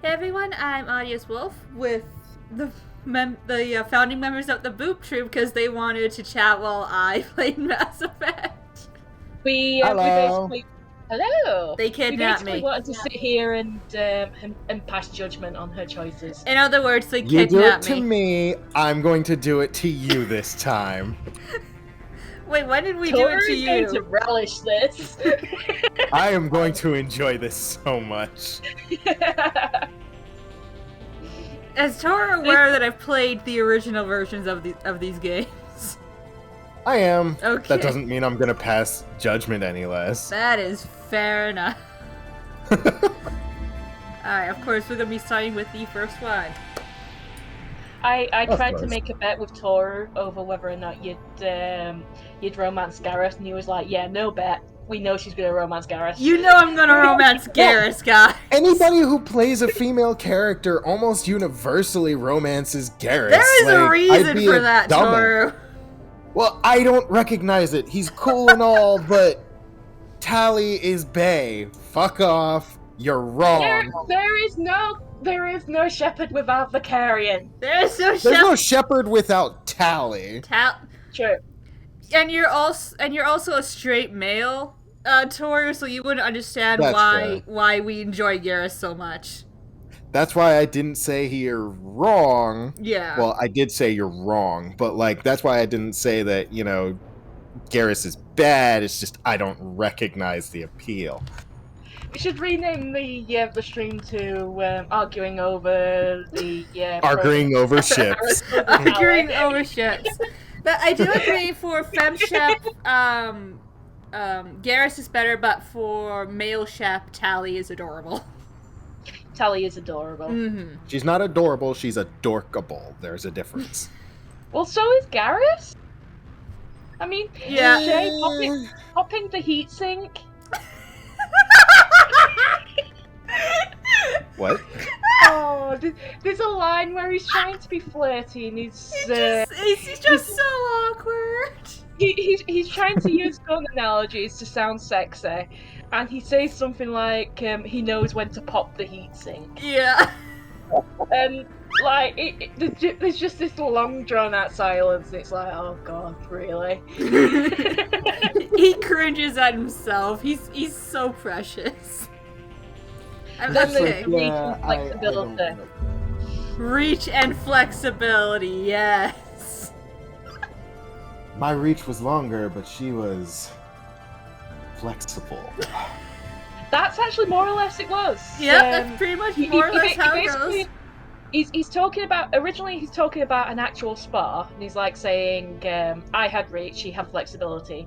Hey everyone, I'm Audius Wolf with the founding members of the Boop Troop because they wanted to chat while I played Mass Effect. We Hello. basically hello. They kidnapped we basically me. wanted to sit here and pass judgment on her choices. In other words, they You do it kidnapped to me, I'm going to do it to you this time. Wait, when did we Tora do it to is going to you? relish this. I am going to enjoy this so much. Is Tora aware that I've played the original versions of these games? I am. Okay. That doesn't mean I'm going to pass judgment any less. That is fair enough. Alright, of course we're gonna be starting with the first one. I Of tried to course. make a bet with Tora over whether or not you'd romance Gareth, and he was like, "Yeah, no bet. We know she's gonna romance Gareth." You know I'm gonna romance Garrus, guys. Anybody who plays a female character almost universally romances Garrus. There is a I'd reason be for a that, dumbass. Toru. Well, I don't recognize it. He's cool and all, but Tally is bae. Fuck off. You're wrong. There is no shepherd without the carrion. There's no There's no shepherd without Tally. True. And you're also a straight male, Toru, so you wouldn't understand That's why we enjoy Garrus so much. That's why I didn't say you're wrong. Yeah. Well, I did say you're wrong, but like that's why I didn't say that, you know, Garrus is bad. It's just I don't recognize the appeal. We should rename the stream to arguing over the Arguing over ships. Arguing over ships. But I do agree for femshep, Garrus is better, but for male shep, Tally is adorable. Tally is adorable. Mm-hmm. She's not adorable, she's adorkable. There's a difference. Well, so is Garrus. I mean, Yeah. Jay popping the heatsink. What? Oh, there's a line where he's trying to be flirty and he's just so awkward. He's trying to use gun analogies to sound sexy, and he says something like he knows when to pop the heatsink. Yeah. And like there's just this long drawn out silence. And it's like, oh god, really? He cringes at himself. He's so precious. I'm Then okay. the flexibility. Reach and flexibility, yes. My reach was longer, but she was flexible. That's actually more or less it was. Yeah, that's pretty much more or less how it goes. He's talking about, originally he's talking about an actual spa, and he's like saying, I had reach, she had flexibility.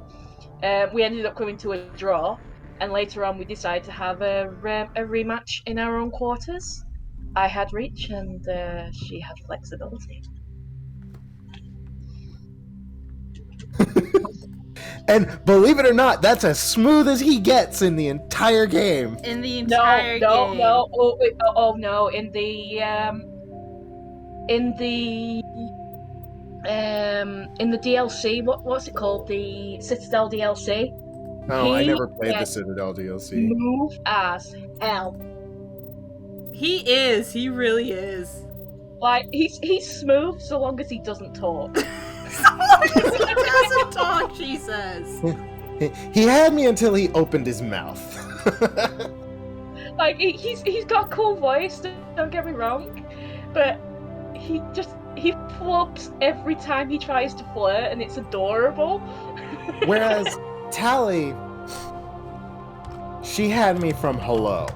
We ended up coming to a draw, and later on we decided to have a rematch in our own quarters. I had reach, and she had flexibility. And believe it or not, that's as smooth as he gets in the entire game. In the entire game. No. Oh no. In the DLC, what's it called? The Citadel DLC. Oh, I never played the Citadel DLC. Smooth as hell. He is. He really is. Like he's smooth so long as he doesn't talk. So long as he doesn't talk, she says. He had me until he opened his mouth. Like he's got a cool voice. Don't get me wrong, but he flops every time he tries to flirt, and it's adorable. Whereas Tally, she had me from hello.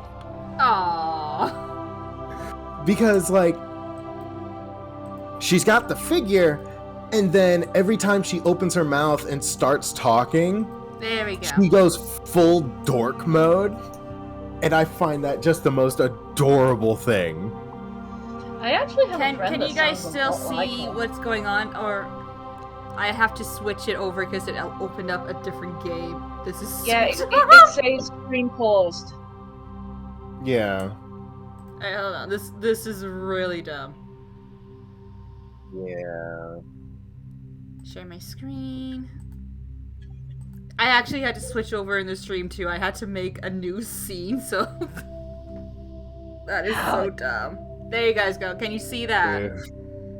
Aww. Because, like, she's got the figure, and then every time she opens her mouth and starts talking, there we go. She goes full dork mode, and I find that just the most adorable thing. I actually have a friend Can that you guys sounds still a lot like see her. what's going on, or I have to switch it over because it opened up a different game? This is so it says screen paused. Yeah. Alright, hold on. This is really dumb. Yeah. Share my screen. I actually had to switch over in the stream too. I had to make a new scene, so That is so dumb. There you guys go. Can you see that? Yeah.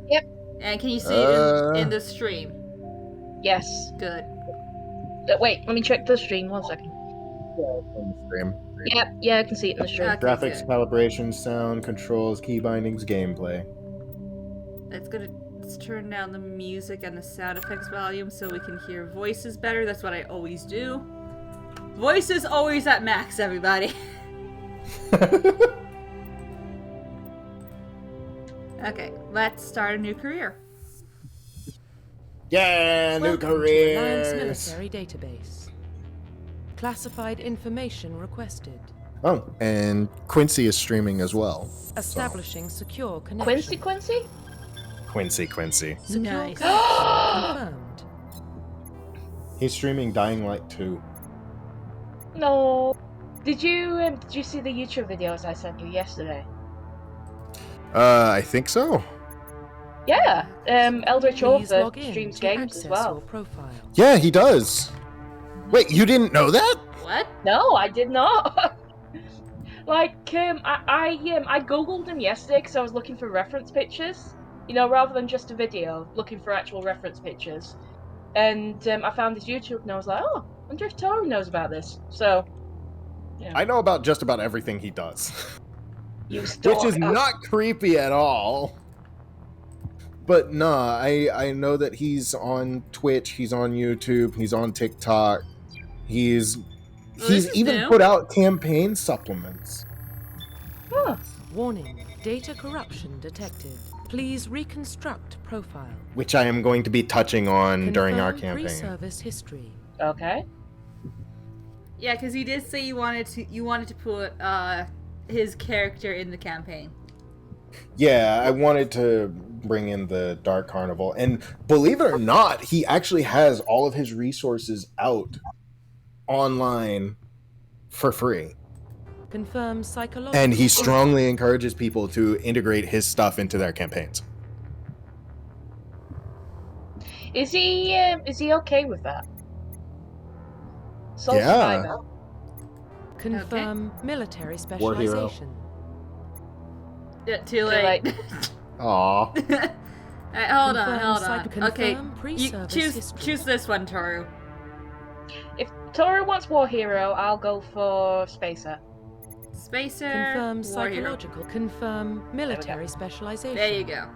Yep. And can you see it in the stream? Yes. Good. Wait, let me check the stream. 1 second. Stream. Yep, yeah, I can see it in the stream. Okay, Graphics, good. calibration, sound, controls, key bindings, gameplay. Let's turn down the music and the sound effects volume so we can hear voices better. That's what I always do. Voices always at max, everybody. Okay, let's start a new career. Yeah, new Welcome to Alliance careers. military database. Classified information requested. Oh, and Quincy is streaming as well. Establishing secure connection. Quincy? Quincy. Secure Nice. connection confirmed. He's streaming Dying Light 2. No. Did you see the YouTube videos I sent you yesterday? I think so. Yeah. Eldritch Please Author log in streams to games as access well. your profile. Yeah, he does. Wait, you didn't know that? What? No, I did not. Like, I googled him yesterday because I was looking for reference pictures. You know, rather than just a video, looking for actual reference pictures. And I found his YouTube and I was like, oh, I wonder if Toru knows about this. So, yeah. I know about just about everything he does. You Which is not creepy at all. But nah, I know that he's on Twitch, he's on YouTube, he's on TikTok. He's this is even new. put out campaign supplements. Huh. Warning, data corruption detected. Please reconstruct profile. Which I am going to be touching on during our Confirm campaign. pre-service history. Okay. Yeah, because you did say you wanted to put his character in the campaign. Yeah, I wanted to bring in the Dark Carnival. And believe it or not, he actually has all of his resources out online for free. Confirm psychological. And he strongly encourages people to integrate his stuff into their campaigns. Is he okay with that? Soul Yeah. Survivor. Confirm military War hero. specialization. Yeah, too late. Aw. Alright, hold on. Confirm Okay, you pre-service history. choose this one, Toru. If Toru wants War Hero, I'll go for Spacer. Spacer. Confirm War Hero. psychological. Confirm military specialization. There you go.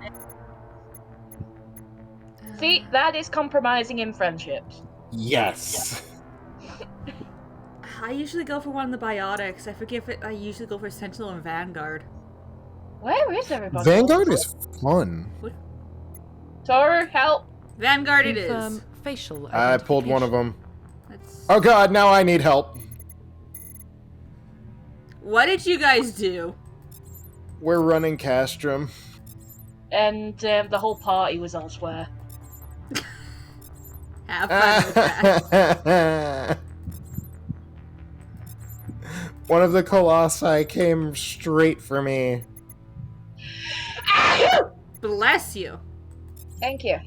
See, that is compromising in friendships. Yes. I usually go for one of the biotics. I forget if I usually go for Sentinel and Vanguard. Where is everybody? Vanguard is fun. Toru, help! Vanguard it is. Confirm facial. I pulled one of identification. them. Let's... Oh god, now I need help. What did you guys do? We're running Castrum. And the whole party was elsewhere. Have fun with that. One of the Colossi came straight for me. Bless you. Thank you.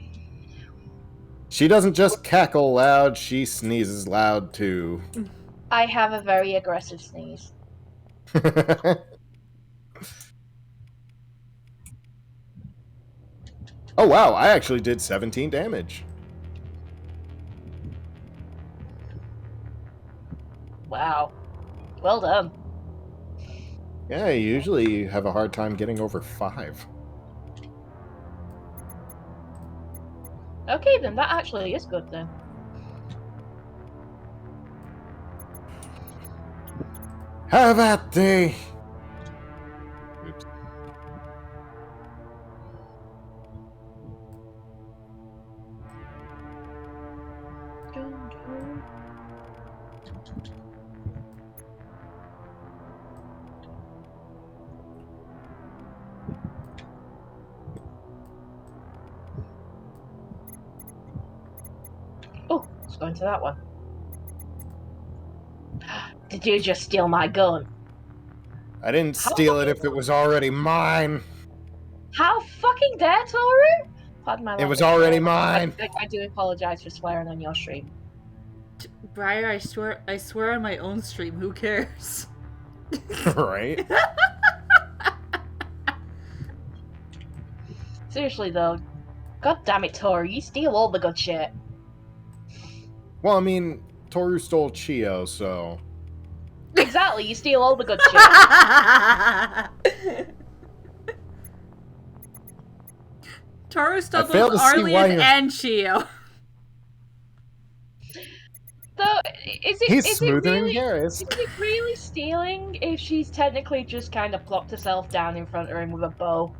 She doesn't just cackle loud, she sneezes loud too. I have a very aggressive sneeze. Oh wow, I actually did 17 damage. Wow. Well done. Yeah, usually you have a hard time getting over 5. Okay then, that actually is good then. Have at thee! Oops. Oh, let's go into that one. Did you just steal my gun? I didn't steal it if it was already mine. How fucking dare, Toru? Pardon my It was language. already mine. I do apologize for swearing on your stream. Briar, I swear on my own stream, who cares? Right? Seriously though, god damn it, Tori, you steal all the good shit. Well, I mean, Toru stole Chio, so... Exactly, you steal all the good shit. Toru stole fail both to see why Arlieth you're- and Chio. So, He's is smoother than it Garrus. really stealing if she's technically just kind of plopped herself down in front of him with a bow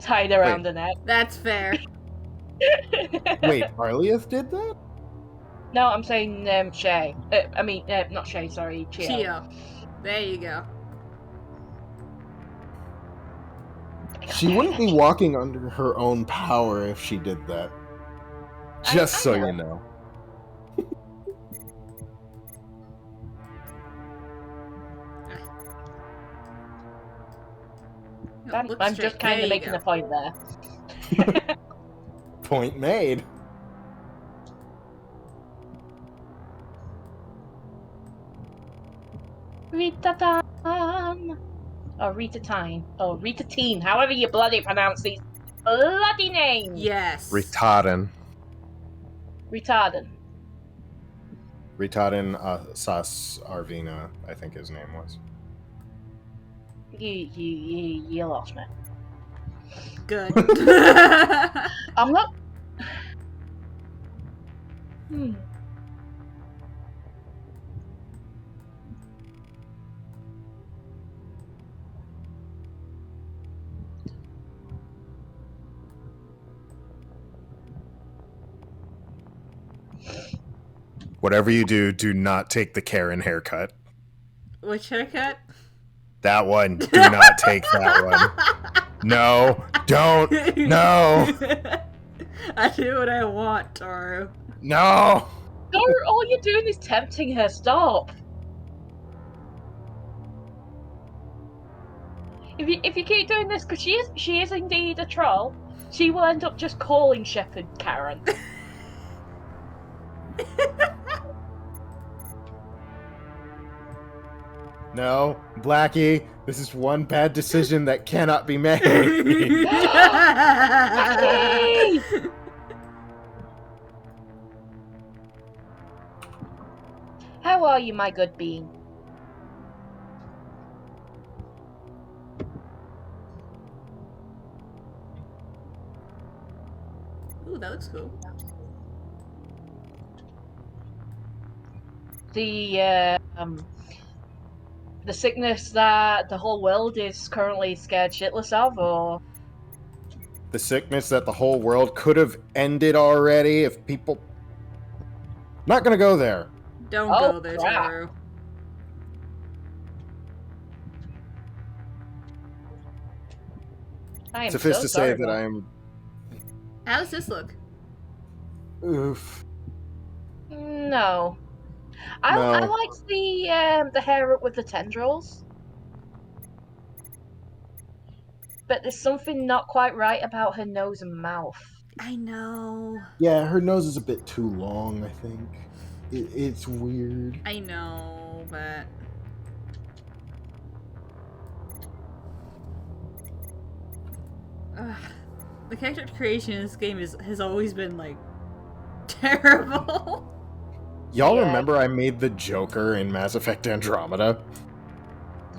tied around her neck? That's fair. Wait, Arlieth did that? No, I'm saying Shay. Not Shay, sorry, Chio. Chio. There you go. She wouldn't be walking under her own power if she did that. Just so you know. I'm just kind of making a point there. Point made. Rita-tan. Or Rita-tine. Or Rita-teen. However you bloody pronounce these bloody names. Yes. Retardin. Retardin. Retardin Sas Arvina, I think his name was. You lost me. Good. I'm not... Whatever you do, do not take the Karen haircut. Which haircut? That one. Do not take that one. No. Don't. No. I do what I want, Toru. No. No, all you're doing is tempting her. Stop. If you keep doing this, because she is indeed a troll, she will end up just calling Shepard Karen. No. Blackie, this is one bad decision that cannot be made. How are you, my good being? Ooh, that looks cool. The sickness that the whole world is currently scared shitless of, or The sickness that the whole world could have ended already if people... Not gonna go there. Don't Oh, go there, crap. Toru. I am Suffice so to sorry say that about- I am... How does this look? Oof. No. I No. liked the hair up with the tendrils. But there's something not quite right about her nose and mouth. I know. Yeah, her nose is a bit too long, I think. It's weird. I know, but... Ugh. The character creation in this game has always been, like, terrible. Y'all Yeah. remember I made the Joker in Mass Effect Andromeda?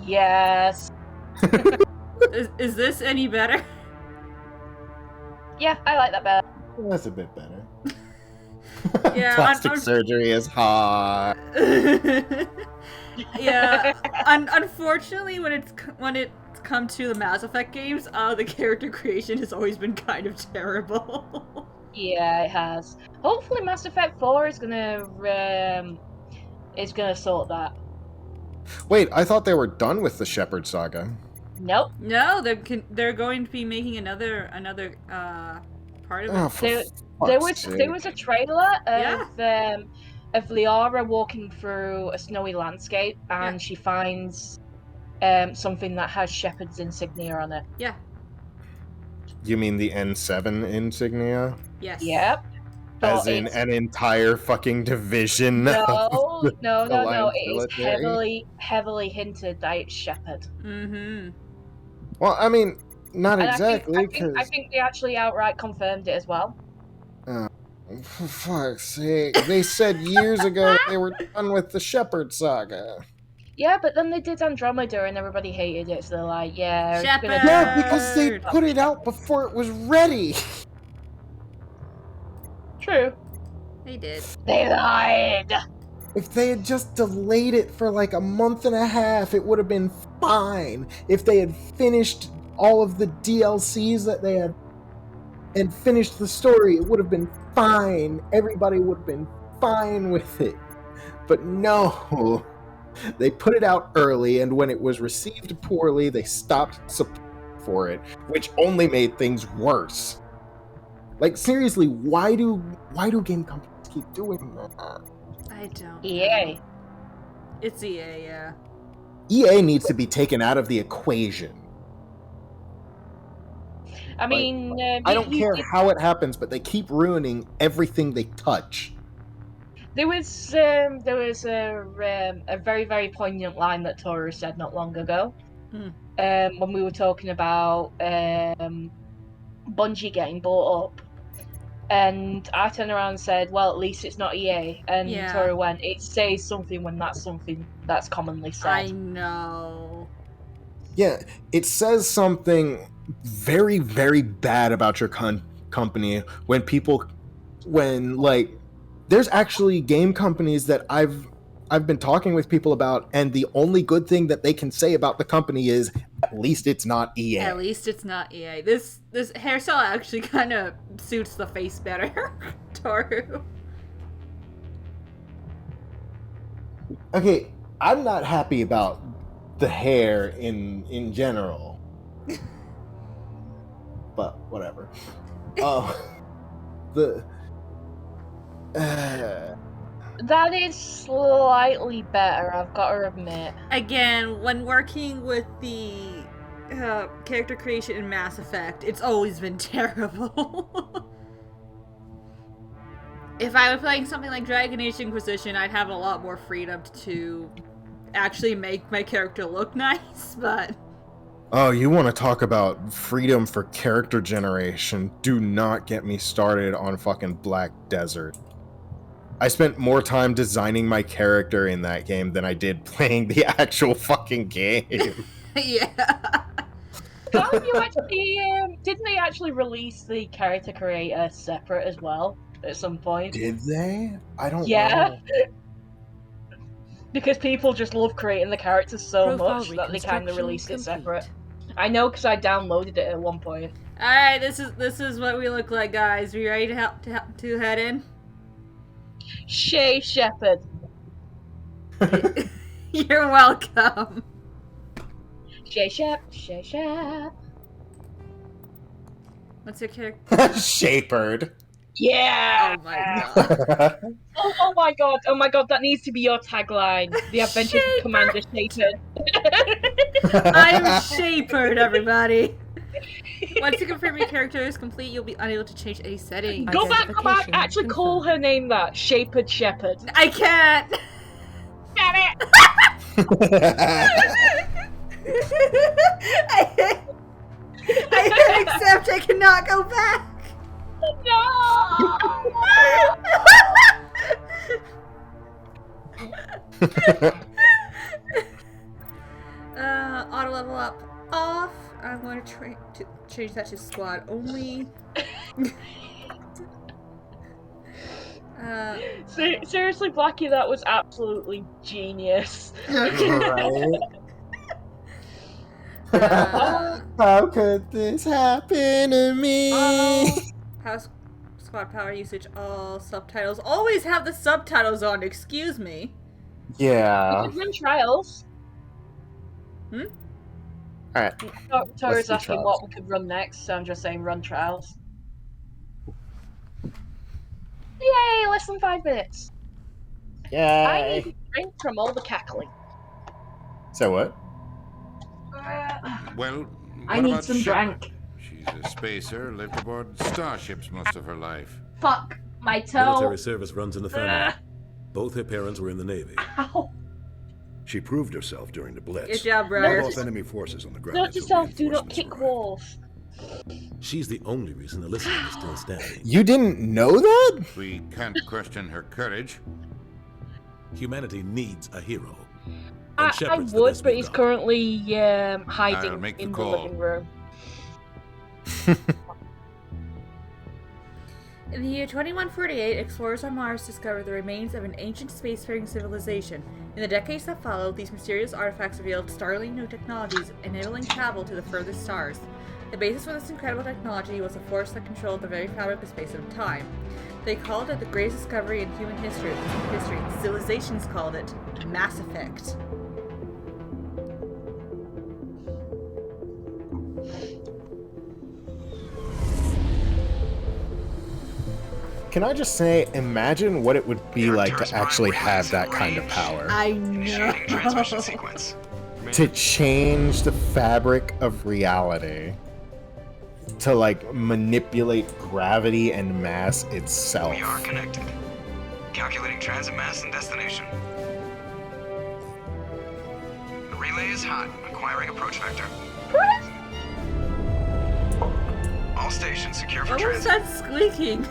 Yes. Is this any better? Yeah, I like that better. That's a bit better. Yeah, Plastic surgery is hot. Yeah. Unfortunately, when it's come to the Mass Effect games, the character creation has always been kind of terrible. Yeah, it has. Hopefully, Mass Effect 4 is gonna sort that. Wait, I thought they were done with the Shepard saga. Nope. No, they're going to be making another part of it. Oh, for There fuck's was sake. a trailer of Liara walking through a snowy landscape, and she finds something that has Shepard's insignia on it. Yeah. You mean the N7 insignia? Yes. Yep. As But in it's- an entire fucking division? No. It Alliance is military? heavily hinted that it's Shepard. Mm-hmm. Well, I mean, not And exactly, I because... think they actually outright confirmed it as well. For fuck's sake. They said years ago that they were done with the Shepherd saga. Yeah, but then they did Andromeda and everybody hated it, so they're like, yeah, it's gonna Shepard! Yeah, because they put it out before it was ready. True. They did. They lied! If they had just delayed it for like a month and a half, it would have been fine. If they had finished all of the DLCs that they had and finished the story, it would have been fine. Everybody would have been fine with it. But no, they put it out early, and when it was received poorly, they stopped support for it, which only made things worse. Like, seriously, why do game companies keep doing that? I don't EA. know. It's EA, yeah. EA needs to be taken out of the equation. I mean, I don't care how it happens, but they keep ruining everything they touch. There was a very, very poignant line that Toru said not long ago. When we were talking about Bungie getting bought up. And I turned around and said, well, at least it's not EA. And Toru went, it says something when that's something that's commonly said. I know. Yeah, it says something very, very bad about your company when like, there's actually game companies that I've been talking with people about, and the only good thing that they can say about the company is, at least it's not EA. At least it's not EA. This hairstyle actually kind of suits the face better, Toru. Okay, I'm not happy about the hair in general. But whatever. That is slightly better, I've got to admit. Again, when working with the character creation in Mass Effect, it's always been terrible. If I were playing something like Dragon Age Inquisition, I'd have a lot more freedom to actually make my character look nice, but... Oh, you want to talk about freedom for character generation? Do not get me started on fucking Black Desert. I spent more time designing my character in that game than I did playing the actual fucking game. Yeah. How have you actually, didn't they actually release the character creator separate as well at some point? Did they? I don't know. Because people just love creating the characters so Profile much that they kind of released it complete. separate. I know because I downloaded it at one point. Alright, this is what we look like, guys. We ready to head in? Shay Shepherd. You're welcome. Shay Shep. What's your character? Shapered. Yeah! Oh my god. Oh my god, that needs to be your tagline. The Adventures of Commander Shapered. I'm Shapered, everybody. Once you confirm your character is complete, you'll be unable to change any setting. Go back, actually call her name that. Shapered Shepherd. I can't! Damn it! I can't accept, I cannot go back! No! Auto level up off. I'm going to change that to squad only. Seriously, Blackie, that was absolutely genius. Right? How could this happen to me? House squad power usage, all subtitles. Always have the subtitles on, excuse me. Yeah. We could run trials. Alright. Toru's asking what we could run next, so I'm just saying run trials. Yay, less than 5 minutes. Yay. I need a drink from all the cackling. So what? Well, I need some drink. She's a spacer, lived aboard starships most of her life. Fuck, my toe. Military service runs in the family. Both her parents were in the Navy. Ow. She proved herself during the Blitz. Good job, brother. Off enemy forces on the ground. Note to until self, do not reinforcements kick arrived. walls. She's the only reason the listening is still standing. You didn't know that? We can't question her courage. Humanity needs a hero. I Shepard's the would, best but we've he's got. currently I'll hiding make the in the call. living room. In the year 2148, explorers on Mars discovered the remains of an ancient spacefaring civilization. In the decades that followed, these mysterious artifacts revealed startling new technologies, enabling travel to the furthest stars. The basis for this incredible technology was a force that controlled the very fabric of space and time. They called it the greatest discovery in human history. Civilizations called it Mass Effect. Can I just say, imagine what it would be like to actually have that kind of power. I know. Transmission sequence. To change the fabric of reality. To, like, manipulate gravity and mass itself. We are connected. Calculating transit mass and destination. The relay is hot. Acquiring approach vector. All stations secure for What was transit. that squeaking?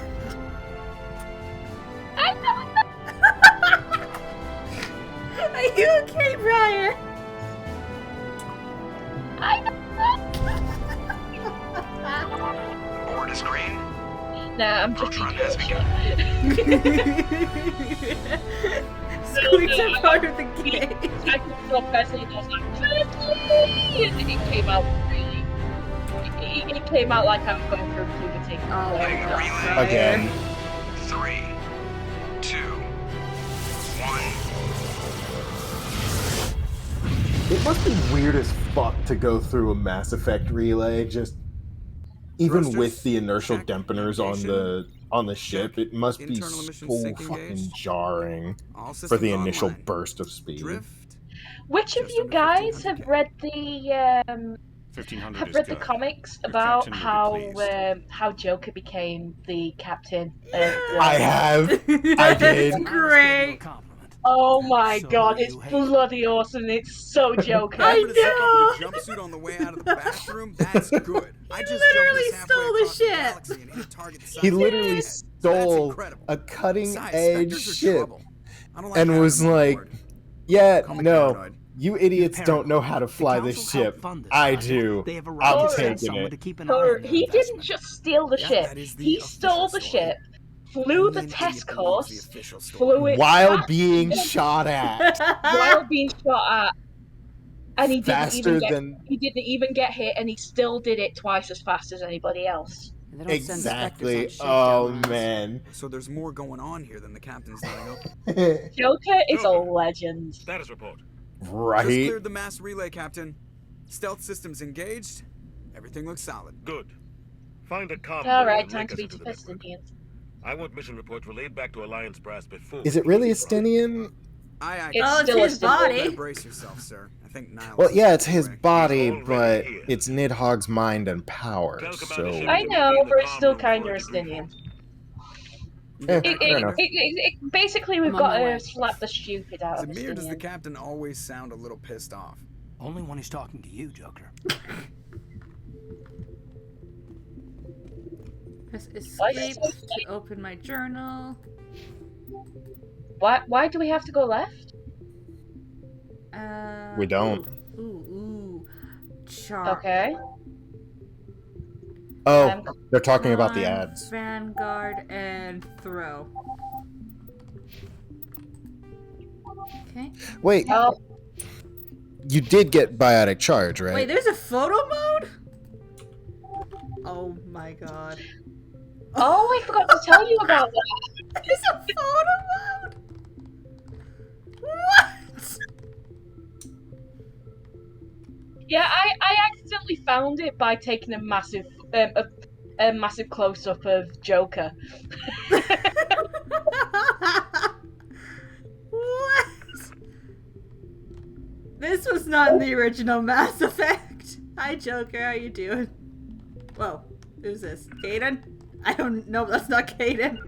Are you okay, Briar? Board is green. Nah, I'm just Approach run has begun. Squeaks are part of the game. I could drop Presley and I was like, Presley! And it came out really. It came out like I was going through puberty. Oh my Playing the god. relay. Again. 3, 2, 1. It must be weird as fuck to go through a Mass Effect relay, just even Thrusters, with the inertial check. dampeners on the ship. It must be Internal so emissions sync fucking engaged. jarring All for systems the initial online. burst of speed. Drift. Which of Just you under guys have 1500K. read the 1500 have is read the good. comics Your about captain will how be pleased. how Joker became the captain? I have. I did. That's great. Oh my god, it's bloody awesome. It's so Joker. I Remember to zip up know. your jumpsuit on the way out of the bathroom? That's good. I just literally jumped this halfway stole the across the ship. galaxy and hit a target the size He of literally my head. stole incredible. a cutting Besides, edge Spectres are ship trouble. I don't like and having was them on like, board. yeah, Call me no, paranoid. you idiots don't know how to fly this ship. I do. I'm taking it. So he didn't just steal the Yeah, ship. that is the He official stole the story. ship, flew Only the an test idiot believes the course, official story. flew it While fast- being shot at. while being shot at, and he didn't Faster even get hit, and he still did it twice as fast as anybody else. Exactly. Oh, man. So there's more going on here than the captain's letting up. Joker is a Joker. legend. Status report. Just Right? cleared the mass relay, Captain. Stealth systems engaged. Everything looks solid. Good. Find a comm All buoy right, and time link to us be into the network. Tepestinians. I want mission reports relayed back to Alliance brass before. Is we it really a begin flying. Stinian? I It's Oh, it's still his a symbol. body. Brace yourself, sir. I think Niles. Well, is yeah, it's his away. body, already but here. it's Nidhogg's mind and power, Tell Commander so... Shepard I to know, meet me in the but it's comm still room kind for of a a debriefing. Stinian. You Eh, get that, fair enough. Commander? Basically, we've I'm on got my to way. slap the stupid out Is of it a me or does the Stinian. captain always sound a little pissed off? Only when he's talking to you, Joker. Press escape to open my journal. Why do we have to go left? We don't. Ooh. Chart. Okay. Oh, they're talking about the ads. Vanguard and throw. Okay. Wait, Oh, you did get biotic charge, right? Wait, there's a photo mode? Oh my god. oh, I forgot to tell you about that. There's a photo mode? What? Yeah, I accidentally found it by taking a massive close up of Joker. What? This was not in the original Mass Effect. Hi, Joker. How you doing? Whoa. Who's this? Caden? I don't know. That's not Caden.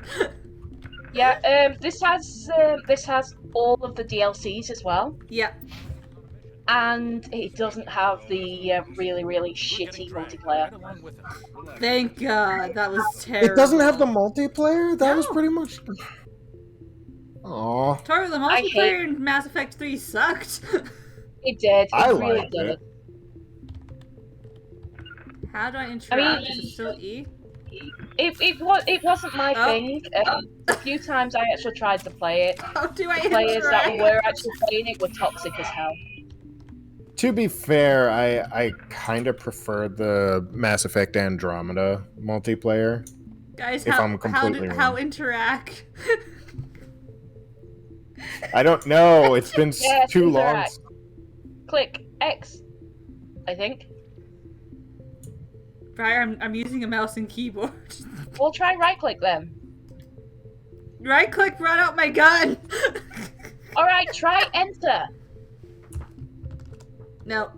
Yeah, this has all of the DLCs as well. Yeah. and it doesn't have the really, really shitty multiplayer. Thank God. That was terrible. It doesn't have the multiplayer? That was pretty much... Aww. Totally, the multiplayer in Mass Effect 3 sucked. It did. I really liked did. it. How do I interact? Is it still E? It wasn't my thing. A few times I actually tried to play it. How do I Players interact? that were actually playing it were toxic as hell. To be fair, I kind of prefer the Mass Effect Andromeda multiplayer. Guys, if I'm completely how wrong. interact? I don't know. It's been too long. Interact. Click X, I think. Briar, I'm using a mouse and keyboard. We'll try right click then. Right click brought out my gun! Alright, try enter. No.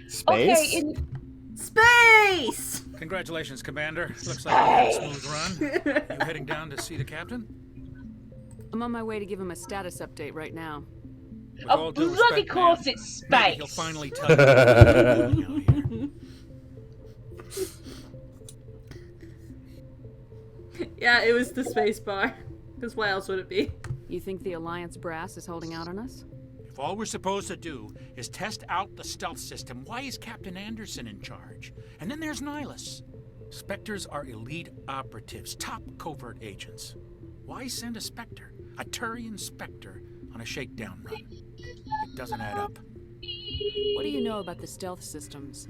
Space? Okay, Space! Congratulations, Commander. Looks like you had a smooth run. You heading down to see the captain? I'm on my way to give him a status update right now. With all due respect, bloody course it's space. maybe he'll finally tell you what's going on here. Yeah, it was the space bar. Because why else would it be? You think the Alliance brass is holding out on us? If all we're supposed to do is test out the stealth system, why is Captain Anderson in charge? And then there's Nihilus. Spectres are elite operatives, top covert agents. Why send a Spectre, a Turian Spectre, on a shakedown run? It doesn't add up. What do you know about the stealth systems?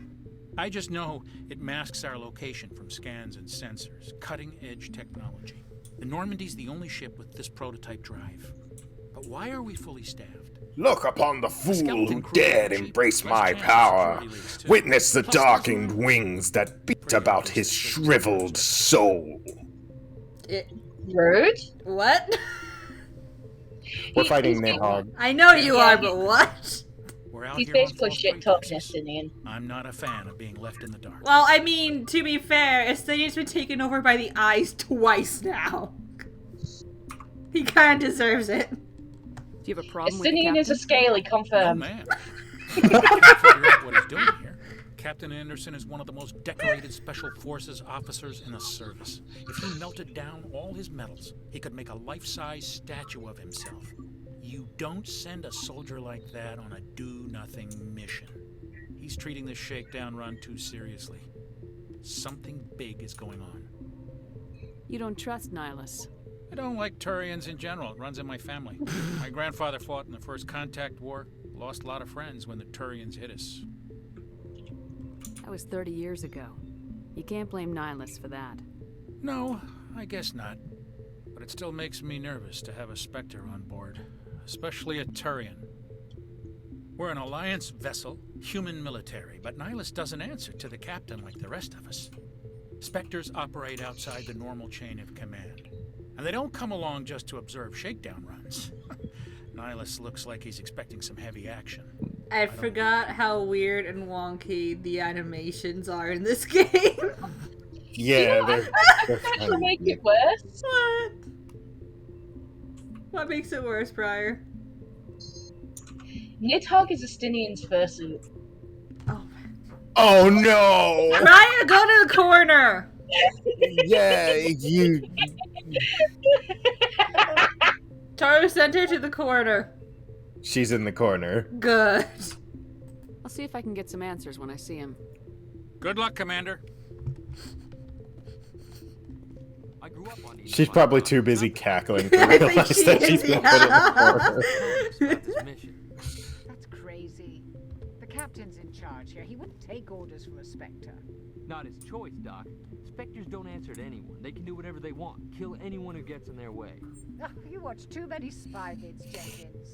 I just know it masks our location from scans and sensors. Cutting-edge technology. The Normandy's the only ship with this prototype drive. But why are we fully staffed? Look upon the fool who dared embrace my power. Witness the darkened wings that beat about his shriveled soul. Rude? What? We're fighting Nidhogg. I know you are, but what? He's basically shit talking Estinian. I'm not a fan of being left in the dark. Well, I mean, to be fair, Estinian's been taken over by the eyes twice now. He kinda deserves it. Do you have a problem Estinian with is a scaly, confirmed. Oh, man. I can't figure out what he's doing here. Captain Anderson is one of the most decorated Special Forces officers in the service. If he melted down all his medals, he could make a life-size statue of himself. You don't send a soldier like that on a do-nothing mission. He's treating this shakedown run too seriously. Something big is going on. You don't trust Nihilus? I don't like Turians in general. It runs in my family. My grandfather fought in the First Contact War. Lost a lot of friends when the Turians hit us. That was 30 years ago. You can't blame Nihilus for that. No, I guess not. But it still makes me nervous to have a Spectre on board. Especially a Turian. We're an Alliance vessel, human military, but Nihilus doesn't answer to the captain like the rest of us. Spectres operate outside the normal chain of command. And they don't come along just to observe shakedown runs. Nihilus looks like he's expecting some heavy action. I forgot how weird and wonky the animations are in this game. Yeah, they're to make it worse. What? What makes it worse, Briar? Nidhogg is Estinian's fursuit. Oh no! Briar, go to the corner! Yeah, you... Taro sent her to the corner. She's in the corner. Good. I'll see if I can get some answers when I see him. Good luck, Commander. I grew up on She's probably too busy cackling to realize that she's been put in the corner. That's crazy. The captain's in charge here. He wouldn't take orders from a Spectre. Not his choice, Doc. Spectres don't answer to anyone. They can do whatever they want. Kill anyone who gets in their way. Oh, you watch too many spy vids, Jenkins.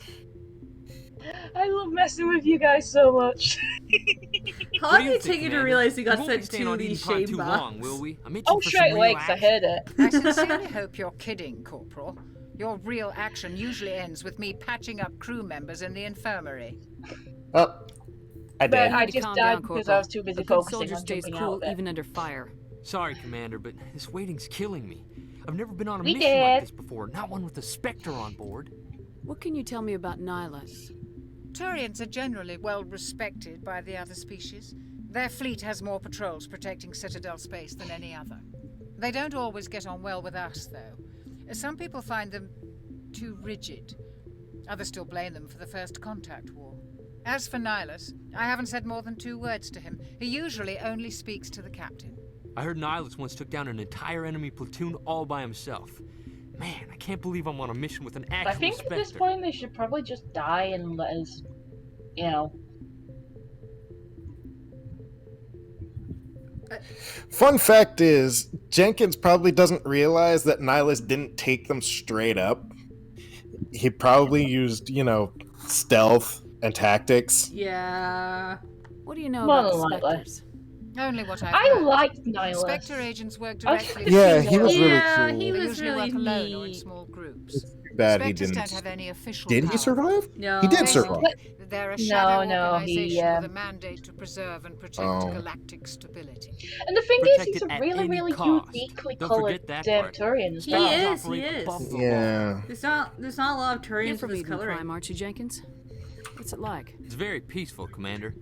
I love messing with you guys so much. How long did it take you to realize you got sent to the shame box? Oh, straight away, 'cause I heard it. I sincerely hope you're kidding, Corporal. Your real action usually ends with me patching up crew members in the infirmary. Oh, I did. But I just died because I was too busy focusing soldier on stays jumping cool out of it. even under fire. Sorry, Commander, but this waiting's killing me. I've never been on a We mission like did. this before, not one with a Spectre on board. What can you tell me about Nihilus? Turians are generally well respected by the other species. Their fleet has more patrols protecting Citadel space than any other. They don't always get on well with us, though. Some people find them too rigid. Others still blame them for the First Contact War. As for Nihilus, I haven't said more than 2 words to him. He usually only speaks to the captain. I heard Nihilus once took down an entire enemy platoon all by himself. Man, I can't believe I'm on a mission with an actual I think Spectre. at this point they should probably just die and let us, you know. Fun fact is, Jenkins probably doesn't realize that Nihilus didn't take them straight up. He probably used, stealth and tactics. Yeah. What do you know More about the than likely. Spectres? Only what I've I heard. liked Nihilus. Spectre agents work I directly. think Yeah, he was really Yeah, cool. he They was usually really work alone or in neat. small groups. Too bad he Spectres didn't. don't have any official Did he power. survive? No. He did Basically, survive. they're a shadow No, organization he, with a mandate to preserve and protect Oh. galactic stability. And the thing Protect is, he's a it at really, any really cost. uniquely Don't coloured forget that part. Turian as He well. is, he is. Yeah. There's not a lot of You're Turians from with this Eden coloring. Prime, aren't you, Jenkins? What's it like? It's very peaceful, Commander.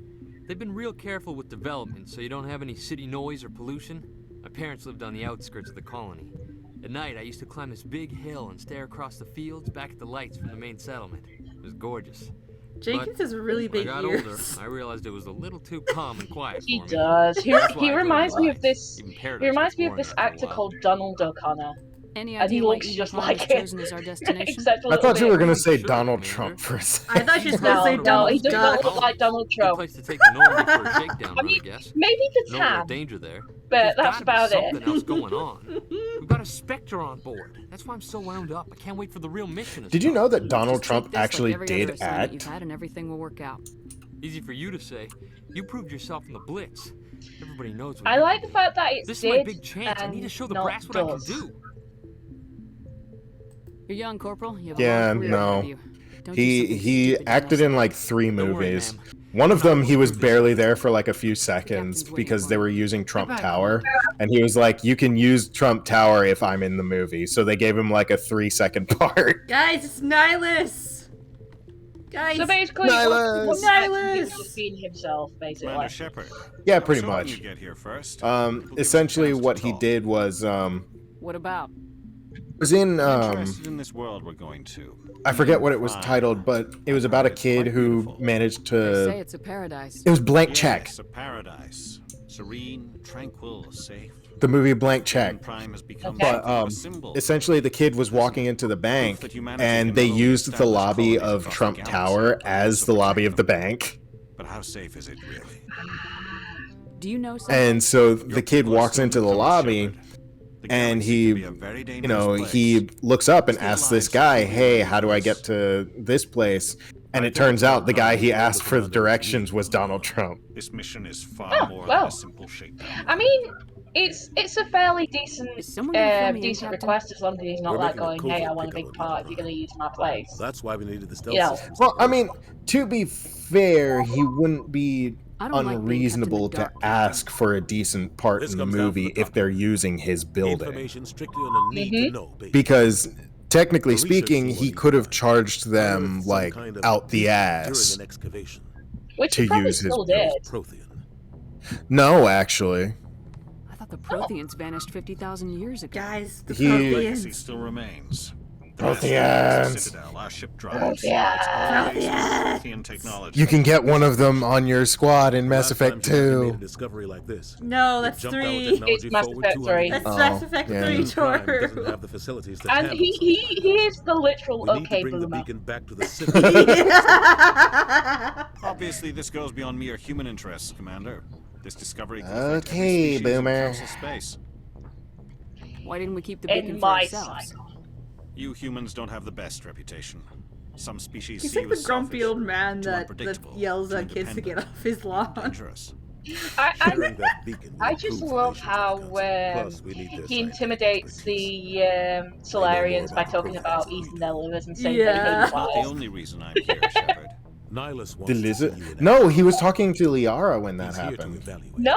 They've been real careful with development, so you don't have any city noise or pollution. My parents lived on the outskirts of the colony. At night, I used to climb this big hill and stare across the fields back at the lights from the main settlement. It was gorgeous. Jenkins But has really big when I got ears. older, I realized it was a little too calm and quiet He for me. does. He That's why I he go to reminds the me of lights. this. Even He Paradise reminds gets me of boring this after a actor while. called Donald O'Connor. Any And he idea why looks Eden just Prime like was him. chosen as our destination? Except a I little thought you bit. were going to say Sure, Donald Commander. Trump for a I second. thought you were going to say No, Donald he does Duck. not look like Donald Good Trump. place to take the Normandy for a shakedown I run, mean, I guess. maybe the No real tan, danger there. but There's that's gotta be about it. something else going on. We've got a Spectre on board. That's why I'm so wound up. I can't wait for the real mission. to Did you start. know that Donald Just Trump take this like actually every other did assignment you've act? had and everything will work out. Easy for you to say. You proved yourself in the Blitz. Everybody knows what I you like can the do. fact that it's This did is my big chance. I need to and show the not brass what I can does. do. You're young, Corporal. You have a Yeah, long career ahead no. of you. Don't do something He stupid and acted mess in up. like 3 Don't worry, movies. ma'am. One of them, he was Prove yourself. barely there for like a few seconds captain's waiting because for they me. were using Trump Goodbye, Tower. And he was like, you can use Trump Tower if I'm in the movie. So they gave him like a 3-second part. Guys, it's Nihilus! Guys! So basically, Nihilus! what's Nihilus! he's just being himself, basically. Commander Shepard. Yeah, I was pretty hoping much. you'd get here first. Essentially what he did was What about? was in Interested in this world we're going to. I forget what it was titled, but it was about a kid who managed They say to it's a paradise. it was Blank Check. Yes, a paradise. Serene, tranquil, safe. The movie Blank Check. Prime has become But a symbol. essentially the kid was walking into the bank that humanity and can they not only used the establish lobby colonies of across Trump the galaxy, Tower but as also the lobby protect of the them. bank. But how safe is it really? Do you know something? And so the Your kid people walks still into the become lobby Shepard. The and galaxy he can be a very dangerous place. he looks up and Still asks this lives guy, can be hey, really how do I get dangerous. to this place? And I it think turns out the guy he all the asked for the commanders directions need was to Donald know. Trump. This mission is far Oh, more well. than a simple shakedown. I mean, it's a fairly decent Is someone gonna fill me in, decent Captain? request as long as he's not We're like making a going, hey, I covert want a pickup big on part you, if you're gonna Brian. use my place. That's why we needed the stealth Yeah. systems. Well, I mean, to be fair, he wouldn't be I don't like being kept in the unreasonable to dark, Captain. ask for a decent part This in the comes down from movie the if top. they're using his building. Information strictly on a need to know basis. Because technically The research speaking, team he will could have need charged them unearthed some like kind of out the beacon ass. during an excavation. Which to he probably use his still did. Prothean. No, actually. I thought the Protheans vanished 50,000 years ago. Guys, the He- Legacy Protheans. still remains. The Protheans. master of Citadel, our ship drives. It's all based on Prothean technology. You can get one of them on your squad in Mass Last time Effect humanity made a 2. discovery like this. No, It that's jumped our 3. technology It's Mass forward Effect 200 3. years. That's Oh, Mass Effect yeah. 3, Eden Prime doesn't Tor. have the facilities to And handle he is the literal We need okay to bring the boomer. beacon back to the Citadel. Obviously, this goes beyond mere human interests, Commander. This discovery can affect every Okay, species in boomer. Council space. Why didn't we keep the beacon In for my ourselves? cycle. You humans don't have the best reputation. Some species He's see like you the as grumpy selfish, old man too that unpredictable, yells too at kids to get independent, off his lawn. dangerous. Sharing that beacon will I just improve love relations how with the Council. Plus, we need their he scientific intimidates expertise. the Solarians by about talking the about Protheans than eating we their do. livers and saying Yeah. they hate Not the flies. only reason I'm here, Shepard. Nihilus wants The to lizard? see you in No, action. he was talking to Liara when that He's here to happened. evaluate. No,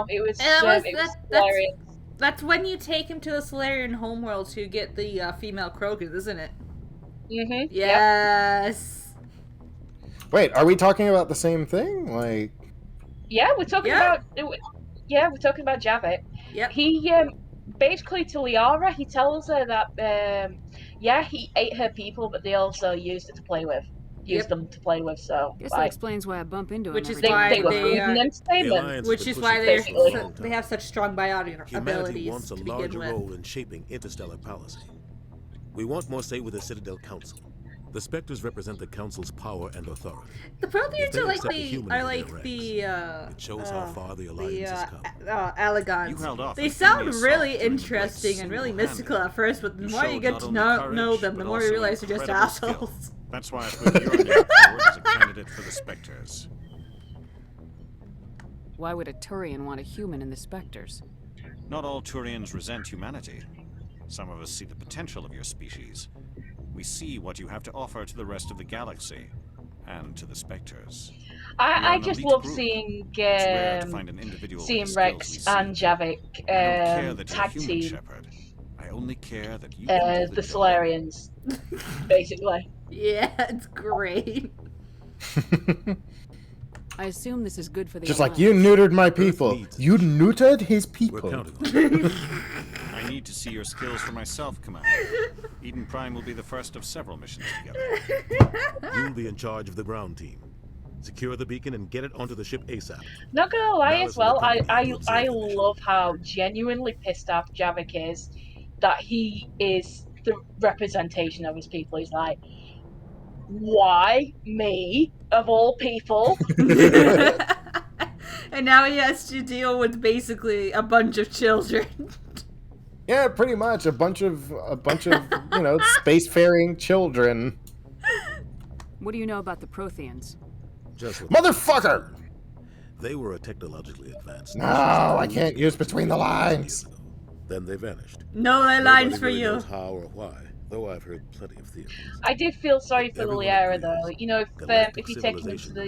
it was That it was- was that's- Solarians. That's when you take him to the Solarian homeworld to get the female Krogans, isn't it? Mm-hmm. Yes. Wait, are we talking about the same thing? Like, Yeah, we're talking about. Yeah, we're talking about Javik. Yep. He basically to Liara, he tells her that yeah, he ate her people, but they also used it to play with. Used them to play with. So Guess that explains why I bump into him. Which is every why they were they food are. and entertainment. Which is why they have such strong biotic Humanity abilities wants a to begin larger with. role in shaping interstellar policy. We want more say with the Citadel Council. The Spectres represent the Council's power and authority. The Protheans are like It shows how far the Alliance has come. Allegons. They sound really interesting and really mystical at first, but the more you get to know them, the more you realize they're just assholes. That's why I put your name forward as a candidate for the Spectres. Why would a Turian want a human in the Spectres? Not all Turians resent humanity. Some of us see the potential of your species. We see what you have to offer to the rest of the galaxy, and to the Spectres. I just love seeing Rex and Javik tag team. Shepherd. I only care that you the Solarians, basically. Yeah, it's great. I assume this is good for the just like you neutered my people. You neutered his people. I need to see your skills for myself, Commander. Eden Prime will be the first of several missions together. You'll be in charge of the ground team. Secure the beacon and get it onto the ship ASAP. Not gonna lie as well, I love how genuinely pissed off Javik is that he is the representation of his people. He's like, why me, of all people? And now he has to deal with basically a bunch of children. Yeah, pretty much a bunch of you know, spacefaring children. What do you know about the Protheans? Motherfucker! They were a technologically advanced. No, I can't use between the lines. Then they vanished. No lines for you. Knows how or why, though I've heard plenty of theories. I did feel sorry for Liara though. You know, if you take him into the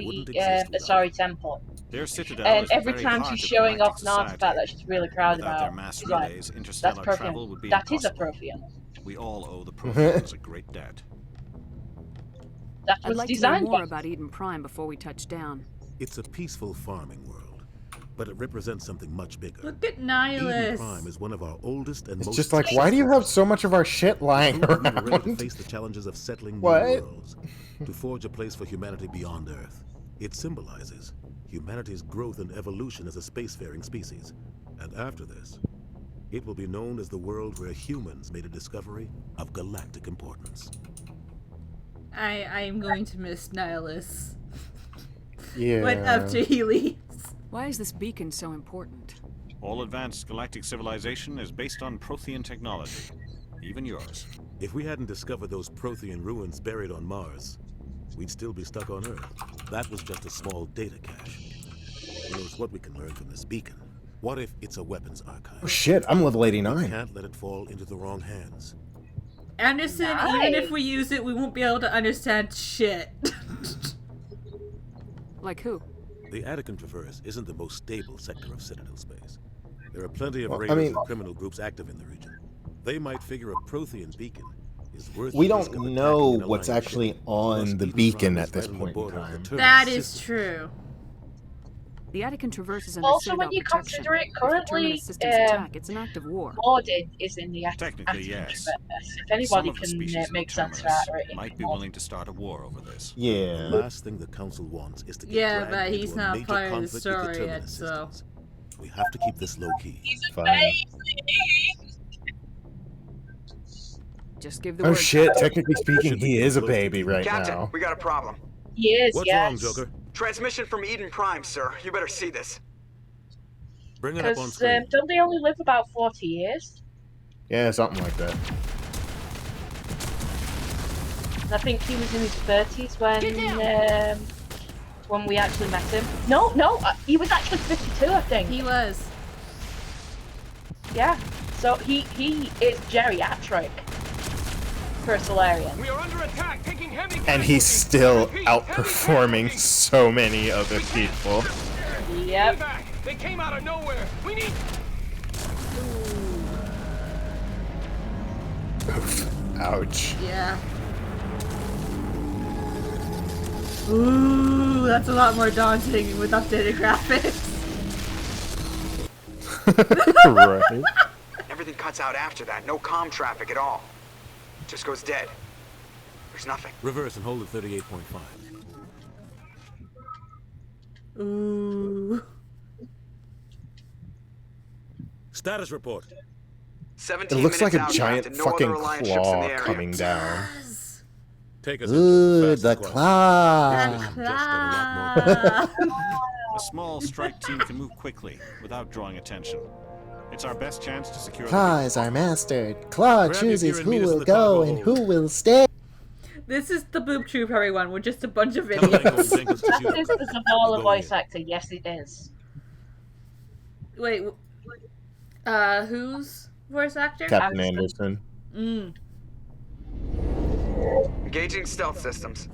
Asari Temple, and every time she's showing off an artifact that she's really proud about, she's like, "That's Prothean. That is a Prothean." We all owe the Protheans a great debt. That I'd was like to know designed more by. about Eden Prime before we touch down. It's a peaceful farming world, but it represents something much bigger. Look at Nihilus. Eden Prime is one of our oldest and It's most just like, why do you have so much of our shit lying ready to around? face the challenges of settling new What? worlds, to forge a place for humanity beyond Earth. It symbolizes humanity's growth and evolution as a spacefaring species. And after this, it will be known as the world where humans made a discovery of galactic importance. I am going to miss Nihilus. Yeah. Went up to he leaves. Why is this beacon so important? All advanced galactic civilization is based on Prothean technology. Even yours. If we hadn't discovered those Prothean ruins buried on Mars, we'd still be stuck on Earth. That was just a small data cache. Who knows what we can learn from this beacon? What if it's a weapons archive? Oh shit, I'm level We 89. can't let it fall into the wrong hands. Anderson, even if we use it, we won't be able to understand shit. Like who? The Attican Traverse isn't the most stable sector of Citadel space. There are plenty of Well, I raiders mean- and criminal groups active in the region. They might figure a Prothean beacon is worth We the risk don't of know attacking an what's alliance actually ship. on Plus, the Eden beacon Prime at is this right on the point in border of the time. Turian That is system. true. The Attican Traverse is under Also, Citadel when you protection. consider it, If the currently, Terminus systems attack, it's an act of war. Mordin is in the Technically, yes. If anybody Some of the can species make of sense of Terminus that, right? might be willing to start a war over this. Yeah. The last thing the Council wants is to get Yeah, dragged but into he's a not major part of the conflict with the story yet, Terminus so. systems. We have to keep this low key. Fine. Just give the Oh word. shit, technically speaking, he is a baby right Captain, now. we got a problem. Yes, What's yes. wrong, Joker? Transmission from Eden Prime, sir. You better see this. Bring it up on Because screen. don't they only live about 40 years? Yeah, something like that. I think he was in his 30s when we actually met him. No, he was actually 52, I think. He was. Yeah. So he is geriatric for a Solarian. We are under attack, taking heavy And he's still outperforming so many other people. Yep. They came out of nowhere. We need. Oof. Ouch. Yeah. Ooh, that's a lot more daunting with updated graphics. Right. Everything cuts out after that. No comm traffic at all. Just goes dead. There's nothing. Reverse and hold at 38.5. Ooh. Status report. 17 It looks like minutes a out, giant Captain. No fucking other Alliance ships in claw the area. coming down. Take us Ooh, into the claw. A small strike team can move quickly without drawing attention. It's our best chance to secure Claw the is our master. Claw Grab your chooses gear and who meet us at will the go cargo and hold. who will stay. This is the Boob Troop, everyone. We're just a bunch of Tango and idiots. Jenkins to shoot. This is a Zavala voice actor. Yes, it is. Wait, who's voice actor? Captain Anderson. Mm. Engaging stealth systems.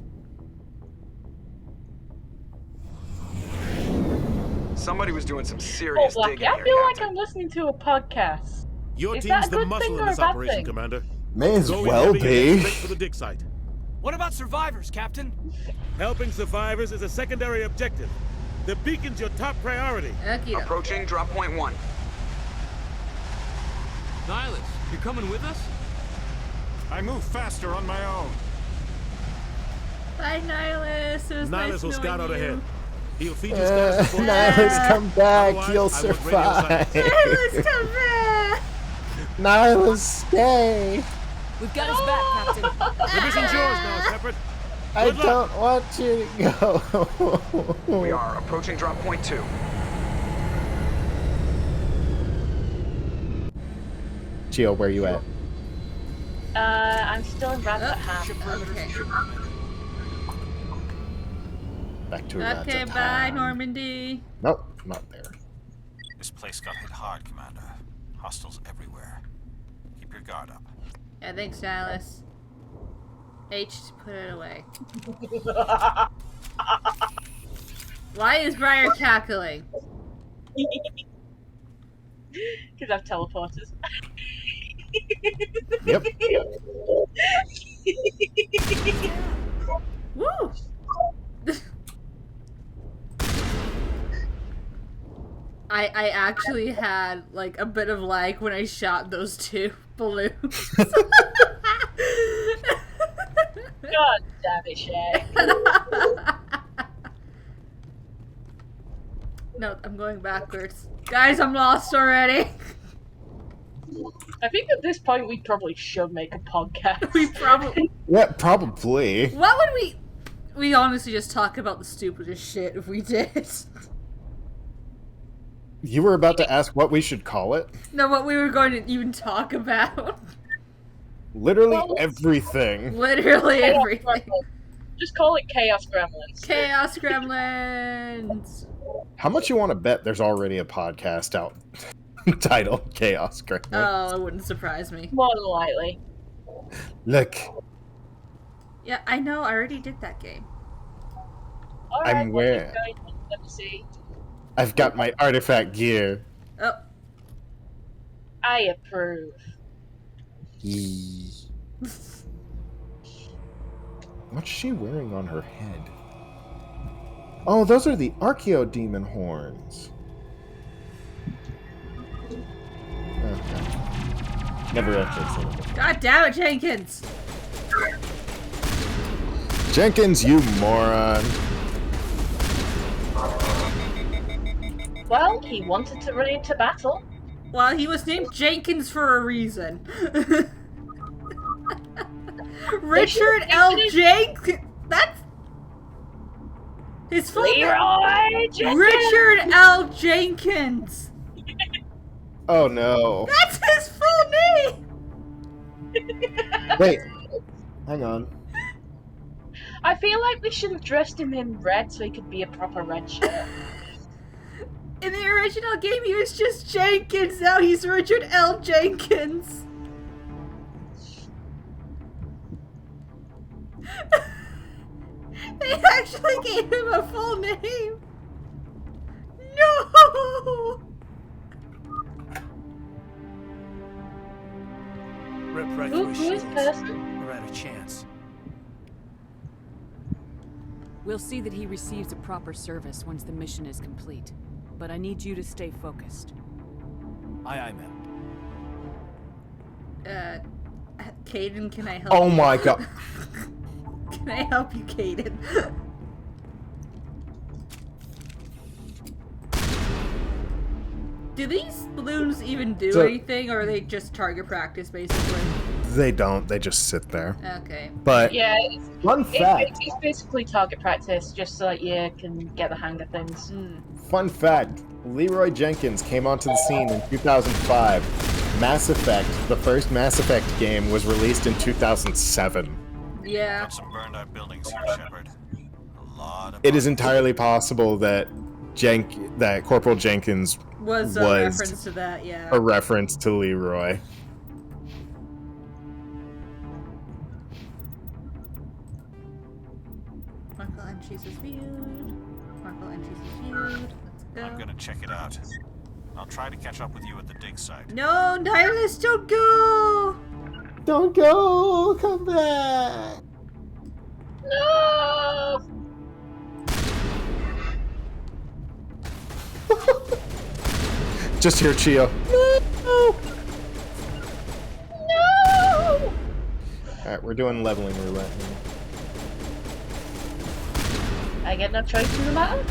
Somebody was doing some serious Oh, Blackie, digging I here, feel like Captain. I'm listening to a podcast. Your Is team's that a the good muscle thing in or a this bad operation, thing? Commander. May as Go in well heavy and head be. straight for the dig site. What about survivors, Captain? Helping survivors is a secondary objective. The beacon's your top priority. Approaching drop point 1. Nihilus, you're coming with us? I move faster on my own. Bye, Nihilus. It was nice Nihilus will knowing scout out you. ahead. He'll feed you status report. Nihilus, come back. Otherwise, You'll I want radio survive. Nihilus, come back! Nihilus, stay. We've got his back, Captain. The mission's yours now, Shepard. I Good luck. don't want you to go. We are approaching drop point 2. Gio, where you at? I'm still in Rabbit Ham. Okay. Back to Okay, Razzatam. bye, Normandy. Nope, not there. This place got hit hard, Commander. Hostiles everywhere. Keep your guard up. Yeah, thanks, Nihilus. H, put it away. Why is Briar cackling? Because I've teleporters. Yep. Woo! I actually had like a bit of lag when I shot those two balloons. God damn it, Shay. No, I'm going backwards. Guys, I'm lost already. I think at this point we probably should make a podcast. We probably... Yeah, probably. What would we... We honestly just talk about the stupidest shit if we did. You were about to ask what we should call it? No, what we were going to even talk about. Literally everything. Literally Chaos everything. Gremlins. Just call it Chaos Gremlins. Chaos Gremlins. How much you want to bet there's already a podcast out titled Chaos Gremlins? Oh, it wouldn't surprise me. More than likely. Look, Yeah, I know. I already did that game. Alright, I'm where? Let me see. I've got my artifact gear. Oh. I approve. Yee. What's she wearing on her head? Oh, those are the Archaeodemon horns. Okay. Never actually seen them. God damn it, Jenkins! Jenkins, you moron. Well, he wanted to run into battle. Well, he was named Jenkins for a reason. Richard L. Jenkins. That's his full name. Leroy Jenkins! Richard L. Jenkins. Oh no. That's his full name. Wait. Hang on. I feel like we should have dressed him in red so he could be a proper red shirt. In the original game, he was just Jenkins. Now he's Richard L. Jenkins. They actually gave him a full name. No! Rip right Who through his is shields. person? We're out of chance. We'll see that he receives a proper service once the mission is complete. But I need you to stay focused. Aye, ma'am. Caden, can I help Oh you? my god. Can I help you, Caden? Do these balloons even do anything, or are they just target practice, basically? They don't. They just sit there. Okay. But Yeah, fun fact. It's basically target practice, just so that you can get the hang of things. Fun fact. Leroy Jenkins came onto the scene in 2005. Mass Effect, the first Mass Effect game, was released in 2007. Yeah. Got some burned out buildings here, Shepard. A lot of It is entirely possible that Corporal Jenkins was a reference to that, yeah. A reference to Leroy. Markle entries is viewed. Markle entries is viewed. Let's go. I'm gonna check it out. I'll try to catch up with you at the dig site. No, Nihilus, don't go! Don't go! Come back! No! Just hear Chio. No! No! Alright, we're doing leveling roulette now. I get no choice in the matter?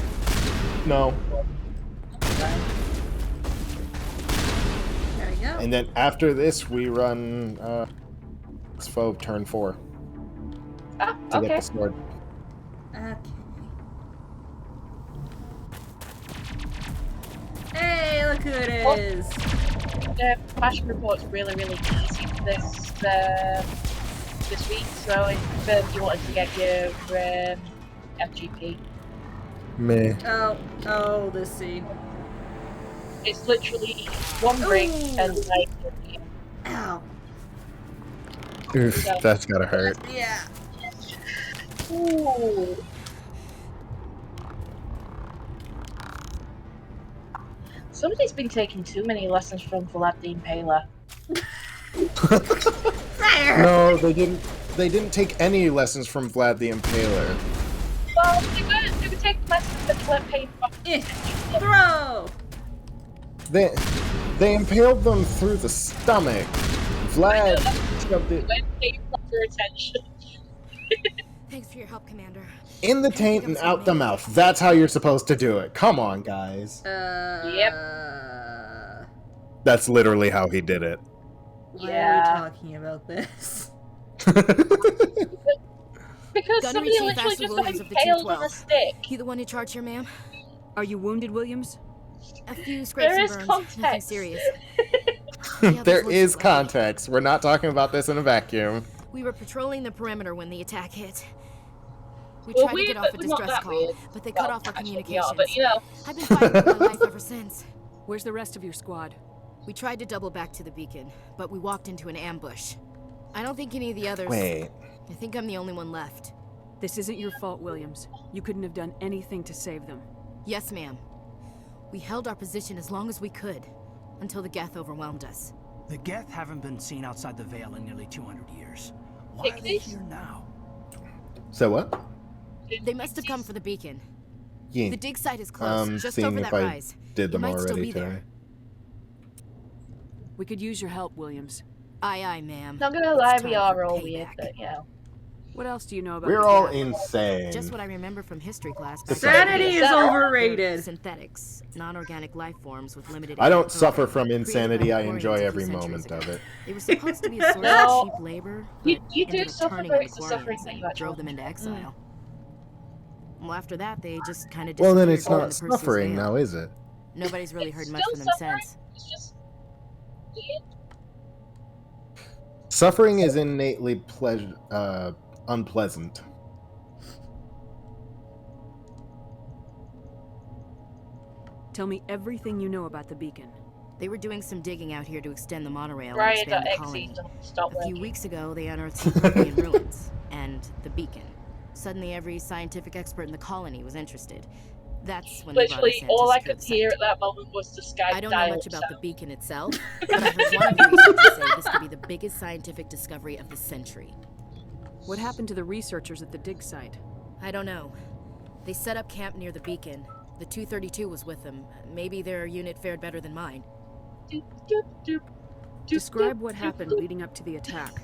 No. There we go. And then after this, we run Expo turn 4. Ah, to okay. get the sword. Okay. Hey, look who it is! The fashion report's really easy this week, so if you wanted to get your FGP. Meh. Oh, this scene. It's literally one ring and like... Ow. Oof, that's gotta hurt. Yeah. Ooh. Somebody's been taking too many lessons from Vlad the Impaler. No, they didn't. They didn't take any lessons from Vlad the Impaler. Well, they were taking lessons that weren't paid for. Throw! They impaled them through the stomach. Vlad shoved it Pay proper attention. Thanks for your help, Commander. in the taint and out the mouth. That's how you're supposed to do it. Come on, guys. Yep. That's literally how he did it. Why are we talking about this? Because Gunnery somebody Chief literally Ashley just Williams got of the impaled on a 212. stick. You the one in charge here, ma'am? Are you wounded, Williams? A few scrapes There and is burns. Nothing context. serious. There is context. We're not talking about this in a vacuum. We were patrolling the perimeter when the attack hit. We Well, tried to weird, get off a but not distress that call, weird. but they Well, cut off our actually, communications. yeah, but, you know. I've been fighting for my life ever since. Where's the rest of your squad? We tried to double back to the beacon, but we walked into an ambush. I don't think any of the others... Wait. I think I'm the only one left. This isn't your fault, Williams. You couldn't have done anything to save them. Yes, ma'am. We held our position as long as we could, until the Geth overwhelmed us. The Geth haven't been seen outside the Veil in nearly 200 years. Why are they here now? So what? They must have come for the beacon. Yeah. The dig site is close, just seeing over if that I rise. did them You might still already be there. today. We could use your help, Williams. Aye, aye, ma'am. Not gonna lie, we are all weird, but you know. What else do you know about We're the all Geth? insane. Just what I remember from history class. Sanity is overrated. Synthetics, non-organic life forms with limited. I don't API suffer from created insanity. by I enjoy Quarians a every few centuries moment ago. of it. They were supposed to be a source No. of cheap labor, You but do ended up suffer turning from on the the suffering Quarians that you and actually drove them into exile. Well, after that, they just kind of Well, then disappeared it's from not the Perseus suffering Veil. now, is it? Nobody's really heard It's much still from them suffering. since. It's just weird. Suffering is innately unpleasant. Tell me everything you know about the beacon. They were doing some digging out here to extend the monorail and expand the colony. Stop A few weeks ago, they unearthed some Corporean ruins and the beacon. Suddenly, every scientific expert in the colony was interested. That's when they brought us Literally, in all to I secure could the hear site. at that moment was the sky. I don't know much about the beacon itself, but I heard one of the researchers say this could be the biggest scientific discovery of the century. What happened to the researchers at the dig site? I don't know. They set up camp near the beacon. The 232 was with them. Maybe their unit fared better than mine. Describe what happened leading up to the attack.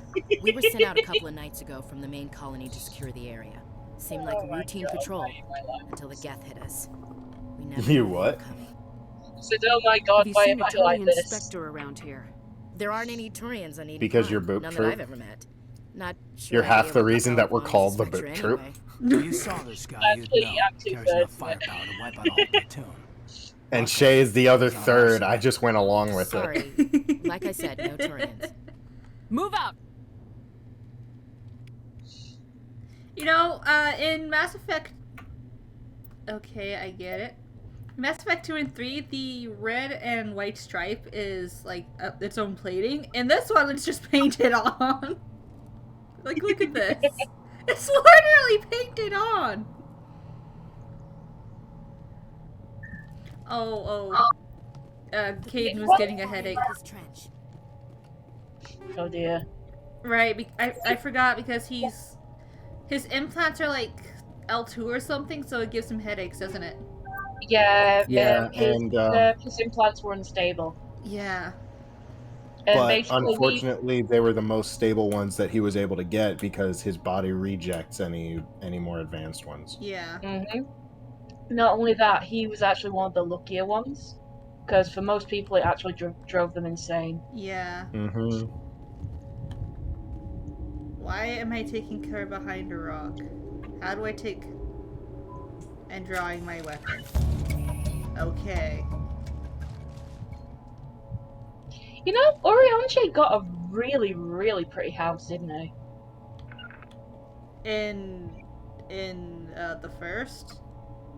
We were sent out a couple of nights ago from the main colony to secure the area. Seemed like routine patrol until the Geth hit us. We never You knew they what? were coming. Said, oh my god, Have you why seen am a I like Turian this? Spectre around here? There aren't any Turians on 85. Because you're Boot None Troop? that I've ever met. Not sure You're I'd be half able the to reason call that we're upon called the Spectre Boot Troop. anyway. When you saw this guy, you'd know. Carries enough firepower to wipe out a whole platoon. And Shay is the other third. I just went along with Sorry. it. Like I said, no Turians. Move out! You know, in Mass Effect... Okay, I get it. Mass Effect 2 and 3, the red and white stripe is, like, its own plating. And this one, it's just painted on. Like, look at this. It's literally painted on. Caden was getting a headache. Oh dear. Right, I forgot because his implants are like L2 or something, so it gives him headaches, doesn't it? Yeah, Yeah, his implants were unstable. Yeah. And But basically unfortunately, they were the most stable ones that he was able to get because his body rejects any more advanced ones. Yeah. Not only that, he was actually one of the luckier ones. Because for most people, it actually drove them insane. Yeah. Mm-hmm. Why am I taking cover behind a rock? How do I take... and drawing my weapon? Okay. You know, Orianche got a really, really pretty house, didn't he? In the first?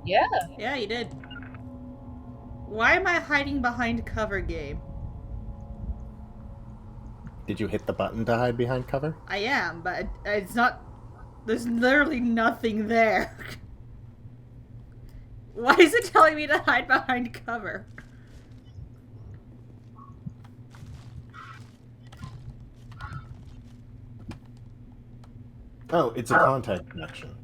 Yeah. Yeah, he did. Why am I hiding behind cover game? Did you hit the button to hide behind cover? I am, but it's not... There's literally nothing there. Why is it telling me to hide behind cover? Oh, it's a contact connection.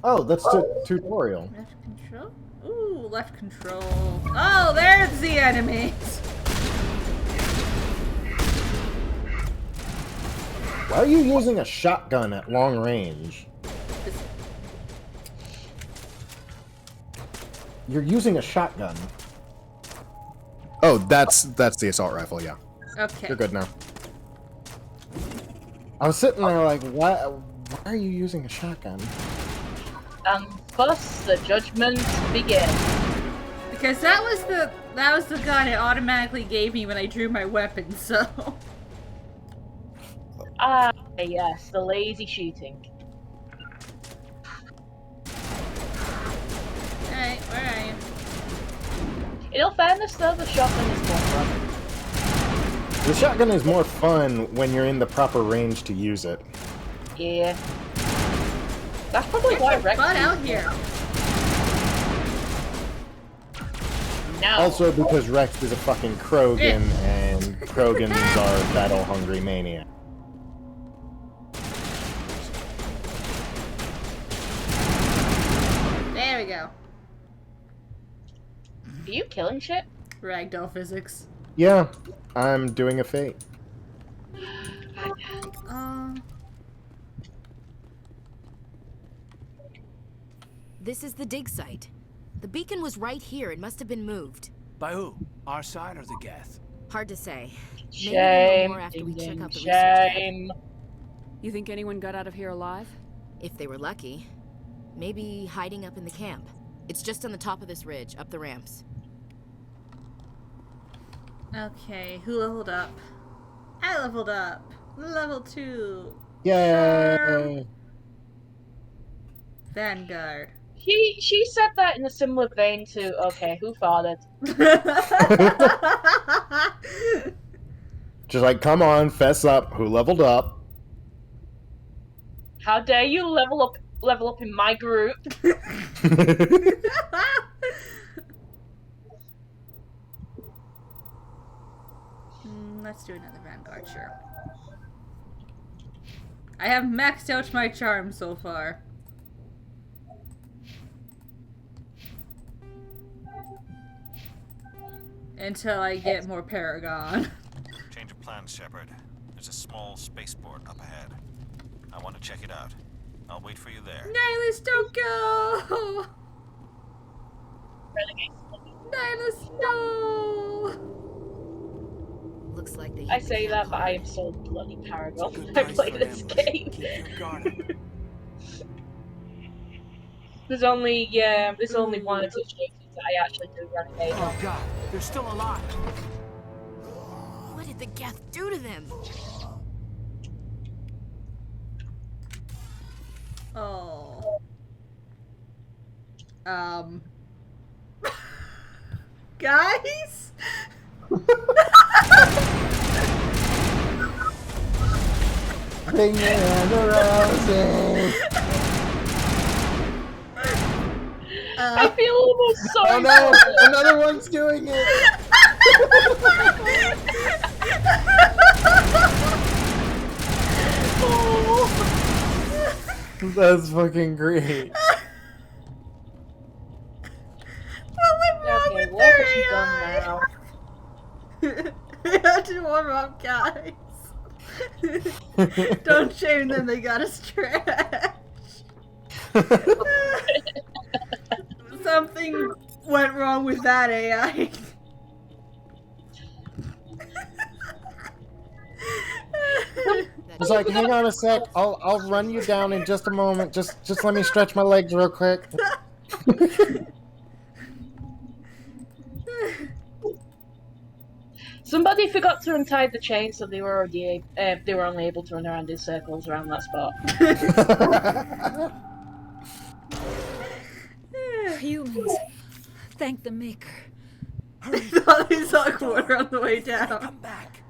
Oh, that's the tutorial. Left control? Ooh, left control. Oh, there's the enemies! Why are you using a shotgun at long range? You're using a shotgun. Oh, that's the assault rifle, yeah. Okay. You're good now. I was sitting there like, why are you using a shotgun? And thus the judgment begins. Because that was the gun it automatically gave me when I drew my weapon, so... Ah, yes, the lazy shooting. Alright, where are you? In all fairness though, the shotgun is more fun. The shotgun is more fun when you're in the proper range to use it. Yeah. That's probably Get why your Rex butt out here. No. Also because Rex is a fucking Krogan, and Krogans are battle-hungry maniacs. There we go. Are you killing shit? Ragdoll physics. Yeah, I'm doing a fate. This is the dig site. The beacon was right here. It must have been moved. By who? Our side or the Geth? Hard to say. Maybe we'll know Shame. more after we check out the research Shame. lab. You think anyone got out of here alive? If they were lucky. Maybe hiding up in the camp. It's just on the top of this ridge, up the ramps. Okay, who leveled up? I leveled up. Level 2. Yay! Vanguard. She said that in a similar vein to, okay, who farted? Just like, come on, fess up. Who leveled up? How dare you level up in my group? Let's do another Vanguard, sure. I have maxed out my charm so far. Until I get more Paragon. Change of plans, Shepard. There's a small spaceport up ahead. I want to check it out. I'll wait for you there. Nihilus, don't go! Nihilus, no! Looks like they. I say that, but I am so bloody Paragon. I play this game. There's only one of the situations that I actually do renegade. Oh god, they're still alive. What did the Geth do to them? Oh. Guys? Ring and the roses. I feel almost sorry. Oh no! Another one's doing it. That's fucking great. What went wrong with what their has she AI? done now? They had to warm up, guys. Don't shame them, they got us trash. Something went wrong with that AI. It's like, hang on a sec. I'll run you down in just a moment. Just let me stretch my legs real quick. Somebody forgot to untie the chain, so they were only able to run around in circles around that spot. Humans, thank the Maker. I thought they saw Quarter on the way down. Come back.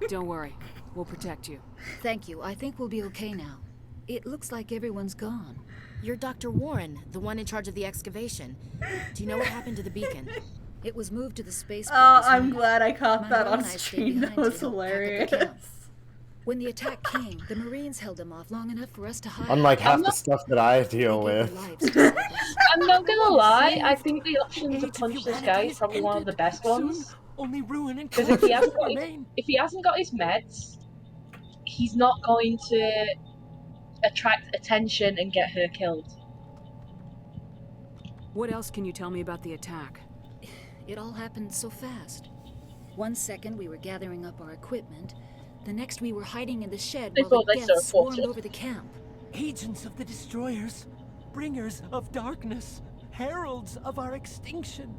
Don't worry. We'll protect you. Thank you. I think we'll be okay now. It looks like everyone's gone. You're Dr. Warren, the one in charge of the excavation. Do you know what happened to the beacon? It was moved to the spaceport. Oh, I'm glad I caught that Manuel on and I stayed stream. That behind was to help pack up the hilarious. camp. When the attack came, the Marines held them off long enough for us to hide. Unlike half the stuff that I deal with. I'm not gonna lie, I think the option to punch this guy is probably one of the best ones. Only ruin and Because if he hasn't got his meds, he's not going to attract attention and get her killed. What else can you tell me about the attack? It all happened so fast. 1 second we were gathering up our equipment, the next we were hiding in the shed while the Geth swarmed over the camp. Agents of the destroyers, bringers of darkness, heralds of our extinction.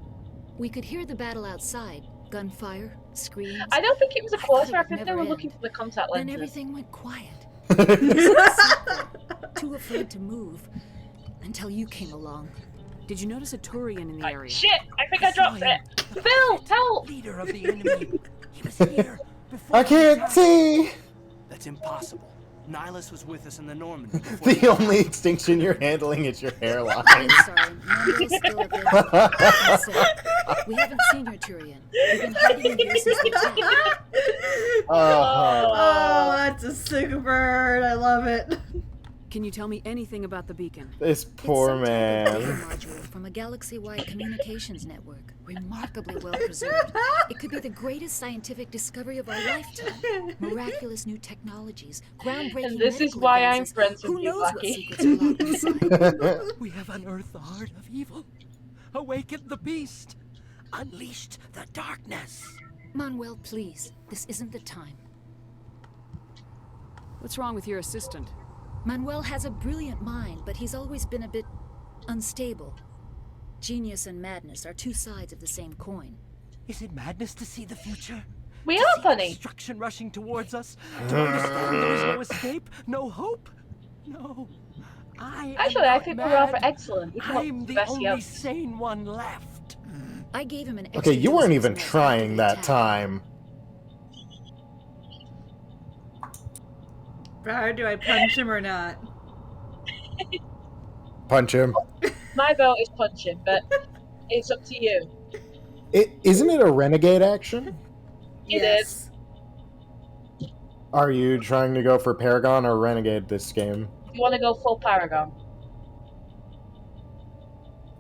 We could hear the battle outside. Gunfire, screams. I don't think it was a quarter, I think they were looking for the contact lenses. Then everything went quiet. Too afraid to move until you came along. Did you notice a Turian in the area? Shit! I think I dropped it! Phil! Help! Leader of the enemy. He was here before. I can't see! That's impossible. Nihilus was with us in the Normandy. The only extinction you're handling is your hairline. I'm sorry, Mando's still a bit. We haven't seen your Turian. We've been hiding in here since the attack. Oh, that's a sick bird. I love it. Can you tell me anything about the beacon? This poor man. Module from a galaxy-wide communications network, remarkably well preserved. It could be the greatest scientific discovery of our lifetime. Miraculous new technologies, groundbreaking. And this is why I'm friends with you, Bucky. We have unearthed the heart of evil, awakened the beast, unleashed the darkness. Manuel, please, this isn't the time. What's wrong with your assistant? Manuel has a brilliant mind, but he's always been a bit unstable. Genius and madness are two sides of the same coin. Is it madness to see the future? We are funny. Destruction rushing towards us. To understand there is no escape, no hope. No. Actually, I think we're rather excellent. I'm the only sane one left. I gave him an Okay, you weren't even trying that time. Brad, do I punch him or not? Punch him. My vote is punch him, but it's up to you. Isn't it a renegade action? It is. Are you trying to go for Paragon or Renegade this game? You want to go full Paragon?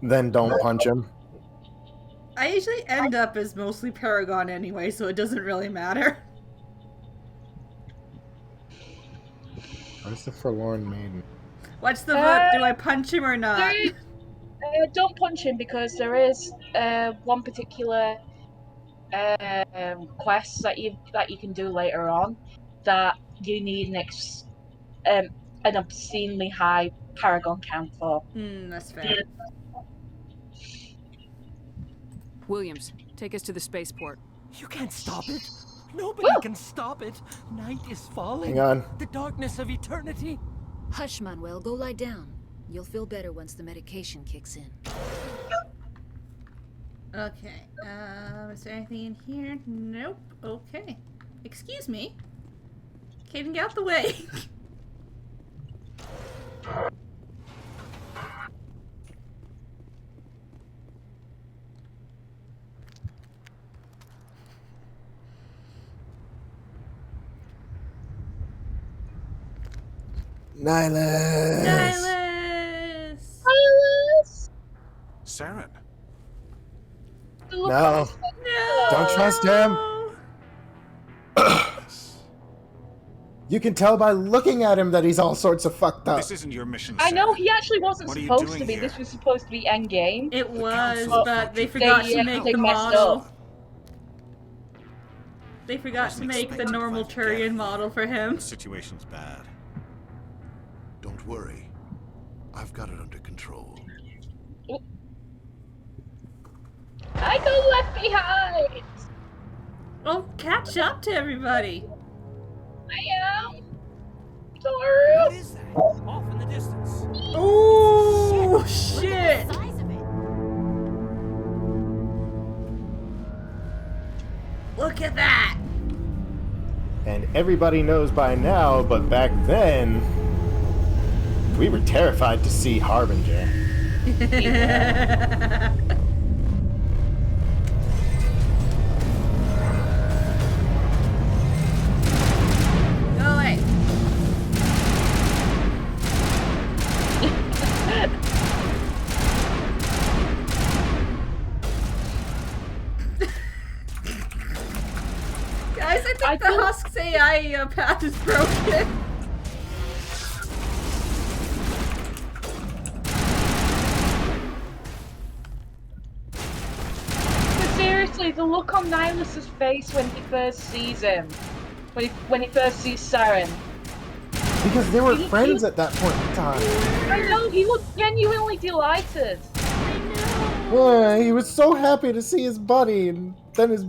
Then don't punch him. I usually end up as mostly Paragon anyway, so it doesn't really matter. Where's the Forlorn Maiden? What's the vote? Do I punch him or not? Don't punch him because there is one particular quest that you can do later on that you need an obscenely high Paragon count for. That's fair. Williams, take us to the spaceport. You can't stop it. Nobody can stop it. Night is falling. Hang on. The darkness of eternity. Hush, Manuel. Go lie down. You'll feel better once the medication kicks in. Okay. Is there anything in here? Nope. Okay. Excuse me. Caden, get out the way. Nihilus! Nihilus! Saren. No. Don't trust him. You can tell by looking at him that he's all sorts of fucked up. This isn't your mission, I know Saren. he actually wasn't What are you supposed to doing be. here? This was supposed to be endgame. It was, council but thought they you- forgot to make they the messed model. up. They forgot to Wasn't make the expecting to normal fight again. Turian model for him. The situation's bad. Don't worry. I've got it under control. I got left behind. Well, catch up to everybody. I am. Sorry. What is that? Off in the distance. Oh shit! Look at that! And everybody knows by now, but back then, we were terrified to see Harbinger. Go away. Guys, I think the Husk's AI path is broken. But seriously, the look on Nihilus's face when he first sees him, when he first sees Saren. Because they were friends at that point in time. I know, he looked genuinely delighted. Yeah, he was so happy to see his buddy, and then his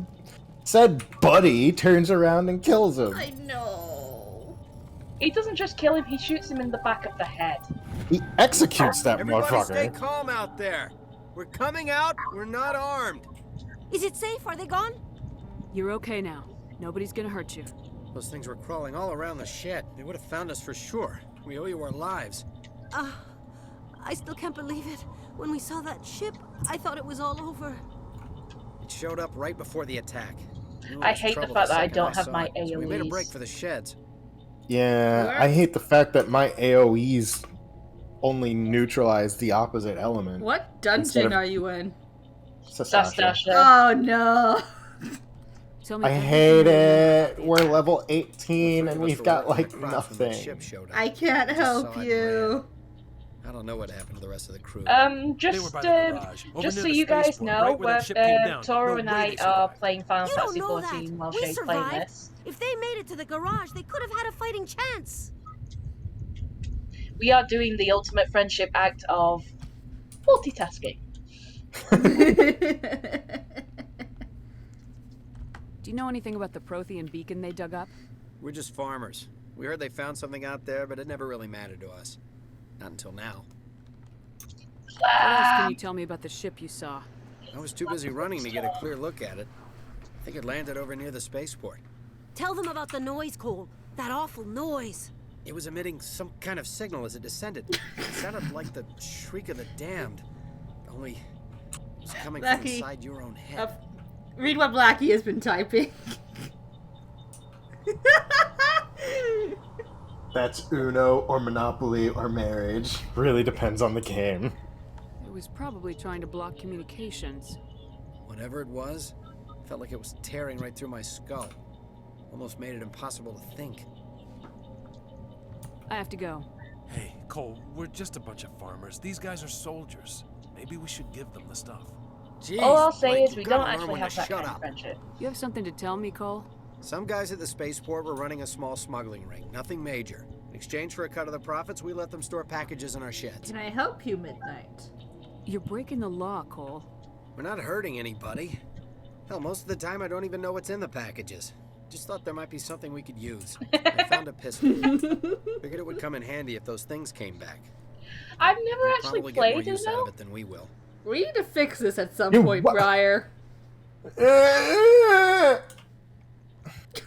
said buddy turns around and kills him. I know. He doesn't just kill him, he shoots him in the back of the head. He executes that Everybody stay motherfucker. calm out there. We're coming out. We're not armed. Is it safe? Are they gone? You're okay now. Nobody's gonna hurt you. Those things were crawling all around the shed. They would have found us for sure. We owe you our lives. I still can't believe it. When we saw that ship, I thought it was all over. It showed up right before the attack. I hate the fact that I don't have my So we made a AoEs. break for the sheds. Yeah, I hate the fact that my AoEs only neutralize the opposite element. What Instead dungeon of- are you in? Sastasha. Oh no. I hate it. We're level 18 and we've got like nothing. I can't help you. I don't know what happened to the rest of the crew. Just by the garage, over just near so the you guys spaceport, know, right where that ship came down. Toro No and way I they are survived. playing Final You don't Fantasy know 14 that. while We Shay's playing survived. this. If they made it to the garage, they could have had a fighting chance. We are doing the ultimate friendship act of multitasking. Do you know anything about the Prothean beacon they dug up? We're just farmers. We heard they found something out there, but it never really mattered to us. Not until now. What else can you tell me about the ship you saw? I was too busy running to get a clear look at it. I think it landed over near the spaceport. Tell them about the noise, Cole. That awful noise. It was emitting some kind of signal as it descended. It sounded like the shriek of the damned. Only it was coming from Blackie. inside your own head. Read what Blackie has been typing. That's Uno or Monopoly or marriage. Really depends on the game. It was probably trying to block communications. Whatever it was, felt like it was tearing right through my skull. Almost made it impossible to think. I have to go. Hey, Cole, we're just a bunch of farmers. These guys are soldiers. Maybe we should give them the stuff. Jeez, All I'll say Blake, is we you've gotta don't learn actually when have to that shut kind of up. friendship. You have something to tell me, Cole? Some guys at the spaceport were running a small smuggling ring. Nothing major. In exchange for a cut of the profits, we let them store packages in our sheds. Can I help you, Midnight? You're breaking the law, Cole. We're not hurting anybody. Hell, most of the time I don't even know what's in the packages. Just thought there might be something we could use. I found a pistol. Figured it would come in handy if those things came back. I've never We'll actually probably get more played use out Uno. of it than we will. We need to fix this at some point, Briar.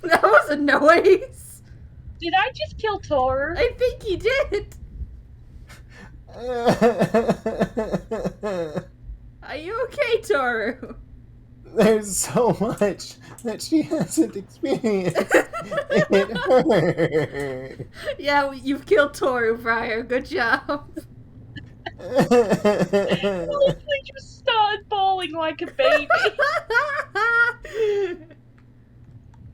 That was a noise. Did I just kill Toru? I think he did. Are you okay, Toru? There's so much that she hasn't experienced. It hurts. Yeah, you've killed Toru, Briar. Good job. Honestly, just started bawling like a baby.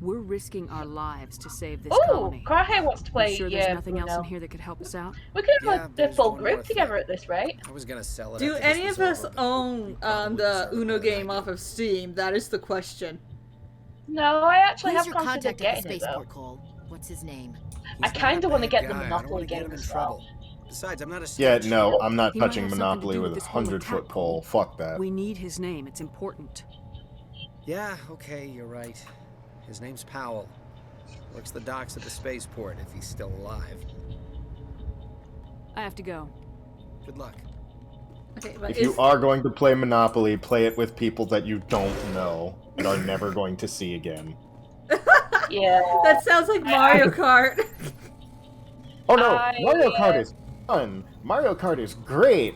We're risking our lives to save this Oh, colony. Cryhair wants to play. You sure yeah, there's nothing else Uno. in here that could help us out? We could have Yeah, a there's full one group more together thing. at this rate. I was gonna sell it. Do after this any was of us over, but own we probably the decided Uno better game off of Steam? That is the question. No, I actually Who's have your considered contact at the getting it though. spaceport, Cole? What's his name? I He's not kind a of want to bad get the guy. I don't wanna Monopoly get game him in as trouble. well. Besides, I'm not a Yeah, snitch. no, I'm not He might touching have something to Monopoly do with with a this whole 100-foot attack, pole. Fuck that. We need his name. It's important. Yeah, okay, you're right. His name's Powell. Works the docks at the spaceport if he's still alive. I have to go. Good luck. Okay, but If you are going to play Monopoly, play it with people that you don't know and are never going to see again. Yeah. That sounds like Mario Kart. Oh no, Mario Kart is fun. Mario Kart is great.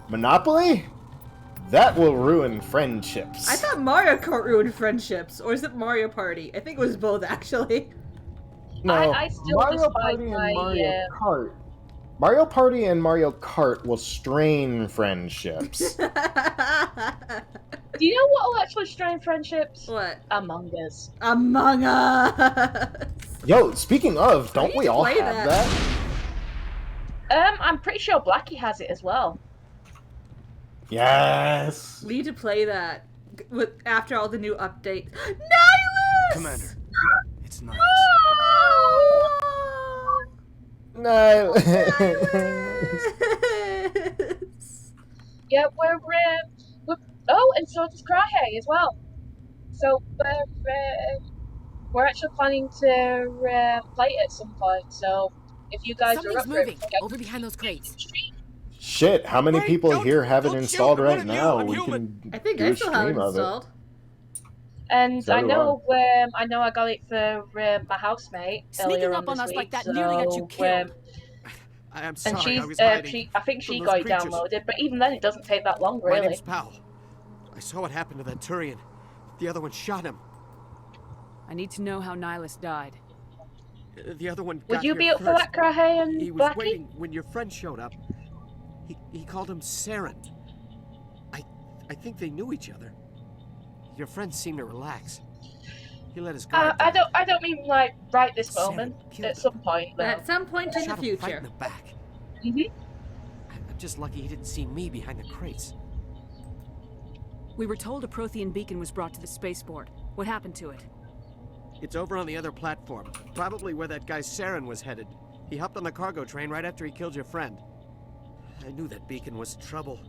Monopoly? That will ruin friendships. I thought Mario Kart ruined friendships, or is it Mario Party? I think it was both, actually. No, I still Mario despise Party and my, Mario Kart. Mario Party and Mario Kart will strain friendships. Do you know what will actually strain friendships? What? Among Us. Among Us. Yo, speaking of, don't we all play have that? I'm pretty sure Blackie has it as well. Yes. We need to play that with after all the new updates. Nihilus! Commander, it's Nihilus. No. Yeah, we're oh, and so does Cryhair as well. So we're actually planning to play it at some point. So if you guys are up Something's for it, moving over behind those crates. Shit, how many people here have it don't installed shoot, right I'm now? human, We human. can I think do I a still have it stream of it. installed. And So I do know I got it for my housemate Sneaking earlier up on on this us week. like that so, nearly got you killed. I am and sorry, she's I was hiding I think from she those got it creatures. downloaded, but even then it doesn't take that long, My really. name's Powell. I saw what happened to that Turian. The other one shot him. I need to know how Nihilus died. The other one Would got you here be up for first. that, Cryhair and He was Blackie? waiting when your friend showed up. He called him Saren. I think they knew each other. Your friend seemed to relax. He let his guard I down. don't mean like right this Saren moment. killed At some point, though. At some point in the Shot him right future. in the back. Mhm. I'm just lucky he didn't see me behind the crates. We were told a Prothean beacon was brought to the spaceport. What happened to it? It's over on the other platform. Probably where that guy Saren was headed. He hopped on the cargo train right after he killed your friend. I knew that beacon was trouble.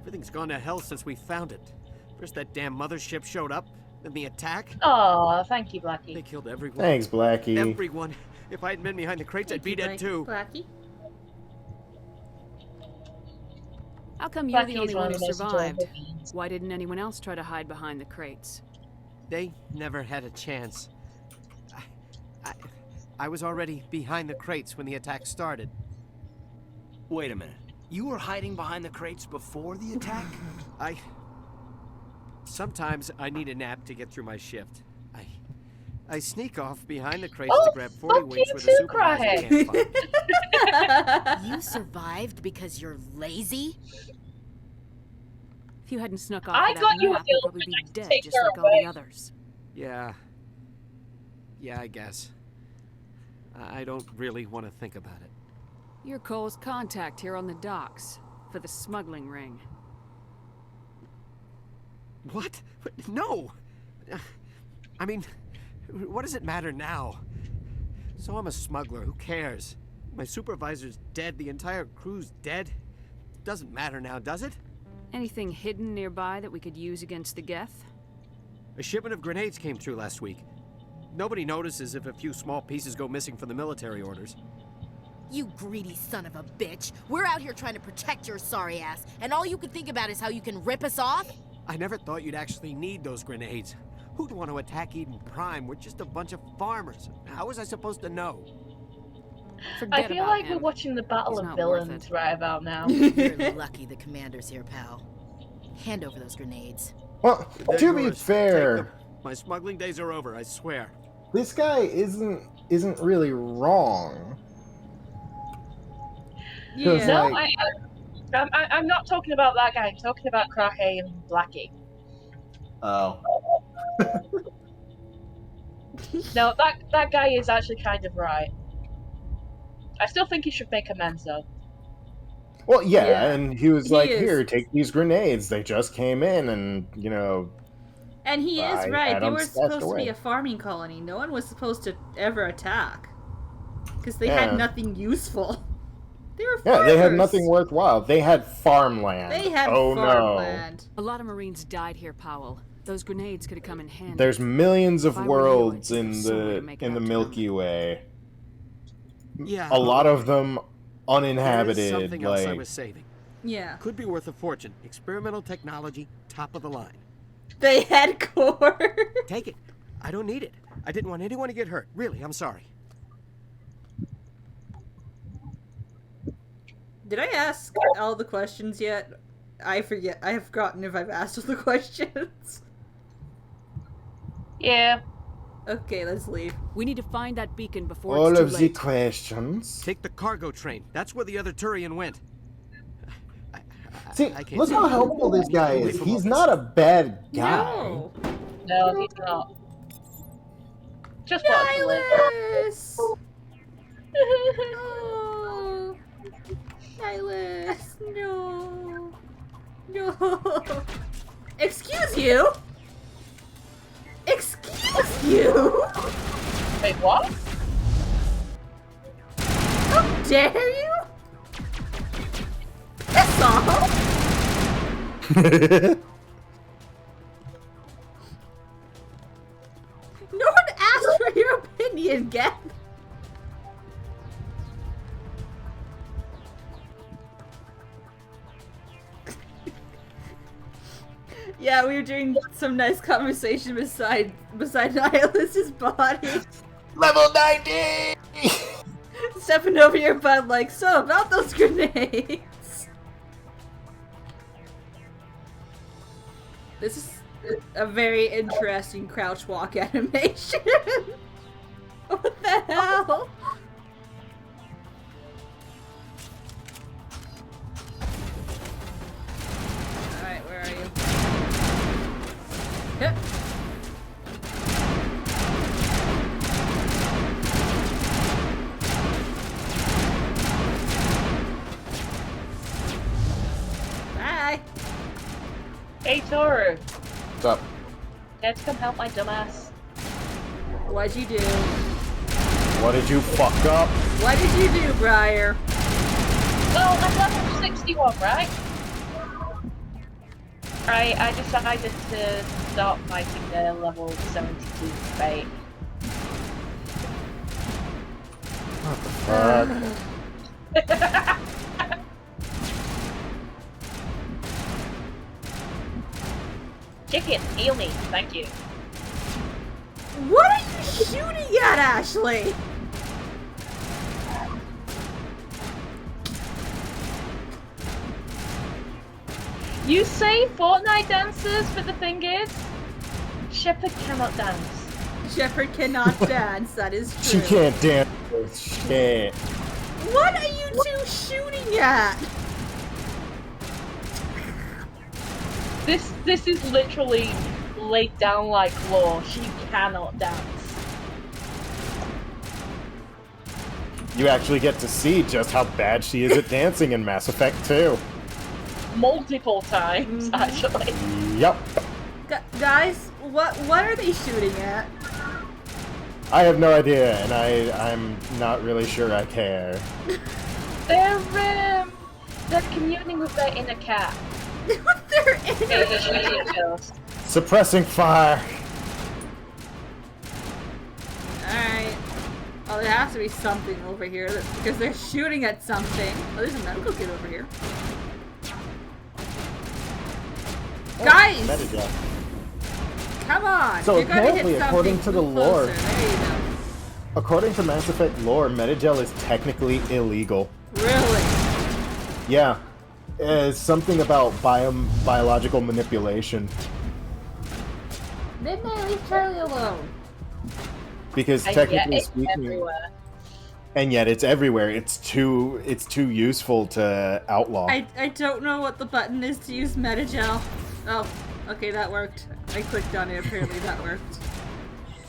Everything's gone to hell since we found it. First that damn mothership showed up, then the attack. Oh, thank you, Blackie. They killed everyone. Thanks, Blackie. Everyone. If I had been behind the crates, I'd be dead too. Blackie? How come you're the Blackie only is one one who of the most survived? enjoyable beings. Why didn't anyone else try to hide behind the crates? They never had a chance. I was already behind the crates when the attack started. Wait a minute. You were hiding behind the crates before the attack? Sometimes I need a nap to get through my shift. I sneak off behind the crates Oh, to grab 40 fuck winks you with too, a supervisor Cryhead. can't find. You survived because you're lazy? If If you hadn't snuck off I with got that you a map, you'd deal probably with be me to dead take just her like all the away. others. Yeah. Yeah, I guess. I don't really want to think about it. You're Cole's contact here on the docks for the smuggling ring. What? No! I mean, what does it matter now? So I'm a smuggler, who cares? My supervisor's dead, the entire crew's dead. Doesn't matter now, does it? Anything hidden nearby that we could use against the Geth? A shipment of grenades came through last week. Nobody notices if a few small pieces go missing from the military orders. You greedy son of a bitch. We're out here trying to protect your sorry ass, and all you can think about is how you can rip us off? I never thought you'd actually need those grenades. Who'd want to attack Eden Prime? We're just a bunch of farmers. How was I supposed to know? I feel like we're watching the Battle of Villains right about now. You're lucky the commander's here, pal. Hand over those grenades. Well, They're to be yours. Take fair, them. My smuggling days are over, I swear. this guy isn't really wrong. Yeah. No, I'm not talking about that guy. I'm talking about Krahe and Blackie. Oh. No, that guy is actually kind of right. I still think he should make amends, though. Well, yeah, and he was like, is. "Here, take these grenades. They just came in, and you know." And he is I right. had They them were stashed supposed to away. be a farming colony. No one was supposed to ever attack. Because they Yeah. had nothing useful. They were Yeah, they had farmers. nothing worthwhile. They had farmland. They had oh farmland. A lot of Marines died here, Powell. Those grenades could have come in no! handy. There's millions of If I were you, worlds I'd in some way to the make it in the out to Milky Way. Yeah. A lot of them There uninhabited. is something else I Like was saving. Yeah. Could be worth a fortune. Experimental technology, top of the line. They had core. Take it. I don't need it. I didn't want anyone to get hurt. Really, I'm sorry. Did I ask all the questions yet? I forget. I have forgotten if I've asked all the questions. Yeah. Okay, let's leave. We need to find that beacon before all it's too of the late. questions. Take the cargo train. That's where the other Turian went. See, I can't look see how it. helpful this guy Away is. from He's all this. not a bad guy. No. No, he's not. Just wants to live. Nihilus! No. Nihilus, no. No. Excuse you? Excuse you? Wait, what? How dare you? That's all. No one asked for your opinion, Geth. Yeah, we were doing some nice conversation beside Nihilus's body. Level 90! Stepping over your butt like, so about those grenades. This is a very interesting crouch walk animation. What the hell? Alright, where are you? Yep. Bye. Hey, Toru. What's up? Care to come help my dumbass? What'd you do? What did you fuck up? What did you do, Briar? Well, I'm level 61, right? I decided to start fighting the level 72 fate. Fuck. Chicken, heal me, thank you. What are you shooting at, Ashley? You say Fortnite dances, but the thing is, Shepard cannot dance. Shepard cannot dance, that is She true. can't dance with shit. What are you two shooting at? This is literally laid down like law. She cannot dance. You actually get to see just how bad she is at dancing in Mass Effect 2. Multiple times, actually. Yep. Guys, what are they shooting at? I have no idea, and I'm not really sure I care. They're communing with their inner cat. Their inner cat. Suppressing fire. Alright. Oh, there has to be something over here because they're shooting at something. Oh, there's a medical kit over here. Oh, guys! Metagel. Come on! So You're gonna apparently, hit according to the lore, there you go. according to Mass Effect lore, Metagel is technically illegal. Really? Yeah. It's something about biological manipulation. Midnight, leave Charlie alone. Because And technically yet it's speaking, everywhere. and yet it's everywhere. It's too useful to outlaw. I don't know what the button is to use Metagel. Oh, okay, that worked. I clicked on it, apparently that worked.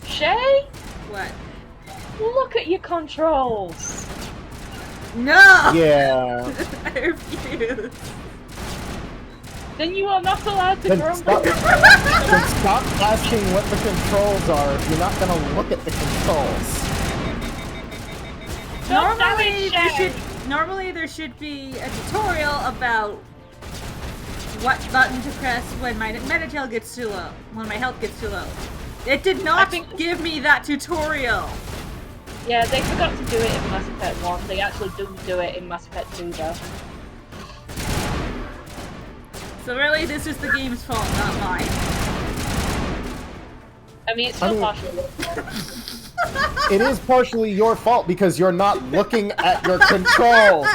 Shay? What? Look at your controls. No! Yeah. I refuse. Then you are not allowed to Then grumble. then stop asking what the controls are if you're not gonna look at the controls. Normally there should be a tutorial about what button to press when my Metagel gets too low, when my health gets too low. It did not give me that tutorial. Yeah, they forgot to do it in Mass Effect 1. They actually do it in Mass Effect 2 though. So really, this is the game's fault, not mine. I mean, it's still partially. It is partially your fault because you're not looking at your controls.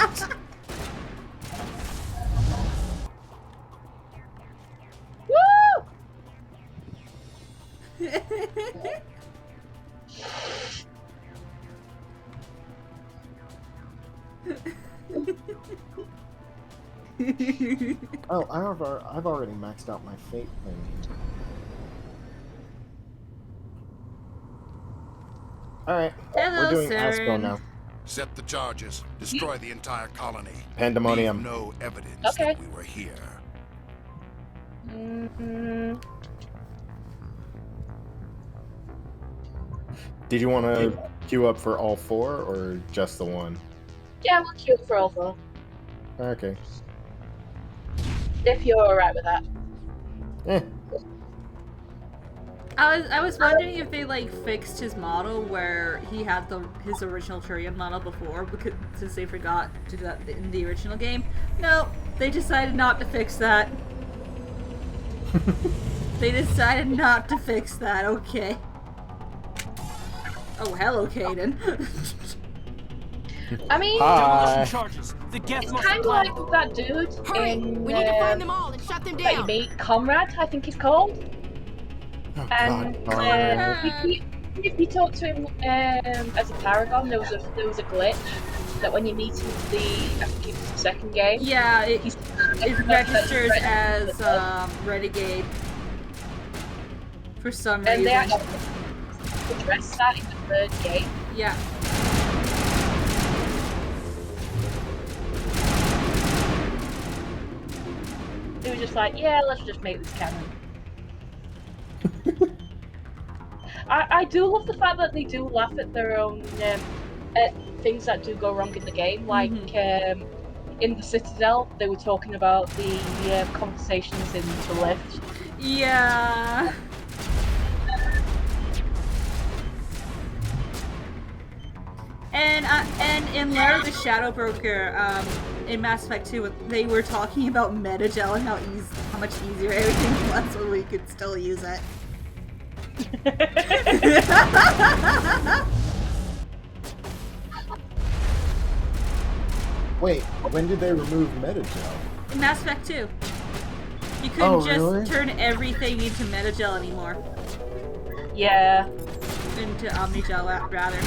Woo! Oh, I've already maxed out my fate thing. Alright, we're doing ASCO now. Set the charges. Destroy the entire colony. Pandemonium. Leave no evidence that we were here. Did you want to queue up for all four or just the one? Yeah, we'll queue for all four. Okay. If you're alright with that. Eh. I was wondering if they like fixed his model where he had his original Turian model before, because since they forgot to do that in the original game. No, they decided not to fix that. They decided not to fix that. Okay. Oh, hello, Caden. I mean, charges. The it's kind of like that dude in. We need to find them all and shut them that you down. meet, Comrade, I think he's called. And if you talk to him as a Paragon, there was a glitch that when you meet him in I think it was the second game. Yeah, it registers as Renegade for some reason. And they actually addressed that in the third game. Yeah. They were just like, yeah, let's just make this canon. I do love the fact that they do laugh at their own at things that do go wrong in the game. Like in the Citadel, they were talking about the conversations in the lift. Yeah. And in Lara the Shadow Broker, in Mass Effect 2, they were talking about Metagel and how much easier everything was when we could still use it. Wait, when did they remove Metagel? In Mass Effect 2. You couldn't just really? turn everything into Metagel anymore. Yeah. Into Omnigel, rather.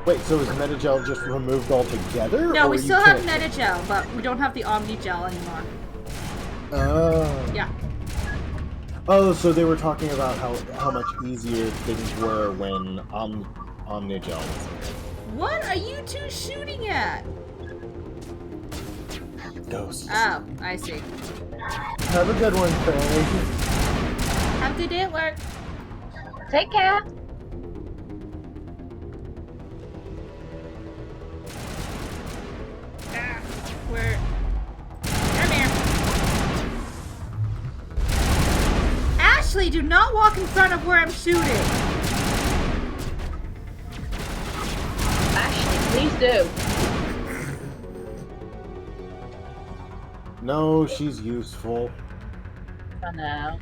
Wait, so is Metagel just removed altogether? No, or we you still have can't- Metagel, but we don't have the Omnigel anymore. Oh. Yeah. Oh, so they were talking about how much easier things were when Omnigel was there. What are you two shooting at? Ghosts. Oh, I see. Have a good one, Craig. Have a good day at work. Take care. Where? Come here. Ashley, do not walk in front of where I'm shooting. Ashley, please do. No, she's useful. I know.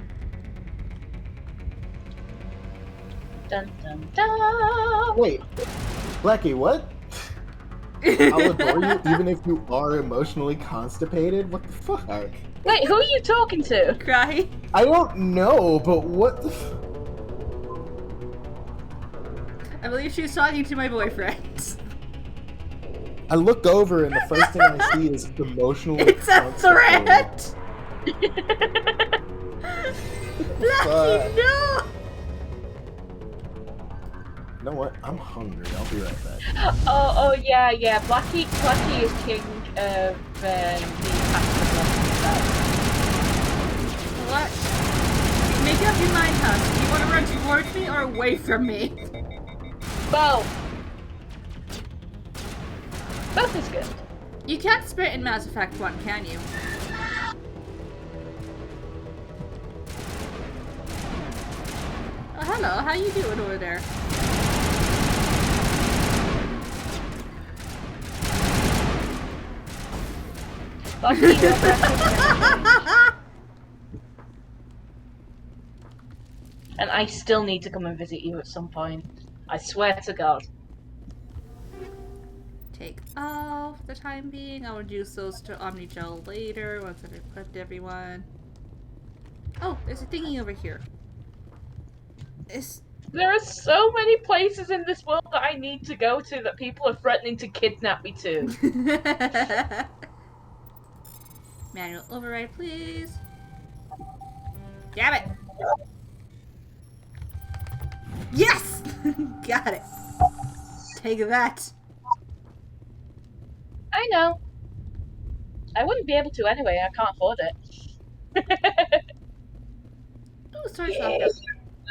Dun dun dun. Wait, Blackie, what? I'll adore you even if you are emotionally constipated? What the fuck? Wait, who are you talking to? Cry. I don't know, but what the I believe she was talking to my boyfriend. I look over and the first thing I see is emotionally It's a constipated. threat! Blackie, no! You know what? I'm hungry. I'll be right back. Oh yeah. Blackie is king of the What? Make up your mind, Husk. Do you want to run towards me or away from me? Both. Both is good. You can't sprint in Mass Effect 1, can you? Oh, hello. How you doing over there? And I still need to come and visit you at some point. I swear to God. Take off for the time being. I will use those to Omnigel later once I've equipped everyone. Oh, there's a thingy over here. There are so many places in this world that I need to go to that people are threatening to kidnap me to. Manual override, please. Damn it! Yes! Got it. Take that. I know. I wouldn't be able to anyway. I can't afford it. Oh, sorry, That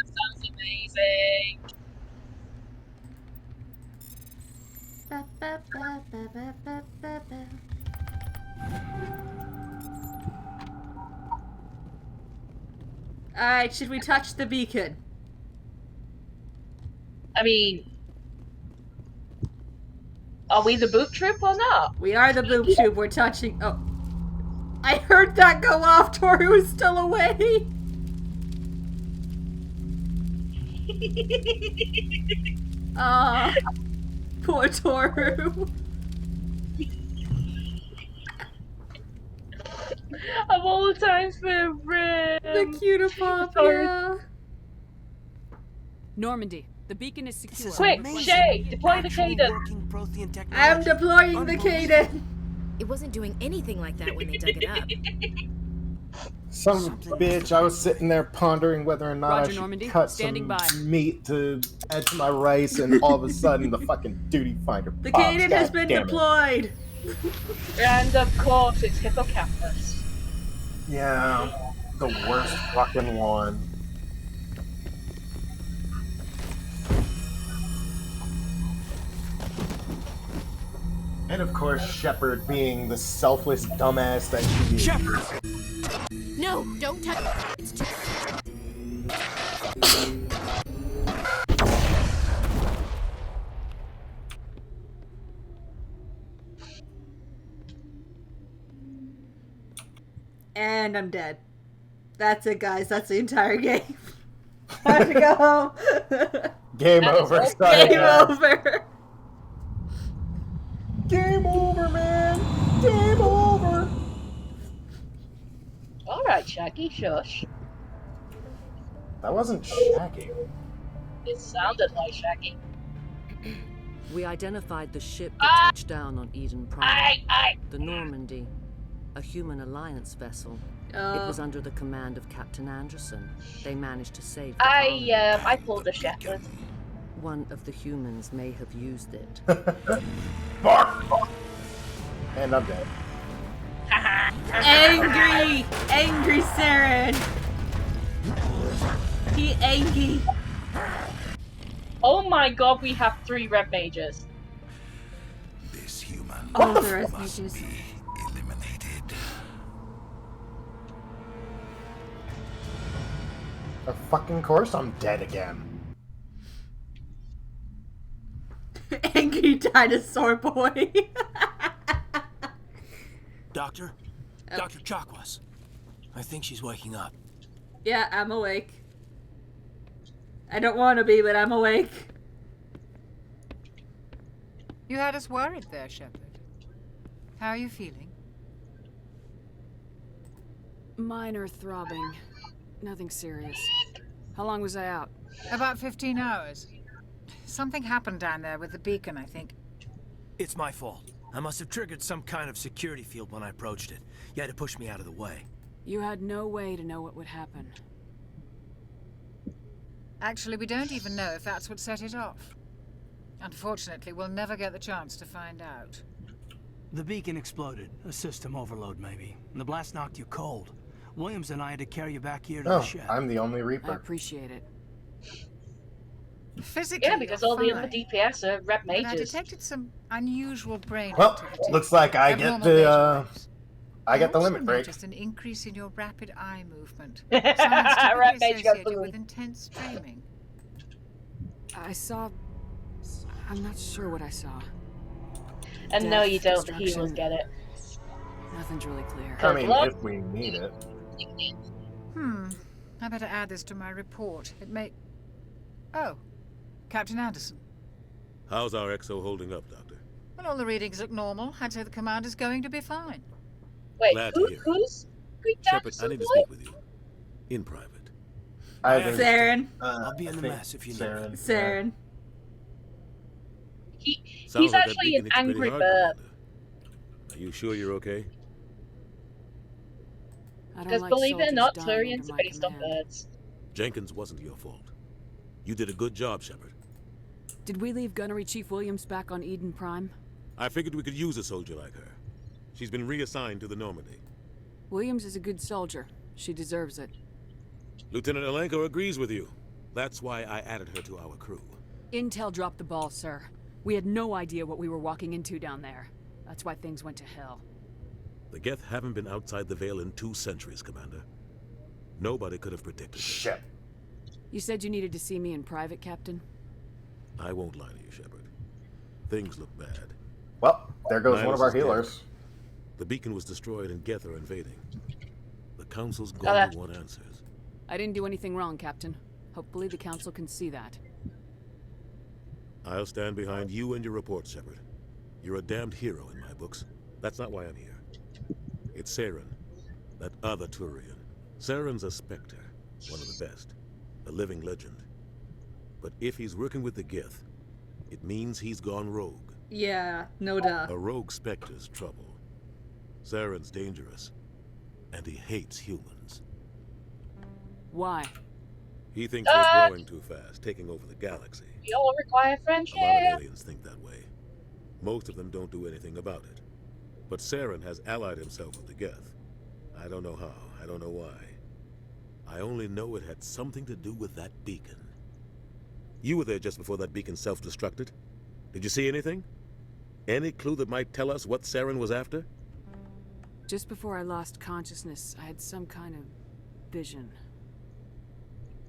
sounds amazing. Ba, ba, ba, ba, ba, ba, ba, ba. Alright, should we touch the beacon? I mean, are we the boot troop or not? We are the boot troop. We're touching. Oh. I heard that go off. Toru is still away. Ah, poor Toru. Of all the times for the cutie pop, yeah. Normandy, the beacon is secure. Quick, Shay, deploy the Caden. I'm deploying the Caden. It wasn't doing anything like that when they dug it up. Some bitch, I was sitting there pondering whether or not Roger, I should Normandy. cut Standing some by. meat to add to my rice, and all of a sudden the fucking duty finder The pops. Caden has God been damn it. deployed. And of course, it's Hippocampus. Yeah, the worst fucking one. And of course, Shepard being the selfless dumbass that she is. Shepard! No, don't touch it's too... And I'm dead. That's it, guys. That's the entire game. I have to go home. Game over. Sorry, Game guys. over. Game over, man. Game over. Alright, Shaggy, shush. That wasn't Shaggy. It sounded like Shaggy. We identified the ship that touched down on Eden Prime. The Normandy. A human alliance vessel. It was under the command of Captain Anderson. They managed to save the colony. I pulled a shepherd. One of the humans may have used it. Bark! And I'm dead. Angry! Angry Saren! He angry. Oh my god, we have 3 red mages. This human Oh, the red mages. be eliminated. Of fucking course I'm dead again. Angry dinosaur boy. Doctor? Dr. Chakwas. I think she's waking up. Yeah, I'm awake. I don't want to be, but I'm awake. You had us worried there, Shepard. How are you feeling? Minor throbbing. Nothing serious. How long was I out? About 15 hours. Something happened down there with the beacon, I think. It's my fault. I must have triggered some kind of security field when I approached it. You had to push me out of the way. You had no way to know what would happen. Actually, we don't even know if that's what set it off. Unfortunately, we'll never get the chance to find out. The beacon exploded. A system overload, maybe. And the blast knocked you cold. Williams and I had to carry you back here to the ship. I'm the only I Reaper. appreciate it. Physically, Yeah, because you're all the fine. other DPS are red But I mages. detected some unusual brain Well, activity. looks like I get Abnormal the visual waves. I get the also limit break. noticed an increase in your rapid eye movement. Red Signs typically mage got associated boom. with intense dreaming. I saw... I'm not sure what I saw. And no, Death, you don't. The destruction. healers get it. Nothing's really clear. I mean, Look. if we need it. I better add this to my report. It may... Oh, Captain Anderson. How's our EXO holding up, Doctor? Well, all the readings look normal. I'd say the commander's going to be fine. Wait, Glad to hear it. who's Shepard, I need to speak with you. In private. I think, Saren. I'll be in the I think mess if you need Saren. me. Saren. He's Sounds like that actually an beacon hit you angry pretty hard, bird. Commander. Are you sure you're okay? I don't Because like believe it or soldiers not, dying Turians under are my based on command. birds. Jenkins wasn't your fault. You did a good job, Shepard. Did we leave Gunnery Chief Williams back on Eden Prime? I figured we could use a soldier like her. She's been reassigned to the Normandy. Williams is a good soldier. She deserves it. Lieutenant Alenko agrees with you. That's why I added her to our crew. Intel dropped the ball, sir. We had no idea what we were walking into down there. That's why things went to hell. The Geth haven't been outside the Veil in 2 centuries, Commander. Nobody could have predicted this. Shit. You said you needed to see me in private, Captain? I won't lie to you, Shepard. Things look bad. Well, there goes one Nihilus of our is dead. healers. The beacon was destroyed and Geth are invading. The Council's Oh, that- going to want answers. I didn't do anything wrong, Captain. Hopefully the Council can see that. I'll stand behind you and your report, Shepard. You're a damned hero in my books. That's not why I'm here. It's Saren, that other Turian. Saren's a Spectre, one of the best, a living legend. But if he's working with the Geth, it means he's gone rogue. Yeah, no duh. A rogue Spectre's trouble. Saren's dangerous, and he hates humans. Why? He thinks we're growing too fast, taking over the galaxy. We all require friendship. A lot of aliens think that way. Most of them don't do anything about it. But Saren has allied himself with the Geth. I don't know how, I don't know why. I only know it had something to do with that beacon. You were there just before that beacon self-destructed. Did you see anything? Any clue that might tell us what Saren was after? Just before I lost consciousness, I had some kind of vision.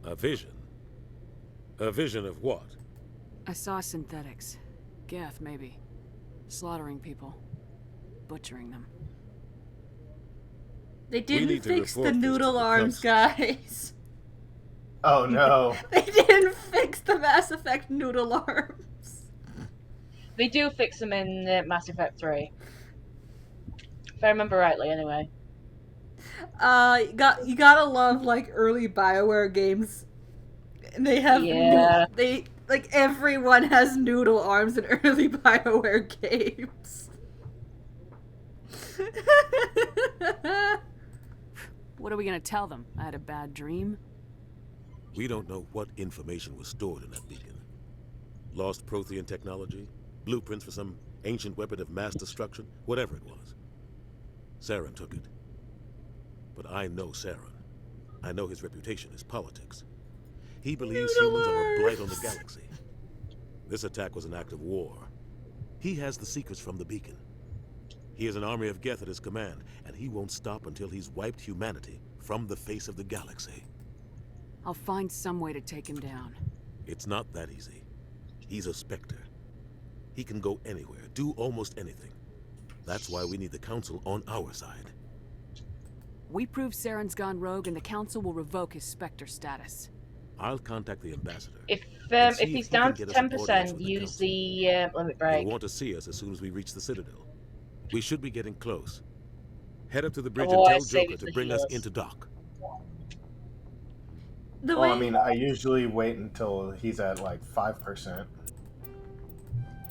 A vision? A vision of what? I saw synthetics. Geth, maybe. Slaughtering people. Butchering them. They need didn't to fix the report this to noodle the arms, guys. Oh no. They didn't fix the Mass Effect noodle arms. They do fix them in Mass Effect 3. If I remember rightly, anyway. You gotta love like early BioWare games. And they have Yeah. like everyone has noodle arms in early BioWare games. What are we gonna tell them? I had a bad dream? We don't know what information was stored in that beacon. Lost Prothean technology, blueprints for some ancient weapon of mass destruction, whatever it was. Saren took it. But I know Saren. I know his reputation is politics. He believes humans are a blight on the galaxy. This attack was an act of war. He has the secrets from the beacon. He has an army of Geth at his command, and he won't stop until he's wiped humanity from the face of the galaxy. I'll find some way to take him down. It's not that easy. He's a Spectre. He can go anywhere, do almost anything. That's why we need the Council on our side. We prove Saren's gone rogue and the Council will revoke his Spectre status. I'll contact the ambassador. If see he's he down can to get us an 10%, audience with the use Council. the limit break. He'll want to see us as soon as we reach the Citadel. We should be getting close. Head up to the bridge and tell Joker to bring us into dock. Well, I mean, I usually wait until he's at like 5%.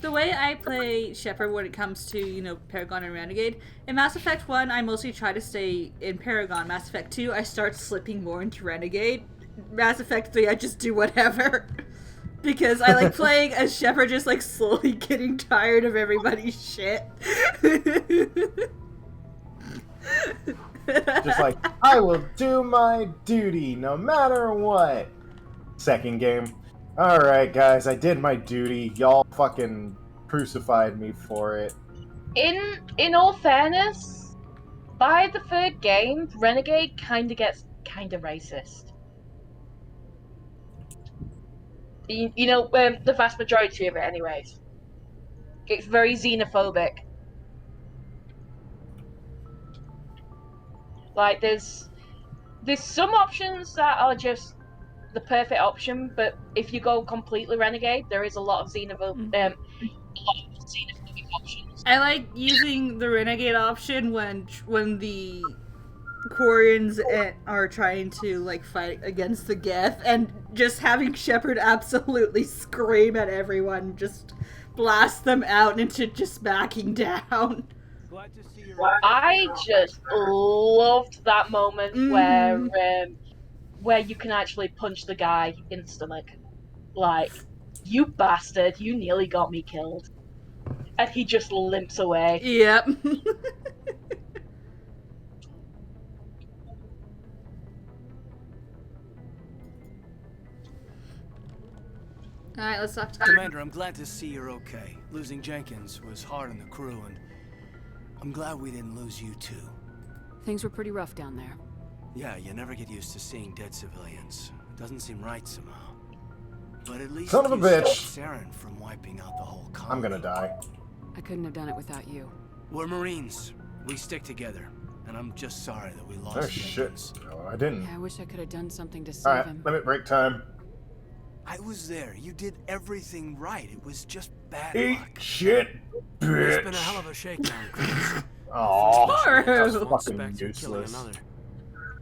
The way I play Shepard when it comes to, you know, Paragon and Renegade, in Mass Effect 1, I mostly try to stay in Paragon. Mass Effect 2, I start slipping more into Renegade. Mass Effect 3, I just do whatever. Because I like playing as Shepard, just like slowly getting tired of everybody's shit. Just like, I will do my duty no matter what. Second game. Alright, guys, I did my duty. Y'all fucking crucified me for it. In all fairness, by the third game, Renegade kinda gets kinda racist. You know, the vast majority of it anyways. It's very xenophobic. Like, there's some options that are just the perfect option, but if you go completely Renegade, there is a lot of xenophobic options. I like using the Renegade option when the Quarians are trying to like fight against the Geth, and just having Shepard absolutely scream at everyone, just blast them out into just backing down. I just loved that moment where you can actually punch the guy in the stomach. Like, you bastard, you nearly got me killed. And he just limps away. Yep. Alright, let's talk to Commander, I'm glad to see you're okay. Losing Jenkins was hard on the crew, and I'm glad we didn't lose you too. Things were pretty rough down there. Yeah, you never get used to seeing dead civilians. It doesn't seem right somehow. But at least Son of a you bitch. stopped Saren from wiping out the whole colony. I'm gonna die. I couldn't have done it without you. We're Marines. We stick together. And I'm just sorry that we lost Oh Jenkins. shit. No, I didn't. Yeah, I wish I could have done something to save Alright, him. limit break time. I was there. You did everything right. It was just bad Eat luck. shit, bitch. It's been a hell of a shakedown, Chris. Aww, that's One fucking Spectre killing useless. another.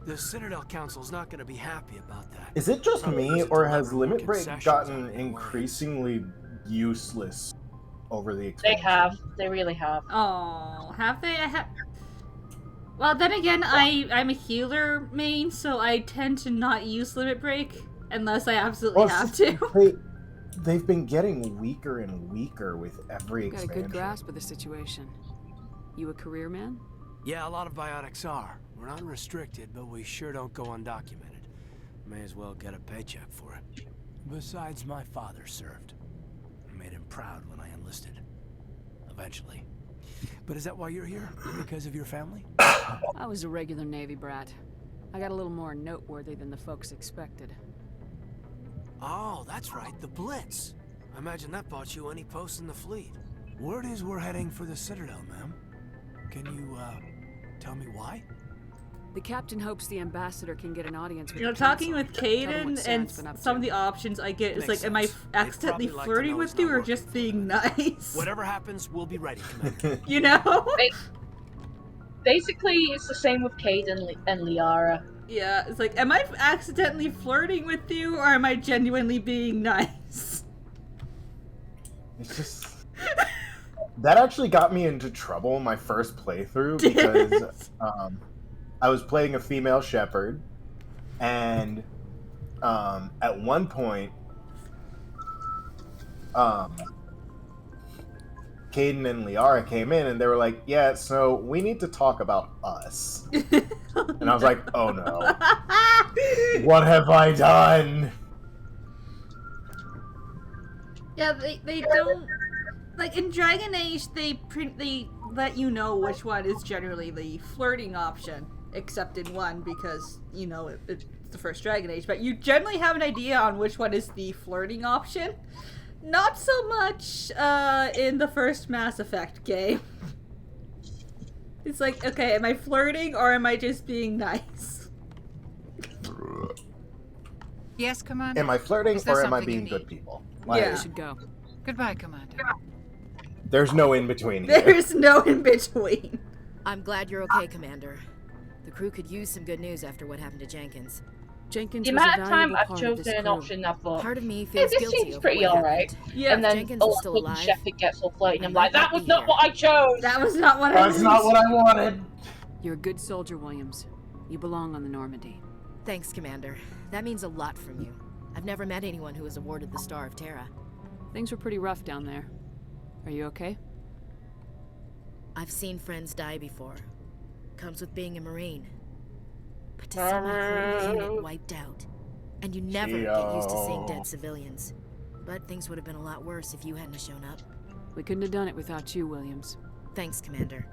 The Citadel Council's not going to be happy about that. Is it just Probably me, use it or to has lever more limit break concessions gotten on their way. increasingly useless over the They expansion? have. They really have. Oh, have they? Well, then again, I'm a healer main, so I tend to not use limit break unless I absolutely have to. They've been getting weaker and weaker with every You got a expansion. good grasp of the situation. You a career man? Yeah, a lot of biotics are. We're not restricted, but we sure don't go undocumented. May as well get a paycheck for it. Besides, my father served. I made him proud when I enlisted. Eventually. But is that why you're here? Because of your family? I was a regular Navy brat. I got a little more noteworthy than the folks expected. Oh, that's right, the Blitz. I imagine that bought you any post in the fleet. Word is we're heading for the Citadel, ma'am. Can you, tell me why? The captain hopes the ambassador can get an audience with You know, the talking council. with Tell them Caden what and Saren's been up some to. of the options I get is Makes like, am I sense. accidentally They'd probably like to flirting know with it's you not or working just being nice? Whatever happens, we'll be ready, Commander. You know? Basically, it's the same with Caden and Liara. Yeah, it's like, am I accidentally flirting with you or am I genuinely being nice? It's just... That actually got me into trouble my first playthrough because I was playing a female shepherd, and at one point, Caden and Liara came in and they were like, yeah, so we need to talk about us. And I was like, oh no. What have I done? Yeah, they don't... Like, in Dragon Age, they let you know which one is generally the flirting option, except in one because, you know, it's the first Dragon Age, but you generally have an idea on which one is the flirting option. Not so much in the first Mass Effect game. It's like, okay, am I flirting or am I just being nice? Yes, Commander? Am I flirting or am I being good people? Like, Yeah. We should go. Goodbye, Commander. There's no in between here. There's no in between. I'm glad you're okay, Commander. The crew could use some good news after what happened to Jenkins. Jenkins The was amount a of time valuable I've part of chosen this an crew. option, I thought, Part of me yeah, feels this guilty seems over pretty what alright. happened. Yeah, and then Jenkins all is of a still sudden alive. Shepard gets all flirty, and I'm I like, might that not was be not here. what I chose! That was not what I That's not what I wanted. You're a good soldier, Williams. You belong on the Normandy. Thanks, Commander. That means a lot from you. I've never met anyone who was awarded the Star of Terra. Things were pretty rough down there. Are you okay? I've seen friends die before. Comes with being a Marine. But to see my whole unit wiped out. And you never get used to seeing dead civilians. But things would have been a lot worse if you hadn't shown up. We couldn't have done it without you, Williams. Thanks, Commander.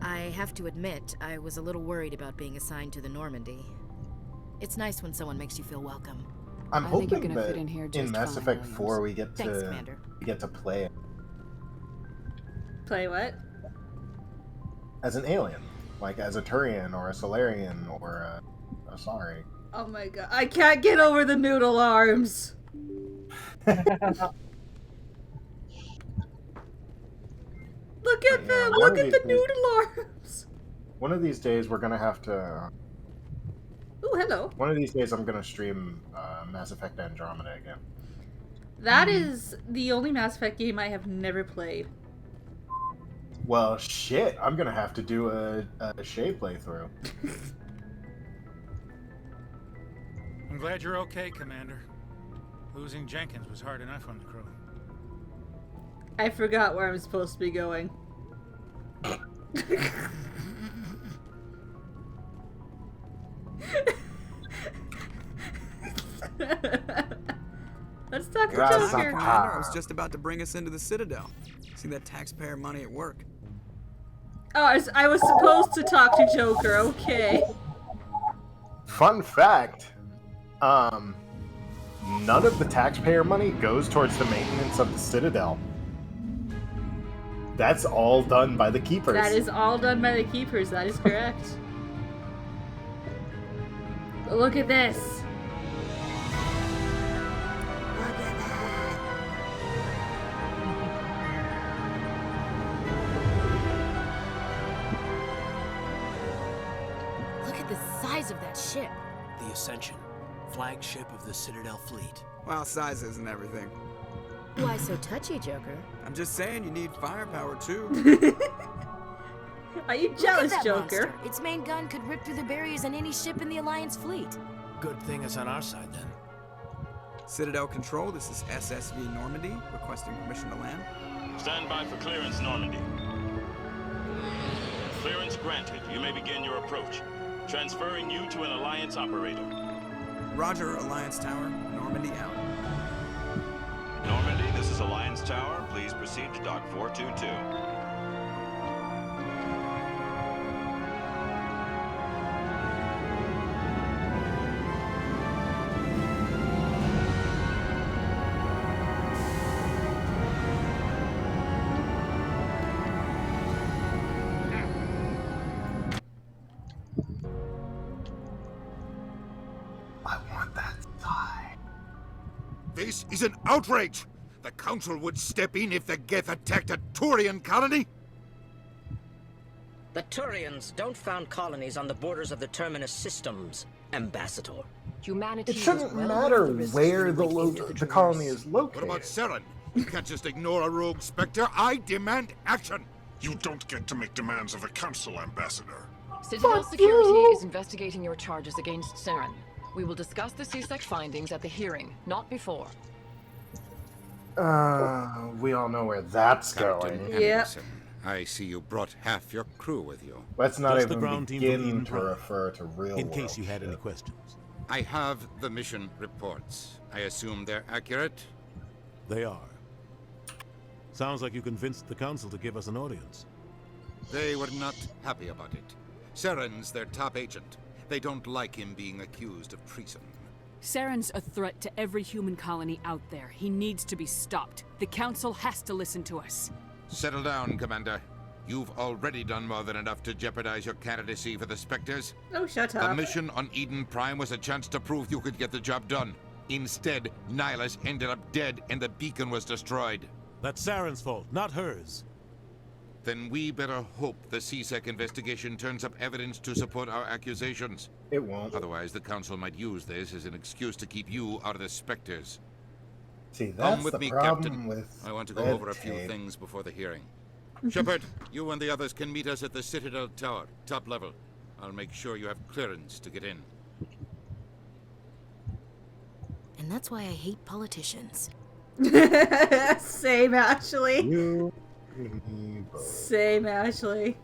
I have to admit, I was a little worried about being assigned to the Normandy. It's nice when someone makes you feel welcome. I'm I think you're hoping gonna that fit in here in just Mass fine, Effect Williams. 4 we get Thanks, to Commander. play Play what? as an alien, like as a Turian or a Solarian or a Asari. Oh my god, I can't get over the noodle arms. Look at them! one Look of at the these days- noodle arms! One of these days we're gonna have to. Ooh, hello. One of these days I'm gonna stream Mass Effect Andromeda again. That is the only Mass Effect game I have never played. Well, shit, I'm gonna have to do a Shay playthrough. I'm glad you're okay, Commander. Losing Jenkins was hard enough on the crew. I forgot where I'm supposed to be going. Let's talk to Raza- Joker. Commander, I was just about to bring us into the Citadel. See that taxpayer money at work. Oh, I was supposed to talk to Joker, okay. Fun fact, none of the taxpayer money goes towards the maintenance of the Citadel. That's all done by the Keepers. That is all done by the Keepers, that is correct. But look at this. Look at the size of that ship. The Ascension, flagship of the Citadel fleet. Well, size isn't everything. Why so touchy, Joker? I'm just saying you need firepower too. Are you Look jealous, at that Joker? monster. Its main gun could rip through the barriers in any ship in the Alliance fleet. Good thing it's on our side then. Citadel Control, this is SSV Normandy, requesting permission to land. Stand by for clearance, Normandy. Clearance granted. You may begin your approach. Transferring you to an Alliance operator. Roger, Alliance Tower, Normandy out. Normandy, this is Alliance Tower. Please proceed to Dock 422. I want that thigh. This is an outrage! The Council would step in if the Geth attacked a Turian colony? The Turians don't found colonies on the borders of the Terminus systems, Ambassador. It shouldn't matter where the colony is located. What about Saren? You can't just ignore a rogue Spectre. I demand action. You don't get to make demands of the Council, Ambassador. Citadel Security is investigating your charges against Saren. We will discuss the CSEC findings at the hearing, not before. We all know where that's Captain going. Anderson, I see you brought half your crew with you. Let's not Just the even ground team begin from Eden to Prime, refer to real in world case you had shit. any questions. I have the mission reports. I assume they're accurate? They are. Sounds like you convinced the Council to give us an audience. They were not happy about it. Saren's their top agent. They don't like him being accused of treason. Saren's a threat to every human colony out there. He needs to be stopped. The Council has to listen to us. Settle down, Commander. You've already done more than enough to jeopardize your candidacy for the Spectres. Oh, shut up. The mission on Eden Prime was a chance to prove you could get the job done. Instead, Nihilus ended up dead and the beacon was destroyed. That's Saren's fault, not hers. Then we better hope the CSEC investigation turns up evidence to support our accusations. It won't. Otherwise, the Council might use this as an excuse to keep you out of the Spectres. See, that's Come with the me, problem Captain. with I want to go red over a few tape. things before the hearing. Shepard, you and the others can meet us at the Citadel Tower, top level. I'll make sure you have clearance to get in. And that's why I hate politicians. Same, Ashley. Same, Ashley.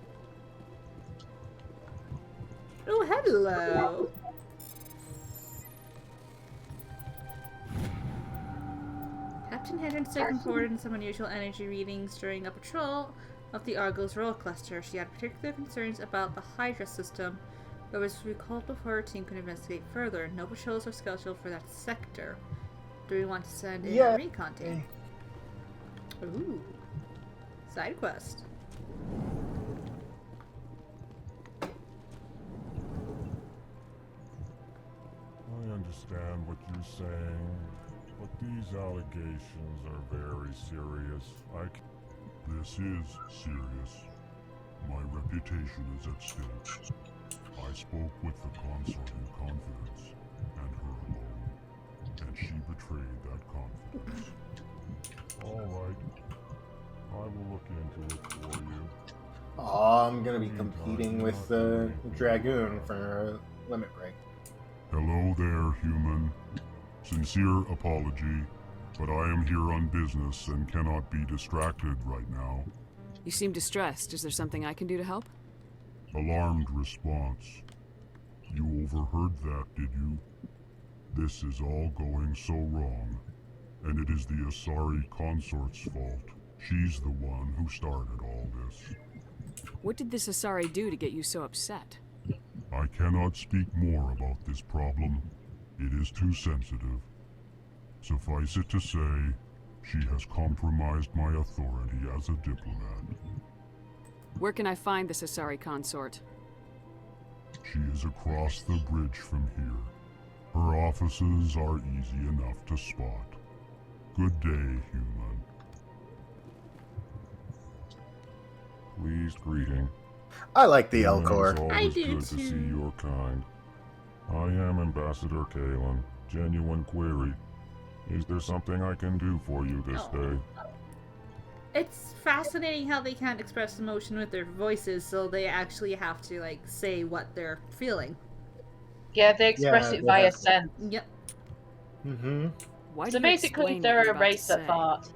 Oh, hello. Captain Henderson reported some unusual energy readings during a patrol of the Argos Roll Cluster. She had particular concerns about the Hydra system, but was recalled before her team could investigate further. No patrols are scheduled for that sector. Do we want to send in a recon team? Ooh. Side quest. I understand what you're saying, but these allegations are very serious. This is serious. My reputation is at stake. I spoke with the consort in confidence, and her alone, and she betrayed that confidence. All right. I will look into it for you. Oh, I'm gonna be competing with the Dragoon for a limit break. Hello there, human. Sincere apology, but I am here on business and cannot be distracted right now. You seem distressed. Is there something I can do to help? Alarmed response. You overheard that, did you? This is all going so wrong, and it is the Asari consort's fault. She's the one who started all this. What did this Asari do to get you so upset? I cannot speak more about this problem. It is too sensitive. Suffice it to say, she has compromised my authority as a diplomat. Where can I find this Asari consort? She is across the bridge from here. Her offices are easy enough to spot. Good day, human. Pleased greeting. I like the Human, Elcor. it's I always do good to see your kind. I am Ambassador Kalen. Genuine query. Is there something I can do for you this day? It's fascinating how they can't express emotion with their voices, so they actually have to, like, say what they're feeling. Yeah, they express it via sense. Yep. Mm-hmm. So basically, they're a race at heart.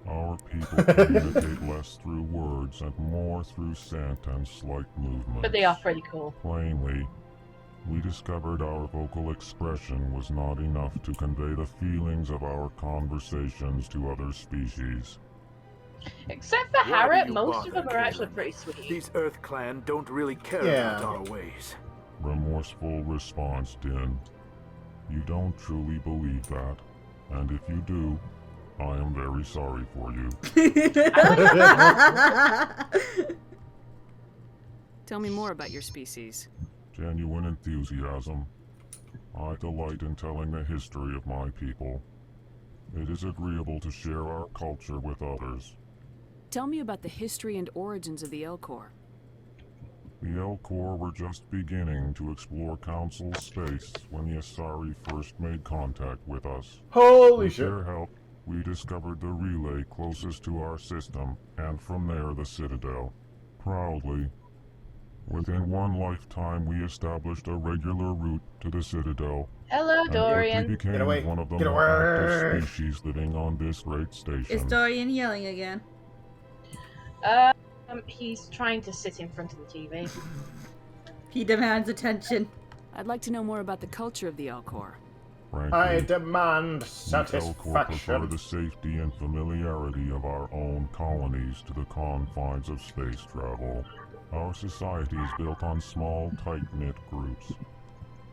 Our people communicate less through words and more through scent and slight movements. But they are pretty cool. Plainly, we discovered our vocal expression was not enough to convey the feelings of our conversations to other species. Except for Harriet, most of them are actually pretty sweet. These Earth Clan don't really care Yeah. about our ways. Remorseful response, Din. You don't truly believe that, and if you do, I am very sorry for you. Tell me more about your species. Genuine enthusiasm. I delight in telling the history of my people. It is agreeable to share our culture with others. Tell me about the history and origins of the Elcor. The Elcor were just beginning to explore Council space when the Asari first made contact with us. Holy with shit. their help, we discovered the relay closest to our system, and from there the Citadel. Proudly, within one lifetime we established a regular route to the Citadel. Hello, and Dorian. quickly Get away. became one of the Get more away. active species living on this great station. Is Dorian yelling again? He's trying to sit in front of the TV. He demands attention. I'd like to know more about the culture of the Elcor. Frankly, I demand we Elcor prefer satisfaction. the safety and familiarity of our own colonies to the confines of space travel. Our society is built on small, tight-knit groups.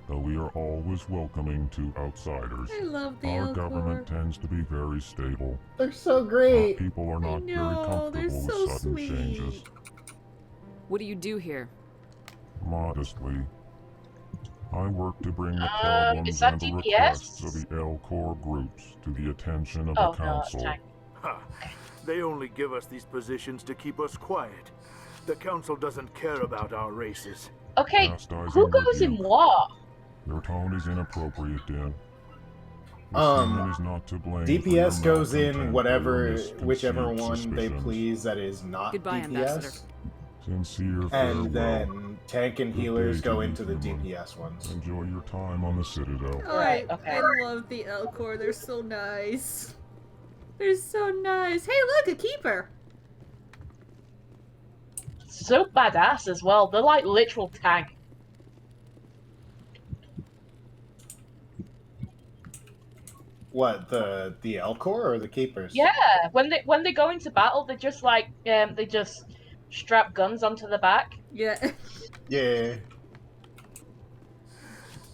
Though we are always welcoming to outsiders, I love the our Elcor. government tends to be very stable. They're so great. Our people are not very comfortable they're with so sudden sweet. changes. What do you do here? Modestly, I work to bring the problems is that and the DPS? requests of the Elcor groups to the attention of the Council. They only give us these positions to keep us quiet. The Council doesn't care about our races. Okay, Chastising who goes in rebuke. what? Your tone is inappropriate, Dan. The human is not to blame for your DPS goes in malcontent whatever, willingness to whichever seek one they suspicions. please that is not Goodbye, DPS. Ambassador. Sincere And farewell. then tank and Good healers day go to into the you, human. DPS ones. Enjoy your time on the Citadel. I love the Elcor. They're so nice. They're so nice. Hey, look, a keeper. So badass as well. They're like literal tank. What, the Elcor or the keepers? Yeah, when they go into battle, they just like they just strap guns onto the back. Yeah. Yeah.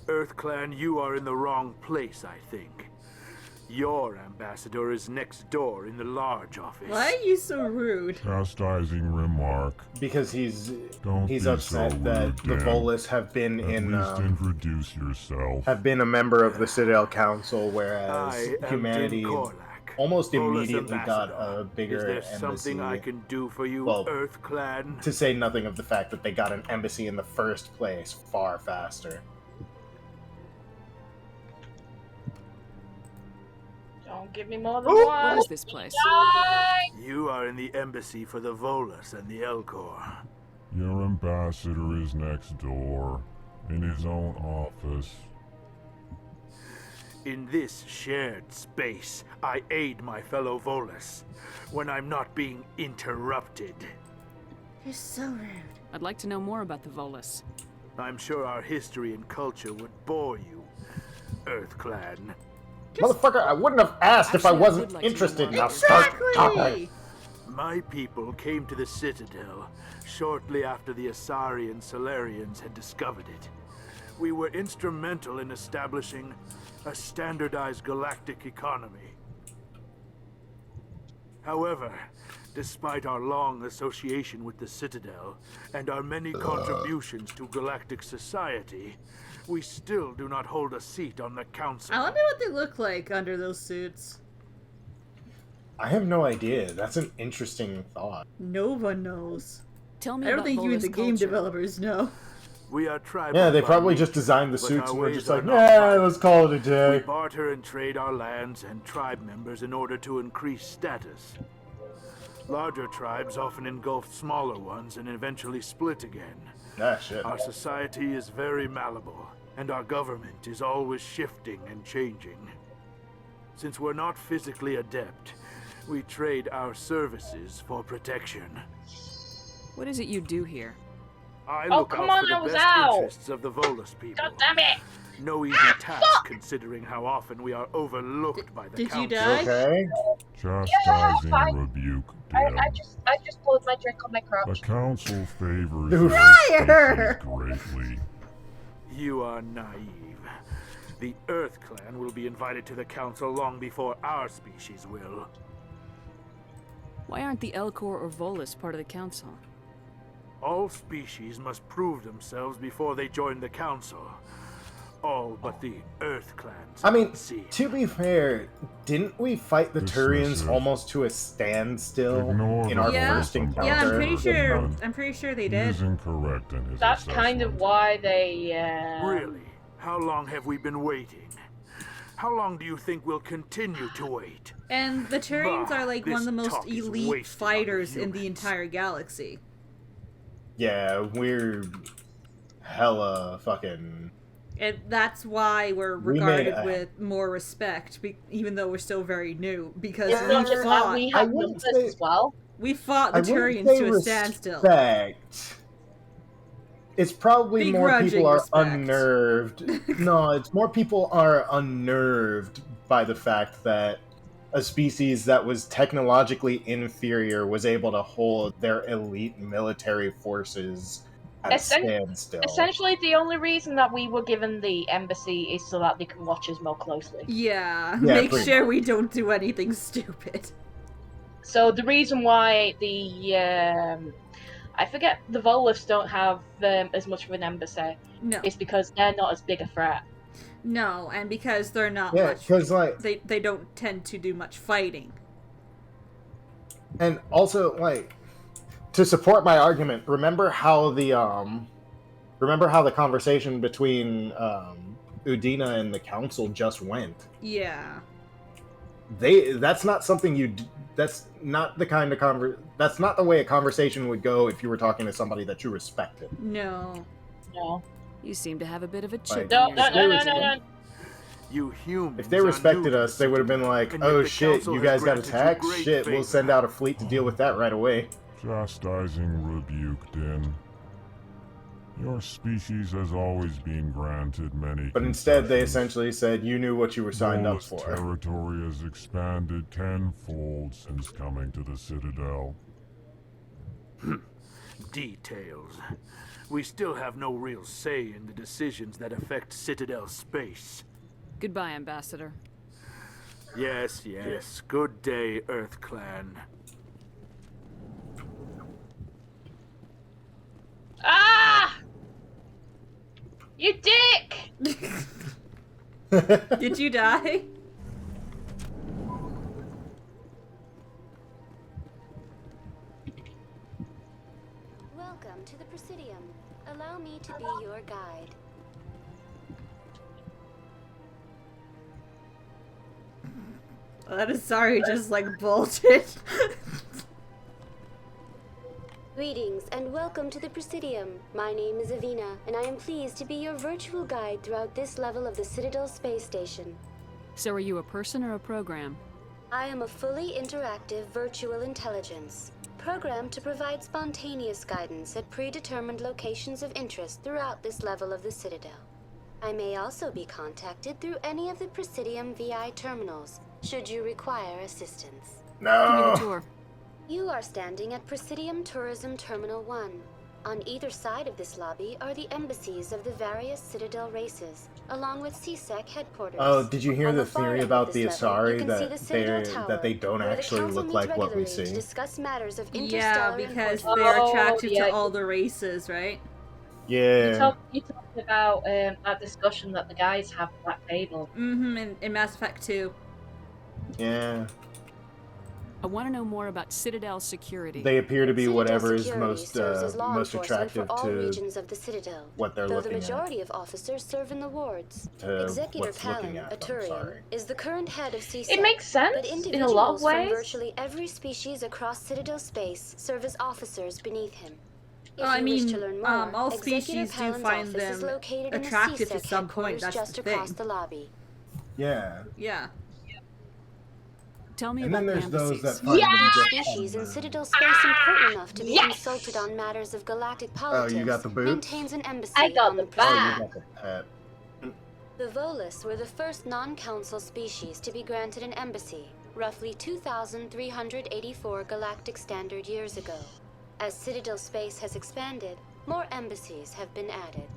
EarthClan, you are in the wrong place, I think. Your ambassador is next door in the large office. Why are you so rude? Chastising remark. Because he's Don't be upset so that rude, the Dan. Volus have been At in least introduce yourself. have been a member of the Citadel Council, whereas I am humanity Din Korlak, almost Volus immediately got ambassador. a bigger Is there embassy. something I can do for you, Well, EarthClan? to say nothing of the fact that they got an embassy in the first place far faster. Don't give me more than Ooh, one. What is this place? You are in the embassy for the Volus and the Elcor. Your ambassador is next door, in his own office. In this shared space, I aid my fellow Volus when I'm not being interrupted. You're so rude. I'd like to know more about the Volus. I'm sure our history and culture would bore you, EarthClan. Motherfucker, I wouldn't have asked if I wasn't interested. Now start talking. My people came to the Citadel shortly after the Asari Solarians had discovered it. We were instrumental in establishing a standardized galactic economy. However, despite our long association with the Citadel and our many contributions to galactic society, we still do not hold a seat on the Council. I wonder what they look like under those suits. I have no idea. That's an interesting thought. No one knows. Tell me I don't about think you and Volus the game culture. developers know. We are tribal. Yeah, they by probably nature, just designed the but suits our and were ways just are like, not yeah, violent. let's call it a We day. barter and trade our lands and tribe members in order to increase status. Larger tribes often engulf smaller ones and eventually split again. Ah, shit. Our society is very malleable, and our government is always shifting and changing. Since we're not physically adept, we trade our services for protection. What is it you do here? I Oh, look come out on, for I the was best out. interests of the Volus people. God damn it! No easy task considering how often we are overlooked by the Did you Council. die? Okay. Chastising fine. rebuke, I Dan. just poured my drink on my The crotch. Council favors Dude. our Liar! species greatly. You are naive. The EarthClan will be invited to the Council long before our species will. Why aren't the Elcor or Volus part of the Council? All species must prove themselves before they join the Council. All but the EarthClans. I mean, see. to be fair, didn't we fight the Turians Dismissive. almost to a standstill Ignore in the our Yeah. first encounter? Yeah, I'm pretty With sure. none. I'm pretty sure they He did. is incorrect in his That's assessment. kind of why they. Really? How long have we been waiting? How long do you think we'll continue to wait? And the Turians are like one of the this most talk is elite wasted on the fighters in the humans. entire galaxy. Yeah, we're hella fucking... And that's why we're We made regarded a- with more respect, even though we're still very new. Because It's we not just that, fought, we have numbers as well. we fought the I wouldn't Turians say to a standstill. respect. It's probably more Begrudging people are respect. unnerved. No, it's more people are unnerved by the fact that a species that was technologically inferior was able to hold their elite military forces at a standstill. Essentially, the only reason that we were given the embassy is so that they can watch us more closely. Yeah, Yeah, make pretty sure we don't do anything stupid. So the reason why the I forget the Voliths don't have as much of an embassy. No. It's because they're not as big a threat. No, and because they're not Yeah, much, 'cause, like- they don't tend to do much fighting. And also, like, to support my argument, remember how the conversation between Udina and the council just went. Yeah. That's not something that's not the kind of that's not the way a conversation would go if you were talking to somebody that you respected. No. No. You seem to have a bit of a chip. Like, No. You humans. if they respected us, they would have been like, And yet "Oh the shit, council you has guys got granted you attacked? great Shit, we'll favor." send out a fleet to deal with that right away." Chastising rebuke, Din. Your species has always been granted many. But instead, they concessions. essentially said, "You knew what you were signed up Volith's for." territory has expanded tenfold since coming to the Citadel. Details. We still have no real say in the decisions that affect Citadel space. Goodbye, Ambassador. Yes. Good day, Earth Clan. Ah! You dick! Did you die? Welcome to the Presidium. Allow me to be your guide. That is sorry, just like bolted. Greetings and welcome to the Presidium. My name is Avina, and I am pleased to be your virtual guide throughout this level of the Citadel space station. So are you a person or a program? I am a fully interactive virtual intelligence, programmed to provide spontaneous guidance at predetermined locations of interest throughout this level of the Citadel. I may also be contacted through any of the Presidium VI terminals, should you require assistance. No. Give me the tour. You are standing at Presidium Tourism Terminal 1. On either side of this lobby are the embassies of the various Citadel races, along with CSEC headquarters. Oh, did you hear On the far theory end about of the this level, you Asari can see the Citadel Tower, that they don't where the actually council look meets like what we regularly see? to discuss matters of Yeah, interstellar because importance. they're Oh, attracted yeah. to all the races, right? Yeah. You talked about that discussion that the guys have at that table. Mm-hmm, in Mass Effect 2. Yeah. I want to know more about Citadel security. They appear to be Citadel whatever is security most serves as law most enforcement attractive for all to regions of the Citadel, what they're though looking the at. majority of officers serve in the wards. To Executor what's looking Palin, at a them, Turian, sorry. is the current head of CSEC. It makes sense but in a individuals lot of from ways. virtually every species across Citadel space serve as officers beneath him. If I you mean, wish to learn more, all Executor species do Palin's find office is them located in the attractive to CSEC some point, headquarters that's just the across thing. the lobby. Yeah. Yeah. Tell me And about then the there's embassies. those that find them Each just species in Citadel space important enough to be Yes! consulted on matters of galactic Oh, politics you got the boots? maintains an embassy I got on the the Oh, Presidium. you got the pet. The Voliths were the first non-council species to be granted an embassy, roughly 2,384 galactic standard years ago. As Citadel space has expanded, more embassies have been added.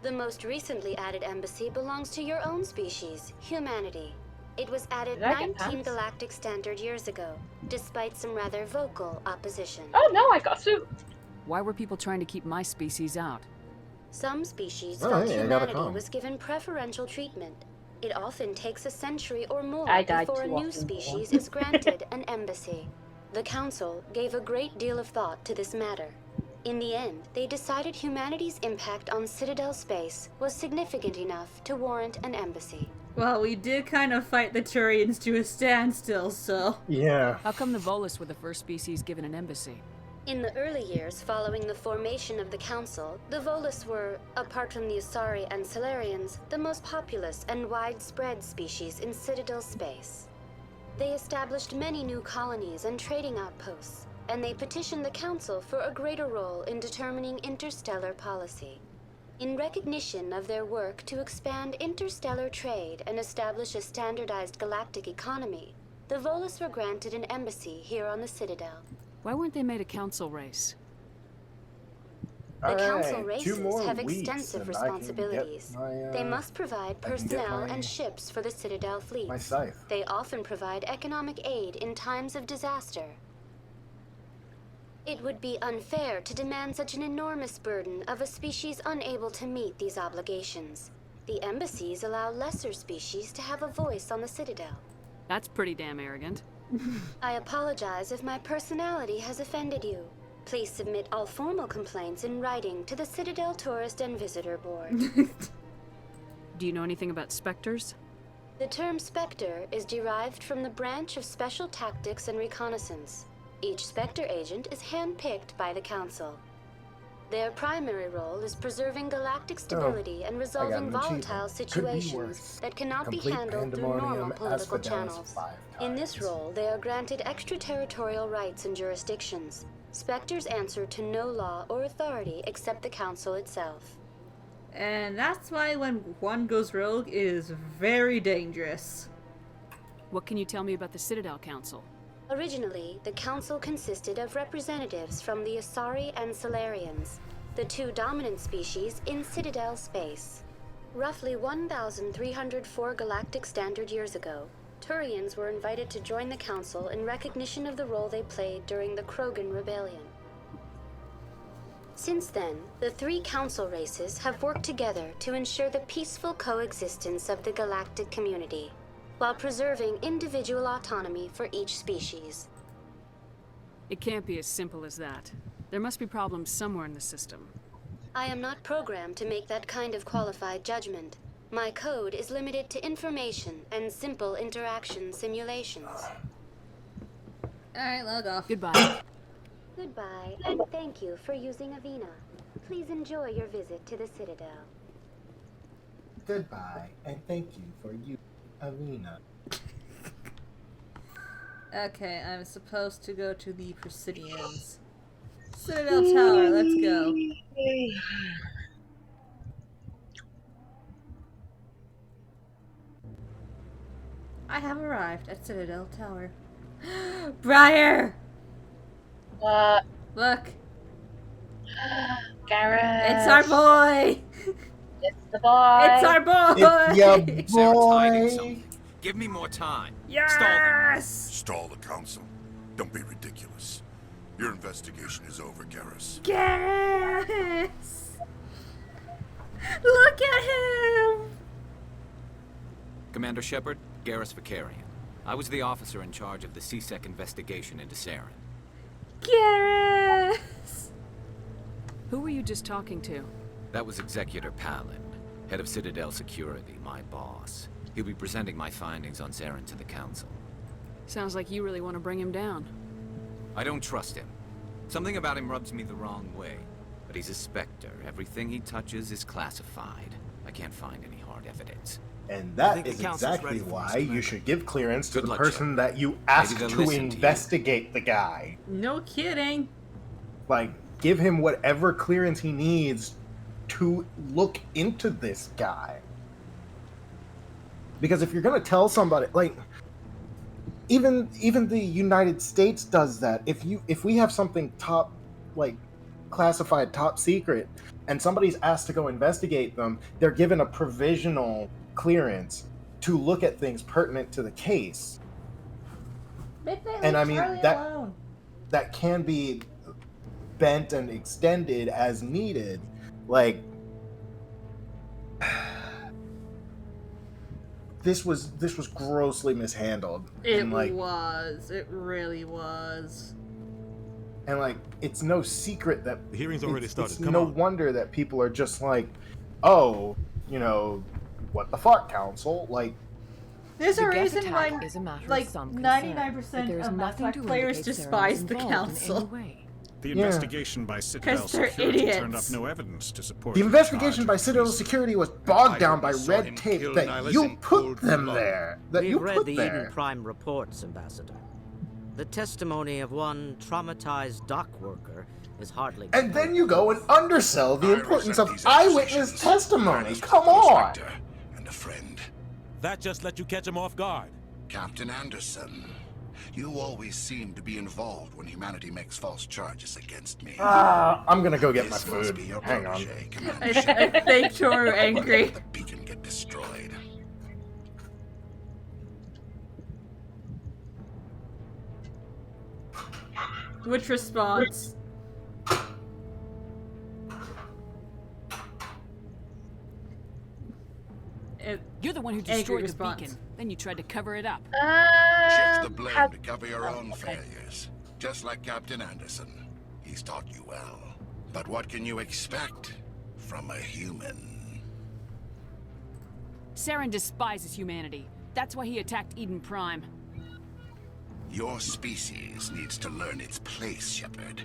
The most recently added embassy belongs to your own species, humanity. It was added Did I get 19 pants? galactic standard years ago, despite some rather vocal opposition. Oh no, I got a suit. Why were people trying to keep my species out? Some species Oh, felt hey, I got a humanity comb. was given preferential treatment. It often takes a century or more I died before a too new often. species is granted an embassy. The Council gave a great deal of thought to this matter. In the end, they decided humanity's impact on Citadel space was significant enough to warrant an embassy. Well, we did kind of fight the Turians to a standstill, so... Yeah. How come the Volus were the first species given an embassy? In the early years following the formation of the Council, the Volus were, apart from the Asari and Solarians, the most populous and widespread species in Citadel space. They established many new colonies and trading outposts, and they petitioned the Council for a greater role in determining interstellar policy. In recognition of their work to expand interstellar trade and establish a standardized galactic economy, the Volus were granted an embassy here on the Citadel. Why weren't they made a council race? The council races have extensive responsibilities. They must provide personnel and ships for the Citadel fleet. My scythe. They often provide economic aid in times of disaster. It would be unfair to demand such an enormous burden of a species unable to meet these obligations. The embassies allow lesser species to have a voice on the Citadel. That's pretty damn arrogant. I apologize if my personality has offended you. Please submit all formal complaints in writing to the Citadel Tourist and Visitor Board. Do you know anything about specters? The term Spectre is derived from the branch of Special Tactics and Reconnaissance. Each Spectre agent is handpicked by the Council. Their primary role is preserving galactic stability and resolving volatile situations that cannot be handled through normal political channels. In this role, they are granted extraterritorial rights and jurisdictions. Spectres answer to no law or authority except the Council itself. And that's why when one goes rogue, it is very dangerous. What can you tell me about the Citadel Council? Originally, the Council consisted of representatives from the Asari and Solarians, the two dominant species in Citadel space. Roughly 1,304 galactic standard years ago, Turians were invited to join the Council in recognition of the role they played during the Krogan Rebellion. Since then, the three Council races have worked together to ensure the peaceful coexistence of the galactic community, while preserving individual autonomy for each species. It can't be as simple as that. There must be problems somewhere in the system. I am not programmed to make that kind of qualified judgment. My code is limited to information and simple interaction simulations. Alright, log off. Goodbye. Goodbye, and thank you for using Avina. Please enjoy your visit to the Citadel. Goodbye, and thank you for using Avina. Okay, I'm supposed to go to the Presidians. Citadel Tower, let's go. I have arrived at Citadel Tower. Briar! What? Look. Gareth. It's our boy! It's the boy. It's our boy! It's your Sarah's hiding boy! something. Give me more time. Yes! Stall the council. Don't be ridiculous. Your investigation is over, Garrus. Garrus! Look at him! Commander Shepard, Garrus Vicarian. I was the officer in charge of the CSEC investigation into Saren. Garrus! Who were you just talking to? That was Executor Palin, head of Citadel Security, my boss. He'll be presenting my findings on Saren to the Council. Sounds like you really want to bring him down. I don't trust him. Something about him rubs me the wrong way. But he's a Spectre. Everything he touches is classified. I can't find any hard evidence. And that is exactly why you should give clearance to the person that you asked to investigate the guy. No kidding. Like, give him whatever clearance he needs to look into this guy. Because if you're gonna tell somebody, like, even the United States does that. If we have something top, like, classified top secret, and somebody's asked to go investigate them, they're given a provisional clearance to look at things pertinent to the case. And I mean that can be bent and extended as needed. Like, this was grossly mishandled. It was. It really was. And like, it's no secret that the hearing's already started. It's Come no on. wonder that people are just like, oh, you know, what the fuck, Council? Like, there's a The Geth reason why, attack is a matter of like, some concern, 99% there is of Mass nothing Effect to players indicate despise Saren's the involved in Council. any way. The Yeah. investigation by Citadel 'Cause they're Security turned up idiots. no evidence to support the the investigation charge by of Citadel treason. Security was bogged down by Eyewitness saw red him tape kill that Nihilus you in put cold them blood. there. That We've you read put the there. Eden Prime reports, Ambassador. The testimony of one traumatized dock worker is hardly... And then you go and undersell the importance of these eyewitness accusations. testimonies. Learning Come from a on! Spectre and a friend. That just let you catch him off guard. Captain Anderson, you always seem to be involved when humanity makes false charges against me. I'm gonna go get my This must food. be your Hang on. protege, Commander I Shepard. think you're angry. The beacon get destroyed. Which response? You're the one who Angry destroyed the response. beacon. Then you tried to cover it up. Shift the blame to cover your own failures. Just like Captain Anderson. He's taught you well. But what can you expect from a human? Saren despises humanity. That's why he attacked Eden Prime. Your species needs to learn its place, Shepard.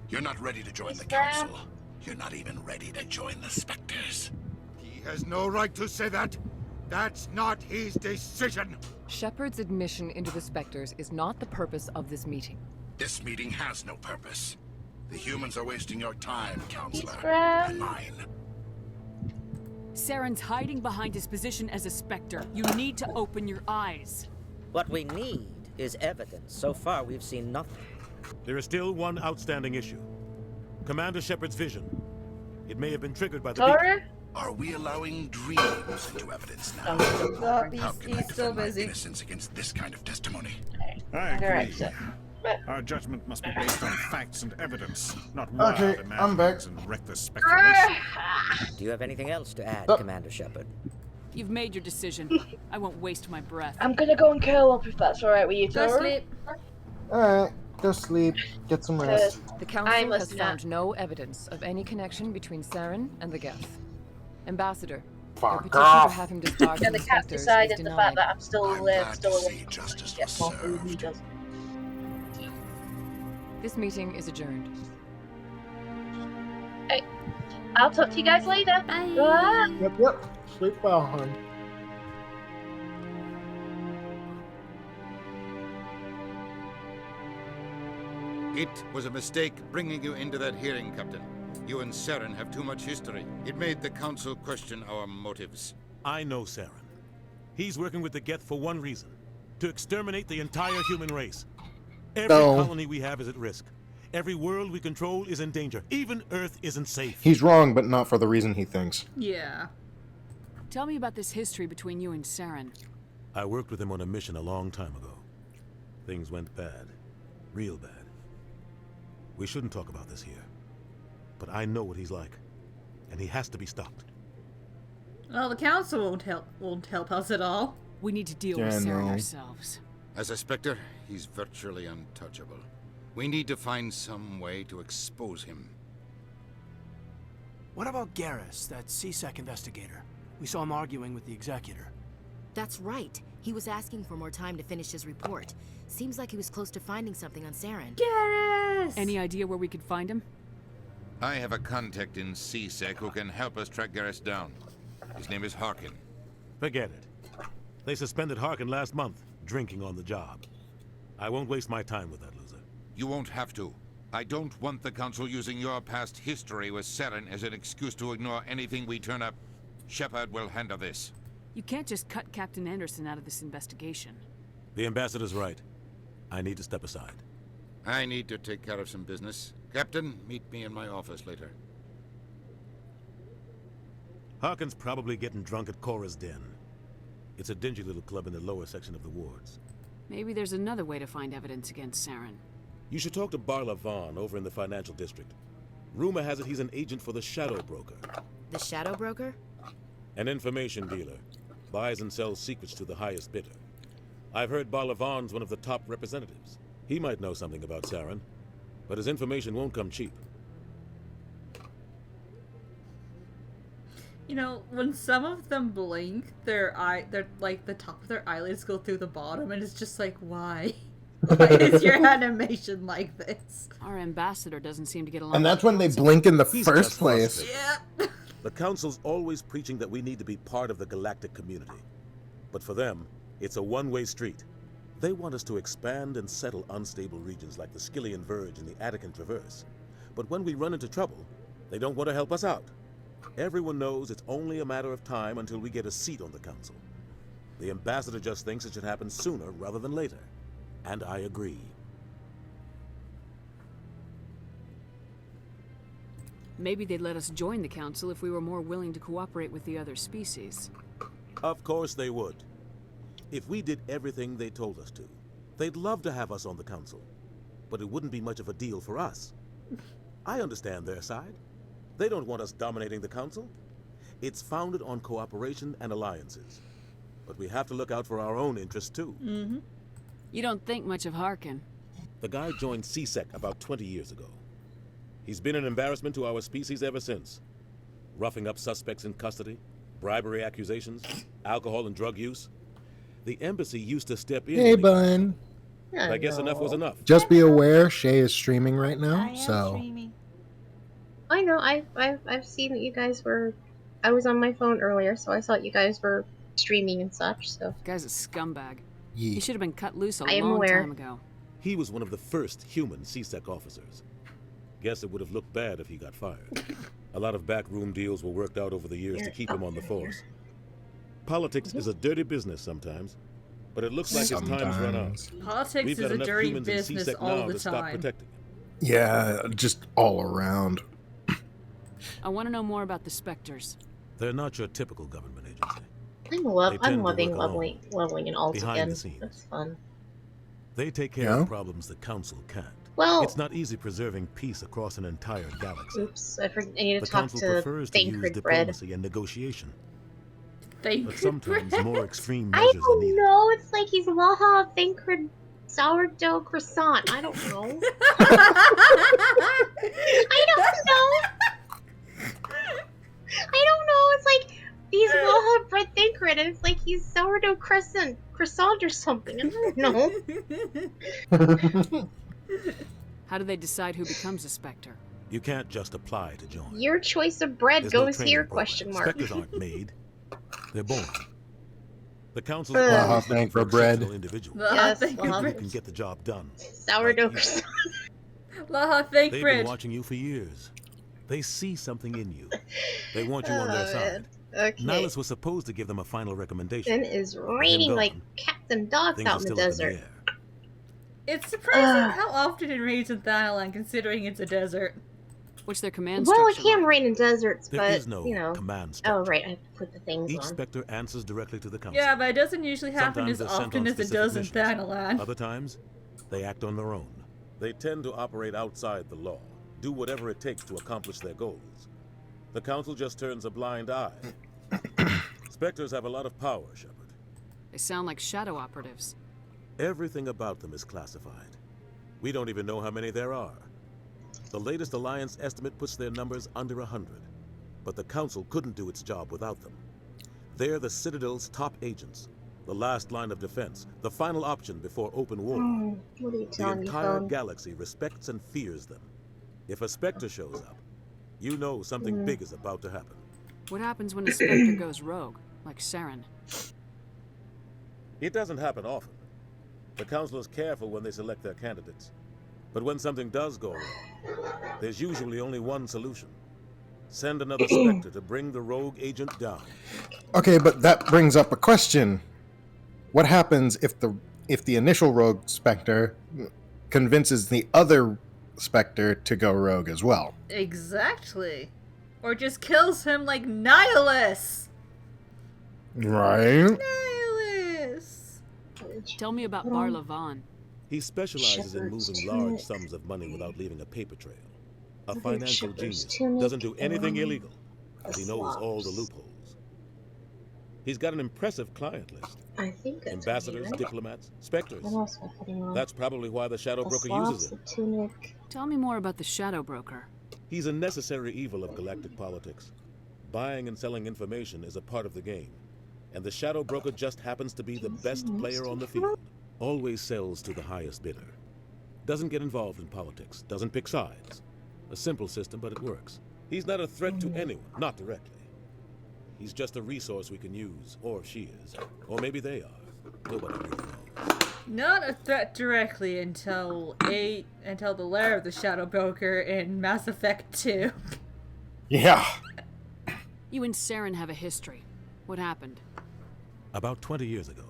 You're not ready to join the Council. You're not even ready to join the Spectres. He has no right to say that. That's not his decision. Shepard's admission into the Spectres is not the purpose of this meeting. This meeting has no purpose. The humans are wasting your time, Counselor. Scram. And mine. Saren's hiding behind his position as a Spectre. You need to open your eyes. What we need is evidence. So far, we've seen nothing. There is still one outstanding issue. Commander Shepard's vision. It may have been triggered by the beacon. Sorry? Are we allowing dreams into evidence now? No, How can I he's still defend my busy. innocence against this kind of testimony? I agree. Alright, so. Our judgment must be based on facts and evidence, not Okay, wild I'm back. imaginings and reckless speculation. Do you have anything else to add, Commander Shepard? You've made your decision. I won't waste my breath. I'm gonna go and curl up if that's alright with you, Go Tora. sleep. Alright, go sleep. Get some rest. The I Council must has found no evidence of any connection between Saren and the Geth. Ambassador, your Fuck petition off. to have him discharged Yeah, from the the cat Spectres is decided the denied. fact that I'm still I'm glad still to awake. see justice Get was more food he served. does. This meeting is adjourned. Hey, I'll talk to you guys later. Bye. Bye. Yep. Sleep well, hon. It was a mistake bringing you into that hearing, Captain. You and Saren have too much history. It made the Council question our motives. I know Saren. He's working with the Geth for one reason. To exterminate the entire human race. Every colony we have is at risk. Every world we control is in danger. Even Earth isn't safe. He's wrong, but not for the reason he thinks. Yeah. Tell me about this history between you and Saren. I worked with him on a mission a long time ago. Things went bad. Real bad. We shouldn't talk about this here. But I know what he's like. And he has to be stopped. Well, the Council won't help us at all. We need to deal Yeah, with Saren no. ourselves. As a Spectre, he's virtually untouchable. We need to find some way to expose him. What about Garrus, that CSEC investigator? We saw him arguing with the Executor. That's right. He was asking for more time to finish his report. Seems like he was close to finding something on Saren. Garrus! Any idea where we could find him? I have a contact in CSEC who can help us track Garrus down. His name is Harkin. Forget it. They suspended Harkin last month, drinking on the job. I won't waste my time with that loser. You won't have to. I don't want the Council using your past history with Saren as an excuse to ignore anything we turn up. Shepard will handle this. You can't just cut Captain Anderson out of this investigation. The ambassador's right. I need to step aside. I need to take care of some business. Captain, meet me in my office later. Harkin's probably getting drunk at Cora's Den. It's a dingy little club in the lower section of the wards. Maybe there's another way to find evidence against Saren. You should talk to Barla Vaughn over in the financial district. Rumor has it he's an agent for the Shadow Broker. The Shadow Broker? An information dealer. Buys and sells secrets to the highest bidder. I've heard Barla Vaughn's one of the top representatives. He might know something about Saren. But his information won't come cheap. You know, when some of them blink, they're like the top of their eyelids go through the bottom, and it's just like, why? Why is your animation like this? Our ambassador doesn't seem to get along. And that's when they blink in the first place. Yeah. The Council's always preaching that we need to be part of the galactic community. But for them, it's a one-way street. They want us to expand and settle unstable regions like the Skillian Verge and the Attican Traverse. But when we run into trouble, they don't want to help us out. Everyone knows it's only a matter of time until we get a seat on the Council. The ambassador just thinks it should happen sooner rather than later. And I agree. Maybe they'd let us join the Council if we were more willing to cooperate with the other species. Of course they would. If we did everything they told us to, they'd love to have us on the Council. But it wouldn't be much of a deal for us. I understand their side. They don't want us dominating the Council. It's founded on cooperation and alliances. But we have to look out for our own interests too. Mm-hmm. You don't think much of Harkin. The guy joined CSEC about 20 years ago. He's been an embarrassment to our species ever since. Roughing up suspects in custody, bribery accusations, alcohol and drug use. The embassy used to step in. Hey, bun. I guess enough was enough. Just be aware, Shay is streaming right now, I am so. streaming. I know. I've seen that you guys were. I was on my phone earlier, so I saw you guys were streaming and such. So. Guy's a scumbag. Yeah. He should have been cut loose a I am long aware. time ago. He was one of the first human CSEC officers. Guess it would have looked bad if he got fired. A lot of backroom deals were worked out over the years to keep him on the force. Politics is a dirty business sometimes, but it looks like his time's run out. Politics We've is got a enough dirty humans in business CSEC all now the to stop time. protecting him. Yeah, just all around. I want to know more about the Spectres. They're not your typical government agency. I'm loving leveling in alts behind again. the scenes. That's fun. They take care of problems the Council can't. Well, it's not easy preserving peace across an entire galaxy. Oops, I need to The talk Council to prefers to use Thancred Bread. diplomacy and negotiation. Thancred But sometimes Bread. more extreme I measures are don't needed. know. It's like he's Waha Thancred sourdough croissant. I don't know. I don't know. I don't know. It's like he's Waha bread Thancred, and it's like he's sourdough croissant or something. I don't know. How do they decide who becomes a Spectre? You can't just apply to join. Your choice of bread There's no goes training here? program. Question mark. Spectres aren't made; they're born. The Council's Ugh. always Waha looking thank for for bread. exceptional individuals Yes, who Waha. can get the job done. Sourdough croissant. Laha They've been Thancred. watching you for years. They see something in you. They want you on Oh, their man. side. Okay. Nihilus was supposed to give them a final recommendation. Then is raining gone, like cats and dogs things out are in the still up in the desert. air. It's surprising how often it rains in Thanalan, considering it's a desert. What's their command Well, it structure can like? rain in deserts, There but is no you know. command structure. Oh right, I have to put the things Each on. Spectre answers directly to the Council. Yeah, but it doesn't usually happen Sometimes as they're sent often on as it specific does in missions. Thanalan. Other times, they act on their own. They tend to operate outside the law, do whatever it takes to accomplish their goals. The Council just turns a blind eye. Spectres have a lot of power, Shepard. They sound like shadow operatives. Everything about them is classified. We don't even know how many there are. The latest Alliance estimate puts their numbers under 100. But the Council couldn't do its job without them. They're the Citadel's top agents, the last line of defense, the final option before open war. What are you The telling me, entire phone? galaxy respects and fears them. If a Spectre shows up, you know something big is about to happen. What happens when a Spectre goes rogue, like Saren? It doesn't happen often. The Council is careful when they select their candidates. But when something does go wrong, there's usually only one solution. Send another Spectre to bring the rogue agent down. Okay, but that brings up a question. What happens if the initial rogue Spectre convinces the other Spectre to go rogue as well? Exactly. Or just kills him like Nihilus! Right? Nihilus! Tell me about Bar Lavan. He specializes in Shepherd's moving large tunic. sums of money without leaving a paper trail. A think financial Shepherd's genius. tunic Doesn't do anything and illegal. But he knows all the loopholes. He's got an impressive client list. I think that's Ambassadors, right? diplomats, specters. What else am I putting on? That's probably why the Shadow The Broker slops, uses the it. tunic. Tell me more about the Shadow Broker. He's a necessary evil of galactic politics. Buying and selling information is a part of the game, and the Shadow Broker just happens to be the best player on the field. Always sells to the highest bidder. Doesn't get involved in politics, doesn't pick sides. A simple system, but it works. He's not a threat to anyone, not directly. He's just a resource we can use, or she is. Or maybe they are. Nobody really knows. Not a threat directly until the lair of the Shadow Broker in Mass Effect 2. Yeah. You and Saren have a history. What happened? About 20 years ago,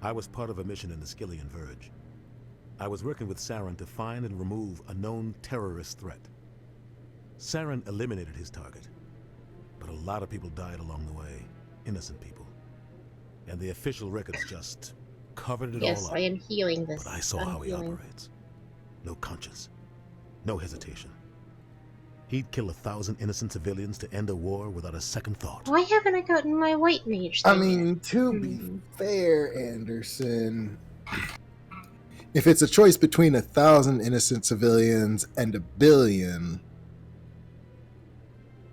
I was part of a mission in the Skillian Verge. I was working with Saren to find and remove a known terrorist threat. Saren eliminated his target, but a lot of people died along the way. Innocent people. And the official records just covered it all up. Yes, I am healing this. But I saw how he operates. No conscience. No hesitation. He'd kill 1,000 innocent civilians to end a war without a second thought. Why haven't I gotten my white mage I thing mean, yet? to be fair, Anderson, if it's a choice between 1,000 innocent civilians and 1 billion,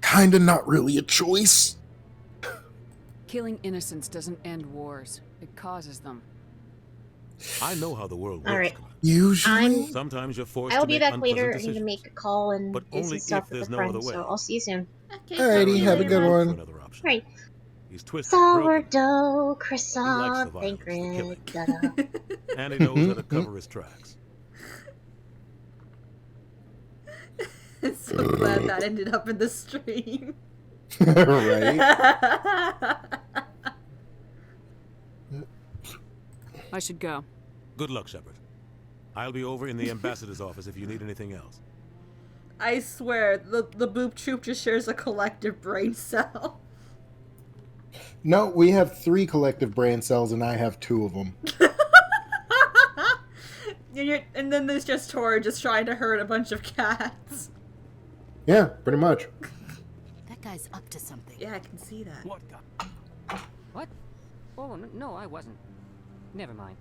kinda not really a choice. Killing innocents doesn't end wars. It causes them. I know how the world works. All right. Usually, sometimes you're forced I'll to be make back unpleasant later. I need decisions. to make a call and But do only some stuff if with there's a no friend, other way. so I'll see you soon. Okay. Alrighty, have a good one. Right. He's twisted, Sourdough, broken, croissant, the bacon, da-da. and he knows how to cover his tracks. I'm so glad that ended up in the stream. Right? I should go. Good luck, Shepard. I'll be over in the ambassador's office if you need anything else. I swear, the Boop Troop just shares a collective brain cell. No, we have 3 collective brain cells, and I have 2 of them. And then there's just Tor just trying to hurt a bunch of cats. Yeah, pretty much. That guy's up to something. Yeah, I can see that. What? What? Oh, no, I wasn't. Never mind.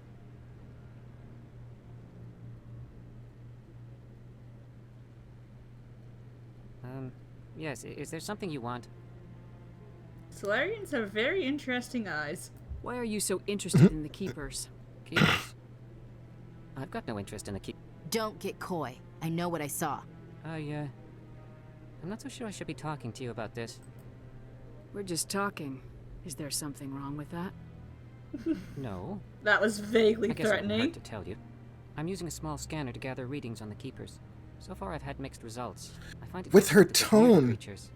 Yes, is there something you want? Solarians have very interesting eyes. Why are you so interested in the Keepers? Keepers? I've got no interest in the keep. Don't get coy. I know what I saw. I'm not so sure I should be talking to you about this. We're just talking. Is there something wrong with that? No. That was vaguely I guess it wouldn't threatening. hurt to tell you. I'm using a small scanner to gather readings on the Keepers. So far, I've had mixed results. I find it With her difficult to compare the tone, creatures.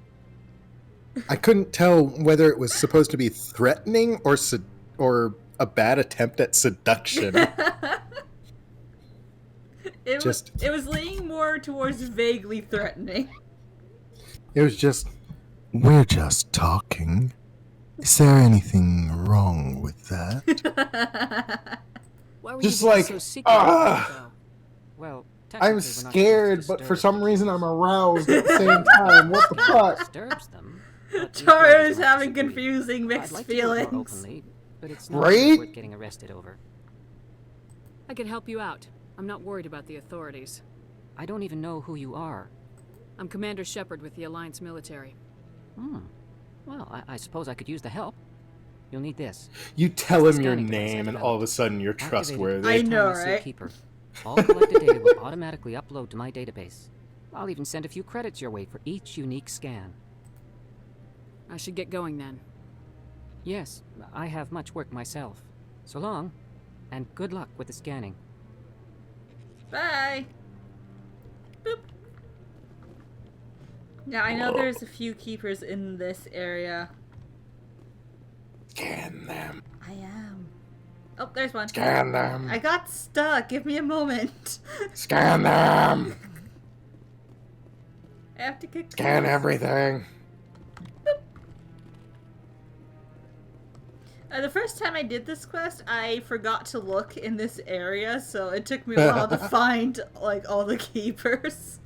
I couldn't tell whether it was supposed to be threatening or a bad attempt at seduction. It was leaning more towards vaguely threatening. It was just, we're just talking. Is there anything wrong with that? Why were Just you being like, so secretive? Well, I'm scared, but for some reason I'm aroused at the same time. What the fuck? Disturbs them. Taro is having confusing mixed I'd like to do it more feelings. openly, but it's not Right? worth getting arrested over. I can help you out. I'm not worried about the authorities. I don't even know who you are. I'm Commander Shepard with the Alliance military. Well, I suppose I could use the help. You'll need this. You tell him your Scanning device name, I've and all of a sudden you're Activated trustworthy. I know, autonomously right? Keeper. All collected data will automatically upload to my database. I'll even send a few credits your way for each unique scan. I should get going then. Yes, I have much work myself. So long, and good luck with the scanning. Bye. Boop. Now I know there's a few keepers in this area. Scan them. I am. Oh, there's one. Scan them. I got stuck. Give me a moment. Scan them. I have to get Scan close. everything. The first time I did this quest, I forgot to look in this area, so it took me a while to find like all the keepers.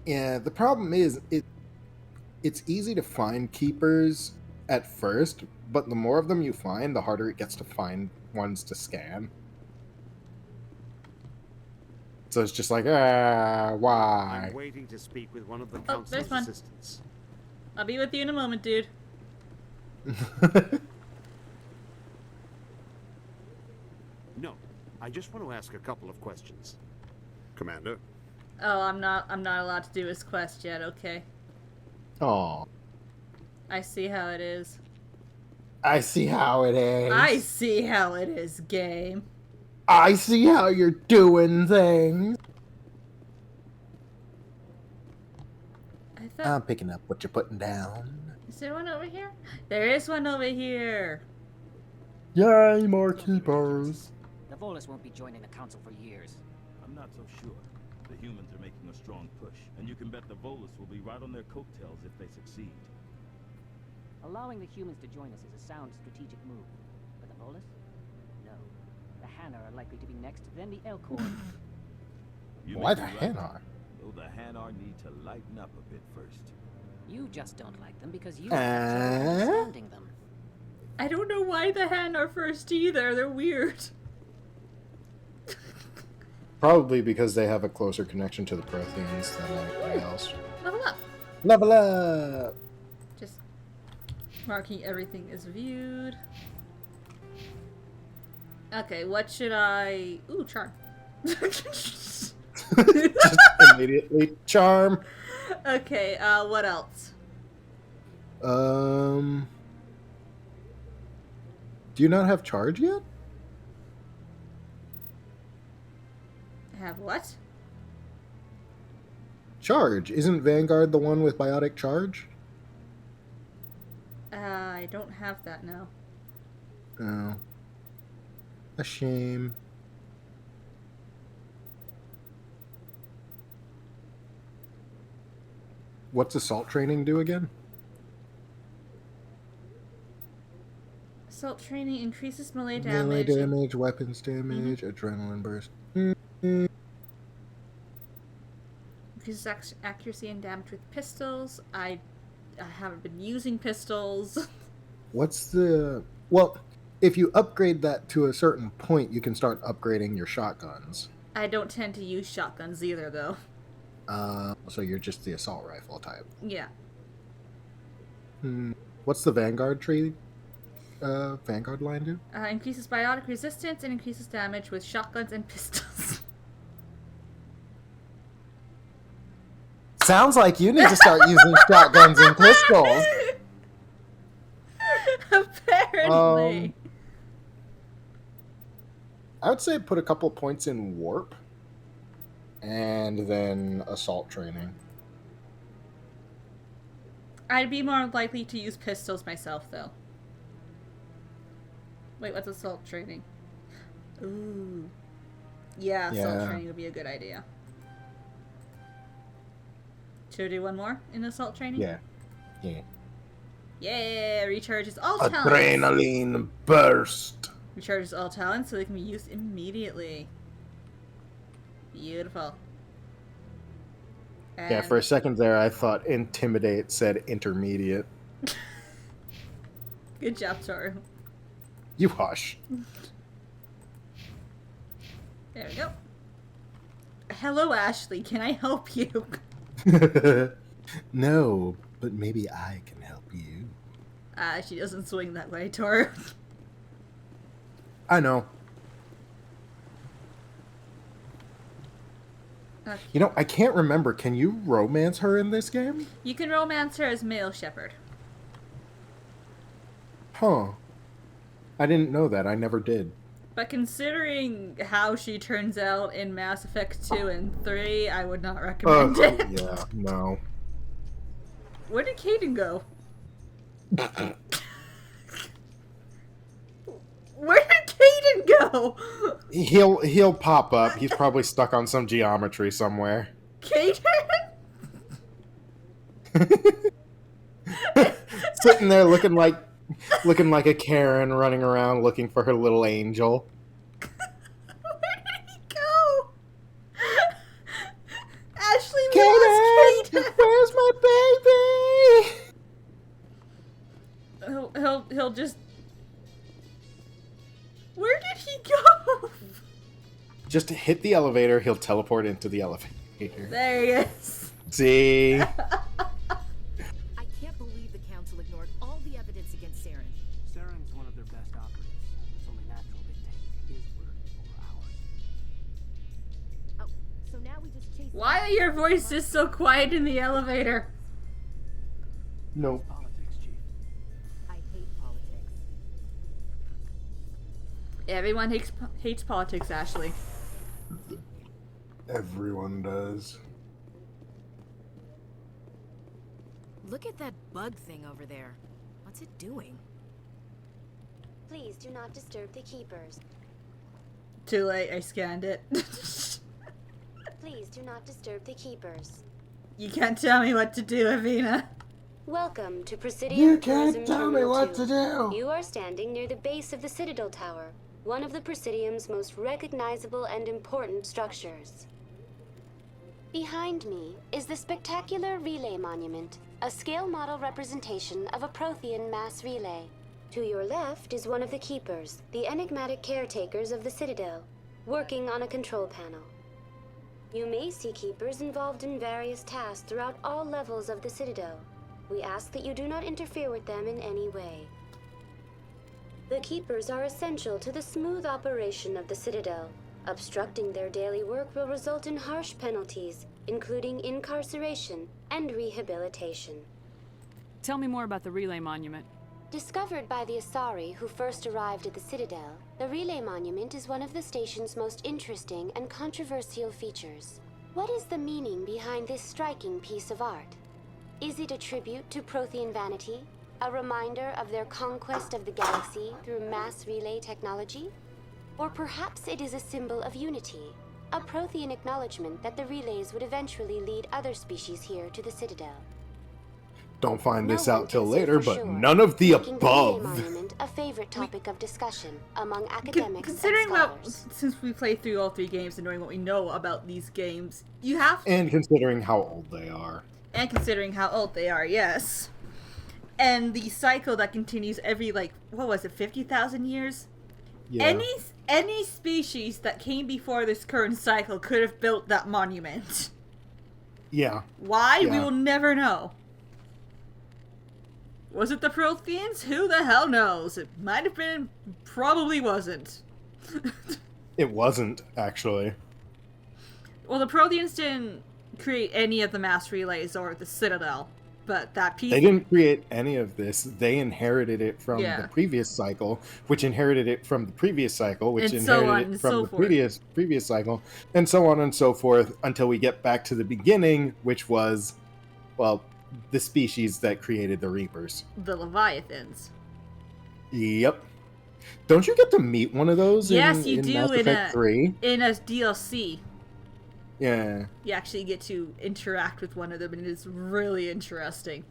Yeah, the problem is it's easy to find keepers at first, but the more of them you find, the harder it gets to find ones to scan. So it's just like, why? I'm waiting to speak with one of the Oh, council's there's one. assistants. I'll be with you in a moment, dude. No, I just want to ask a couple of questions. Commander? Oh, I'm not allowed to do his quest yet, okay. Oh. I see how it is. I see how it is. I see how it is, game. I see how you're doing things. I'm picking up what you're putting down. Is there one over here? There is one over here. Yay, more keepers. The Volus won't be joining the council for years. I'm not so sure. The humans are making a strong push, and you can bet the Volus will be right on their coattails if they succeed. Allowing the humans to join us is a sound strategic move. But the Volus? No. The Hanna are likely to be next, then the Elcor. Why the Hanar? Though the Hanar need to lighten up a bit first. You just don't like them because you have trouble understanding them. I don't know why the Han are first either. They're weird. Probably because they have a closer connection to the Protheans than anybody else. Level up. Level up! Just marking everything as viewed. Okay, what should I... Ooh, charm. Just immediately charm. Okay, what else? Do you not have charge yet? Have what? Charge. Isn't Vanguard the one with biotic charge? I don't have that now. Oh. A shame. What's assault training do again? Assault training increases melee Melee damage. damage, weapons damage, adrenaline burst. Increases accuracy and damage with pistols. I haven't been using pistols. What's the... Well, if you upgrade that to a certain point, you can start upgrading your shotguns. I don't tend to use shotguns either, though. So you're just the assault rifle type. Yeah. What's the Vanguard tree? Vanguard line do? Increases biotic resistance and increases damage with shotguns and pistols. Sounds like you need to start using shotguns and pistols. Apparently. I would say put a couple points in warp. And then assault training. I'd be more likely to use pistols myself, though. Wait, what's assault training? Ooh. Yeah, assault training would be a good idea. Should we do one more in assault training? Yeah. Yeah. Yeah, recharges all talents. Adrenaline burst. Recharges all talents so they can be used immediately. Beautiful. And Yeah, for a second there, I thought intimidate said intermediate. good job, Toru. You hush. There we go. Hello, Ashley. Can I help you? No, but maybe I can help you. She doesn't swing that way, Toru. I know. Okay. You know, I can't remember. Can you romance her in this game? You can romance her as male shepherd. Huh. I didn't know that. I never did. But considering how she turns out in Mass Effect 2 and 3, I would not recommend it. Yeah, no. Where did Caden go? Where did Caden go? He'll pop up. He's probably stuck on some geometry somewhere. Caden? Sitting there looking like a Karen running around looking for her little angel. Where did he go? Ashley, we Caden! lost Caden! Where's my baby? Oh, he'll just... Where did he go? Just to hit the elevator, he'll teleport into the elevator. There he is. See? I can't believe the council ignored all the evidence against Saren. Saren's one of their best operatives. It's only natural they take his word over ours. Oh, so now we just chase. Why are your voices so quiet in the elevator? Nope. Politics, Chief. I hate politics. Everyone hates politics, Ashley. Everyone does. Look at that bug thing over there. What's it doing? Please do not disturb the keepers. Too late, I scanned it. Please do not disturb the keepers. You can't tell me what to do, Avina. Welcome to Presidium You Tourism can't tell me Terminal what 2. to do. You are standing near the base of the Citadel Tower, one of the Presidium's most recognizable and important structures. Behind me is the spectacular Relay Monument, a scale model representation of a Prothean mass relay. To your left is one of the Keepers, the enigmatic caretakers of the Citadel, working on a control panel. You may see Keepers involved in various tasks throughout all levels of the Citadel. We ask that you do not interfere with them in any way. The Keepers are essential to the smooth operation of the Citadel. Obstructing their daily work will result in harsh penalties, including incarceration and rehabilitation. Tell me more about the Relay Monument. Discovered by the Asari who first arrived at the Citadel, the Relay Monument is one of the station's most interesting and controversial features. What is the meaning behind this striking piece of art? Is it a tribute to Prothean vanity? A reminder of their conquest of the galaxy through mass relay technology? Or perhaps it is a symbol of unity, a Prothean acknowledgement that the relays would eventually lead other species here to the Citadel. Don't find this No one out till can say later, for but sure, none of the making the Relay above. Monument a favorite topic of discussion among academics Considering and scholars. since we played through all 3 games and knowing what we know about these games, you have to, And considering how old they are. and considering how old they are, yes. And the cycle that continues every, like, what was it, 50,000 years? Yeah. Any species that came before this current cycle could have built that monument. Yeah. Why? We Yeah. will never know. Was it the Protheans? Who the hell knows? It might have been, probably wasn't. It wasn't, actually. Well, the Protheans didn't create any of the mass relays or the Citadel, but that piece... They didn't create any of this. They inherited it from Yeah. the previous cycle, which inherited it from the previous cycle, which And so on inherited and it from so the forth. previous cycle, and so on and so forth, until we get back to the beginning, which was, well, the species that created the Reapers. The Leviathans. Yep. Don't you get to meet one of those Yes, you in do Mass Effect 3? in a DLC. Yeah. You actually get to interact with one of them, and it's really interesting.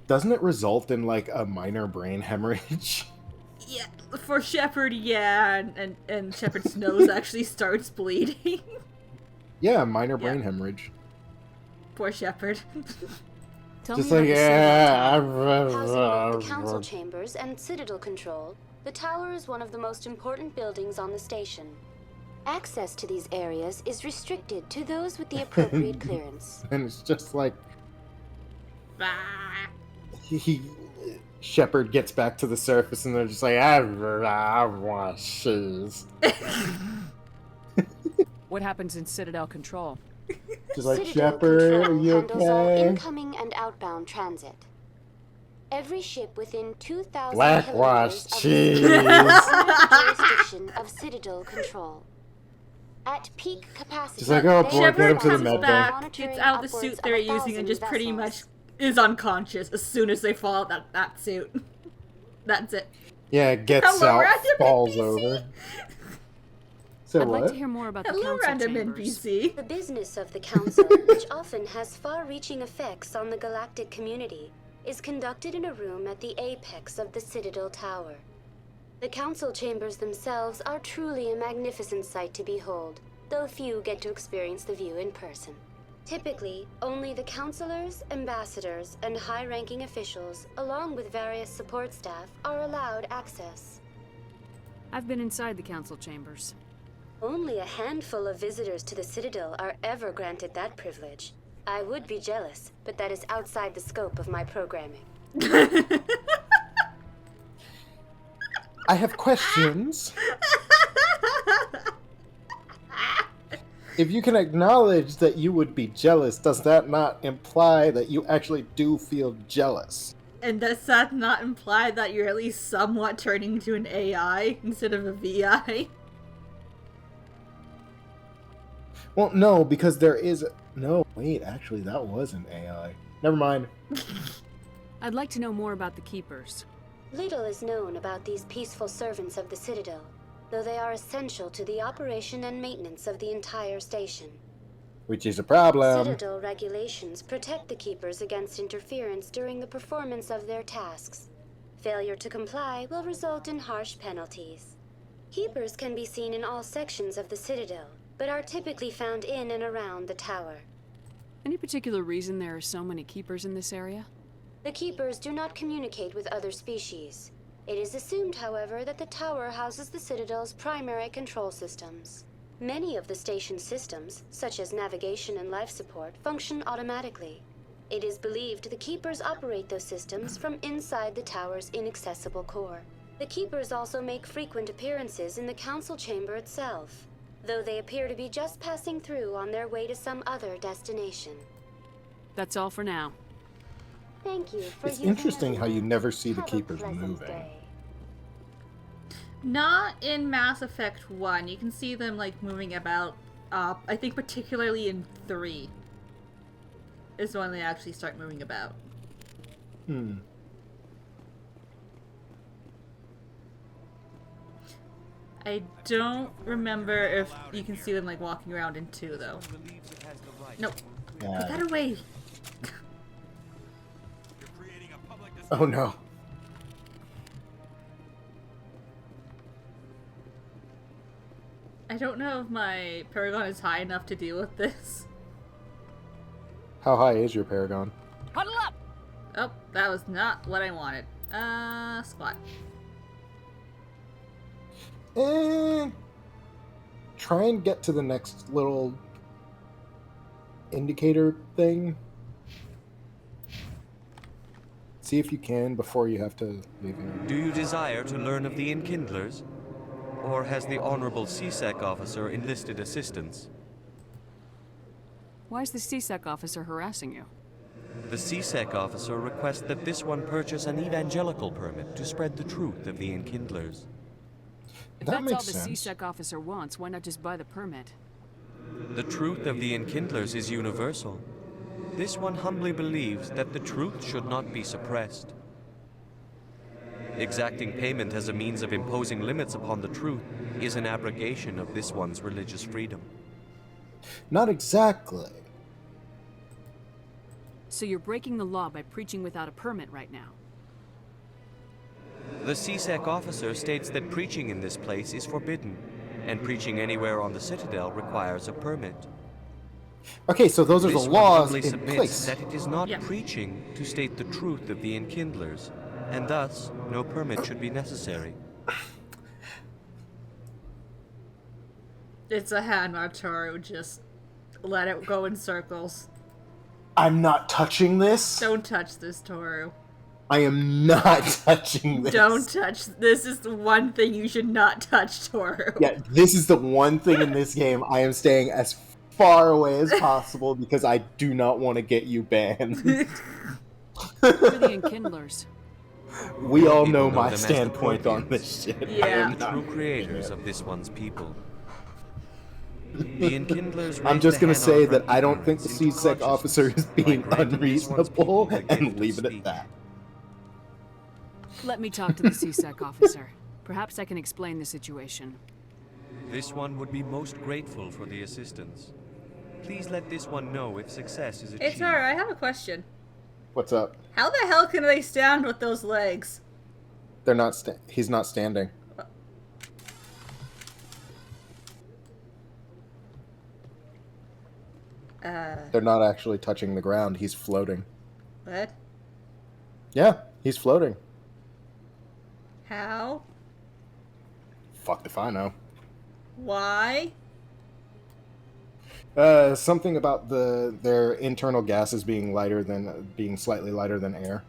Doesn't it result in, like, a minor brain hemorrhage? Yeah, for Shepard, yeah, and Shepard's nose actually starts bleeding. Yeah, minor brain hemorrhage. Poor Shepard. Just like, yeah. Housing both the council chambers and Citadel Control, the tower is one of the most important buildings on the station. Access to these areas is restricted to those with the appropriate clearance. And it's just like... Shepard gets back to the surface and they're just like, I want shoes. What happens in Citadel Control? Just like, Citadel Shepard, are Control you handles all okay? incoming and outbound transit. Every ship within 2,000 Blackwash kilometers of cheese. the jurisdiction of Citadel Control. At peak capacity, Just like, oh boy, get him to the comes med back, bay. gets out the suit they're using, and just pretty much is unconscious as soon as they fall out that suit. That's it. Yeah, gets Hello, out, random falls NPC. over. So I'd what? like to hear more about the Hello, council random chambers. NPC. The business of the Council, which often has far-reaching effects on the galactic community, is conducted in a room at the apex of the Citadel Tower. The Council chambers themselves are truly a magnificent sight to behold, though few get to experience the view in person. Typically, only the counselors, ambassadors, and high-ranking officials, along with various support staff, are allowed access. I've been inside the council chambers. Only a handful of visitors to the Citadel are ever granted that privilege. I would be jealous, but that is outside the scope of my programming. I have questions. If you can acknowledge that you would be jealous, does that not imply that you actually do feel jealous? And does that not imply that you're at least somewhat turning into an AI instead of a VI? Well, no, because there is... No, wait, actually, that was an AI. Never mind. I'd like to know more about the Keepers. Little is known about these peaceful servants of the Citadel, though they are essential to the operation and maintenance of the entire station. Which is a problem. Citadel regulations protect the Keepers against interference during the performance of their tasks. Failure to comply will result in harsh penalties. Keepers can be seen in all sections of the Citadel, but are typically found in and around the tower. Any particular reason there are so many Keepers in this area? The Keepers do not communicate with other species. It is assumed, however, that the tower houses the Citadel's primary control systems. Many of the station's systems, such as navigation and life support, function automatically. It is believed the Keepers operate those systems from inside the tower's inaccessible core. The Keepers also make frequent appearances in the council chamber itself, though they appear to be just passing through on their way to some other destination. That's all for now. Thank you for It's interesting how you never see the Keepers moving. Not in Mass Effect 1. You can see them, like, moving about. I think particularly in 3 is when they actually start moving about. I don't remember if you can see them, like, walking around in 2, though. Nope. Yeah. Put that away! Oh no. I don't know if my Paragon is high enough to deal with this. How high is your Paragon? Huddle up! Oh, that was not what I wanted. Squat. Try and get to the next little indicator thing. See if you can before you have to leave here. Do you desire to learn of the Enkindlers? Or has the Honorable CSEC officer enlisted assistance? Why is the CSEC officer harassing you? The CSEC officer requests that this one purchase an evangelical permit to spread the truth of the Enkindlers. If that's all the CSEC officer wants, why not just buy the permit? The truth of the Enkindlers is universal. This one humbly believes that the truth should not be suppressed. Exacting payment as a means of imposing limits upon the truth is an abrogation of this one's religious freedom. Not exactly. So you're breaking the law by preaching without a permit right now? The CSEC officer states that preaching in this place is forbidden, and preaching anywhere on the Citadel requires a permit. Okay, so those are the This one laws humbly in submits place. that it is not preaching to state the truth of the Enkindlers, and thus no permit should be necessary. It's a hand, Arturo. Just let it go in circles. I'm not touching this. Don't touch this, Toru. I am not touching this. Don't touch. This is the one thing you should not touch, Toru. Yeah, this is the one thing in this game I am staying as far away as possible because I do not want to get you banned. Who are the Enkindlers? We all People know my them as the standpoint on Portians. this shit. Yeah. I am The not true gonna creators get it. of this one's people. The Enkindlers I'm raised just the gonna Hanar say from that I don't think the ignorance into CSEC officer is consciousness being by granting this one's unreasonable people the and gift of leave it at speech. that. Let me talk to the CSEC officer. Perhaps I can explain the situation. This one would be most grateful for the assistance. Please let this one know if success is achieved. It's alright. I have a question. What's up? How the hell can they stand with those legs? They're not. He's not standing. They're not actually touching the ground. He's floating. What? Yeah, he's floating. How? Fuck if I know. Why? Something about their internal gases being slightly lighter than air.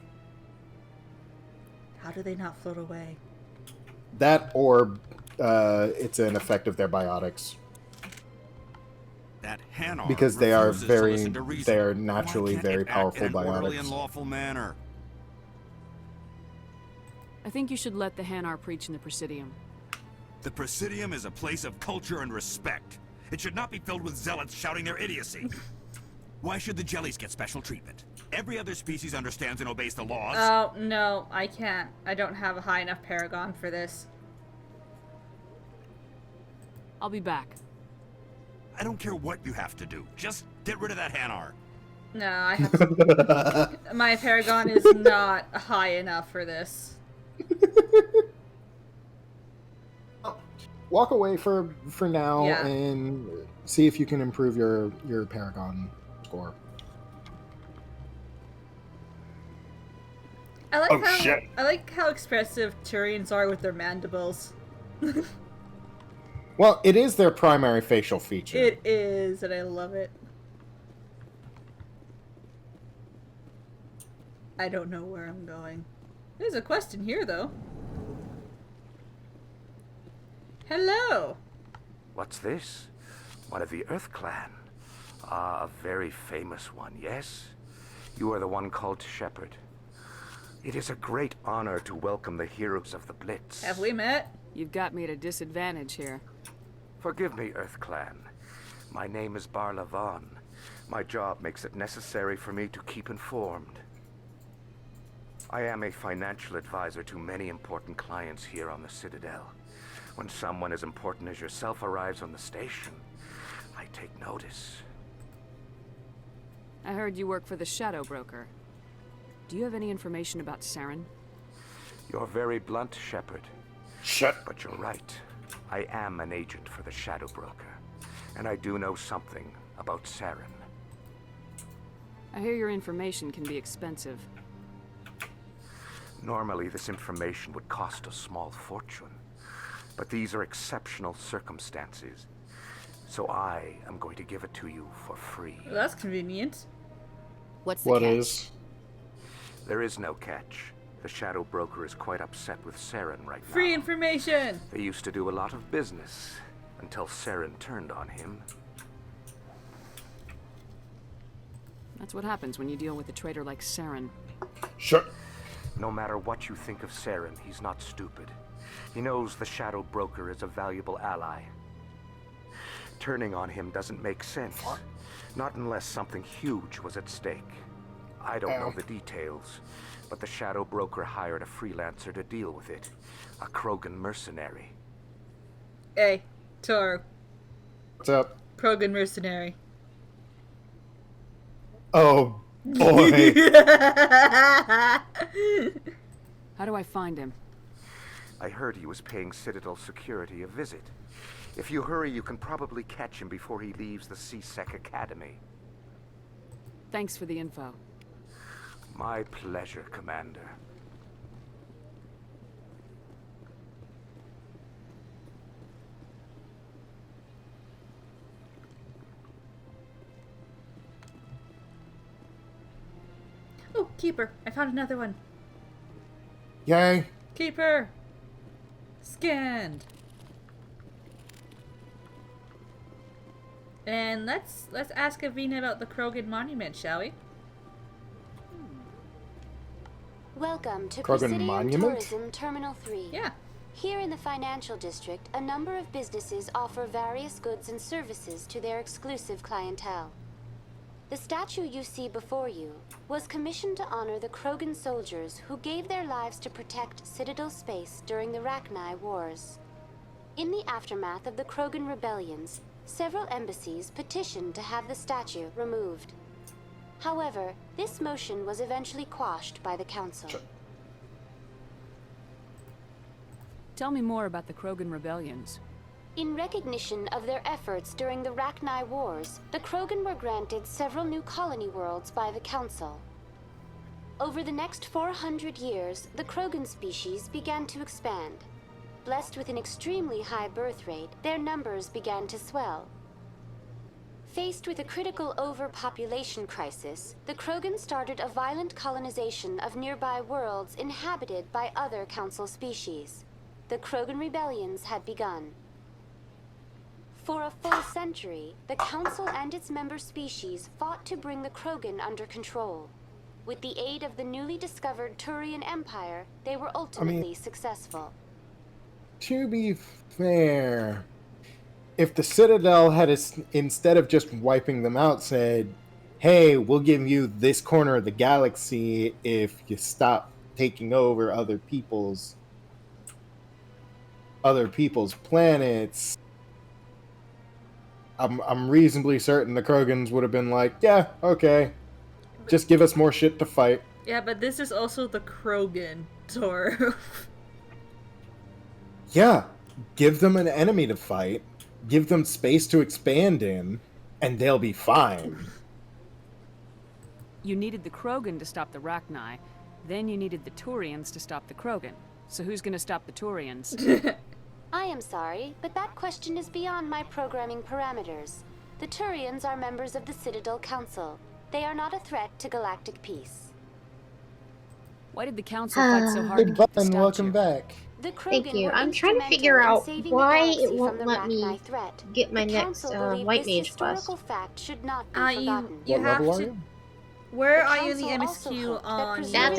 How do they not float away? That or it's an effect of their biotics. That Hanar because they are naturally Why can't very it act powerful in an orderly biotics. and lawful manner? I think you should let the Hanar preach in the Presidium. The Presidium is a place of culture and respect. It should not be filled with zealots shouting their idiocy. Why should the jellies get special treatment? Every other species understands and obeys the laws. Oh, no, I can't. I don't have a high enough paragon for this. I'll be back. I don't care what you have to do. Just get rid of that Hanar. No, I have to... My paragon is not high enough for this. Walk away for now Yeah. and see if you can improve your paragon score. I like Oh, how shit. I like how expressive Turians are with their mandibles. Well, it is their primary facial feature. It is, and I love it. I don't know where I'm going. There's a question here, though. Hello. What's this? One of the Earth Clan. Ah, a very famous one, yes? You are the one called Shepherd. It is a great honor to welcome the heroes of the Blitz. Have we met? You've got me at a disadvantage here. Forgive me, Earth Clan. My name is Barla Vaughn. My job makes it necessary for me to keep informed. I am a financial advisor to many important clients here on the Citadel. When someone as important as yourself arrives on the station, I take notice. I heard you work for the Shadow Broker. Do you have any information about Saren? You're very blunt, Shepherd. Shut. But you're right. I am an agent for the Shadow Broker, and I do know something about Saren. I hear your information can be expensive. Normally, this information would cost a small fortune, but these are exceptional circumstances, so I am going to give it to you for free. Well, that's convenient. What's What is? There is no catch. The Shadow Broker is quite upset with Saren right now. Free information! They used to do a lot of business until Saren turned on him. That's what happens when you deal with a traitor like Saren. Sure. No matter what you think of Saren, he's not stupid. He knows the Shadow Broker is a valuable ally. Turning on him doesn't make sense. Not unless something huge was at stake. I don't know the details, but the Shadow Broker hired a freelancer to deal with it. A Krogan mercenary. Hey, Toro. What's up? Krogan mercenary. Oh, boy. How do I find him? I heard he was paying Citadel security a visit. If you hurry, you can probably catch him before he leaves the C-Sec Academy. Thanks for the info. My pleasure, Commander. Oh, Keeper. I found another one. Yay. Keeper. Scanned. And let's ask Avina about the Krogan monument, shall we? Welcome to Krogan Presidium Monument? Tourism Terminal 3. Yeah. Here in the financial district, a number of businesses offer various goods and services to their exclusive clientele. The statue you see before you was commissioned to honor the Krogan soldiers who gave their lives to protect Citadel space during the Rachni Wars. In the aftermath of the Krogan rebellions, several embassies petitioned to have the statue removed. However, this motion was eventually quashed by the Council. Tell me more about the Krogan rebellions. In recognition of their efforts during the Rachni Wars, the Krogan were granted several new colony worlds by the Council. Over the next 400 years, the Krogan species began to expand. Blessed with an extremely high birth rate, their numbers began to swell. Faced with a critical overpopulation crisis, the Krogan started a violent colonization of nearby worlds inhabited by other Council species. The Krogan rebellions had begun. For a full century, the Council and its member species fought to bring the Krogan under control. With the aid of the newly discovered Turian Empire, they were ultimately successful. To be fair, if the Citadel had, instead of just wiping them out, said, hey, we'll give you this corner of the galaxy if you stop taking over other people's planets, I'm reasonably certain the Krogans would have been like, yeah, okay, just give us more shit to fight. Yeah, but this is also the Krogan, Tor. Yeah, give them an enemy to fight, give them space to expand in, and they'll be fine. You needed the Krogan to stop the Rachni, then you needed the Turians to stop the Krogan. So who's gonna stop the Turians? I am sorry, but that question is beyond my programming parameters. The Turians are members of the Citadel Council. They are not a threat to galactic peace. Why did the Council fight so hard to keep the statue? Welcome back. Thank you. I'm trying to figure out why it won't let me get my next White Mage quest. You have to... Where are you in the MSQ on... That's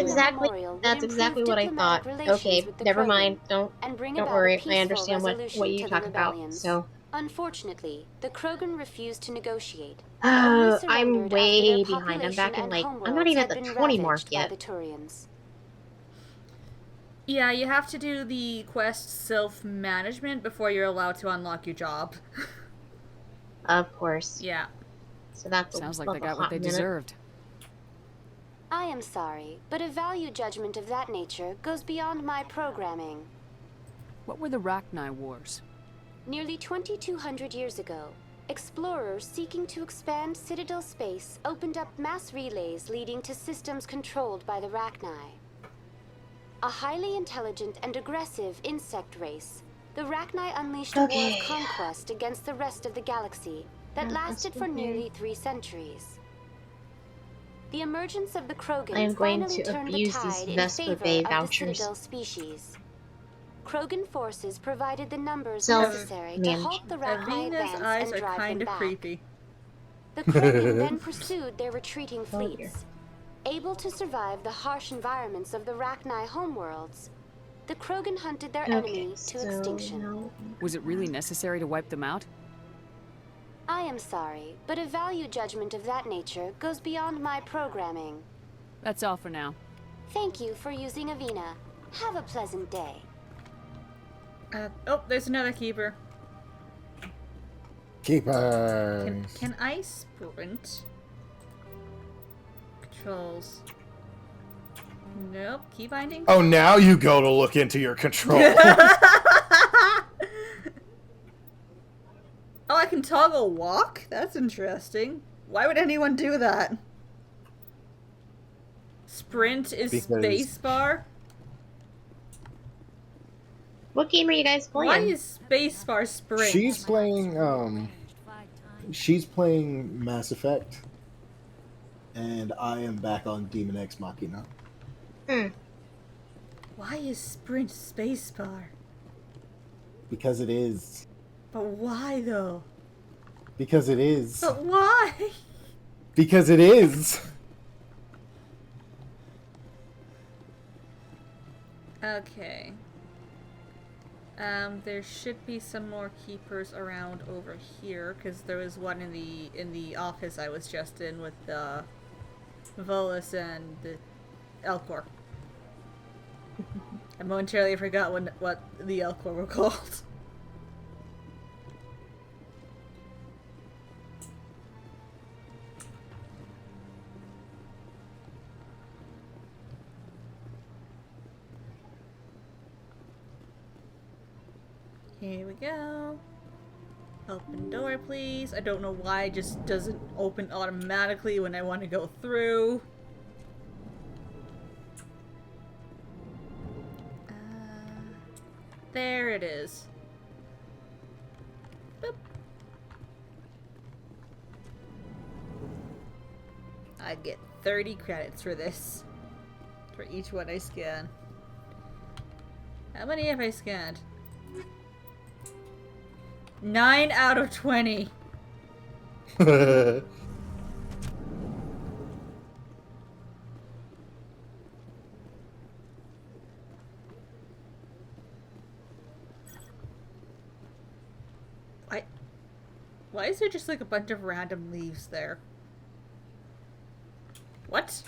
exactly what I thought. Okay, never mind. Don't worry. I understand what you talk about. So unfortunately, the Krogan refused to negotiate. I'm way behind. I'm back in I'm not even at the 20 mark yet. Yeah, you have to do the quest self-management before you're allowed to unlock your job. Of course. Yeah. So that's sounds like they got what they deserved. I am sorry, but a value judgment of that nature goes beyond my programming. What were the Rachni Wars? Nearly 2,200 years ago, explorers seeking to expand Citadel space opened up mass relays leading to systems controlled by the Rachni. A highly intelligent and aggressive insect race, the Rachni unleashed a war of conquest against the rest of the galaxy that lasted for nearly 3 centuries. The emergence of the Krogan I am going finally to turned abuse the tide these in Vesper favor Bay of vouchers. the Citadel species. Krogan forces provided the numbers So, necessary to halt the Rachni Avina's advance eyes and are drive kind them of back. creepy. The Krogan then pursued their retreating fleets. Able to survive the harsh environments of the Rachni homeworlds, the Krogan hunted their enemy to extinction. Was it really necessary to wipe them out? I am sorry, but a value judgment of that nature goes beyond my programming. That's all for now. Thank you for using Avina. Have a pleasant day. Oh, there's another keeper. Keeper. Can I sprint? Controls. Nope. Key binding. Oh, now you go to look into your controls. Oh, I can toggle walk? That's interesting. Why would anyone do that? Sprint is spacebar? What game are you guys playing? Why is spacebar sprint? She's playing Mass Effect. And I am back on Demon X Machina. Why is sprint spacebar? Because it is. But why though? Because it is. But why? Because it is. Okay. There should be some more keepers around over here, because there was one in the office I was just in with the Volus and the Elcor. I momentarily forgot what the Elcor were called. Here we go. Open door, please. I don't know why it just doesn't open automatically when I want to go through. There it is. Boop. I get 30 credits for this. For each one I scan. How many have I scanned? 9 out of 20. Why is there just like a bunch of random leaves there? What?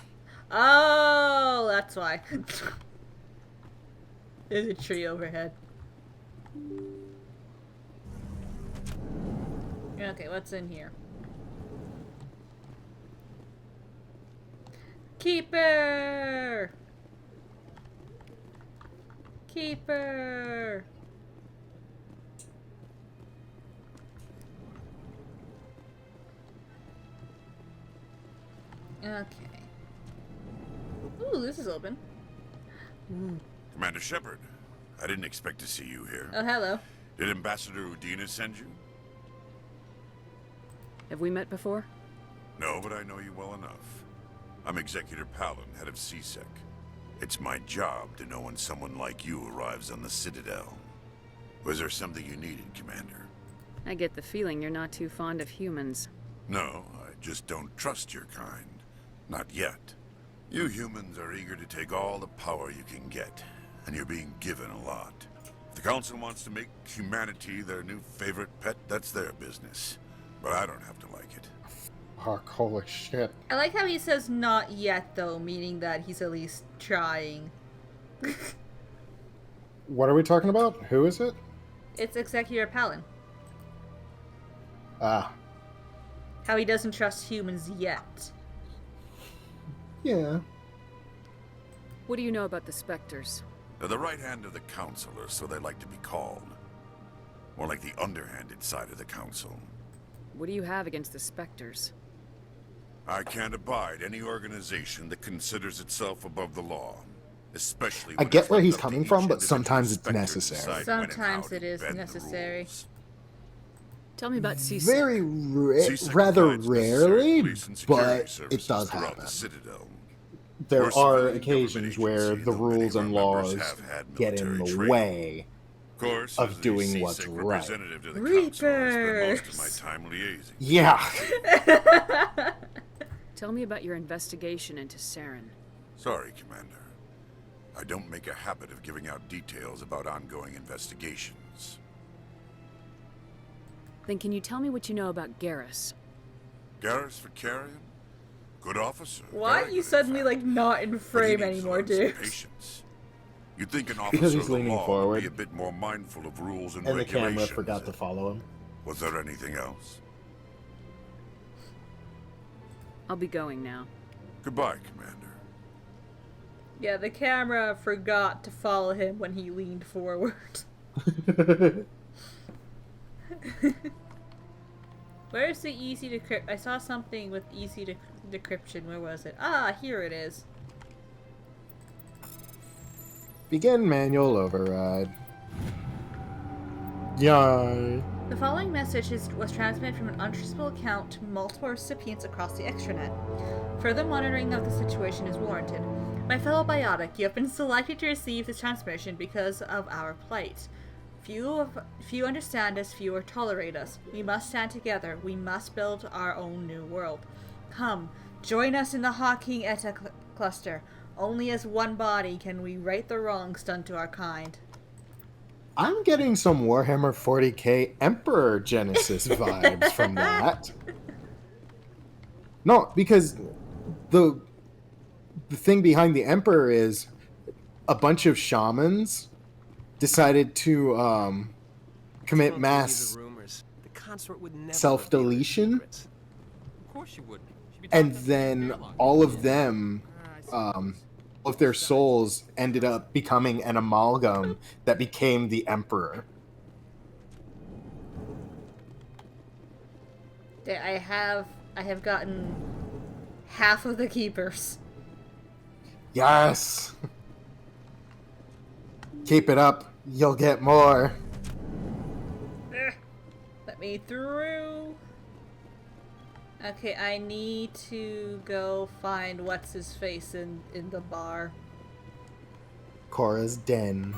Oh, that's why. There's a tree overhead. Okay, what's in here? Keeper! Keeper! Okay. Ooh, this is open. Ooh. Commander Shepard, I didn't expect to see you here. Oh, hello. Did Ambassador Udina send you? Have we met before? No, but I know you well enough. I'm Executor Palin, head of CSEC. It's my job to know when someone like you arrives on the Citadel. Was there something you needed, Commander? I get the feeling you're not too fond of humans. No, I just don't trust your kind. Not yet. You humans are eager to take all the power you can get, and you're being given a lot. If the Council wants to make humanity their new favorite pet, that's their business. But I don't have to like it. Fuck, holy shit. I like how he says not yet, though, meaning that he's at least trying. What are we talking about? Who is it? It's Executor Palin. Ah. How he doesn't trust humans yet. Yeah. What do you know about the Spectres? They're the right hand of the Council, or so they like to be called. More like the underhanded side of the Council. What do you have against the Spectres? I can't abide any organization that considers itself above the law. Especially I when get it's where left he's up to coming each from, but individual sometimes it's Spectre to necessary. decide when and Sometimes how to it is bend the necessary. rules. Tell me about CSEC. Very rather rarely, but it does happen. There are occasions where the rules and laws get in the way of doing what's right. Reapers! Yeah. Tell me about your investigation into Saren. Sorry, Commander. I don't make a habit of giving out details about ongoing investigations. Then can you tell me what you know about Garrus? Garrus Vicarian? Good officer. Why are you suddenly, like, not in frame anymore, dude? You'd think an Because officer he's of the leaning law would forward. be a bit more mindful of rules and And the regulations. camera forgot to follow him. Was there anything else? I'll be going now. Goodbye, Commander. Yeah, the camera forgot to follow him when he leaned forward. Where's the easy decrypt? I saw something with easy decryption. Where was it? Ah, here it is. Begin manual override. Yay. The following message was transmitted from an untraceable account to multiple recipients across the extranet. Further monitoring of the situation is warranted. My fellow biotic, you have been selected to receive this transmission because of our plight. Few understand us, fewer tolerate us. We must stand together. We must build our own new world. Come, join us in the Hawking Eta cluster. Only as one body can we right the wrongs done to our kind. I'm getting some Warhammer 40k Emperor Genesis vibes from that. No, because the thing behind the Emperor is a bunch of shamans decided to commit mass self-deletion. Of course you wouldn't. And then all of them, of their souls ended up becoming an amalgam that became the Emperor. I have gotten half of the keepers. Yes! Keep it up. You'll get more. Let me through. Okay, I need to go find what's-his-face in the bar. Cora's den.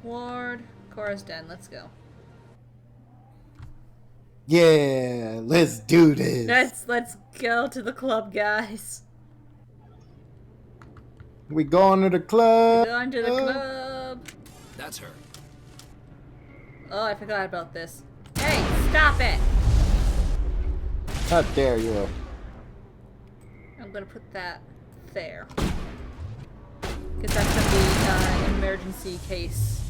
Ward, Cora's den, let's go. Yeah, let's do this. Let's go to the club, guys. We going to the club. We're going to the club. That's her. Oh, I forgot about this. Hey, stop it! How dare you? I'm gonna put that there. Because that's gonna be an emergency case.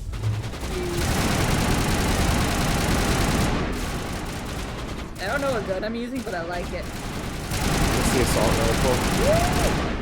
I don't know what gun I'm using, but I like it. It's the assault rifle. Woo!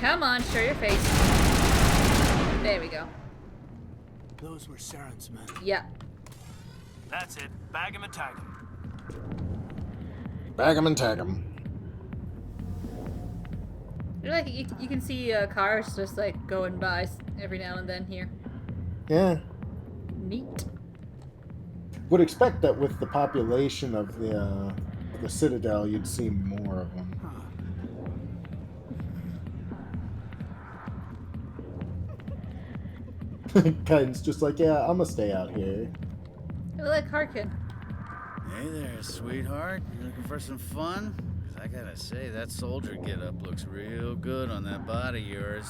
Come on, show your face. There we go. Those were Saren's men. Yeah. That's it. Bag him and tag him. Bag 'em and tag 'em. Like you can see cars just like going by every now and then here. Yeah. Neat. Would expect that with the population of the Citadel, you'd see more of them. Kaiden's just like, yeah, I'm gonna stay out here. I like Harkin. Hey there, sweetheart. You looking for some fun? 'Cause I gotta say, that soldier getup looks real good on that body of yours.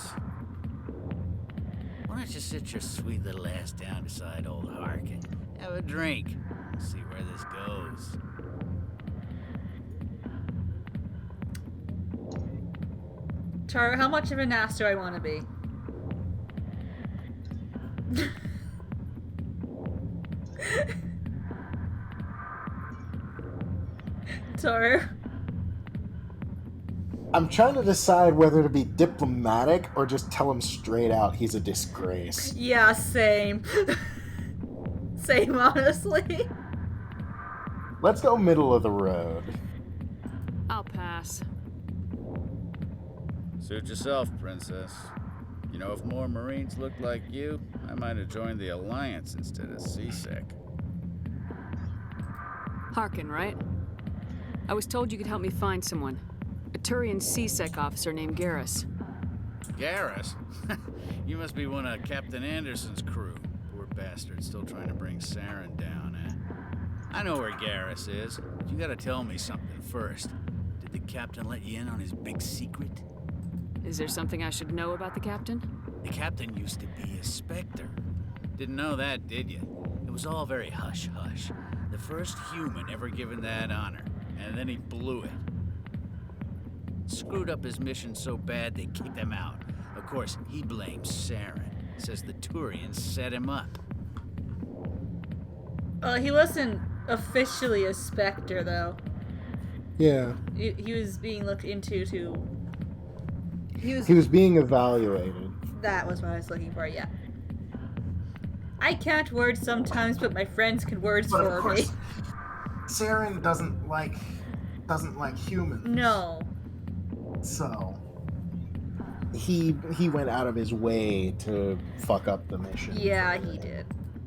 Why don't you sit your sweet little ass down beside old Harkin? Have a drink. And see where this goes. Taro, how much of an ass do I want to be? Taro? I'm trying to decide whether to be diplomatic or just tell him straight out he's a disgrace. Yeah, same. Same, honestly. Let's go middle of the road. I'll pass. Suit yourself, princess. You know, if more Marines looked like you, I might have joined the Alliance instead of CSEC. Harkin, right? I was told you could help me find someone. A Turian CSEC officer named Garrus. Garrus? You must be one of Captain Anderson's crew. Poor bastard, still trying to bring Saren down, eh? I know where Garrus is, but you gotta tell me something first. Did the captain let you in on his big secret? Is there something I should know about the captain? The captain used to be a Spectre. Didn't know that, did you? It was all very hush-hush. The first human ever given that honor, and then he blew it. Screwed up his mission so bad they kicked him out. Of course, he blames Saren. Says the Turians set him up. He wasn't officially a Spectre, though. Yeah. He was being looked into to... He was being evaluated. That was what I was looking for, yeah. I can't word sometimes, but my friends can words But of for course, me. Saren doesn't like humans. No. So he went out of his way to fuck up the mission. Yeah, he did.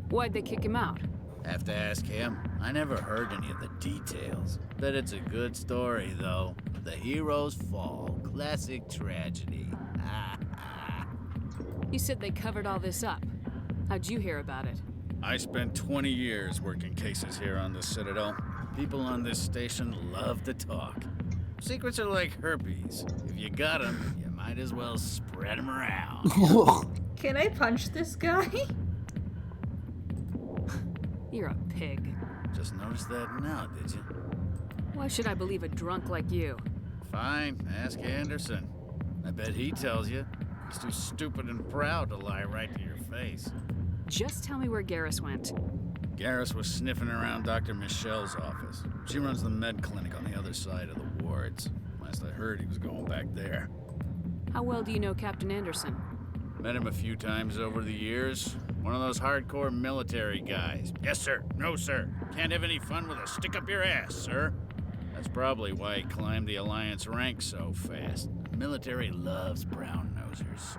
Why'd they kick him out? Have to ask him. I never heard any of the details. Bet it's a good story, though. The hero's fall. Classic tragedy. You said they covered all this up. How'd you hear about it? I spent 20 years working cases here on the Citadel. People on this station love to talk. Secrets are like herpes. If you got them, you might as well spread them around. Can I punch this guy? You're a pig. Just noticed that now, did you? Why should I believe a drunk like you? Fine, ask Anderson. I bet he tells you. He's too stupid and proud to lie right to your face. Just tell me where Garrus went. Garrus was sniffing around Dr. Michelle's office. She runs the med clinic on the other side of the wards. Last I heard, he was going back there. How well do you know Captain Anderson? Met him a few times over the years. One of those hardcore military guys. Yes, sir. No, sir. Can't have any fun with a stick up your ass, sir. That's probably why he climbed the Alliance ranks so fast. The military loves brown-nosers.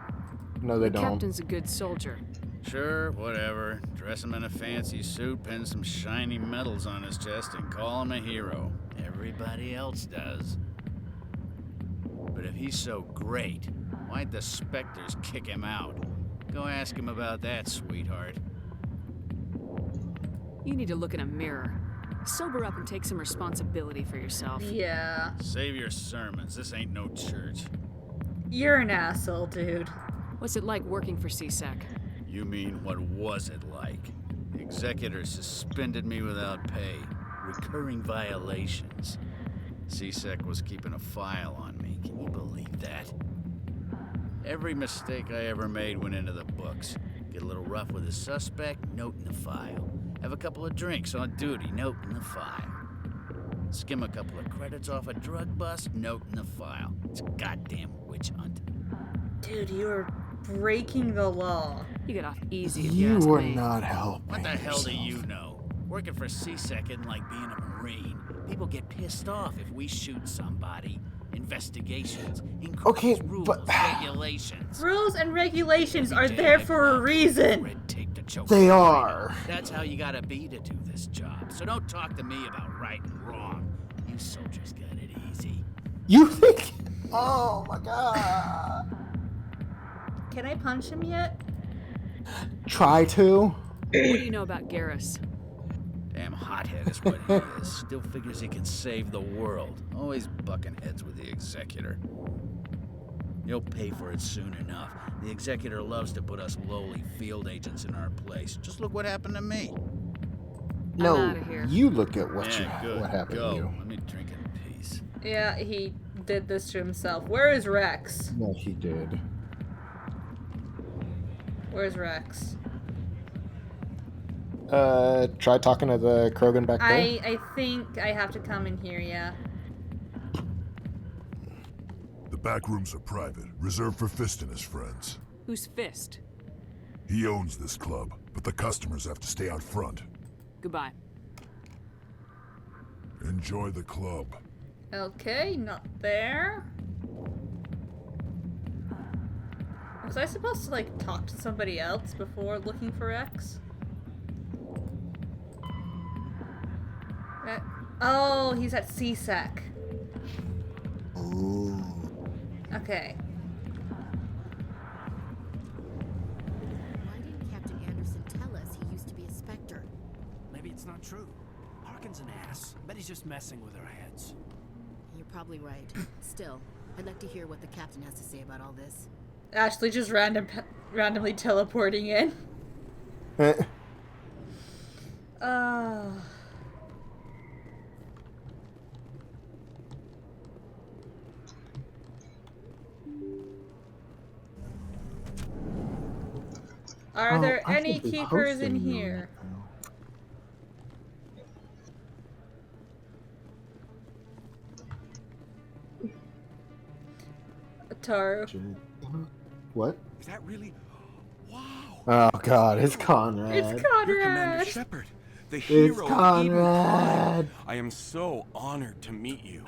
No, they The don't. captain's a good soldier. Sure, whatever. Dress him in a fancy suit, pin some shiny medals on his chest, and call him a hero. Everybody else does. But if he's so great, why'd the Spectres kick him out? Go ask him about that, sweetheart. You need to look in a mirror. Sober up and take some responsibility for yourself. Yeah. Save your sermons. This ain't no church. You're an asshole, dude. What's it like working for CSEC? You mean, what was it like? The executor suspended me without pay. Recurring violations. CSEC was keeping a file on me. Can you believe that? Every mistake I ever made went into the books. Get a little rough with a suspect, note in the file. Have a couple of drinks on duty, note in the file. Skim a couple of credits off a drug bust, note in the file. It's a goddamn witch hunt. Dude, you are breaking the law. You get off easy if you ask You are me. not helping. What the hell do yourself. you know? Working for CSEC isn't like being a Marine. People get pissed off if we shoot somebody. Investigations, Okay, rules, but regulations. Rules and regulations are there for a reason. Red tape to choke They the are. brain. That's how you gotta be to do this job. So don't talk to me about right and wrong. You soldiers got it easy. You think? Oh my god. Can I punch him yet? Try to. What do you know about Garrus? Damn hothead is what he is. Still figures he can save the world. Always bucking heads with the executor. You'll pay for it soon enough. The executor loves to put us lowly field agents in our place. Just look what happened to me. No, outta here. you look at what Good. what happened Go. to you. Let me drink in peace. Yeah, he did this to himself. Where is Rex? No, he did. Where's Rex? Try talking to the Krogan back there. I think I have to come in here, yeah. The back rooms are private, reserved for Fist and his friends. Who's Fist? He owns this club, but the customers have to stay out front. Goodbye. Enjoy the club. Okay, not there. Was I supposed to, like, talk to somebody else before looking for Rex? Oh, he's at CSEC. Ooh. Okay. Why didn't Captain Anderson tell us he used to be a Spectre? Maybe it's not true. Harkin's an ass. Bet he's just messing with our heads. You're probably right. Still, I'd like to hear what the captain has to say about all this. Ashley just randomly teleporting in. Are there I any should be keepers in hosting here? Taro. What? Is that really? Oh god, it's Conrad. It's You're Commander Conrad. Shepard, the It's hero of Eden Conrad. Prime. I am so honored to meet you.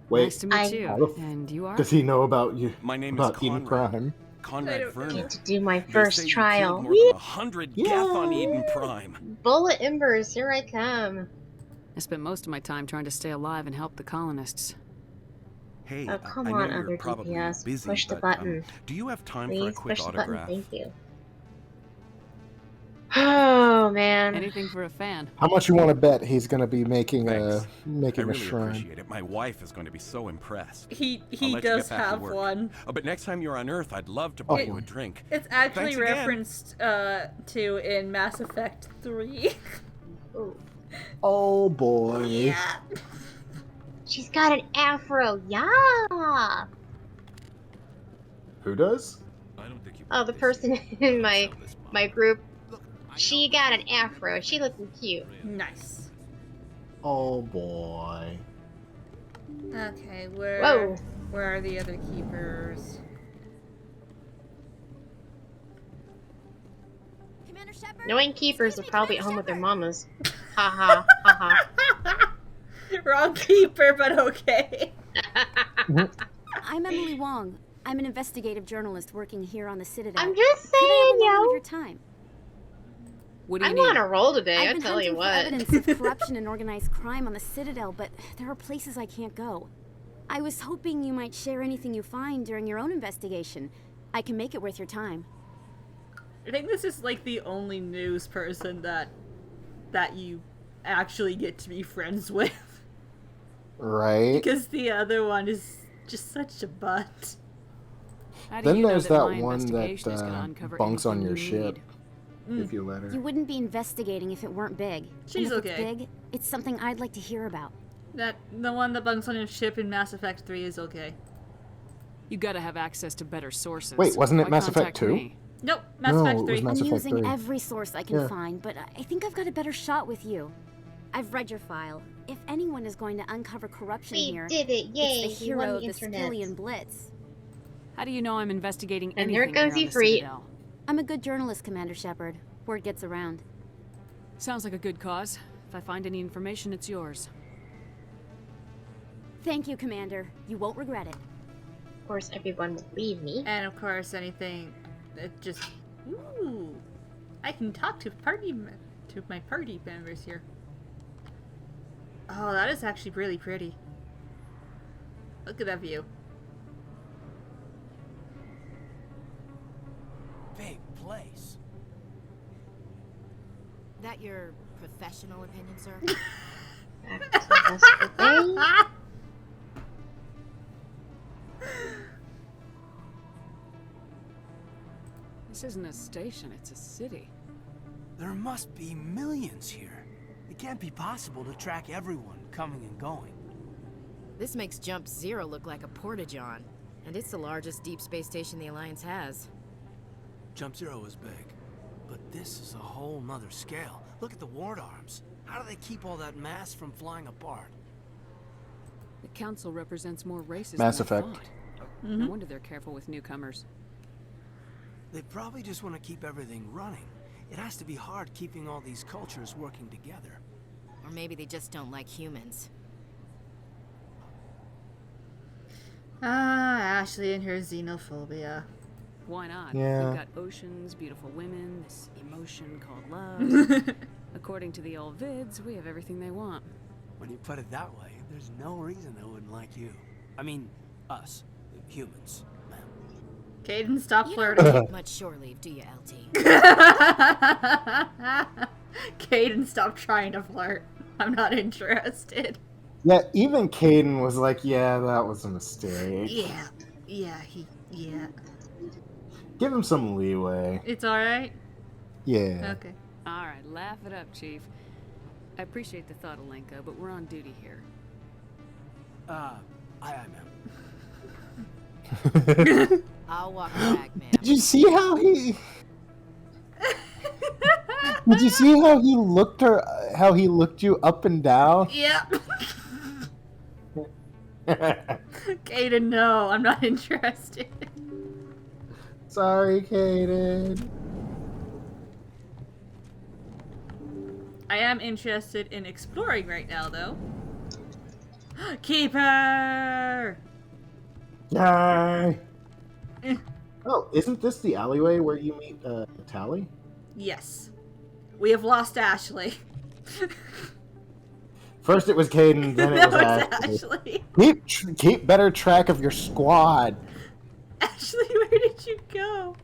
Wait, Nice to meet you. how the f- And you are? does he know about you? My name about is Eden Conrad. Prime? Conrad Verner. Get to do my They first say you trial. killed more than 100 Geth on Eden Prime. Bullet embers, here I come. I spent most of my time trying to stay alive and help the colonists. Hey, Oh, come I know on, you're other probably DPS. busy, Push the but, button. do you have time Please for a quick push the autograph? button, thank you. Oh man. Anything for a fan. How much you want to bet he's going to be making Thanks. a making I a really shrine? appreciate it. My wife is going to be so impressed. He I'll let you does get back to have work. one. Oh, but next time you're on Earth, I'd love to buy you a drink. It's actually Thanks again. referenced to in Mass Effect 3. Oh boy. Yeah. She's got an afro, yeah. Who does? Oh, the person in my group. She got an afro. She looking cute. Nice. Oh boy. Okay, Whoa. where are the other keepers? Knowing keepers are probably at home with their mamas. Haha, haha. Wrong keeper, but okay. I'm Emily Wong. I'm an investigative journalist working here on the Citadel. I'm just Could I have saying, a moment of yo. your time? What do you I'm need? on a roll today, I've I been tell you hunting what. for evidence of corruption and organized crime on the Citadel, but there are places I can't go. I was hoping you might share anything you find during your own investigation. I can make it worth your time. I think this is like the only news person that you actually get to be friends with. Right? Because the other one is just such a butt. How do Then you know there's that that my one investigation is that gonna uncover bunks on anything your you ship. need? If you let her. You wouldn't be investigating if it weren't big. She's and if okay. It's big, it's something I'd like to hear about. The one that bunks on your ship in Mass Effect 3 is okay. You gotta have access to better sources. Wait, wasn't it Why Mass Effect contact 2? me? Nope, Mass No, Effect it 3. was Mass I'm Effect using 3. every source I can Yeah. find, but I think I've got a better shot with you. I've read your file. If anyone is going to uncover corruption We here, did it, yay, it's the we won hero of the the internet. Skillian Blitz. How do you know I'm investigating And anything there goes here on the Ifrit. Citadel? I'm a good journalist, Commander Shepard. Word gets around. Sounds like a good cause. If I find any information, it's yours. Thank you, Commander. You won't regret it. Of course, everyone will leave me. And of course, anything that just... Ooh! I can talk to my party members here. Oh, that is actually really pretty. Look at that view. Big place. That your professional opinion, sir? This isn't a station, it's a city. There must be millions here. It can't be possible to track everyone coming and going. This makes Jump Zero look like a porta-john, and it's the largest deep space station the Alliance has. Jump Zero is big, but this is a whole nother scale. Look at the ward arms. How do they keep all that mass from flying apart? The council represents more races Mass than I Effect. thought. No wonder they're careful with newcomers. They probably just want to keep everything running. It has to be hard keeping all these cultures working together. Or maybe they just don't like humans. Ah, Ashley and her xenophobia. Why not? Yeah. We've got oceans, beautiful women, this emotion called love. According to the old vids, we have everything they want. When you put it that way, there's no reason they wouldn't like you. I mean, us, humans, ma'am. Caden, stop You flirting. don't take much shore leave, do you, LT? Caden, stop trying to flirt. I'm not interested. Yeah, even Caden was like, yeah, that was a mistake. Yeah. Give him some leeway. It's alright? Yeah. Okay. Alright, laugh it up, Chief. I appreciate the thought, Alenka, but we're on duty here. Aye, ma'am. I'll walk back, ma'am. Did you see how he... Did you see how he looked her? How he looked you up and down? Yep. Caden, no, I'm not interested. Sorry, Caden. I am interested in exploring right now, though. Keeper! Yay! Oh, isn't this the alleyway where you meet Tally? Yes. We have lost Ashley. First it was Caden, then it Now was it's Ashley. Keep better track of your squad. Ashley, where did you go?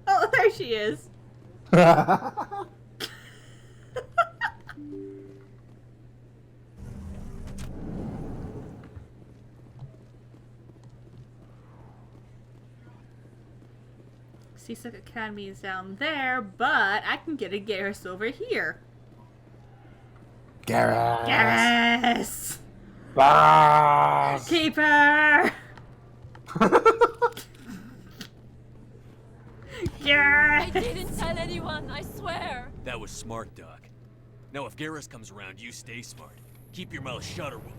Oh, there she is. CSEC Academy is down there, but I can get a Garrus over here. Garrus. Garrus! Garrus. Keeper! Garrus! I didn't tell anyone, I swear. That was smart, Doc. Now if Garrus comes around, you stay smart. Keep your mouth shut or we'll...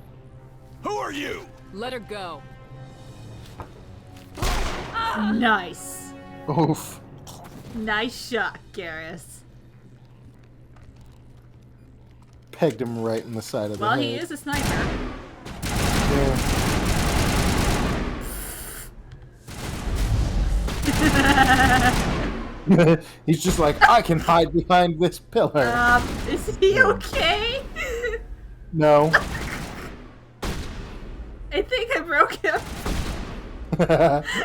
Who are you? Let her go. Nice. Oof. Nice shot, Garrus. Pegged him right in the side of the head. Well, he is a sniper. Yeah. He's just like, I can hide behind this pillar. Is he okay? No. I think I broke him.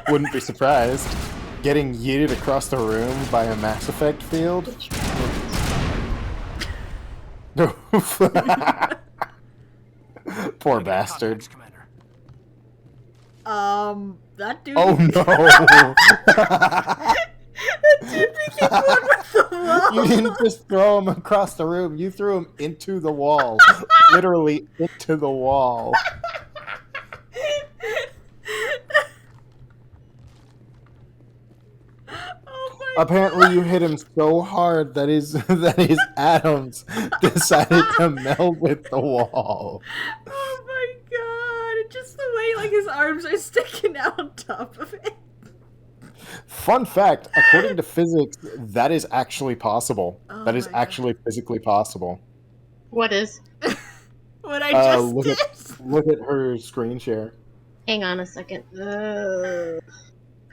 Wouldn't be surprised. Getting yeeted across the room by a Mass Effect field. Poor bastard. That dude. Oh no! That dude became one with the wall. You didn't just throw him across the room, you threw him into the wall. Literally into the wall. Apparently you hit him so hard that his atoms decided to meld with the wall. Oh my god! Just the way like his arms are sticking out on top of it. Fun fact, according to physics, that is actually possible. Oh that is actually physically possible. What is? What I just look did. Look at her screen share. Hang on a second.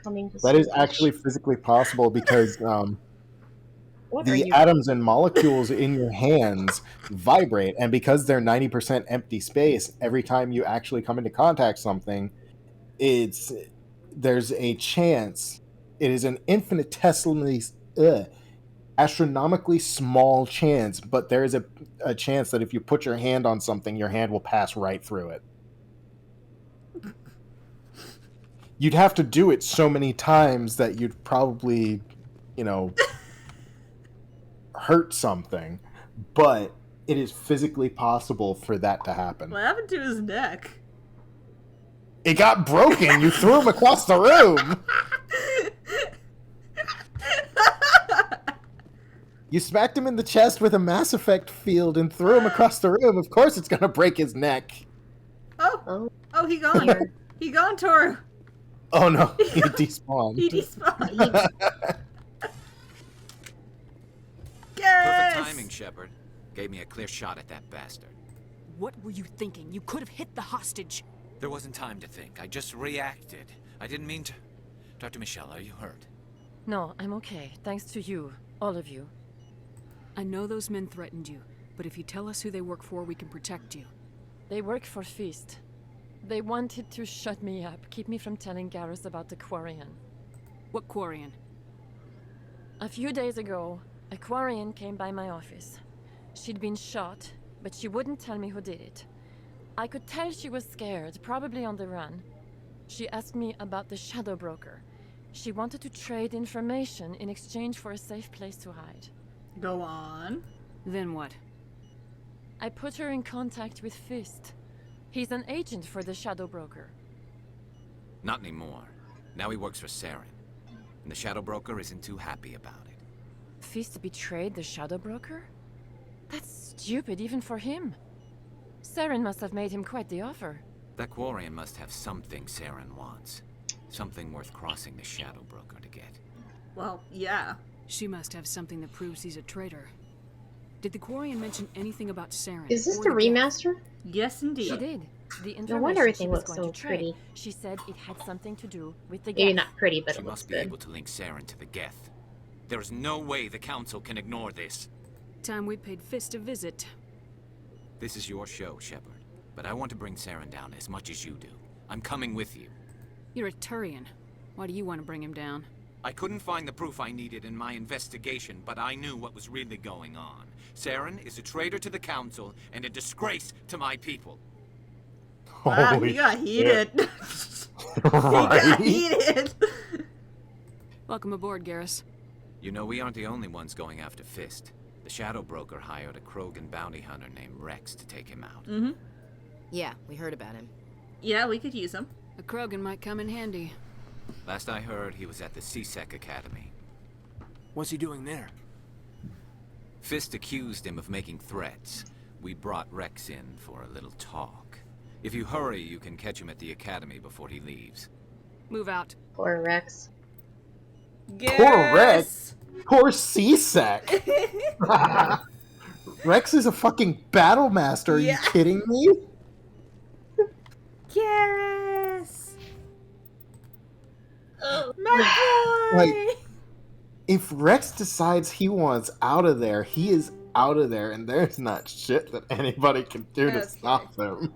Coming to That is service. actually physically possible because What are the you- atoms and molecules in your hands vibrate, and because they're 90% empty space, every time you actually come into contact with something, there's a chance. It is an infinitesimally, astronomically small chance, but there is a chance that if you put your hand on something, your hand will pass right through it. You'd have to do it so many times that you'd probably, hurt something, but it is physically possible for that to happen. What happened to his neck? It got broken. You threw him across the room. You smacked him in the chest with a Mass Effect field and threw him across the room. Of course it's going to break his neck. Oh, he gone. He gone, Toru. Oh no, he despawned. He despawned. Perfect timing, Shepard. Gave me a clear shot at that bastard. What were you thinking? You could have hit the hostage. There wasn't time to think. I just reacted. I didn't mean to... Dr. Michelle, are you hurt? No, I'm okay. Thanks to you. All of you. I know those men threatened you, but if you tell us who they work for, we can protect you. They work for Feast. They wanted to shut me up, keep me from telling Garrus about the Quarian. What Quarian? A few days ago, a Quarian came by my office. She'd been shot, but she wouldn't tell me who did it. I could tell she was scared, probably on the run. She asked me about the Shadow Broker. She wanted to trade information in exchange for a safe place to hide. Go on. Then what? I put her in contact with Fist. He's an agent for the Shadow Broker. Not anymore. Now he works for Saren. And the Shadow Broker isn't too happy about it. Fist betrayed the Shadow Broker? That's stupid even for him. Saren must have made him quite the offer. That Quarian must have something Saren wants. Something worth crossing the Shadow Broker to get. Well, yeah. She must have something that proves he's a traitor. Did the Quarian mention anything about Saren? Is this or the Geth? remaster? Yes, indeed. She did. The No wonder information everything she was looks going so to trade. pretty. She said it had something to do with the Maybe Geth. not pretty, but She it looks must be good. able to link Saren to the Geth. There is no way the Council can ignore this. Time we paid Fist a visit. This is your show, Shepard. But I want to bring Saren down as much as you do. I'm coming with you. You're a Turian. Why do you want to bring him down? I couldn't find the proof I needed in my investigation, but I knew what was really going on. Saren is a traitor to the Council and a disgrace to my people. Wow, he got heated. He got heated. Welcome aboard, Garrus. You know, we aren't the only ones going after Fist. The Shadow Broker hired a Krogan bounty hunter named Rex to take him out. Mm-hmm. Yeah, we heard about him. Yeah, we could use him. A Krogan might come in handy. Last I heard, he was at the CSEC Academy. What's he doing there? Fist accused him of making threats. We brought Rex in for a little talk. If you hurry, you can catch him at the academy before he leaves. Move out. Poor Rex. Poor Rex. Poor C-Sec. Rex is a fucking battle master. Are you kidding me? Garrus! My boy! Like, if Rex decides he wants out of there, he is out of there, and there's not shit that anybody can do to stop him.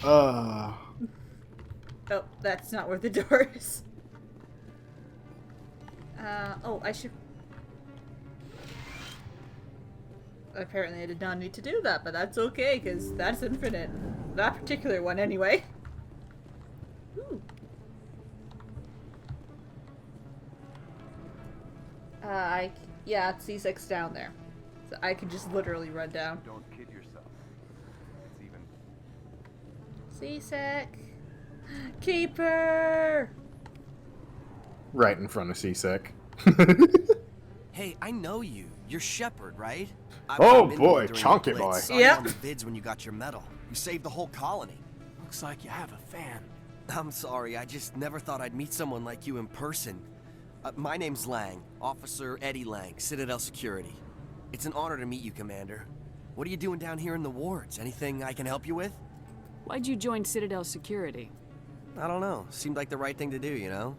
Oh, that's not where the door is. Oh, I should... Apparently I did not need to do that, but that's okay, because that's infinite. That particular one, anyway. Ooh. Yeah, C6 down there. So I can just literally run down. Don't kid yourself. It's even... C-Sec! Keeper! Right in front of C-Sec. Hey, I know you. You're Shepard, right? Oh boy, chunky boy. Yep. On the vids when you got your medal. You saved the whole colony. Looks like you have a fan. I'm sorry, I just never thought I'd meet someone like you in person. My name's Lang, Officer Eddie Lang, Citadel Security. It's an honor to meet you, Commander. What are you doing down here in the wards? Anything I can help you with? Why'd you join Citadel Security? I don't know. Seemed like the right thing to do, you know?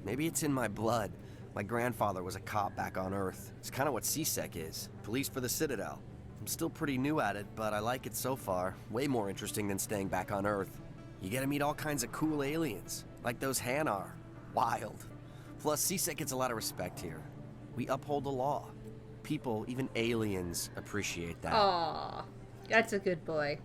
Maybe it's in my blood. My grandfather was a cop back on Earth. It's kind of what C-Sec is. Police for the Citadel. I'm still pretty new at it, but I like it so far. Way more interesting than staying back on Earth. You get to meet all kinds of cool aliens, like those Hanar. Wild. Plus, C-Sec gets a lot of respect here. We uphold the law. People, even aliens, appreciate that. Aw, that's a good boy.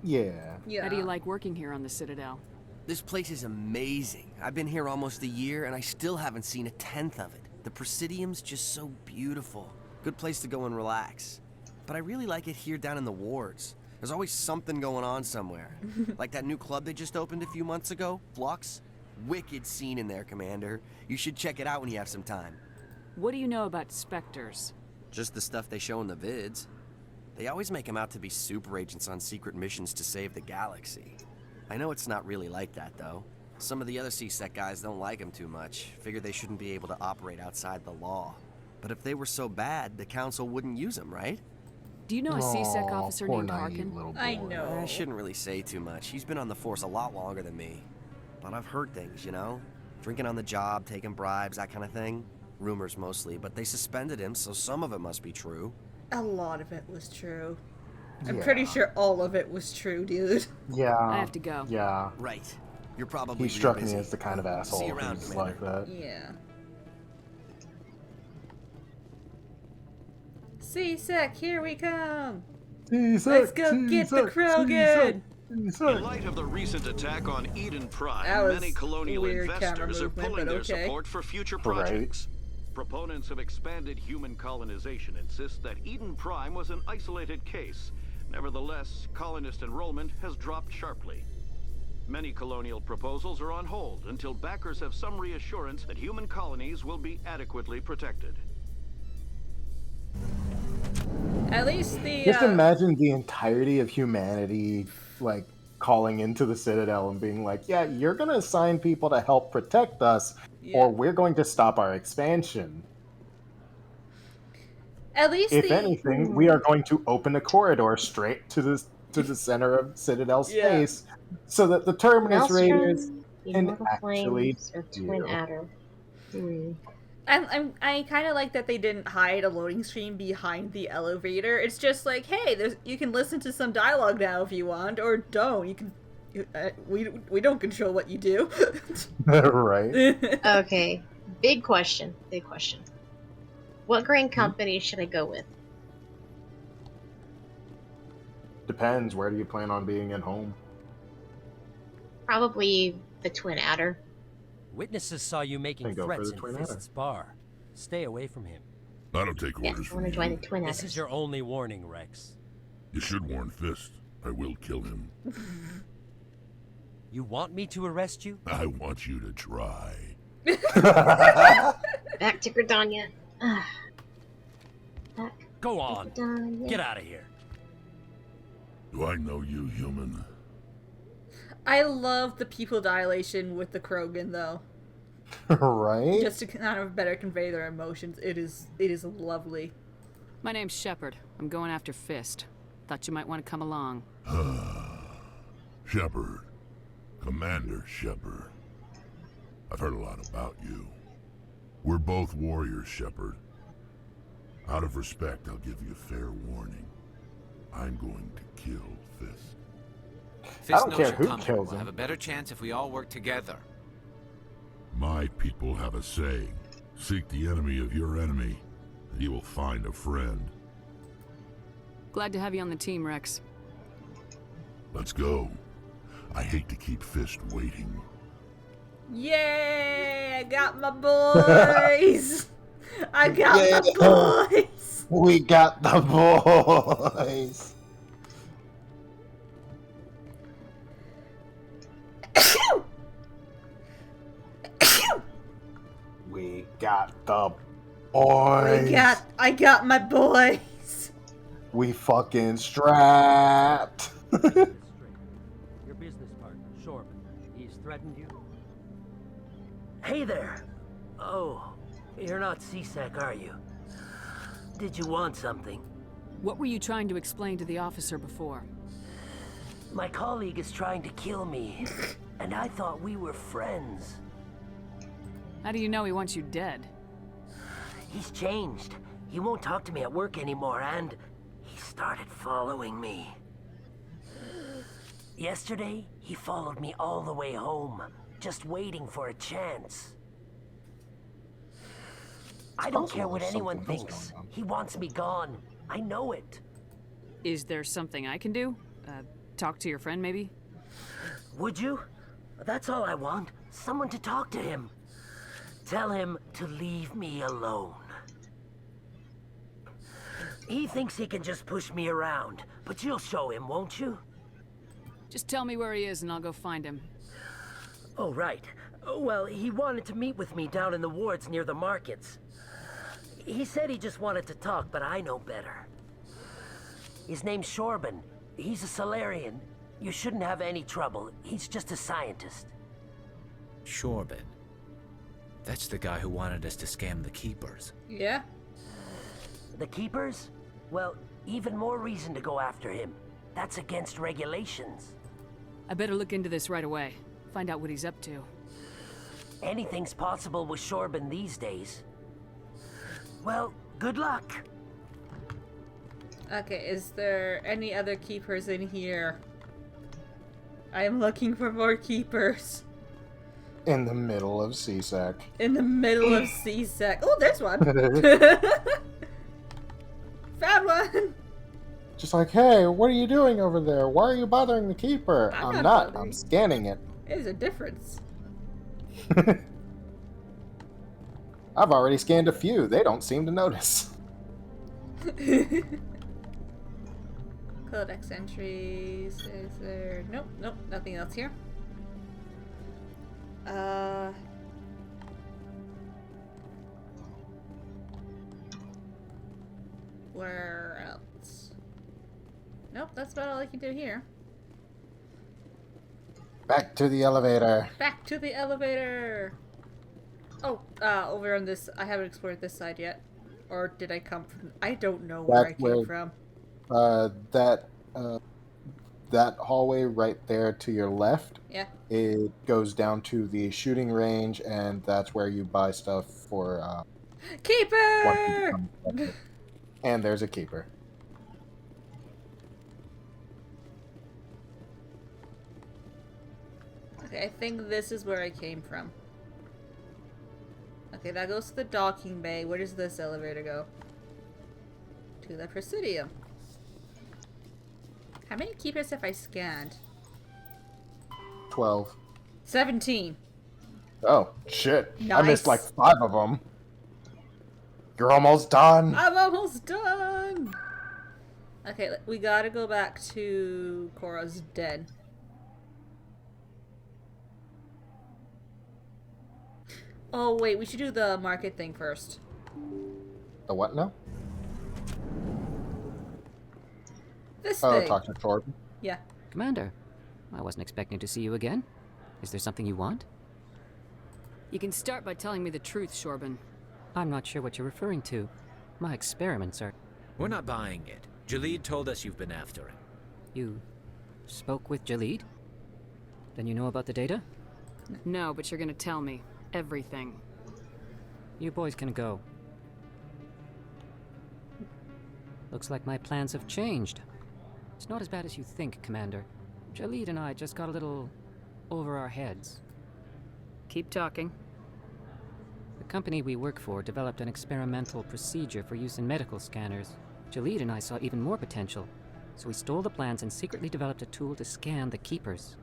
Yeah. How do you like working here on the Citadel? This place is amazing. I've been here almost a year, and I still haven't seen a tenth of it. The Presidium's just so beautiful. Good place to go and relax. But I really like it here down in the wards. There's always something going on somewhere. Like that new club they just opened a few months ago, Flux. Wicked scene in there, Commander. You should check it out when you have some time. What do you know about Spectres? Just the stuff they show in the vids. They always make them out to be super agents on secret missions to save the galaxy. I know it's not really like that, though. Some of the other C-Sec guys don't like them too much. Figure they shouldn't be able to operate outside the law. But if they were so bad, the Council wouldn't use them, right? Do you know a C-Sec officer named Harkin? I know. I shouldn't really say too much. He's been on the force a lot longer than me. But I've heard things, you know? Drinking on the job, taking bribes, that kind of thing. Rumors mostly, but they suspended him, so some of it must be true. A lot of it was true. I'm pretty sure all of it was true, dude. Yeah. I have to go. Yeah. Right. You're probably He struck busy. me as the kind of asshole See you around, who's Commander. like that. Yeah. C-Sec, here we come! C-Sec, Let's go get the Krogan! In light of the recent attack on Eden Prime, many colonial weird investors are movement, pulling but their okay. support for future projects. Proponents of expanded human colonization insist that Eden Prime was an isolated case. Nevertheless, colonist enrollment has dropped sharply. Many colonial proposals are on hold until backers have some reassurance that human colonies will be adequately protected. At least the Just imagine the entirety of humanity, like, calling into the Citadel and being like, yeah, you're going to assign people to help protect us, or we're going to stop our expansion. At least if anything, we are going to open a corridor straight to the center of Citadel space, so that the Terminus Raiders can actually or Twin Adder. I kind of like that they didn't hide a loading screen behind the elevator. It's just like, hey, you can listen to some dialogue now if you want, or don't. You can. We don't control what you do. Right. Okay. Big question. What grain company should I go with? Depends. Where do you plan on being at home? Probably the Twin Adder. Witnesses saw you making threats in Fist's bar. Stay away from him. I don't take orders from you. This is your only warning, Rex. You should warn Fist. I will kill him. You want me to arrest you? I want you to try. Back to Gridania. Go on. Get out of here. Do I know you, human? I love the pupil dilation with the Krogan, though. Right? Just to kind of better convey their emotions. It is lovely. My name's Shepard. I'm going after Fist. Thought you might want to come along. Shepard. Commander Shepard. I've heard a lot about you. We're both warriors, Shepard. Out of respect, I'll give you a fair warning. I'm going to kill Fist. Fist I don't care knows who you're coming. kills We'll him. have a better chance if we all work together. My people have a saying. Seek the enemy of your enemy, and you will find a friend. Glad to have you on the team, Rex. Let's go. I hate to keep Fist waiting. Yay! I got my boys! I got my boys! We got the boys! We got the boys! I got my boys! We fucking strapped! Your business partner, Shorb, he's threatened you? Hey there. Oh, you're not CSEC, are you? Did you want something? What were you trying to explain to the officer before? My colleague is trying to kill me, and I thought we were friends. How do you know he wants you dead? He's changed. He won't talk to me at work anymore, and he started following me. Yesterday, he followed me all the way home, just waiting for a chance. I don't care what anyone thinks. He wants me gone. I know it. Is there something I can do? Talk to your friend, maybe? Would you? That's all I want. Someone to talk to him. Tell him to leave me alone. He thinks he can just push me around, but you'll show him, won't you? Just tell me where he is and I'll go find him. Oh, right. Well, he wanted to meet with me down in the wards near the markets. He said he just wanted to talk, but I know better. His name's Shorban. He's a Solarian. You shouldn't have any trouble. He's just a scientist. Shorban. That's the guy who wanted us to scam the Keepers. Yeah? The Keepers? Well, even more reason to go after him. That's against regulations. I better look into this right away. Find out what he's up to. Anything's possible with Shorban these days. Well, good luck. Okay, is there any other keepers in here? I am looking for more keepers. In the middle of CSEC. In the middle of CSEC. Oh, there's one. Found one. Just like, hey, what are you doing over there? Why are you bothering the keeper? I'm not. I'm scanning it. There's a difference. I've already scanned a few. They don't seem to notice. Codex entries. Is there... Nope, nope, nothing else here. Where else? Nope, that's about all I can do here. Back to the elevator. Back to the elevator! Oh, over on this... I haven't explored this side yet. Or did I come from... I don't know where I came from. That hallway right there to your left. Yeah. It goes down to the shooting range, and that's where you buy stuff for... Keeper! And there's a keeper. Okay, I think this is where I came from. Okay, that goes to the docking bay. Where does this elevator go? To the Presidium. How many keepers have I scanned? 12. 17. Oh, shit. Nice. I missed like 5 of them. You're almost done. I'm almost done! Okay, we gotta go back to Korra's den. Oh, wait, we should do the market thing first. The what now? This thing. Oh, talk to Jordan? Yeah. Commander, I wasn't expecting to see you again. Is there something you want? You can start by telling me the truth, Shorban. I'm not sure what you're referring to. My experiments are... We're not buying it. Jalid told us you've been after him. You spoke with Jalid? Then you know about the data? No, but you're gonna tell me. Everything. You boys can go. Looks like my plans have changed. It's not as bad as you think, Commander. Jalid and I just got a little over our heads. Keep talking. The company we work for developed an experimental procedure for use in medical scanners. Jalid and I saw even more potential, so we stole the plans and secretly developed a tool to scan the Keepers.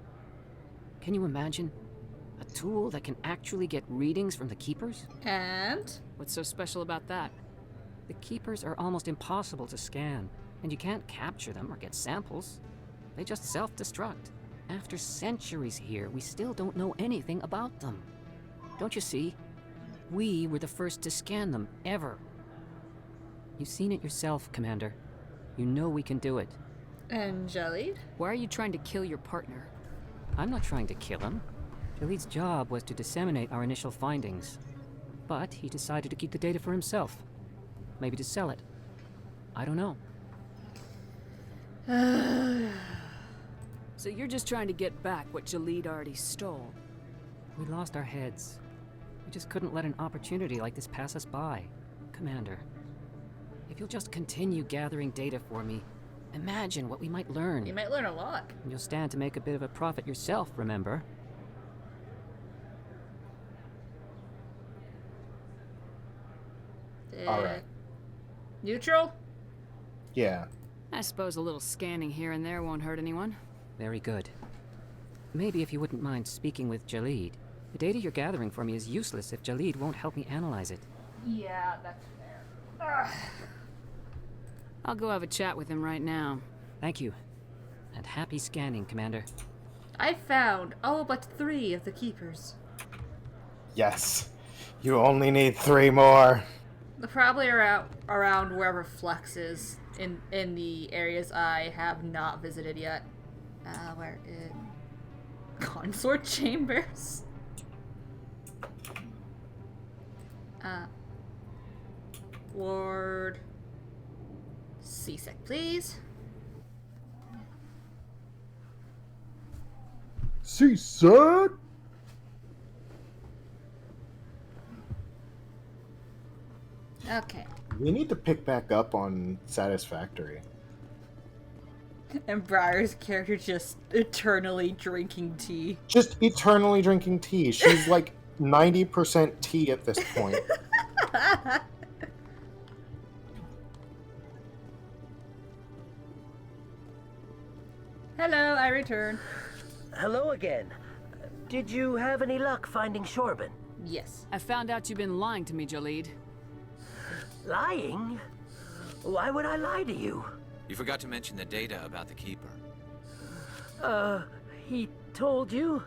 Can you imagine? A tool that can actually get readings from the Keepers? And? What's so special about that? The Keepers are almost impossible to scan, and you can't capture them or get samples. They just self-destruct. After centuries here, we still don't know anything about them. Don't you see? We were the first to scan them, ever. You've seen it yourself, Commander. You know we can do it. And Jalid? Why are you trying to kill your partner? I'm not trying to kill him. Jalid's job was to disseminate our initial findings. But he decided to keep the data for himself. Maybe to sell it. I don't know. So you're just trying to get back what Jalid already stole? We lost our heads. We just couldn't let an opportunity like this pass us by. Commander, if you'll just continue gathering data for me, imagine what we might learn. You might learn a lot. And you'll stand to make a bit of a profit yourself, remember? Alright. Neutral? Yeah. I suppose a little scanning here and there won't hurt anyone. Very good. Maybe if you wouldn't mind speaking with Jalid. The data you're gathering for me is useless if Jalid won't help me analyze it. Yeah, that's fair. I'll go have a chat with him right now. Thank you. And happy scanning, Commander. I found all but 3 of the Keepers. Yes. You only need 3 more. They're probably around wherever Flex is in the areas I have not visited yet. Where is Consort Chambers? Ward CSEC, please. CSEC? Okay. We need to pick back up on Satisfactory. And Briar's character just eternally drinking tea. Just eternally drinking tea. She's like 90% tea at this point. Hello, I return. Hello again. Did you have any luck finding Shorban? Yes. I found out you've been lying to me, Jalid. Lying? Why would I lie to you? You forgot to mention the data about the Keeper. He told you?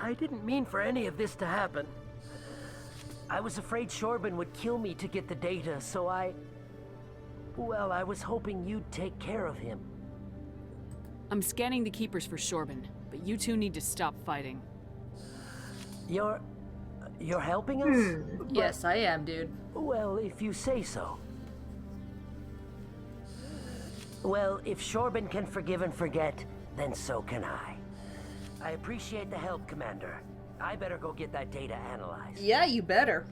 I didn't mean for any of this to happen. I was afraid Shorban would kill me to get the data, so well, I was hoping you'd take care of him. I'm scanning the Keepers for Shorban, but you two need to stop fighting. You're helping us? Yes, I am, dude. Well, if you say so. Well, if Shorban can forgive and forget, then so can I. I appreciate the help, Commander. I better go get that data analyzed. Yeah, you better.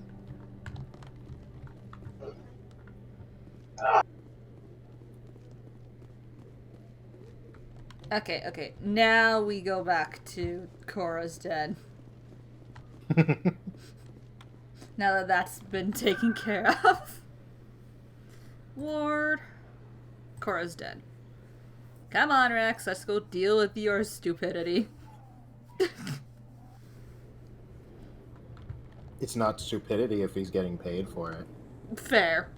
Okay. Now we go back to Cora's den. Now that that's been taken care of. Ward. Cora's dead. Come on, Rex. Let's go deal with your stupidity. It's not stupidity if he's getting paid for it. Fair.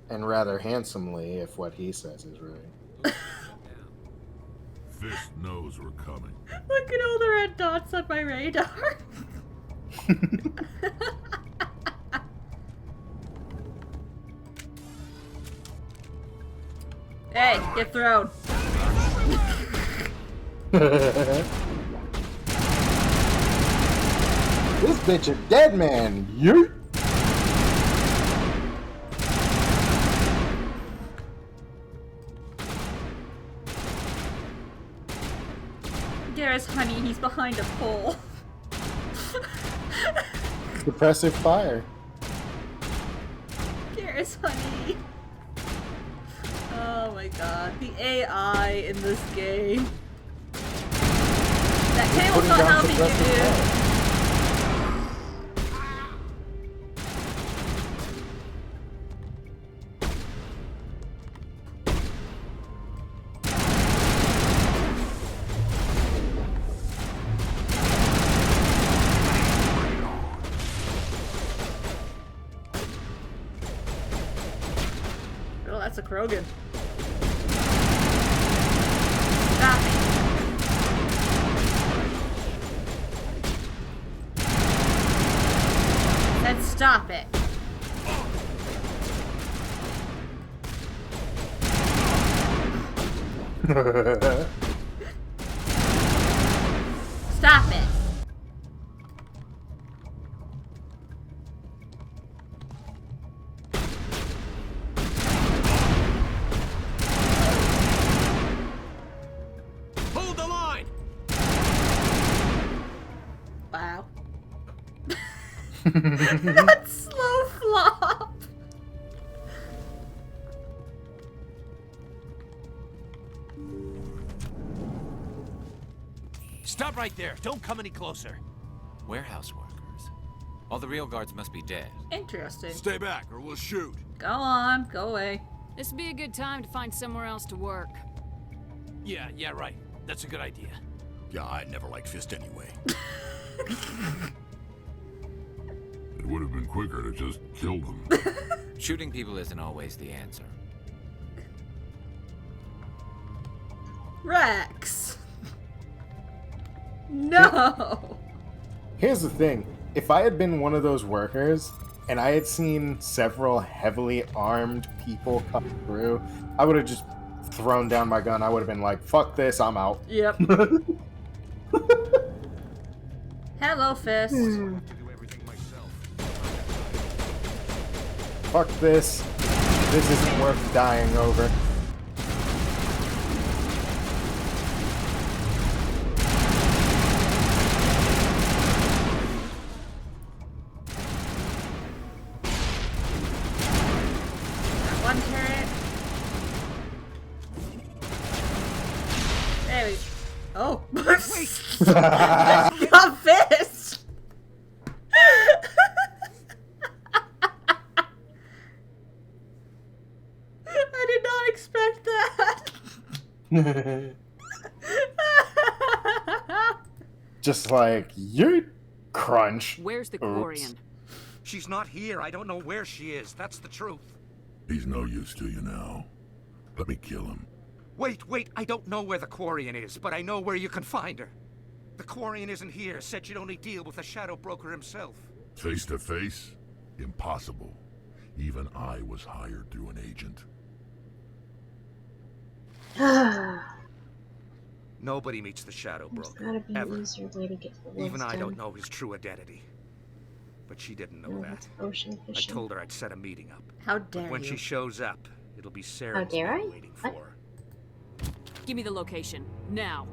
And rather handsomely if what he says is right. Fist knows we're coming. Look at all the red dots on my radar. Hey, get thrown. This bitch a dead man. You. There's honey, he's behind a pole. Suppressive fire. There's honey. Oh my god, the AI in this game. That table's not helping you, dude. Oh, that's a Krogan. Stop it. Said stop it. Stop it. Hold the line! Wow. That slow flop. Stop right there. Don't come any closer. Warehouse workers. All the real guards must be dead. Interesting. Stay back or we'll shoot. Go on, go away. This would be a good time to find somewhere else to work. Yeah, right. That's a good idea. Yeah, I never liked Fist anyway. It would have been quicker to just kill them. Shooting people isn't always the answer. Rex. No. Here's the thing. If I had been one of those workers and I had seen several heavily armed people come through, I would have just thrown down my gun. I would have been like, fuck this, I'm out. Yep. Hello, Fist. Fuck this. This isn't worth dying over. One turret. There we go. Oh. Got Fist. I did not expect that. Just like, you crunch. Where's the Oops. Quarian? She's not here. I don't know where she is. That's the truth. He's no use to you now. Let me kill him. Wait. I don't know where the Quarian is, but I know where you can find her. The Quarian isn't here. Said she'd only deal with the Shadow Broker himself. Face to face? Impossible. Even I was hired through an agent. Nobody meets the Shadow There's Broker, gotta be an ever. easier way to get the work Even I done. don't know his true identity. But she didn't know No, that. it's ocean I fishing. told her I'd set a meeting up. How But dare when you? she shows up, it'll be Sarah's How dare I? waiting for her. Give me the location. Now.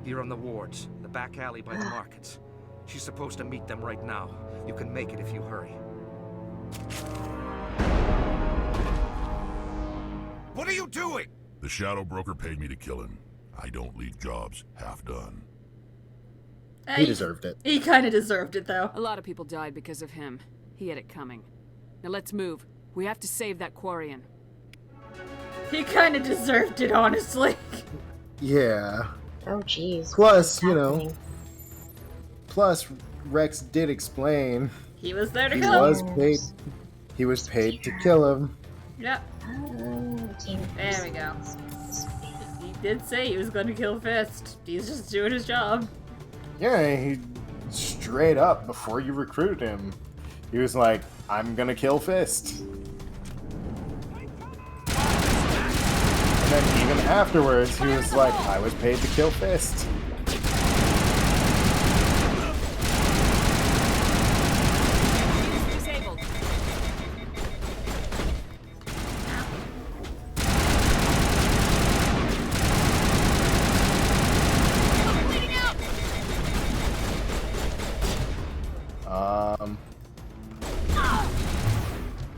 Here on the wards, the back alley by the markets. She's supposed to meet them right now. You can make it if you hurry. What are you doing? The Shadow Broker paid me to kill him. I don't leave jobs half done. He deserved it. He kind of deserved it, though. A lot of people died because of him. He had it coming. Now let's move. We have to save that Quarian. He kind of deserved it, honestly. Yeah. Oh, jeez. Plus, you know. Plus, Rex did explain. He was there to He kill was him. paid. He was paid to kill him. Yep. Oh, There we go. He did say he was going to kill Fist. He's just doing his job. Yeah, he straight up, before you recruited him, he was like, I'm gonna kill Fist. And then even afterwards, he was like, I was paid to kill Fist.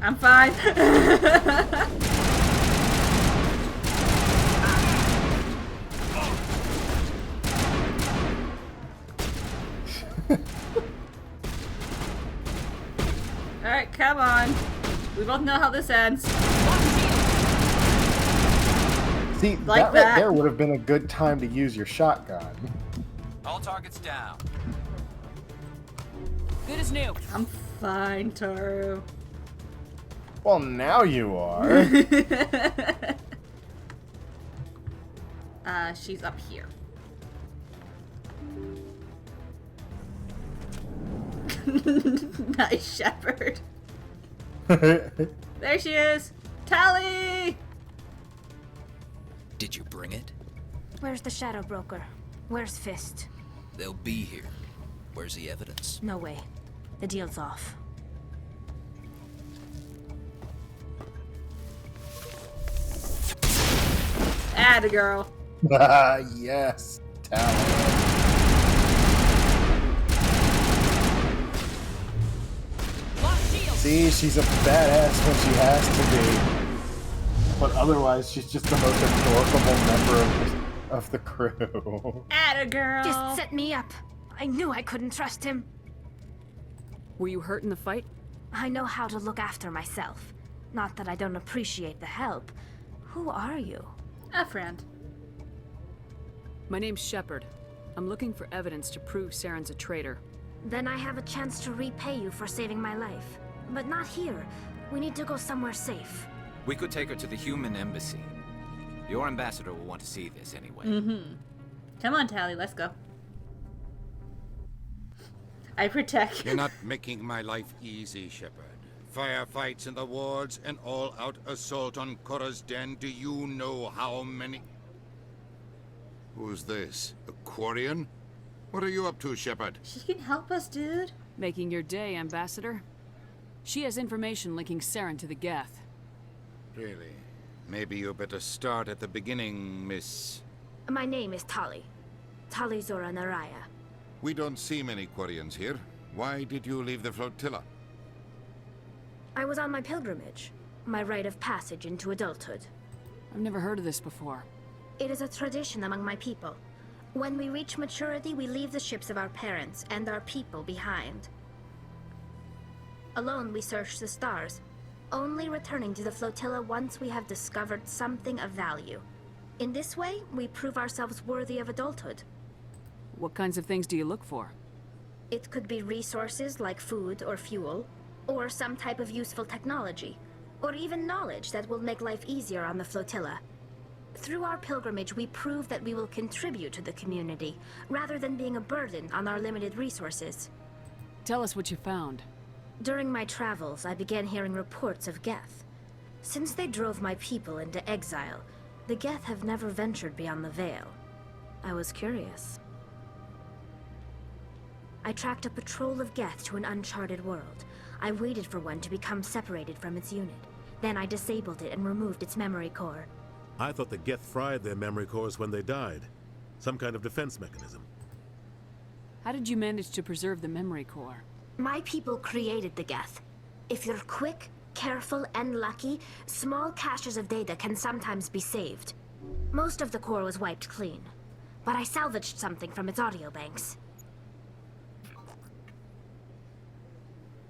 I'm fine. Alright, come on. We both know how this ends. See, Like that right there would have been a good time to use your shotgun. All targets down. Good as new. I'm fine, Taru. Well, now you are. She's up here. Nice, Shepard. There she is. Tally! Did you bring it? Where's the Shadow Broker? Where's Fist? They'll be here. Where's the evidence? No way. The deal's off. Atta girl. Yes, Tally. See, she's a badass when she has to be. But otherwise, she's just the most adorable member of the crew. Atta girl. Just set me up. I knew I couldn't trust him. Were you hurt in the fight? I know how to look after myself. Not that I don't appreciate the help. Who are you? A friend. My name's Shepard. I'm looking for evidence to prove Saren's a traitor. Then I have a chance to repay you for saving my life. But not here. We need to go somewhere safe. We could take her to the human embassy. Your ambassador will want to see this anyway. Mm-hmm. Come on, Tally, let's go. I protect. You're not making my life easy, Shepard. Firefights in the wards, an all-out assault on Korra's den. Do you know how many? Who's this? A Quarian? What are you up to, Shepard? She can help us, dude. Making your day, Ambassador. She has information linking Saren to the Geth. Really? Maybe you better start at the beginning, Miss... My name is Tali. Tali Zora Naraya. We don't see many Quarians here. Why did you leave the flotilla? I was on my pilgrimage. My rite of passage into adulthood. I've never heard of this before. It is a tradition among my people. When we reach maturity, we leave the ships of our parents and our people behind. Alone, we search the stars, only returning to the flotilla once we have discovered something of value. In this way, we prove ourselves worthy of adulthood. What kinds of things do you look for? It could be resources like food or fuel, or some type of useful technology, or even knowledge that will make life easier on the flotilla. Through our pilgrimage, we prove that we will contribute to the community, rather than being a burden on our limited resources. Tell us what you found. During my travels, I began hearing reports of Geth. Since they drove my people into exile, the Geth have never ventured beyond the Veil. I was curious. I tracked a patrol of Geth to an uncharted world. I waited for one to become separated from its unit. Then I disabled it and removed its memory core. I thought the Geth fried their memory cores when they died. Some kind of defense mechanism. How did you manage to preserve the memory core? My people created the Geth. If you're quick, careful, and lucky, small caches of data can sometimes be saved. Most of the core was wiped clean, but I salvaged something from its audio banks.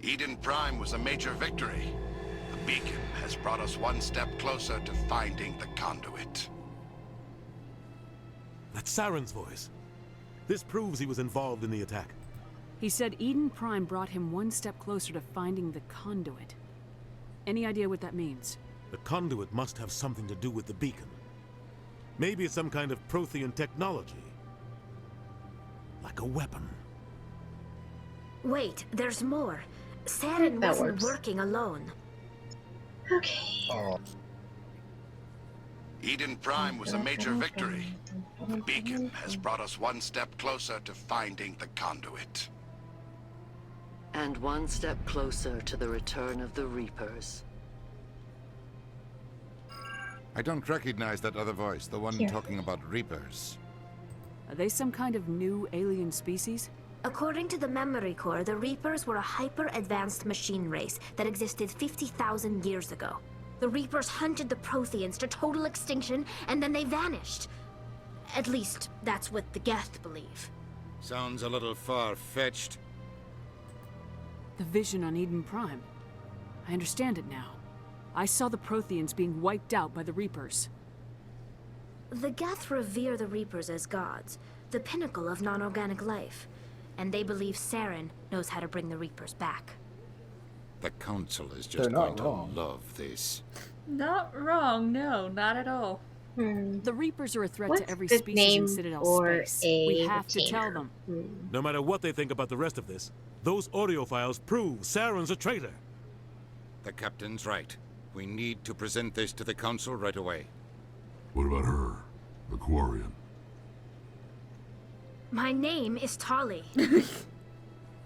Eden Prime was a major victory. The beacon has brought us one step closer to finding the conduit. That's Saren's voice. This proves he was involved in the attack. He said Eden Prime brought him one step closer to finding the conduit. Any idea what that means? The conduit must have something to do with the beacon. Maybe it's some kind of Prothean technology. Like a weapon. Wait, there's more. Saren That wasn't works. working alone. Okay. Oh. Eden Prime was a major victory. The beacon has brought us one step closer to finding the conduit. And one step closer to the return of the Reapers. I don't recognize that other voice, the one Here. talking about Reapers. Are they some kind of new alien species? According to the Memory Core, the Reapers were a hyper-advanced machine race that existed 50,000 years ago. The Reapers hunted the Protheans to total extinction, and then they vanished. At least, that's what the Geth believe. Sounds a little far-fetched. The vision on Eden Prime. I understand it now. I saw the Protheans being wiped out by the Reapers. The Geth revere the Reapers as gods, the pinnacle of non-organic life. And they believe Saren knows how to bring the Reapers back. The Council is They're just not going to wrong. love this. Not wrong, no, not at all. The Reapers are a threat What's to every the species name in Citadel for space. a We have to retainer? tell them. No matter what they think about the rest of this, those audio files prove Saren's a traitor. The Captain's right. We need to present this to the Council right away. What about her? The Quarian. My name is Tali.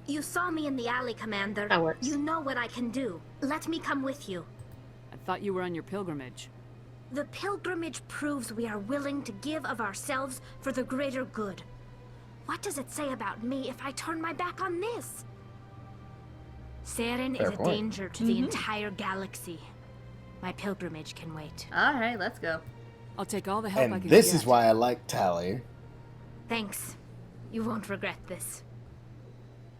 You saw me in the alley, Commander. That works. You know what I can do. Let me come with you. I thought you were on your pilgrimage. The pilgrimage proves we are willing to give of ourselves for the greater good. What does it say about me if I turn my back on this? Saren Fair is a point. danger to the entire galaxy. My pilgrimage can wait. Alright, let's go. I'll take all the help I And can this get. is why I like Tally. Thanks. You won't regret this.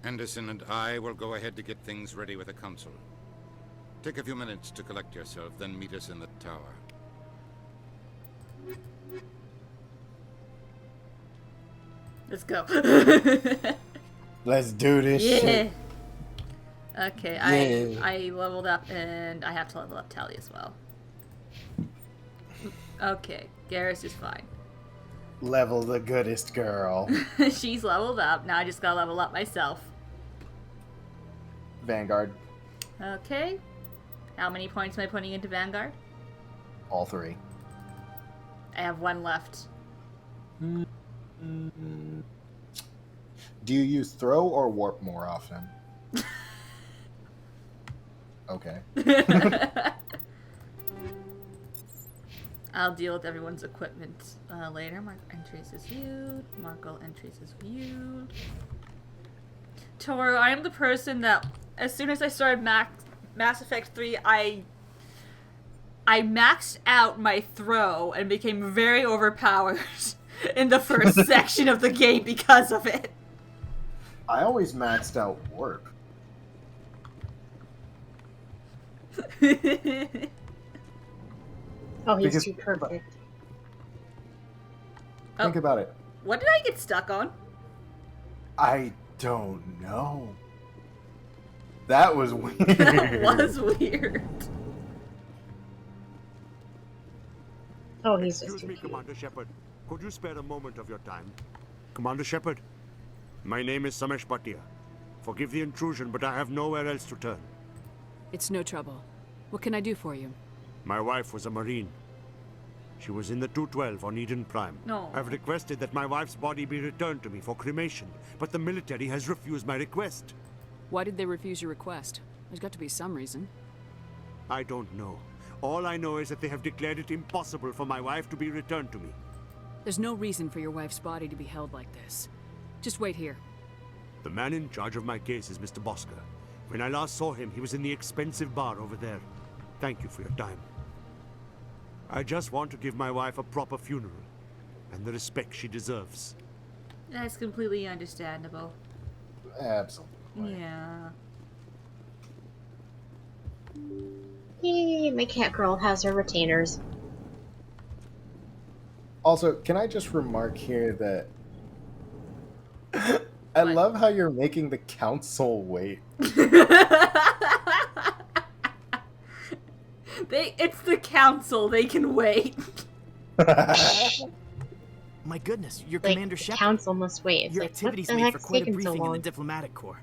Anderson and I will go ahead to get things ready with the Council. Take a few minutes to collect yourself, then meet us in the tower. Let's go. Let's do this shit. Okay, Yeah. I leveled up and I have to level up Tally as well. Okay, Garrus is fine. Level the goodest girl. She's leveled up. Now I just gotta level up myself. Vanguard. Okay. How many points am I putting into Vanguard? All three. I have one left. Do you use throw or warp more often? Okay. I'll deal with everyone's equipment later. Mark entries as viewed. Mark all entries as viewed. Toru, I am the person that, as soon as I started Mass Effect 3, I maxed out my throw and became very overpowered in the first section of the game because of it. I always maxed out warp. Oh, he's Because- too perfect. Think about it. What did I get stuck on? I don't know. That was weird. That was weird. Oh, he's just Excuse too me, cute. Commander Shepard. Could you spare a moment of your time? Commander Shepard, my name is Samesh Bhatia. Forgive the intrusion, but I have nowhere else to turn. It's no trouble. What can I do for you? My wife was a Marine. She was in the 212 on Eden Prime. No. I've requested that my wife's body be returned to me for cremation, but the military has refused my request. Why did they refuse your request? There's got to be some reason. I don't know. All I know is that they have declared it impossible for my wife to be returned to me. There's no reason for your wife's body to be held like this. Just wait here. The man in charge of my case is Mr. Bosker. When I last saw him, he was in the expensive bar over there. Thank you for your time. I just want to give my wife a proper funeral and the respect she deserves. That's completely understandable. Absolutely. Yeah. Yay, my cat girl has her retainers. Also, can I just remark here that I love how you're making the council wait. It's the council. They can wait. My goodness, you're Like, Commander the Shepard. council must wait. It's Your like, activities what the made for heck's quite a taking so briefing in the long? diplomatic corps.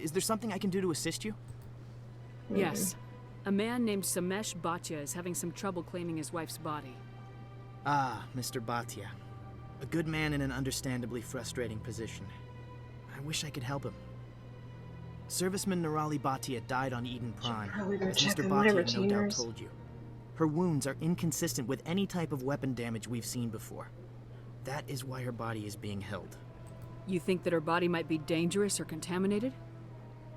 Is there something I can do to assist you? Yes. A man named Samesh Bhatia is having some trouble claiming his wife's body. Ah, Mr. Bhatia. A good man in an understandably frustrating position. I wish I could help him. Serviceman Nirali Bhatia died on Eden Prime, as Mr. Bhatia no doubt told you. Her wounds are inconsistent with any type of weapon damage we've seen before. That is why her body is being held. You think that her body might be dangerous or contaminated?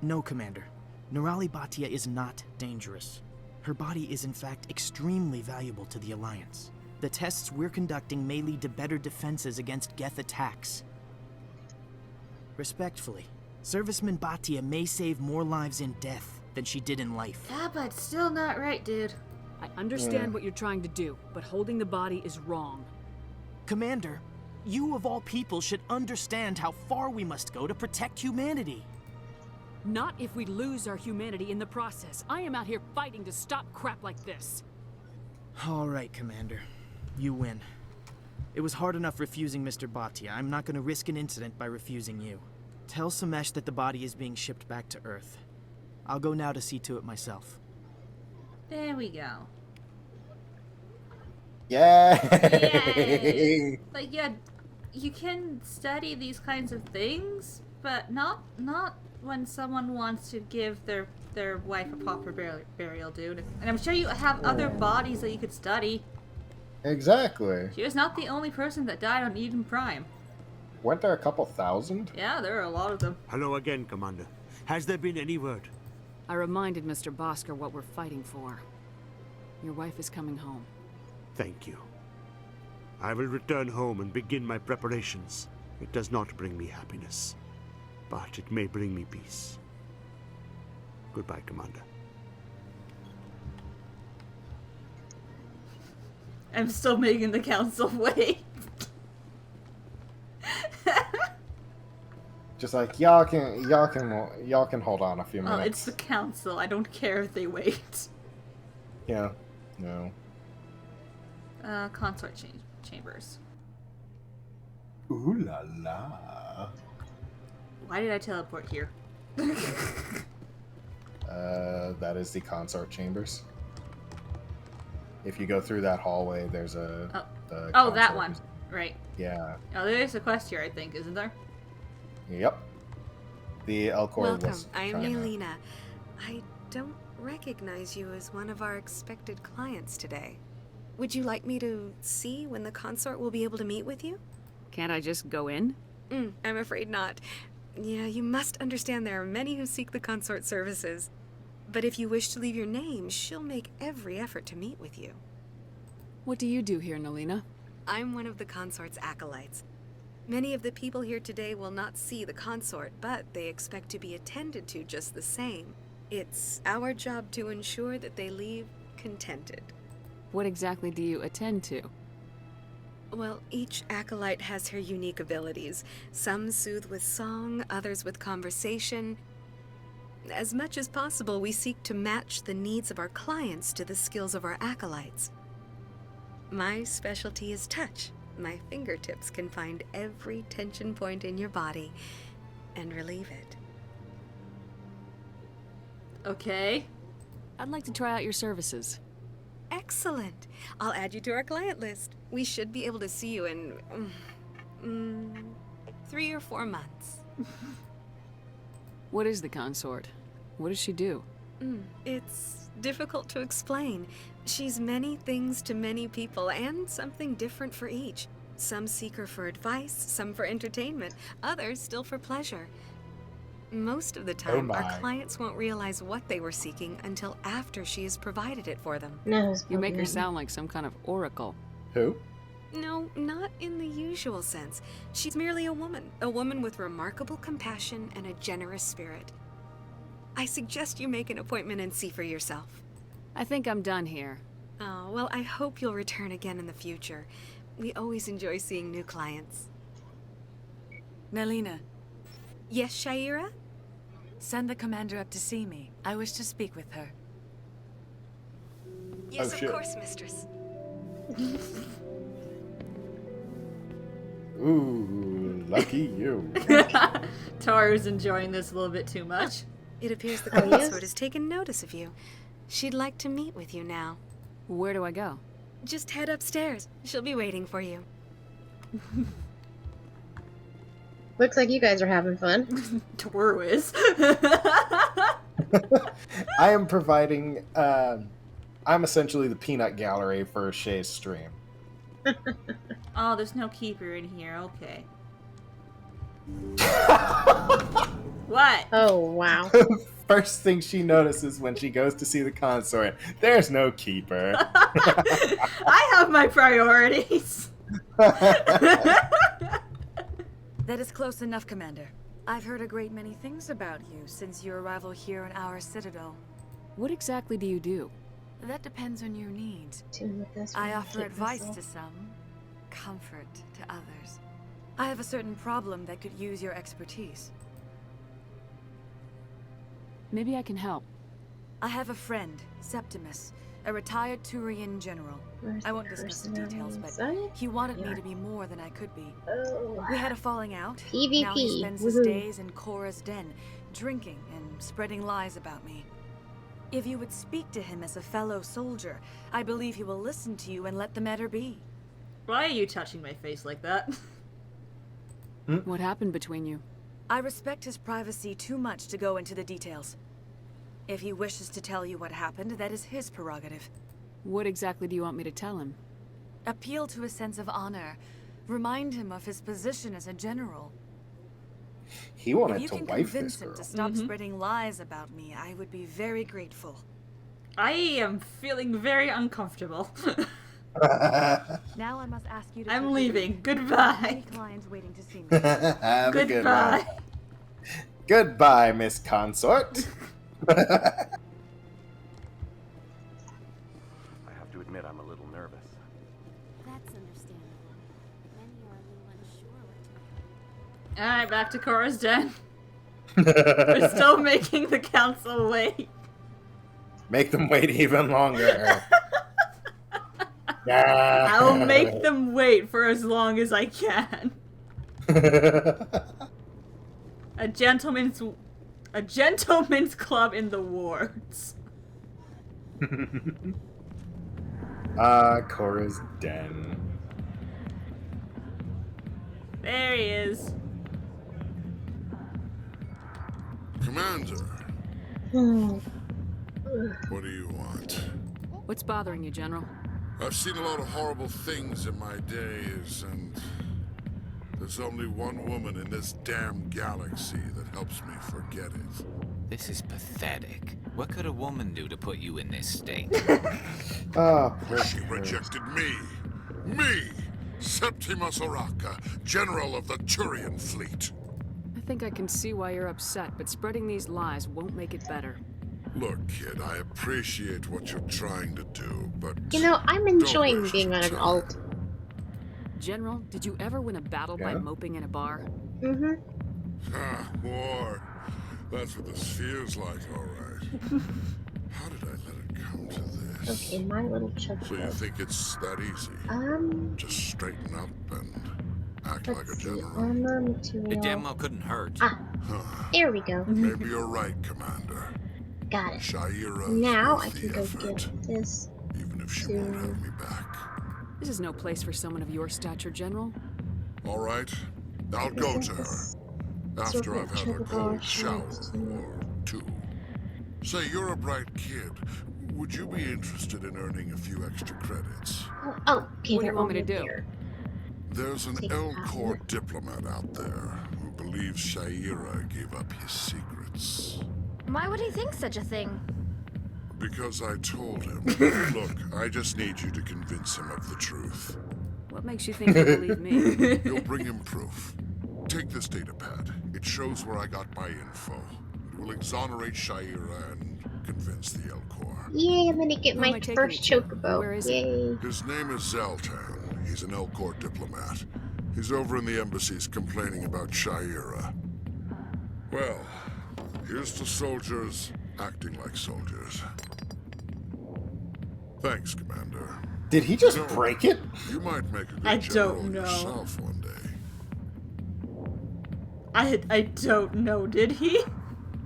No, Commander. Nirali Bhatia is not dangerous. Her body is in fact extremely valuable to the Alliance. The tests we're conducting may lead to better defenses against Geth attacks. Respectfully, Serviceman Bhatia may save more lives in death than she did in life. Yeah, but still not right, dude. I understand what you're trying to do, but holding the body is wrong. Commander, you of all people should understand how far we must go to protect humanity. Not if we lose our humanity in the process. I am out here fighting to stop crap like this. All right, Commander. You win. It was hard enough refusing Mr. Bhatia. I'm not going to risk an incident by refusing you. Tell Samesh that the body is being shipped back to Earth. I'll go now to see to it myself. There we go. Yay! Like, yeah, you can study these kinds of things, but not when someone wants to give their wife a proper burial, dude. And I'm sure you have other bodies that you could study. Exactly. She was not the only person that died on Eden Prime. Weren't there a couple thousand? Yeah, there are a lot of them. Hello again, Commander. Has there been any word? I reminded Mr. Bhaskar what we're fighting for. Your wife is coming home. Thank you. I will return home and begin my preparations. It does not bring me happiness, but it may bring me peace. Goodbye, Commander. I'm still making the council wait. Just like y'all can hold on a few minutes. Oh, it's the council. I don't care if they wait. Yeah. No. Consort chambers. Ooh la la. Why did I teleport here? That is the consort chambers. If you go through that hallway, there's a... Oh, that one. Right. Yeah. Oh, there's a quest here, I think, isn't there? Yep. The Elcor Welcome, was I'm trying to- Nelina. I don't recognize you as one of our expected clients today. Would you like me to see when the consort will be able to meet with you? Can't I just go in? I'm afraid not. Yeah, you must understand there are many who seek the consort services. But if you wish to leave your name, she'll make every effort to meet with you. What do you do here, Nelina? I'm one of the consort's acolytes. Many of the people here today will not see the consort, but they expect to be attended to just the same. It's our job to ensure that they leave contented. What exactly do you attend to? Well, each acolyte has her unique abilities. Some soothe with song, others with conversation. As much as possible, we seek to match the needs of our clients to the skills of our acolytes. My specialty is touch. My fingertips can find every tension point in your body and relieve it. Okay. I'd like to try out your services. Excellent. I'll add you to our client list. We should be able to see you in 3 or 4 months. What is the consort? What does she do? It's difficult to explain. She's many things to many people, and something different for each. Some seek her for advice, some for entertainment, others still for pleasure. Most of the time, our clients won't realize what they were seeking until after she has provided it for them. You make her sound like some kind of oracle. Who? No, not in the usual sense. She's merely a woman with remarkable compassion and a generous spirit. I suggest you make an appointment and see for yourself. I think I'm done here. Oh, well, I hope you'll return again in the future. We always enjoy seeing new clients. Nelina. Yes, Shaira? Send the commander up to see me. I wish to speak with her. Yes, of course, mistress. Ooh Lucky you. Taru's enjoying this a little bit too much. It appears the consort has taken notice of you. She'd like to meet with you now. Where do I go? Just head upstairs. She'll be waiting for you. Looks like you guys are having fun. Toru is. I am providing, I'm essentially the peanut gallery for Shay's stream. Oh, there's no keeper in here. Okay. What? Oh, wow. First thing she notices when she goes to see the consort, there's no keeper. I have my priorities. That is close enough, Commander. I've heard a great many things about you since your arrival here in our Citadel. What exactly do you do? That depends on your needs. I offer advice to some, comfort to others. I have a certain problem that could use your expertise. Maybe I can help. I have a friend, Septimus, a retired Turian general. I won't discuss the details, but he wanted me to be more than I could be. We had a falling out. PvP. Now he spends his days in Korra's den, drinking and spreading lies about me. If you would speak to him as a fellow soldier, I believe he will listen to you and let the matter be. Why are you touching my face like that? What happened between you? I respect his privacy too much to go into the details. If he wishes to tell you what happened, that is his prerogative. What exactly do you want me to tell him? Appeal to his sense of honor. Remind him of his position as a general. He wanted if you to can wife convince this him girl. to stop spreading lies about me, I would be very grateful. I am feeling very uncomfortable. Now I must ask you to. I'm leaving. Goodbye. Many clients waiting to see me. Have a good Goodbye. one. Goodbye, Miss Consort. I have to admit I'm a little nervous. That's understandable. Many are a little unsure what to Alright, back to Korra's den. We're still making the council wait. Make them wait even longer. I'll make them wait for as long as I can. A gentleman's club in the wards. Korra's den. There he is. Commander. What do you want? What's bothering you, General? I've seen a lot of horrible things in my days, and there's only one woman in this damn galaxy that helps me forget it. This is pathetic. What could a woman do to put you in this state? She rejected me. Me! Septimus Oraka, General of the Turian Fleet. I think I can see why you're upset, but spreading these lies won't make it better. Look, kid, I appreciate what you're trying to do, but... You know, I'm enjoying being on an alt. General, did you ever win a battle by moping in a bar? Mm-hmm. Ah, war. That's what this feels like, all right. How did I let it come to this? Okay, my little chubby. So you think it's that easy? Just straighten up and act like a general? Armor material. The demo couldn't hurt. There we go. Maybe you're right, Commander. Got it. Shaira Now I can go get this. Even if she won't have me back. This is no place for someone of your stature, General. All right, I'll go to her. After I've had a cold shower or two. Say, you're a bright kid. Would you be interested in earning a few extra credits? Oh, okay, what do you want me to do? There's an Elcor diplomat out there who believes Shaira gave up his secrets. Why would he think such a thing? Because I told him. Look, I just need you to convince him of the truth. What makes you think he'll believe me? You'll bring him proof. Take this datapad. It shows where I got my info. It will exonerate Shaira and convince the Elcor. Yay, I'm gonna get my first chocobo. Where is Yay. His name is Zoltan. He's an Elcor diplomat. He's over in the embassies complaining about Shaira. Well, here's to soldiers acting like soldiers. Thanks, Commander. Did he just break it? You might make a good I general don't know. yourself one day. I don't know, did he?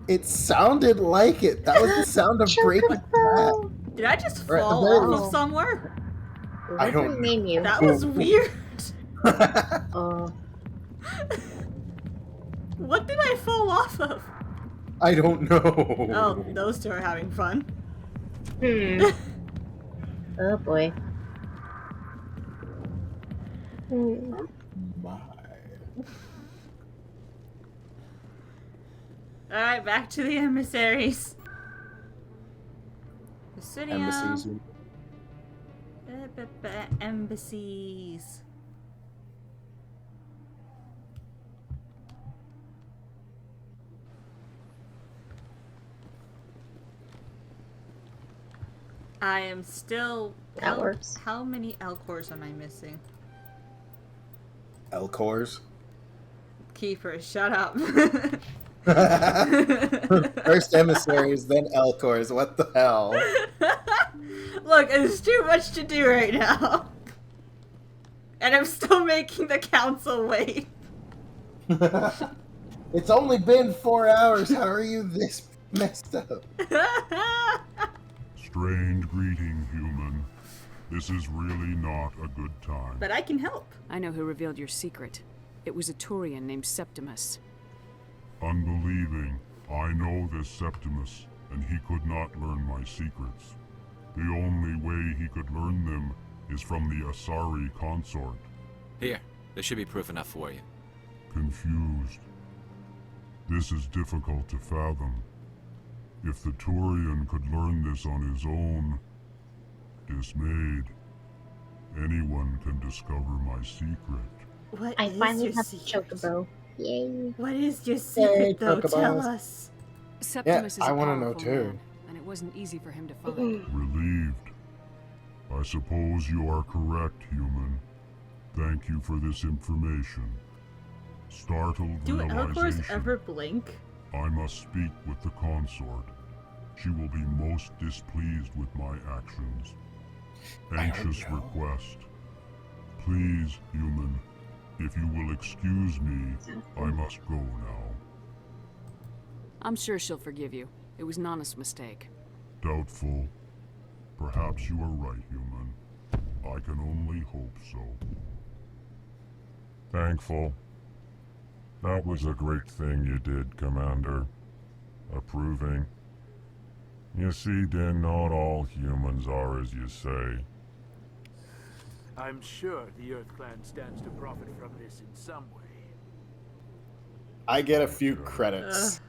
It sounded like it. That was the sound of Breaking Bad. Did I just Or at the fall very off least- of somewhere? I don't name you. That was weird. What did I fall off of? I don't know. Oh, those two are having fun. Oh boy. My. Alright, back to the emissaries. The city Embassies. Embassies. I am still... That works. How many L-cores am I missing? L-cores? Keeper, shut up. First emissaries, then L-cores. What the hell? Look, there's too much to do right now. And I'm still making the council wait. It's only been 4 hours. How are you this messed up? Strange greeting, human. This is really not a good time. But I can help. I know who revealed your secret. It was a Turian named Septimus. Unbelieving. I know this Septimus, and he could not learn my secrets. The only way he could learn them is from the Asari consort. Here, there should be proof enough for you. Confused. This is difficult to fathom. If the Turian could learn this on his own, dismayed, anyone can discover my secret. What I is finally your have secret? the chocobo. Yay. What is your secret, though? chocobos. Tell us. Septimus is I a wanna know powerful too. man, and it wasn't easy for him to find. Relieved. I suppose you are correct, human. Thank you for this information. Startled Do L-cores realization. ever blink? I must speak with the consort. She will be most displeased with my actions. Anxious request. Please, human, if you will excuse me, I must go now. I'm sure she'll forgive you. It was Nana's mistake. Doubtful. Perhaps you are right, human. I can only hope so. Thankful. That was a great thing you did, Commander. Approving. You see, Din, not all humans are as you say. I'm sure the Earth Clan stands to profit from this in some way. I get a few credits.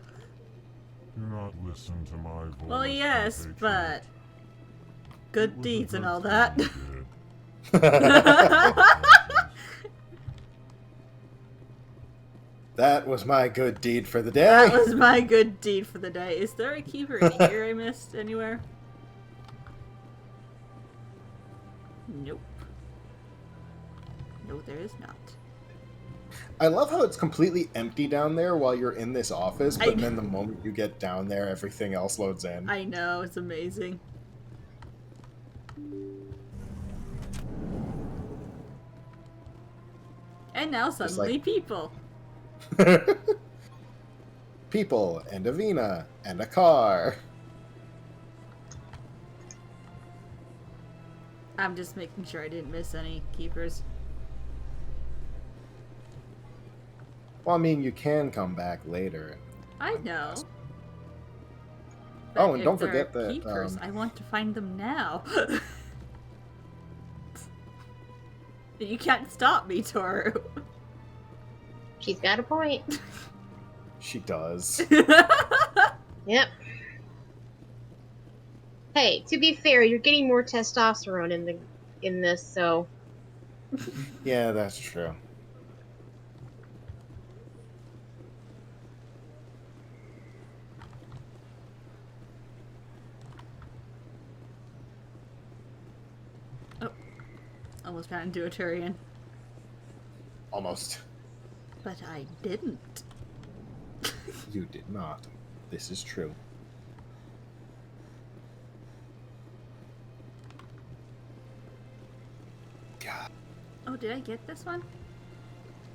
Do not listen to my voice. Well, yes, but... Good deeds and all that. That was my good deed for the day. That was my good deed for the day. Is there a keeper in here I missed anywhere? Nope. No, there is not. I love how it's completely empty down there while you're in this office, but then the moment you get down there, everything else loads in. I know, it's amazing. And now suddenly people. People, and Avina, and a car. I'm just making sure I didn't miss any keepers. Well, I mean, you can come back later. I know. Oh, But and if don't there forget are that, keepers. I want to find them now. You can't stop me, Toru. She's got a point. She does. Yep. Hey, to be fair, you're getting more testosterone in this, so. Yeah, that's true. Almost ran into a Turian. Almost. But I didn't. You did not. This is true. God. Oh, did I get this one?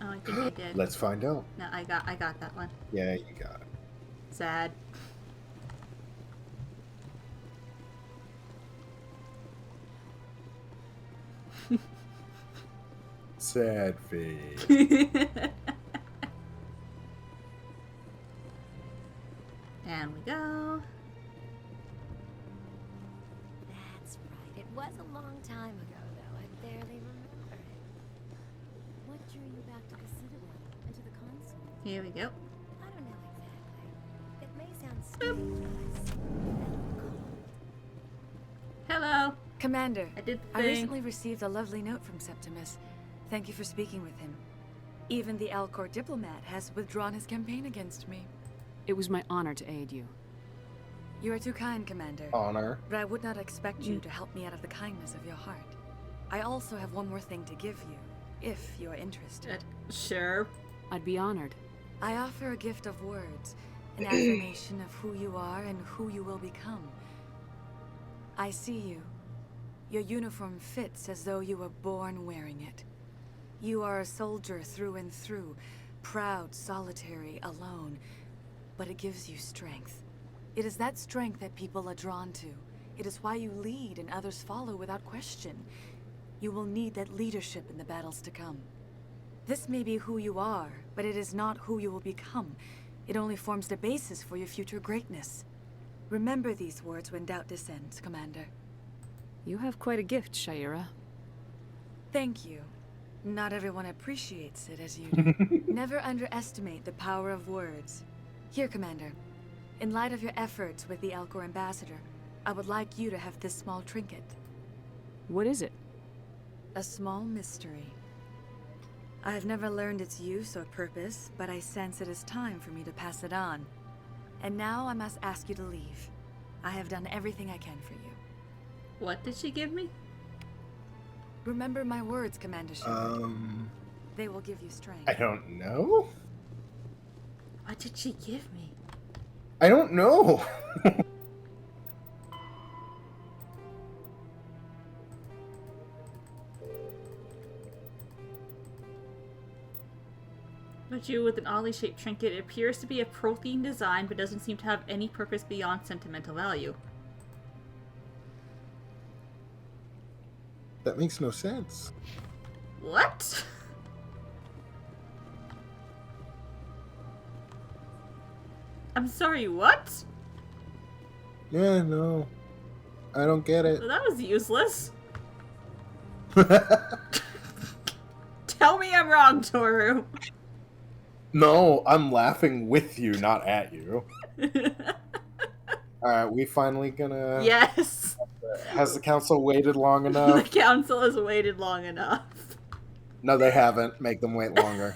Oh, I think I did. Let's find out. No, I got that one. Yeah, you got it. Sad. Sad face. And we go. That's right. It was a long time ago, though. I barely remember it. What drew you back to the Citadel and to the Council? Here we go. I don't know exactly. It may sound stupid, but Hello. Commander, I did the I thing. recently received a lovely note from Septimus. Thank you for speaking with him. Even the Alcor diplomat has withdrawn his campaign against me. It was my honor to aid you. You are too kind, Commander. Honor. But I would not expect you to help me out of the kindness of your heart. I also have one more thing to give you, if you are interested. Sure. I'd be honored. I offer a gift of words, an affirmation of who you are and who you will become. I see you. Your uniform fits as though you were born wearing it. You are a soldier through and through, proud, solitary, alone, but it gives you strength. It is that strength that people are drawn to. It is why you lead and others follow without question. You will need that leadership in the battles to come. This may be who you are, but it is not who you will become. It only forms the basis for your future greatness. Remember these words when doubt descends, Commander. You have quite a gift, Shaira. Thank you. Not everyone appreciates it as you do. Never underestimate the power of words. Here, Commander. In light of your efforts with the Alcor ambassador, I would like you to have this small trinket. What is it? A small mystery. I have never learned its use or purpose, but I sense it is time for me to pass it on. And now I must ask you to leave. I have done everything I can for you. What did she give me? Remember my words, Commander Shepard. They will give you strength. I don't know. What did she give me? I don't know. But you with an oddly shaped trinket. It appears to be a protein design, but doesn't seem to have any purpose beyond sentimental value. That makes no sense. What? I'm sorry, what? Yeah, no. I don't get it. Well, that was useless. Tell me I'm wrong, Toru. No, I'm laughing with you, not at you. Alright, we finally gonna... Yes! Has the council waited long enough? The council has waited long enough. No, they haven't. Make them wait longer.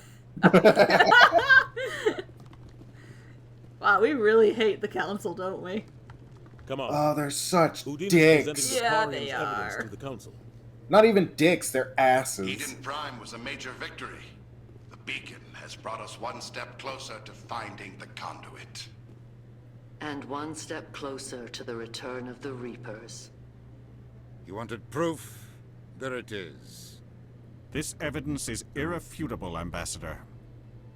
Wow, we really hate the council, don't we? Come on. Oh, they're such Houdini's dicks. presenting the Yeah, Quarian's they evidence are. to the council. Not even dicks, they're asses. Eden Prime was a major victory. The beacon has brought us one step closer to finding the conduit. And one step closer to the return of the Reapers. You wanted proof? There it is. This evidence is irrefutable, Ambassador.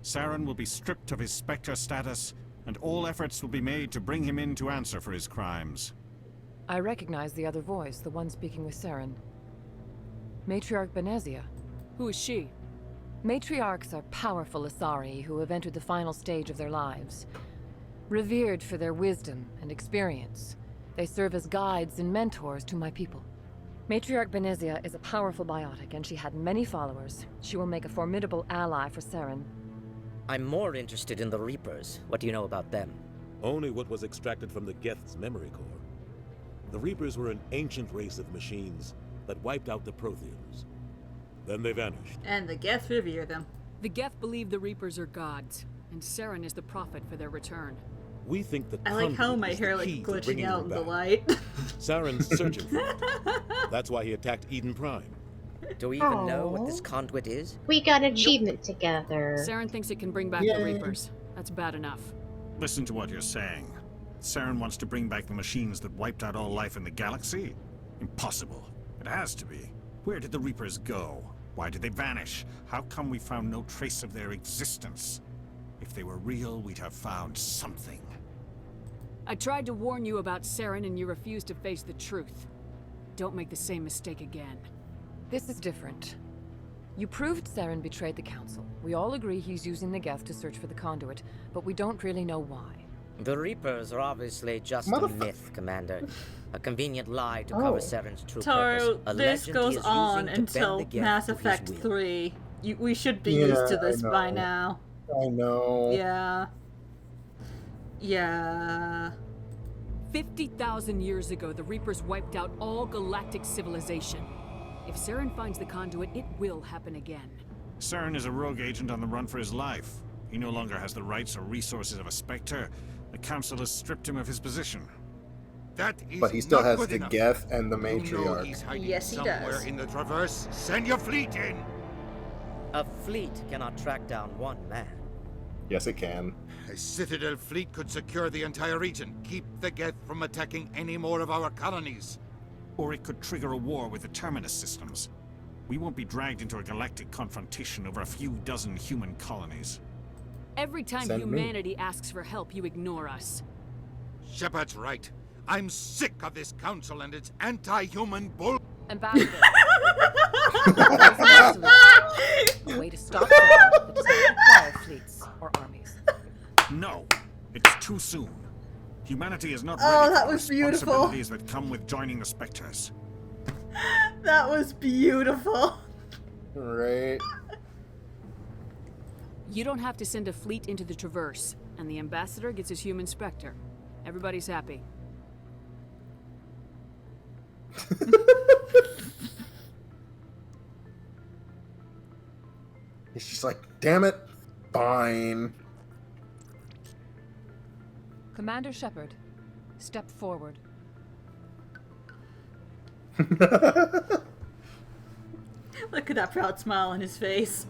Saren will be stripped of his Spectre status, and all efforts will be made to bring him in to answer for his crimes. I recognize the other voice, the one speaking with Saren. Matriarch Benezia. Who is she? Matriarchs are powerful Asari who have entered the final stage of their lives. Revered for their wisdom and experience, they serve as guides and mentors to my people. Matriarch Benezia is a powerful biotic, and she had many followers. She will make a formidable ally for Saren. I'm more interested in the Reapers. What do you know about them? Only what was extracted from the Geth's memory core. The Reapers were an ancient race of machines that wiped out the Protheans. Then they vanished. And the Geth revere them. The Geth believe the Reapers are gods, and Saren is the prophet for their return. We think that I like how my is the hair like key to glitching bringing out them in the back. light. Saren's searching for it. That's why he attacked Eden Prime. Do we even know what this conduit is? We got an achievement together. Saren thinks it can bring back the Reapers. That's bad enough. Listen to what you're saying. Saren wants to bring back the machines that wiped out all life in the galaxy? Impossible. It has to be. Where did the Reapers go? Why did they vanish? How come we found no trace of their existence? If they were real, we'd have found something. I tried to warn you about Saren and you refused to face the truth. Don't make the same mistake again. This is different. You proved Saren betrayed the Council. We all agree he's using the Geth to search for the conduit, but we don't really know why. The Reapers are obviously just a myth, Commander. A convenient lie to cover Saren's true Taro, purpose. A this legend goes he is on using to until bend the Geth Mass to his Effect will. 3. We should be used to this by now. I know. Yeah. Yeah. 50,000 years ago, the Reapers wiped out all galactic civilization. If Saren finds the conduit, it will happen again. Saren is a rogue agent on the run for his life. He no longer has the rights or resources of a Spectre. The Council has stripped him of his position. That is But he still not has good the enough. Geth and the You know Matriarch. he's hiding Yes, he somewhere does. in the Traverse. Send your fleet in. A fleet cannot track down one man. Yes, it can. A Citadel fleet could secure the entire region, keep the Geth from attacking any more of our colonies. Or it could trigger a war with the Terminus systems. We won't be dragged into a galactic confrontation over a few dozen human colonies. Every time Send me. humanity asks for help, you ignore us. Shepard's right. I'm sick of this council and its anti-human bull. Ambassador. A way to stop Saren that does not require fleets or armies. No, it's too soon. Humanity is not ready Oh, for that the was beautiful. responsibilities that come with joining the Spectres. That was beautiful. Right. You don't have to send a fleet into the Traverse, and the Ambassador gets his human Spectre. Everybody's happy. He's just like, damn it. Fine. Commander Shepard, step forward. Look at that proud smile on his face.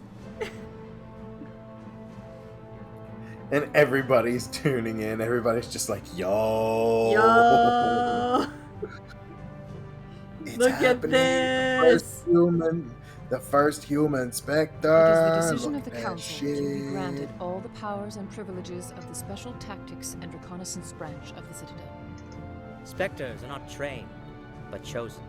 And everybody's tuning in. Everybody's just like, yo. Yo. It's Look at happening. this. The first human Spectre. It is the decision Look of the at Council that to be shit. granted all the powers and privileges of the Special Tactics and Reconnaissance branch of the Citadel. Spectres are not trained, but chosen.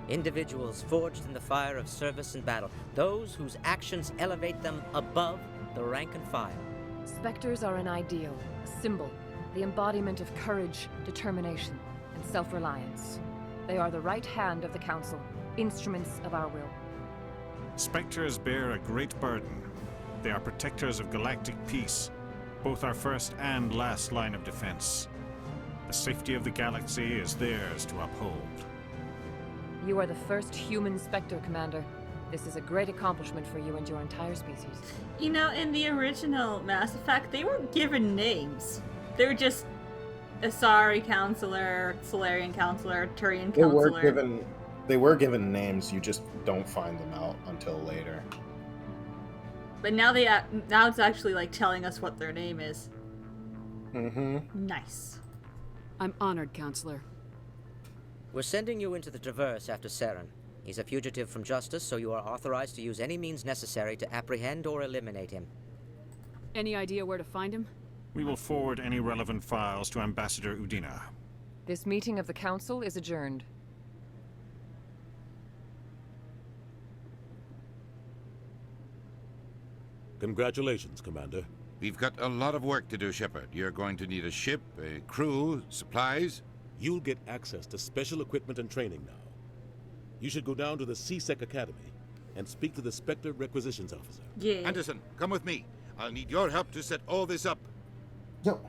Individuals forged in the fire of service and battle. Those whose actions elevate them above the rank and file. Spectres are an ideal, a symbol, the embodiment of courage, determination, and self-reliance. They are the right hand of the Council, instruments of our will. Spectres bear a great burden. They are protectors of galactic peace, both our first and last line of defense. The safety of the galaxy is theirs to uphold. You are the first human Spectre, Commander. This is a great accomplishment for you and your entire species. You know, in the original Mass Effect, they weren't given names. They were just Asari Counselor, Solarian Counselor, Turian Counselor. They were given names, you just don't find them out until later. But now now it's actually like telling us what their name is. Mm-hmm. Nice. I'm honored, Counselor. We're sending you into the Traverse after Saren. He's a fugitive from justice, so you are authorized to use any means necessary to apprehend or eliminate him. Any idea where to find him? We will forward any relevant files to Ambassador Udina. This meeting of the Council is adjourned. Congratulations, Commander. We've got a lot of work to do, Shepard. You're going to need a ship, a crew, supplies. You'll get access to special equipment and training now. You should go down to the CSEC Academy and speak to the Spectre Requisitions Officer. Yeah. Anderson, come with me. I'll need your help to set all this up. Yo.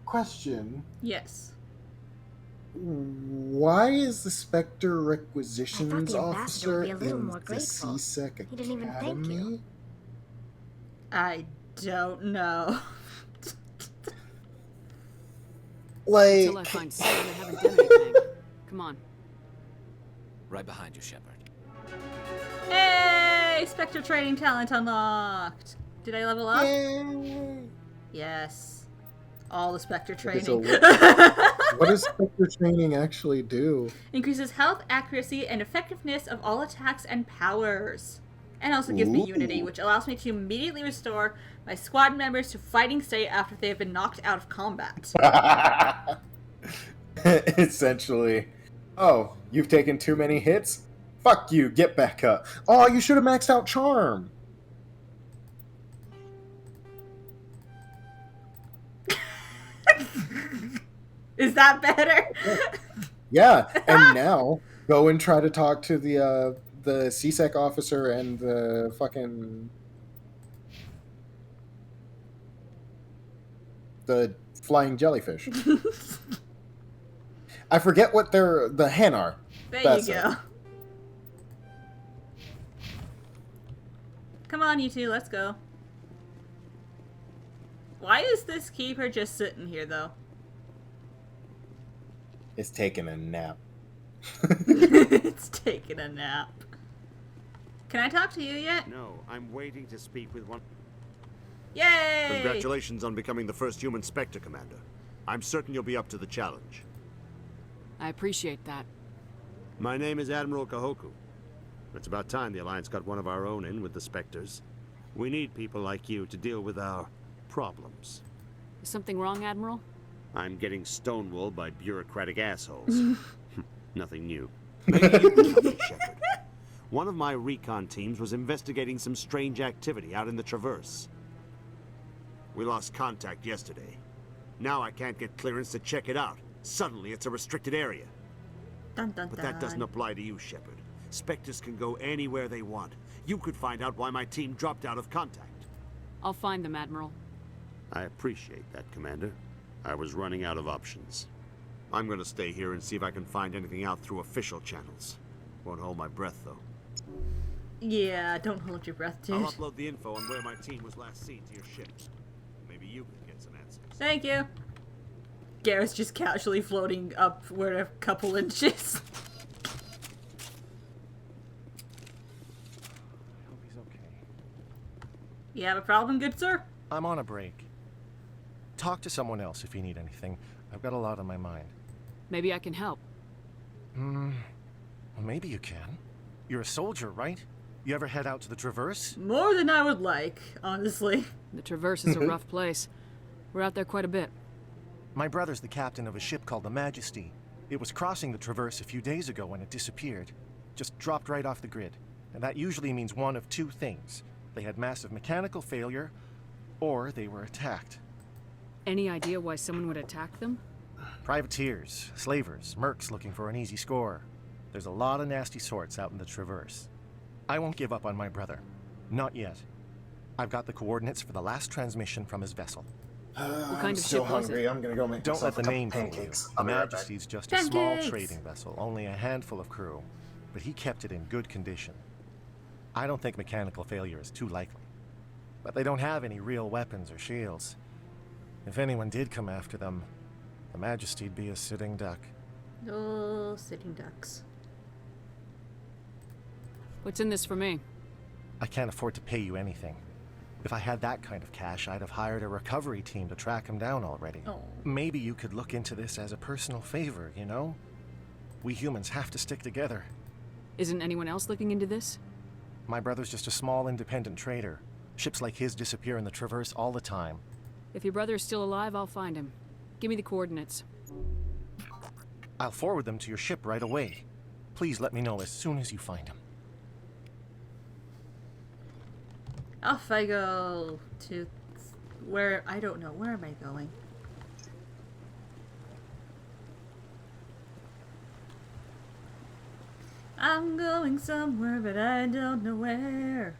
Question. Yes. Why is the Spectre Requisitions the ambassador Officer would be a little in more the grateful. CSEC He didn't even thank you. Academy? I don't know. Like, Until I find Saren, I haven't done anything. Come on. Right behind you, Shepard. Hey! Spectre training talent unlocked. Did I level up? Yay. Yes. All the Spectre Okay, training. so What does Spectre training actually do? Increases health, accuracy, and effectiveness of all attacks and powers. And also gives me Unity, which allows me to immediately restore my squad members to fighting state after they have been knocked out of combat. Essentially. Oh, you've taken too many hits? Fuck you, get back up. Oh, you should have maxed out Charm. Is that better? Yeah, and now go and try to talk to the CSEC officer and the fucking the flying jellyfish. I forget what the hen are. There you go. Come on, you two, let's go. Why is this keeper just sitting here, though? It's taking a nap. It's taking a nap. Can I talk to you yet? No, I'm waiting to speak with one. Yay! Congratulations on becoming the first human Spectre, Commander. I'm certain you'll be up to the challenge. I appreciate that. My name is Admiral Kahoku. It's about time the Alliance got one of our own in with the Spectres. We need people like you to deal with our problems. Is something wrong, Admiral? I'm getting stonewalled by bureaucratic assholes. Nothing new. Maybe you can help me, Shepard. One of my recon teams was investigating some strange activity out in the Traverse. We lost contact yesterday. Now I can't get clearance to check it out. Suddenly it's a restricted area. Dun, dun, but that doesn't apply to you, Shepard. Spectres can go anywhere they want. You could find out why my team dropped out of contact. I'll find them, Admiral. I appreciate that, Commander. I was running out of options. I'm gonna stay here and see if I can find anything out through official channels. Won't hold my breath, though. Yeah, don't hold your breath, dude. I'll upload the info on where my team was last seen to your ship. Maybe you can get some answers. Thank you. Garrett's just casually floating up where a couple inches. I hope he's okay. You have a problem, good sir? I'm on a break. Talk to someone else if you need anything. I've got a lot on my mind. Maybe I can help. Well, maybe you can. You're a soldier, right? You ever head out to the Traverse? More than I would like, honestly. The Traverse is a rough place. We're out there quite a bit. My brother's the captain of a ship called the Majesty. It was crossing the Traverse a few days ago when it disappeared. Just dropped right off the grid. And that usually means one of two things. They had massive mechanical failure, or they were attacked. Any idea why someone would attack them? Privateers, slavers, mercs looking for an easy score. There's a lot of nasty sorts out in the Traverse. I won't give up on my brother. Not yet. I've got the coordinates for the last transmission from his vessel. What kind of still ship was hungry. it? I'm gonna go make Don't let myself the a couple name fool you. pancakes. The I'll be right back. Majesty's just a small trading vessel, only a handful of crew. But he kept it in good condition. I don't think mechanical failure is too likely. But they don't have any real weapons or shields. If anyone did come after them, the Majesty'd be a sitting duck. Oh, sitting ducks. What's in this for me? I can't afford to pay you anything. If I had that kind of cash, I'd have hired a recovery team to track him down already. Oh. Maybe you could look into this as a personal favor, you know? We humans have to stick together. Isn't anyone else looking into this? My brother's just a small independent trader. Ships like his disappear in the Traverse all the time. If your brother is still alive, I'll find him. Give me the coordinates. I'll forward them to your ship right away. Please let me know as soon as you find him. Off I go to where, I don't know, where am I going? I'm going somewhere, but I don't know where.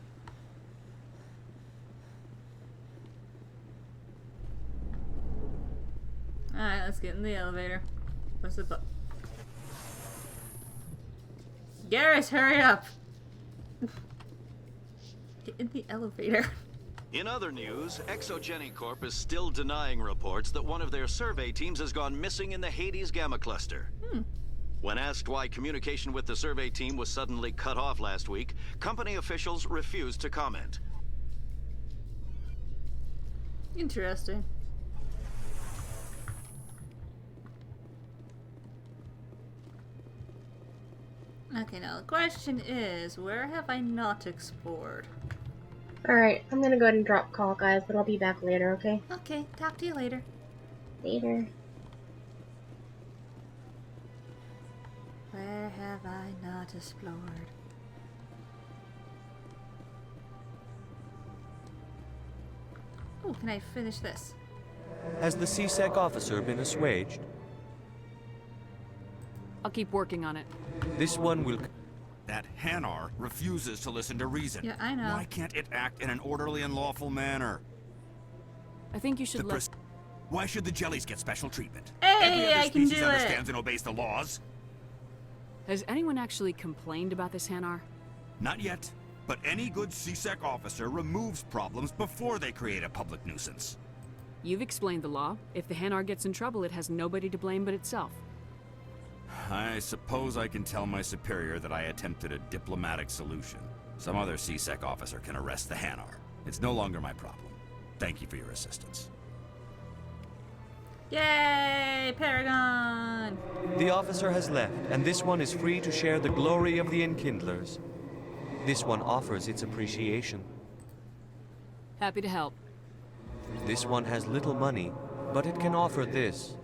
Alright, let's get in the elevator. What's the button? Garrus, hurry up! Get in the elevator. In other news, Exogeny Corp is still denying reports that one of their survey teams has gone missing in the Hades Gamma Cluster. When asked why communication with the survey team was suddenly cut off last week, company officials refused to comment. Interesting. Okay, now the question is, where have I not explored? Alright, I'm gonna go ahead and drop call, guys, but I'll be back later, okay? Okay, talk to you later. Later. Where have I not explored? Oh, can I finish this? Has the CSEC officer been assuaged? I'll keep working on it. This one will... That Hanar refuses to listen to reason. Yeah, I know. Why can't it act in an orderly and lawful manner? I think you should let... Why should the jellies get special treatment? Hey, Every other I can species do it. understands and obeys the laws. Has anyone actually complained about this Hanar? Not yet, but any good CSEC officer removes problems before they create a public nuisance. You've explained the law. If the Hanar gets in trouble, it has nobody to blame but itself. I suppose I can tell my superior that I attempted a diplomatic solution. Some other CSEC officer can arrest the Hanar. It's no longer my problem. Thank you for your assistance. Yay, Paragon! The officer has left, and this one is free to share the glory of the Enkindlers. This one offers its appreciation. Happy to help. This one has little money, but it can offer this.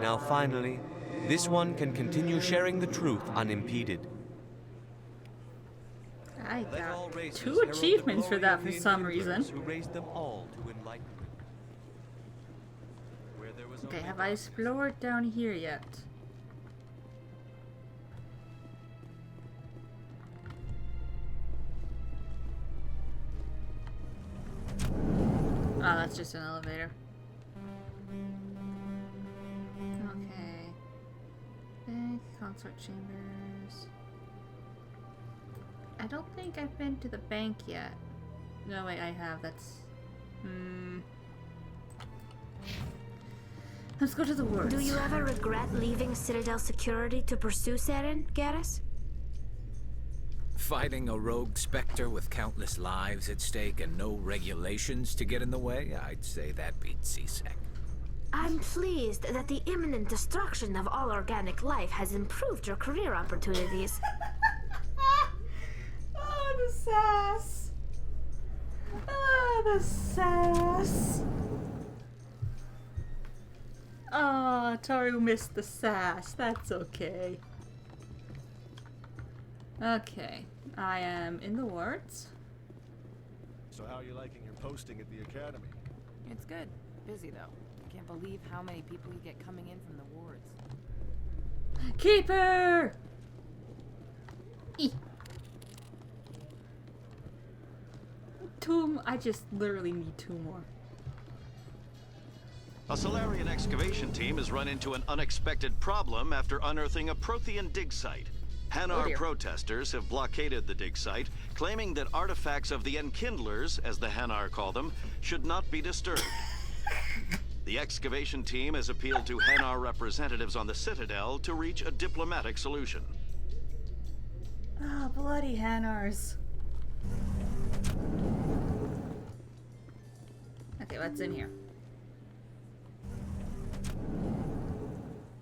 Now finally, this one can continue sharing the truth unimpeded. I got 2 achievements for that for some reason. Who raised them all to enlightenment. Okay, have I explored down here yet? Oh, that's just an elevator. Okay. Bank, consort chambers. I don't think I've been to the bank yet. No, wait, I have. That's... Let's go to the woods. Do you ever regret leaving Citadel security to pursue Saren, Garrus? Fighting a rogue specter with countless lives at stake and no regulations to get in the way? I'd say that beats CSEC. I'm pleased that the imminent destruction of all organic life has improved your career opportunities. Oh, the sass. Oh, the sass. Oh, Taru missed the sass. That's okay. Okay, I am in the wards. So how are you liking your posting at the academy? It's good. Busy though. I can't believe how many people you get coming in from the wards. Keeper! I just literally need 2 more. A Solarian excavation team has run into an unexpected problem after unearthing a Prothean dig site. Hanar protesters have blockaded the dig site, claiming that artifacts of the Enkindlers, as the Hanar call them, should not be disturbed. The excavation team has appealed to Hanar representatives on the Citadel to reach a diplomatic solution. Ah, bloody Hanars. Okay, what's in here?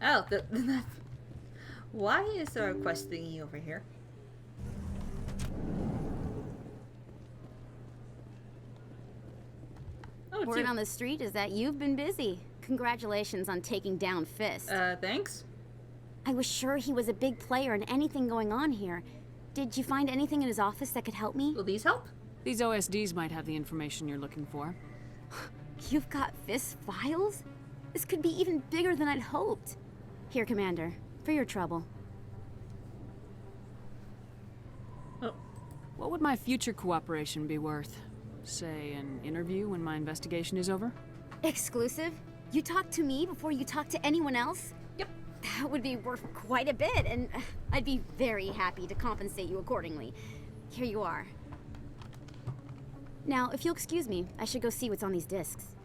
Oh, why is there a quest thingy over here? Oh, word on the street is that you've been busy. Congratulations on taking down Fist. Thanks. I was sure he was a big player in anything going on here. Did you find anything in his office that could help me? Will these help? These OSDs might have the information you're looking for. You've got Fist files? This could be even bigger than I'd hoped. Here, Commander, for your trouble. Oh. What would my future cooperation be worth? Say, an interview when my investigation is over? Exclusive? You talk to me before you talk to anyone else? Yep. That would be worth quite a bit, and I'd be very happy to compensate you accordingly. Here you are. Now, if you'll excuse me, I should go see what's on these discs.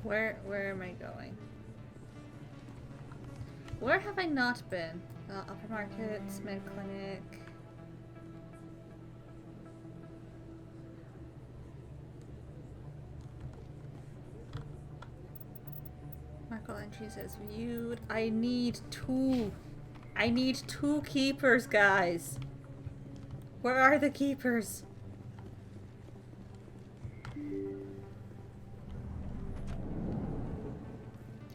Where am I going? Where have I not been? Upper Market, Med Clinic. Journal entry says viewed. I need two. I need two keepers, guys. Where are the keepers?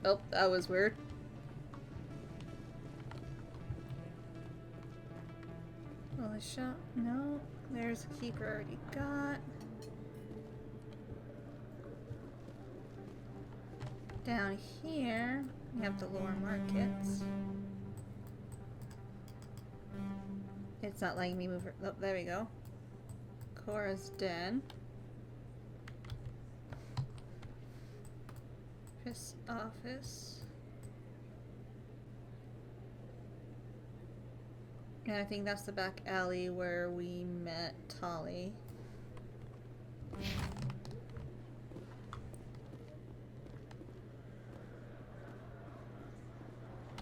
Oh, that was weird. Well, the shop. No, there's a keeper already got. Down here, we have the lower markets. It's not letting me move. Oh, there we go. Cora's den. His office. And I think that's the back alley where we met Tali.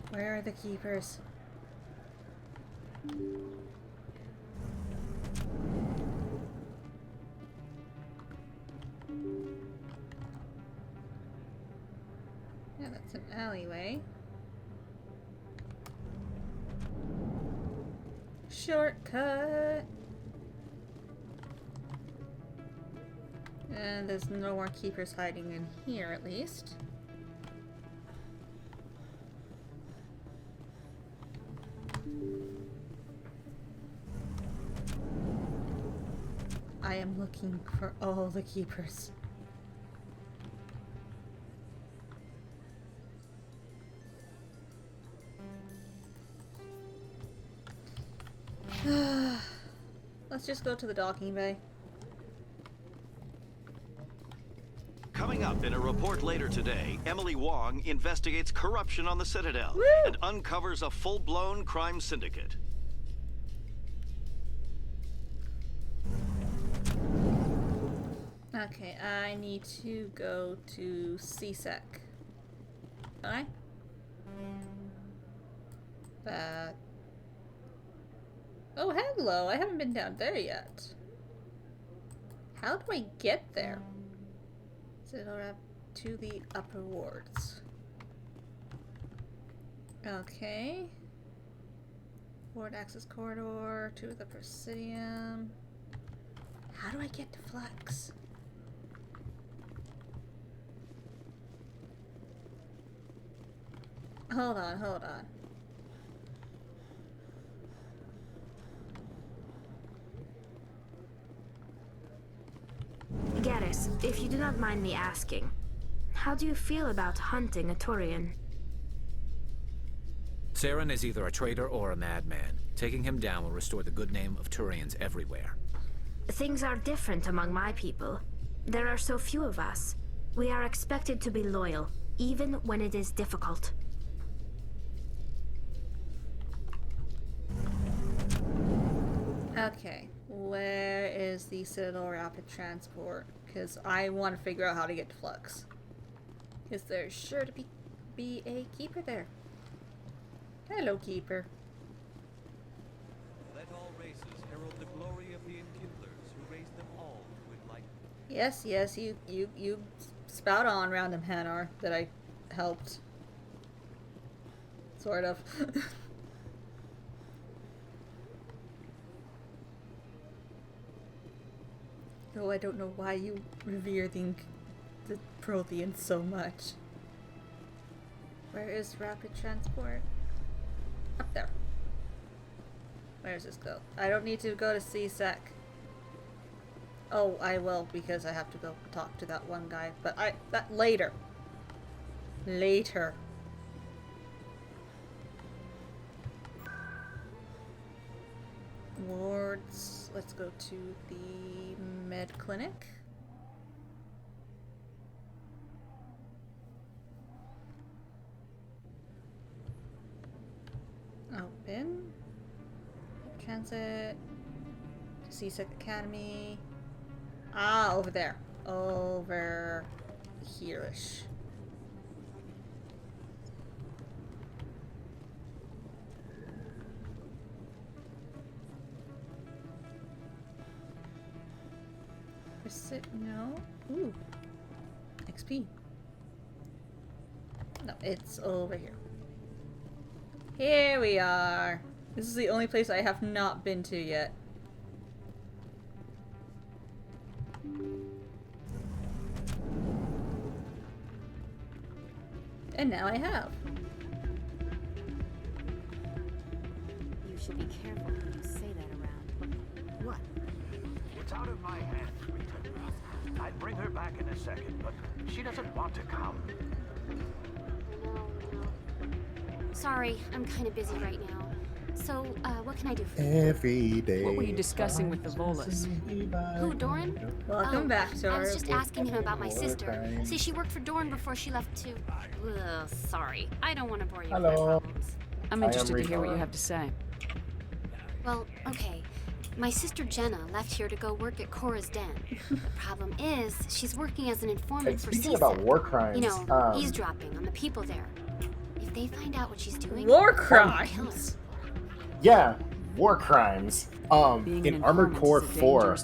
Where are the keepers? Yeah, that's an alleyway. Shortcut! And there's no more keepers hiding in here, at least. I am looking for all the keepers. Let's just go to the docking bay. Coming up in a report later today, Emily Wong investigates corruption on the Citadel and uncovers a full-blown crime syndicate. Okay, I need to go to CSEC. Can I? Oh, hello. I haven't been down there yet. How do I get there? Citadel up to the upper wards. Okay. Ward access corridor to the Presidium. How do I get to Flex? Hold on, hold on. Garrus, if you do not mind me asking, how do you feel about hunting a Turian? Saren is either a traitor or a madman. Taking him down will restore the good name of Turians everywhere. Things are different among my people. There are so few of us. We are expected to be loyal, even when it is difficult. Okay, where is the Citadel Rapid Transport? Because I want to figure out how to get to Flux. Because there's sure to be a keeper there. Hello, keeper. Let all races herald the glory of the enkindlers who raised them all to enlightenment. Yes, yes, you spout on, Random Hanar, that I helped. Sort of. Though I don't know why you revere the Protheans so much. Where is rapid transport? Up there. Where does this go? I don't need to go to CSEC. Oh, I will, because I have to go talk to that one guy. But that later. Later. Wards. Let's go to the med clinic. Open. Transit. CSEC Academy. Ah, over there. Over here-ish. No. Ooh. XP. No. It's over here. Here we are. This is the only place I have not been to yet. And now I have. You should be careful when you say that around. What? It's out of my hands, Rita. I'd bring her back in a second, but she doesn't want to come. Sorry, I'm kind of busy right now. So, what can I do for you? Every day. What were you discussing with the Volus? Who, Doran? Welcome back, Doran. I was just asking him about my sister. See, she worked for Doran before she left to... Ugh, sorry. I don't want to bore you with my problems. I'm interested to hear what you have to say. Well, okay. My sister Jenna left here to go work at Cora's Den. The problem is, she's working as an informant for Speaking CSEC. about war crimes, You know, eavesdropping on the people there. If they find out what she's doing... War they'll crimes? kill her. Yeah, war crimes. In Armored Core 4,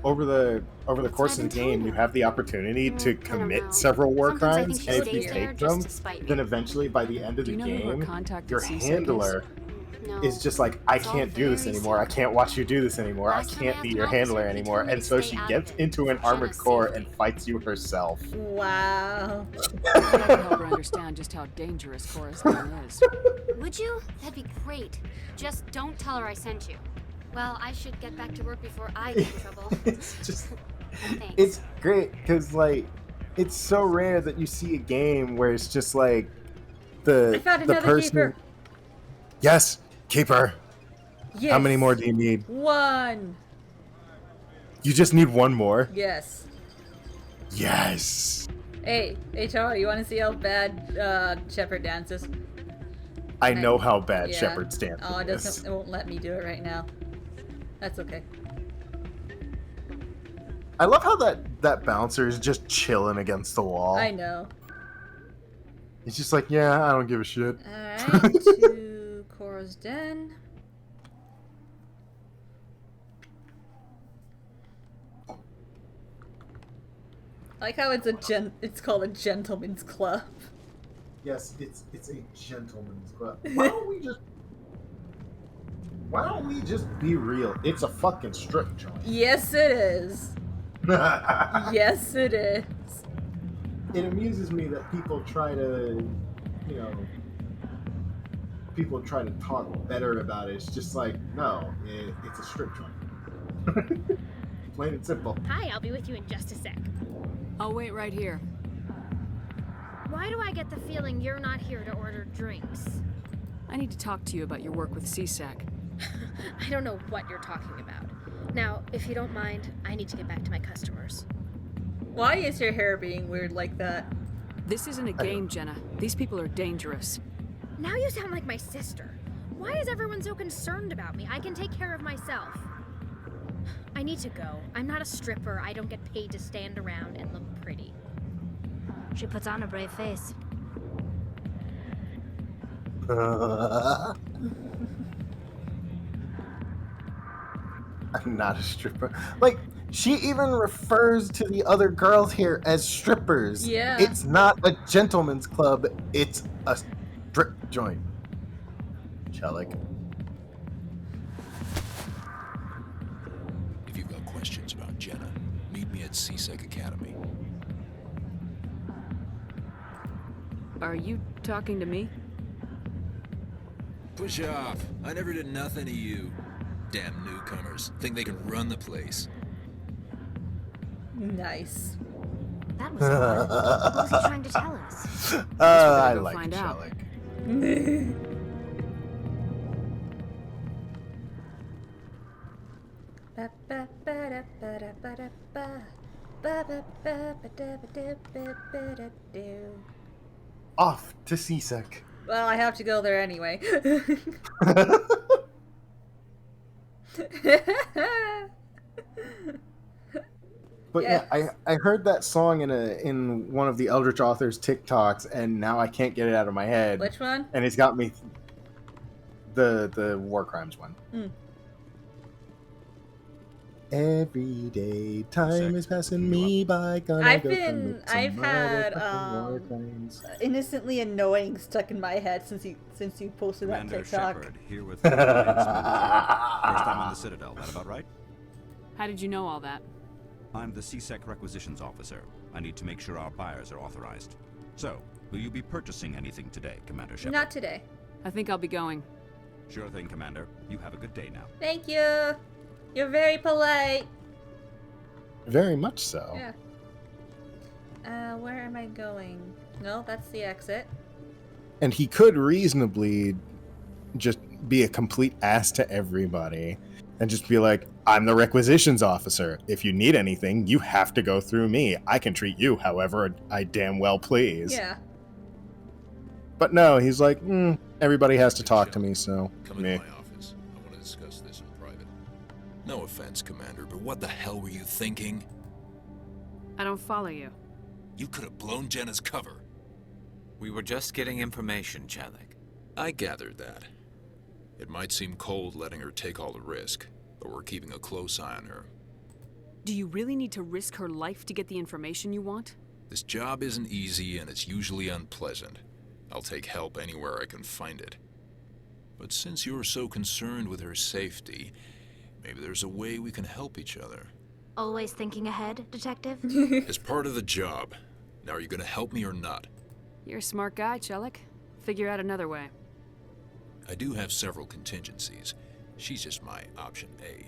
over the course of the game, you have the opportunity to commit several war crimes, and if you take them, then eventually by the end of the game, your handler is just like, I can't do this anymore. I can't watch you do this anymore. I can't be your handler anymore. And so she gets into an Armored Core and fights you herself. Wow. I can help her understand just how dangerous Cora's Den is. Would you? That'd be great. Just don't tell her I sent you. Well, I should get back to work before I get in trouble. It's great because, like, it's so rare that you see a game where it's just like the person. Keeper. Yes, keeper. Yes. How many more do you need? One. You just need one more. Yes. Yes. Hey, Tara, you want to see how bad Shepard dances? I know how bad yeah. Shepard's dancing Oh, it is. doesn't. It won't let me do it right now. That's okay. I love how that bouncer is just chilling against the wall. I know. He's just like, yeah, I don't give a shit. Alright, to Cora's Den. I like how it's called a gentleman's club. Yes, it's a gentleman's club. Why don't we just be real? It's a fucking strip joint. Yes, it is. Yes, it is. It amuses me that people try to, talk better about it. It's just like, no, it's a strip joint. Plain and simple. Hi, I'll be with you in just a sec. I'll wait right here. Why do I get the feeling you're not here to order drinks? I need to talk to you about your work with CSEC. I don't know what you're talking about. Now, if you don't mind, I need to get back to my customers. Why is your hair being weird like that? This isn't a game, Jenna. These people are dangerous. Now you sound like my sister. Why is everyone so concerned about me? I can take care of myself. I need to go. I'm not a stripper. I don't get paid to stand around and look pretty. She puts on a brave face. I'm not a stripper. Like, she even refers to the other girls here as strippers. Yeah. It's not a gentleman's club. It's a strip joint. Chelik. If you've got questions about Jenna, meet me at CSEC Academy. Are you talking to me? Push off. I never did nothing to you. Damn newcomers. Think they can run the place. Nice. That was odd. What was he trying to tell us? I go like find out. Chelik. Off to CSEC. Well, I have to go there anyway. But Yes. yeah, I heard that song in one of the Eldritch author's TikToks, and now I can't get it out of my head. Which one? And it's got me the war crimes one. Every day, time is passing me by. Gonna I've go commit some I've had motherfucking war crimes. innocently annoying stuck in my head since you posted that Commander TikTok. Shepard, here with First time on the Citadel, that about right? How did you know all that? I'm the CSEC requisitions officer. I need to make sure our buyers are authorized. So, will you be purchasing anything today, Commander Shepard? Not today. I think I'll be going. Sure thing, Commander. You have a good day now. Thank you. You're very polite. Very much so. Yeah. Where am I going? No, that's the exit. And he could reasonably just be a complete ass to everybody and just be like, I'm the requisitions officer. If you need anything, you have to go through me. I can treat you however I damn well please. Yeah. But no, he's like, everybody has to talk to me, so Come into my office. I want to discuss this in private. No offense, Commander, but what the hell were you thinking? I don't follow you. You could have blown Jenna's cover. We were just getting information, Chellick. I gathered that. It might seem cold letting her take all the risk, but we're keeping a close eye on her. Do you really need to risk her life to get the information you want? This job isn't easy and it's usually unpleasant. I'll take help anywhere I can find it. But since you're so concerned with her safety, maybe there's a way we can help each other. Always thinking ahead, Detective? As part of the job. Now, are you going to help me or not? You're a smart guy, Chellick. Figure out another way. I do have several contingencies. She's just my option A.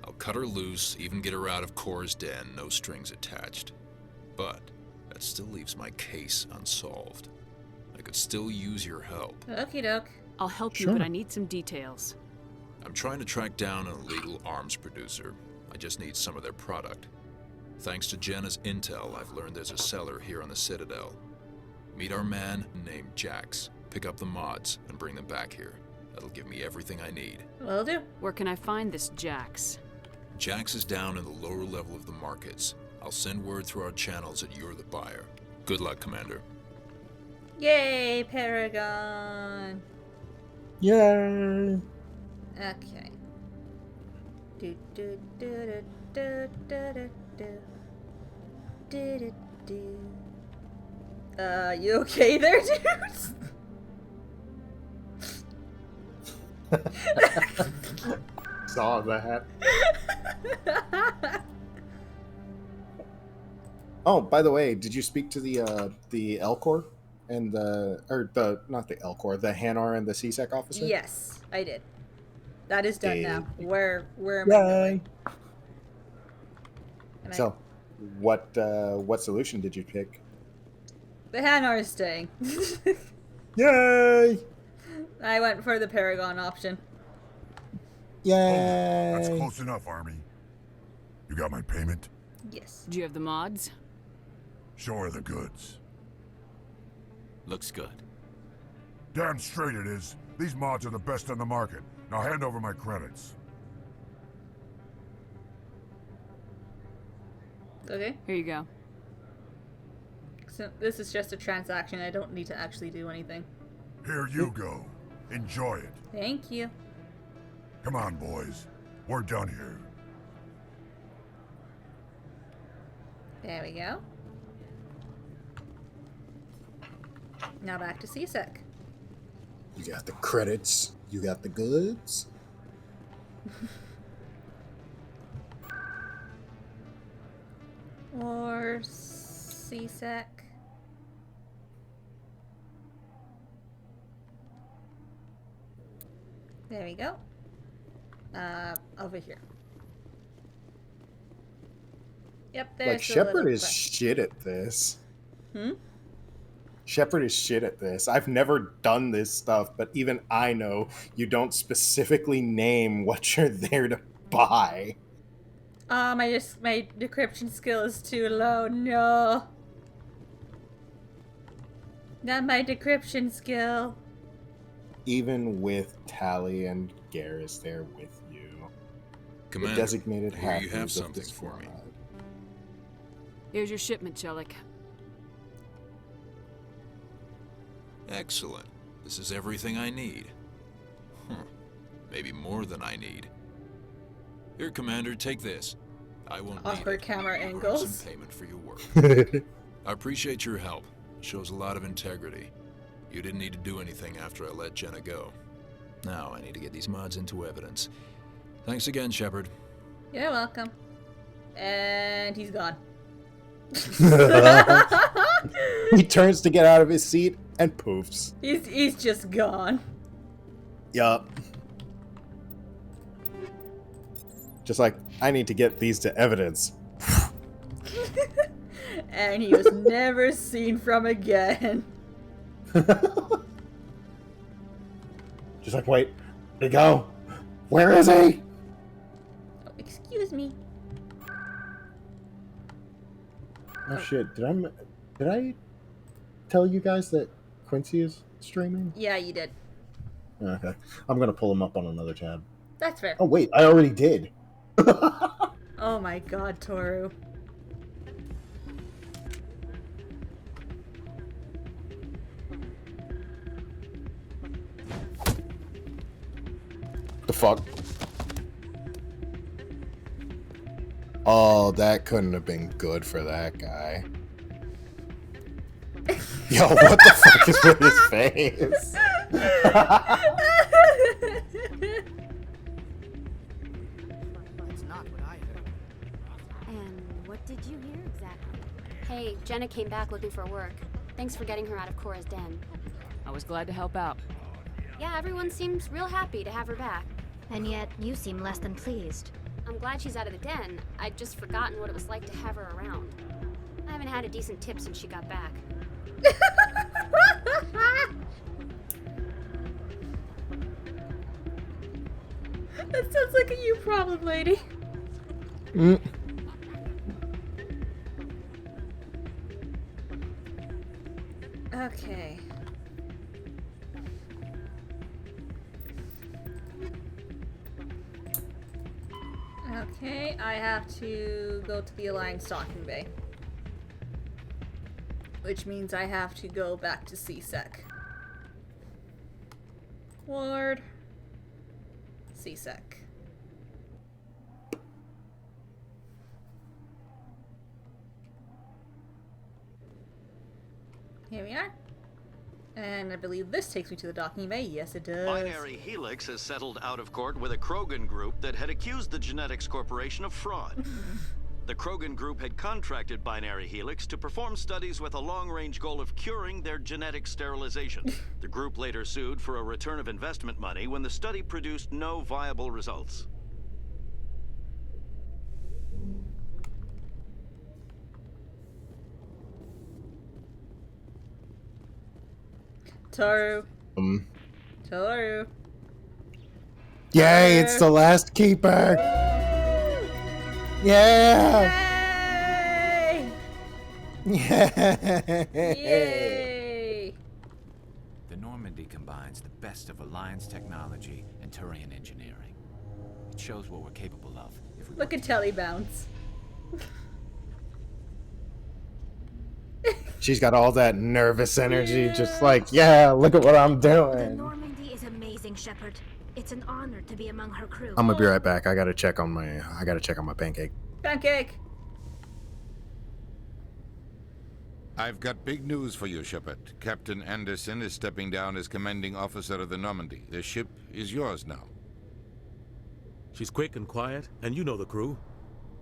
I'll cut her loose, even get her out of Cora's den, no strings attached. But that still leaves my case unsolved. I could still use your help. Okie doke. I'll help you, but I need some details. I'm trying to track down an illegal arms producer. I just need some of their product. Thanks to Jenna's intel, I've learned there's a seller here on the Citadel. Meet our man named Jax. Pick up the mods and bring them back here. That'll give me everything I need. Will do. Where can I find this Jax? Jax is down in the lower level of the markets. I'll send word through our channels that you're the buyer. Good luck, Commander. Yay, Paragon. Yay. Okay. Do do do do do do do do do do. You okay there, dude? Saw that. Oh, by the way, did you speak to the Elcor and not the Elcor, the Hanar and the CSEC officer? Yes, I did. That is done now. Where am I Yay. going? So, what solution did you pick? The Hanar is staying. Yay! I went for the Paragon option. Yay! That's close enough, Army. You got my payment? Yes. Do you have the mods? Show her the goods. Looks good. Damn straight it is. These mods are the best on the market. Now hand over my credits. Okay. Here you go. So this is just a transaction. I don't need to actually do anything. Here you go. Enjoy it. Thank you. Come on, boys. We're done here. There we go. Now back to CSEC. You got the credits. You got the goods. Or CSEC. There we go. Over here. Yep, there's Like, the Shepard little is quest. shit at this. Hmm? Shepard is shit at this. I've never done this stuff, but even I know you don't specifically name what you're there to buy. My decryption skill is too low. No. Not my decryption skill. Even with Tally and Garrus there with you. Commander, the designated I hear you hackers have of something this for me. squad. Here's your shipment, Chellick. Excellent. This is everything I need. Maybe more than I need. Here, Commander, take this. I won't need Awkward it. camera Some angles. payment for your work. I appreciate your help. It shows a lot of integrity. You didn't need to do anything after I let Jenna go. Now I need to get these mods into evidence. Thanks again, Shepard. You're welcome. And he's gone. He turns to get out of his seat and poofs. He's just gone. Yup. Just like, I need to get these to evidence. And he was never seen from again. Just like, wait, where'd he go? Where is he? Oh, excuse me. Oh shit, did I tell you guys that Quincy is streaming? Yeah, you did. Okay. I'm gonna pull him up on another tab. That's fair. Oh wait, I already did. Oh my god, Toru. The fuck? Oh, that couldn't have been good for that guy. Yo, what the fuck is with his face? That's not what I heard. And what did you hear exactly? Hey, Jenna came back looking for work. Thanks for getting her out of Cora's den. I was glad to help out. Yeah, everyone seems real happy to have her back. And yet, you seem less than pleased. I'm glad she's out of the den. I'd just forgotten what it was like to have her around. I haven't had a decent tip since she got back. That sounds like a you problem, lady. Mm. Okay. Okay, I have to go to the Alliance docking bay. Which means I have to go back to CSEC. Ward. CSEC. Here we are. And I believe this takes me to the docking bay. Yes, it does. Binary Helix has settled out of court with a Krogan group that had accused the Genetics Corporation of fraud. The Krogan group had contracted Binary Helix to perform studies with a long-range goal of curing their genetic sterilization. The group later sued for a return of investment money when the study produced no viable results. Toru. Toru. Yay, it's the last keeper! Yeah! Yay! Yay! The Normandy combines the best of Alliance technology and Turian engineering. It shows what we're capable of. If we Look at Telly bounce. She's got all that nervous energy, just like, yeah, look at what I'm The doing. Normandy is amazing, Shepard. It's an honor to be among her crew. I'm gonna be right back. I gotta check on my pancake. Pancake. I've got big news for you, Shepard. Captain Anderson is stepping down as commanding officer of the Normandy. The ship is yours now. She's quick and quiet, and you know the crew.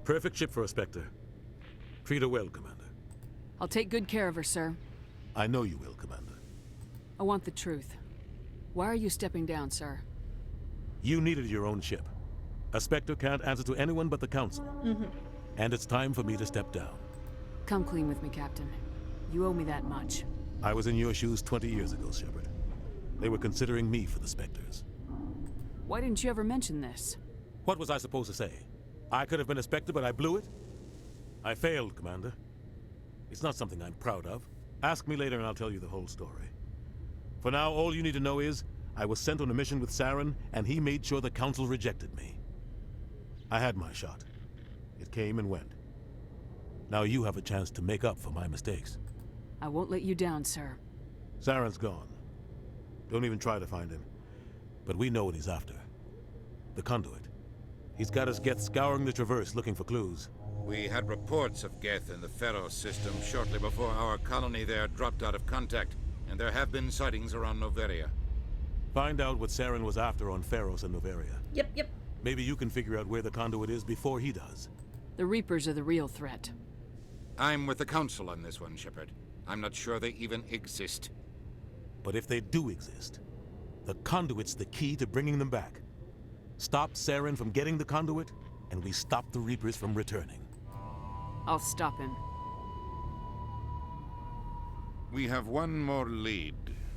Perfect ship for a Spectre. Treat her well, Commander. I'll take good care of her, sir. I know you will, Commander. I want the truth. Why are you stepping down, sir? You needed your own ship. A Spectre can't answer to anyone but the Council. And it's time for me to step down. Come clean with me, Captain. You owe me that much. I was in your shoes 20 years ago, Shepard. They were considering me for the Spectres. Why didn't you ever mention this? What was I supposed to say? I could have been a Spectre, but I blew it? I failed, Commander. It's not something I'm proud of. Ask me later and I'll tell you the whole story. For now, all you need to know is, I was sent on a mission with Saren, and he made sure the Council rejected me. I had my shot. It came and went. Now you have a chance to make up for my mistakes. I won't let you down, sir. Saren's gone. Don't even try to find him. But we know what he's after. The conduit. He's got us Geth scouring the Traverse looking for clues. We had reports of Geth in the Pharos system shortly before our colony there dropped out of contact, and there have been sightings around Noveria. Find out what Saren was after on Pharos and Noveria. Yep. Maybe you can figure out where the conduit is before he does. The Reapers are the real threat. I'm with the Council on this one, Shepard. I'm not sure they even exist. But if they do exist, the conduit's the key to bringing them back. Stop Saren from getting the conduit, and we stop the Reapers from returning. I'll stop him. We have one more lead.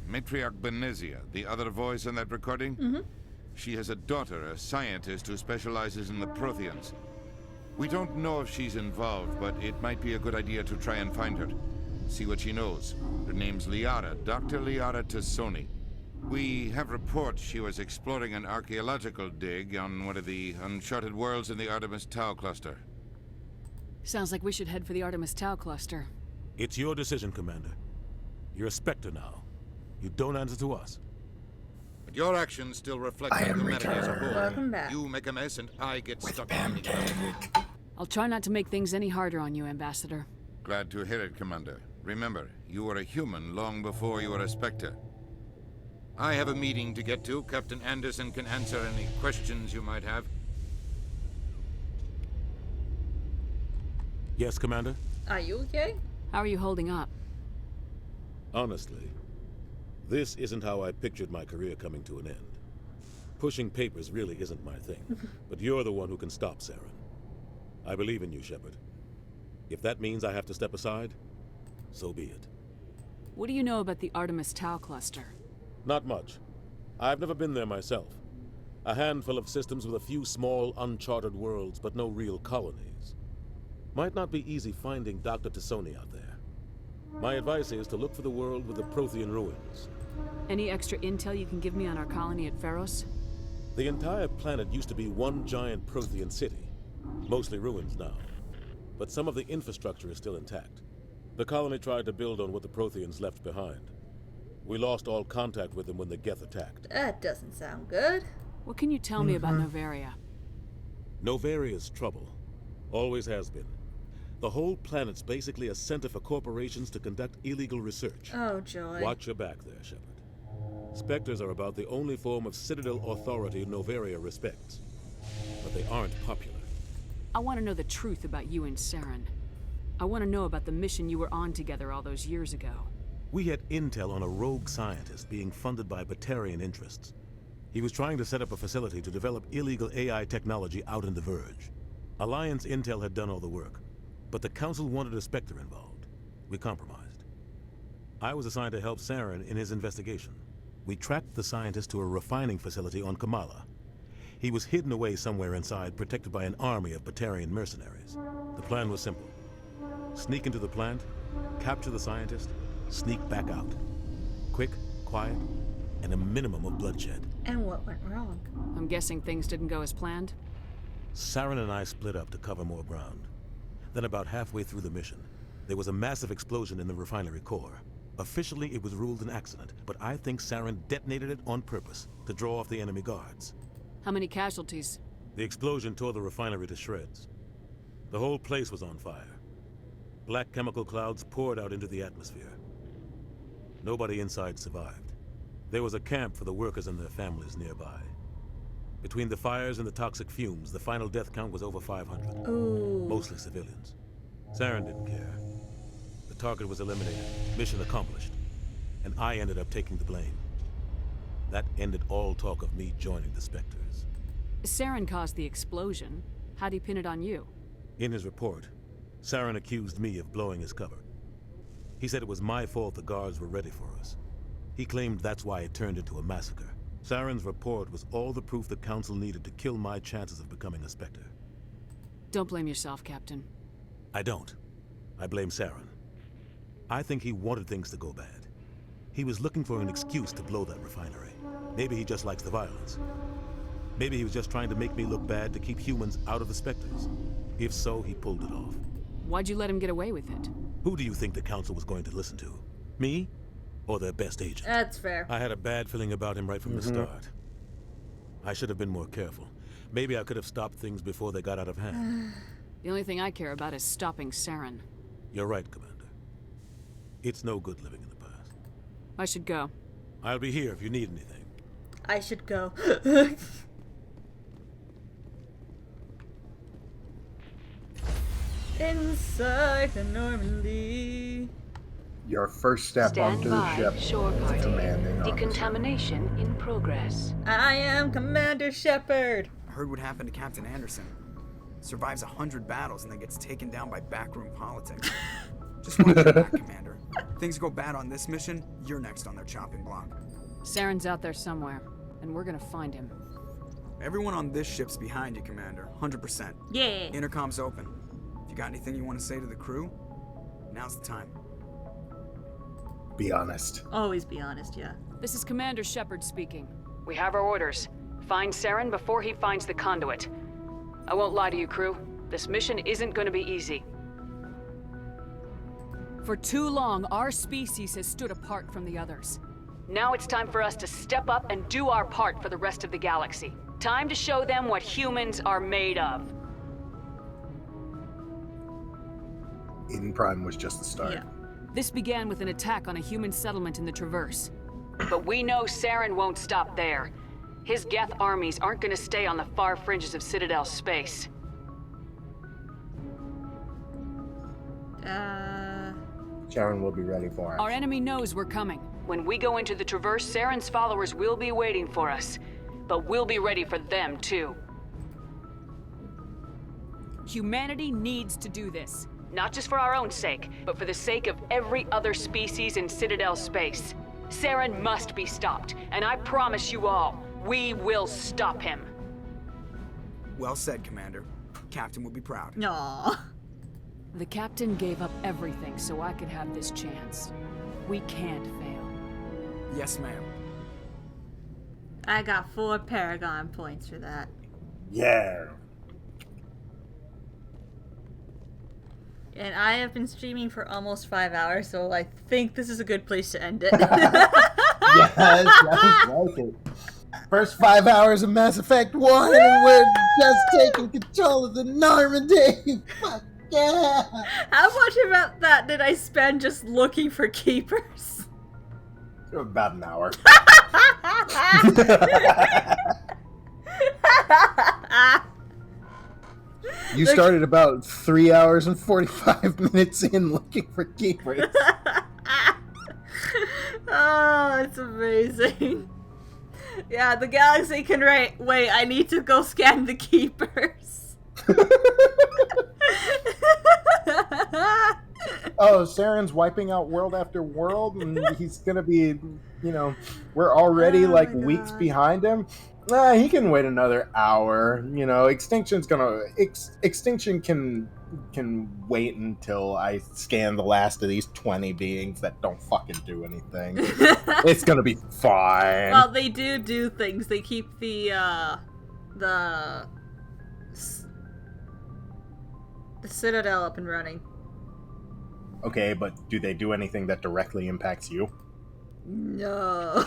Matriarch Benezia, the other voice in that recording. Mm-hmm. She has a daughter, a scientist who specializes in the Protheans. We don't know if she's involved, but it might be a good idea to try and find her. See what she knows. Her name's Liara, Dr. Liara Tassoni. We have reports she was exploring an archaeological dig on one of the uncharted worlds in the Artemis Tau cluster. Sounds like we should head for the Artemis Tau cluster. It's your decision, Commander. You're a Spectre now. You don't answer to us. But your actions still reflect on humanity as a whole. Welcome back. You make a mess and I get stuck in it. I'll try not to make things any harder on you, Ambassador. Glad to hear it, Commander. Remember, you were a human long before you were a Spectre. I have a meeting to get to. Captain Anderson can answer any questions you might have. Yes, Commander? Are you okay? How are you holding up? Honestly, this isn't how I pictured my career coming to an end. Pushing papers really isn't my thing, but you're the one who can stop Saren. I believe in you, Shepard. If that means I have to step aside, so be it. What do you know about the Artemis Tau cluster? Not much. I've never been there myself. A handful of systems with a few small, uncharted worlds, but no real colonies. Might not be easy finding Dr. Tassoni out there. My advice is to look for the world with the Prothean ruins. Any extra intel you can give me on our colony at Pharos? The entire planet used to be one giant Prothean city. Mostly ruins now. But some of the infrastructure is still intact. The colony tried to build on what the Protheans left behind. We lost all contact with them when the Geth attacked. That doesn't sound good. What can you tell me about Noveria? Noveria's trouble. Always has been. The whole planet's basically a center for corporations to conduct illegal research. Oh, joy. Watch your back there, Shepard. Spectres are about the only form of Citadel authority Noveria respects. But they aren't popular. I want to know the truth about you and Saren. I want to know about the mission you were on together all those years ago. We had intel on a rogue scientist being funded by Batarian interests. He was trying to set up a facility to develop illegal AI technology out in the Verge. Alliance intel had done all the work, but the Council wanted a Spectre involved. We compromised. I was assigned to help Saren in his investigation. We tracked the scientist to a refining facility on Kamala. He was hidden away somewhere inside, protected by an army of Batarian mercenaries. The plan was simple. Sneak into the plant, capture the scientist, sneak back out. Quick, quiet, and a minimum of bloodshed. And what went wrong? I'm guessing things didn't go as planned? Saren and I split up to cover more ground. Then about halfway through the mission, there was a massive explosion in the refinery core. Officially, it was ruled an accident, but I think Saren detonated it on purpose to draw off the enemy guards. How many casualties? The explosion tore the refinery to shreds. The whole place was on fire. Black chemical clouds poured out into the atmosphere. Nobody inside survived. There was a camp for the workers and their families nearby. Between the fires and the toxic fumes, the final death count was over 500. Ooh. Mostly civilians. Saren didn't care. The target was eliminated, mission accomplished, and I ended up taking the blame. That ended all talk of me joining the Spectres. Saren caused the explosion. How'd he pin it on you? In his report, Saren accused me of blowing his cover. He said it was my fault the guards were ready for us. He claimed that's why it turned into a massacre. Saren's report was all the proof the Council needed to kill my chances of becoming a Spectre. Don't blame yourself, Captain. I don't. I blame Saren. I think he wanted things to go bad. He was looking for an excuse to blow that refinery. Maybe he just likes the violence. Maybe he was just trying to make me look bad to keep humans out of the Spectres. If so, he pulled it off. Why'd you let him get away with it? Who do you think the Council was going to listen to? Me? Or their best agent? That's fair. I had a bad feeling about him right from the start. I should have been more careful. Maybe I could have stopped things before they got out of hand. The only thing I care about is stopping Saren. You're right, Commander. It's no good living in the past. I should go. I'll be here if you need anything. I should go. Inside the Normandy. Your first step Stand onto the by, ship. shore party. Commanding officer. Decontamination in progress. I am Commander Shepard. I heard what happened to Captain Anderson. Survives 100 battles and then gets taken down by backroom politics. Just watch your back, Commander. Things go bad on this mission, you're next on their chopping block. Saren's out there somewhere, and we're gonna find him. Everyone on this ship's behind you, Commander. 100%. Yeah. Intercom's open. If you got anything you want to say to the crew, now's the time. Be honest. Always be honest, yeah. This is Commander Shepard speaking. We have our orders. Find Saren before he finds the conduit. I won't lie to you, crew. This mission isn't gonna be easy. For too long, our species has stood apart from the others. Now it's time for us to step up and do our part for the rest of the galaxy. Time to show them what humans are made of. Eden Prime was just the start. Yeah. This began with an attack on a human settlement in the Traverse. But we know Saren won't stop there. His Geth armies aren't gonna stay on the far fringes of Citadel space. Sharon will be ready for us. Our enemy knows we're coming. When we go into the Traverse, Saren's followers will be waiting for us. But we'll be ready for them, too. Humanity needs to do this. Not just for our own sake, but for the sake of every other species in Citadel space. Saren must be stopped, and I promise you all, we will stop him. Well said, Commander. Captain will be proud. Aww. The captain gave up everything so I could have this chance. We can't fail. Yes, ma'am. I got 4 Paragon points for that. Yeah. And I have been streaming for almost 5 hours, so I think this is a good place to end it. Yes, sounds like it. First 5 hours of Mass Effect 1, and we're just taking control of the Normandy. Fuck yeah. How much about that did I spend just looking for keepers? About an hour. You started about 3 hours and 45 minutes in looking for keepers. Oh, it's amazing. Yeah, the galaxy can wait, I need to go scan the keepers. Oh, Saren's wiping out world after world, and he's gonna be, we're already weeks behind him. He can wait another hour. Extinction can wait until I scan the last of these 20 beings that don't fucking do anything. It's gonna be fine. Well, they do things. They keep the Citadel up and running. Okay, but do they do anything that directly impacts you? No.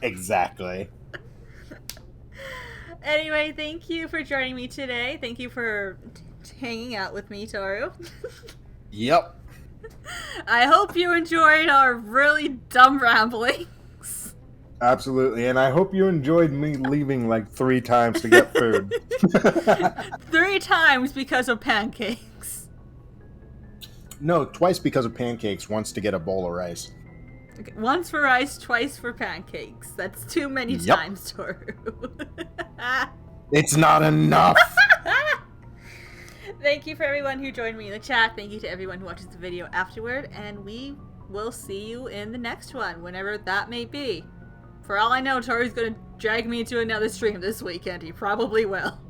Exactly. Anyway, thank you for joining me today. Thank you for hanging out with me, Toru. Yep. I hope you enjoyed our really dumb ramblings. Absolutely, and I hope you enjoyed me leaving 3 times to get food. 3 times because of pancakes. No, twice because of pancakes, once to get a bowl of rice. Okay, once for rice, twice for pancakes. That's too many times, Toru. It's not enough! Thank you for everyone who joined me in the chat. Thank you to everyone who watches the video afterward. And we will see you in the next one, whenever that may be. For all I know, Toru's going to drag me into another stream this weekend. He probably will.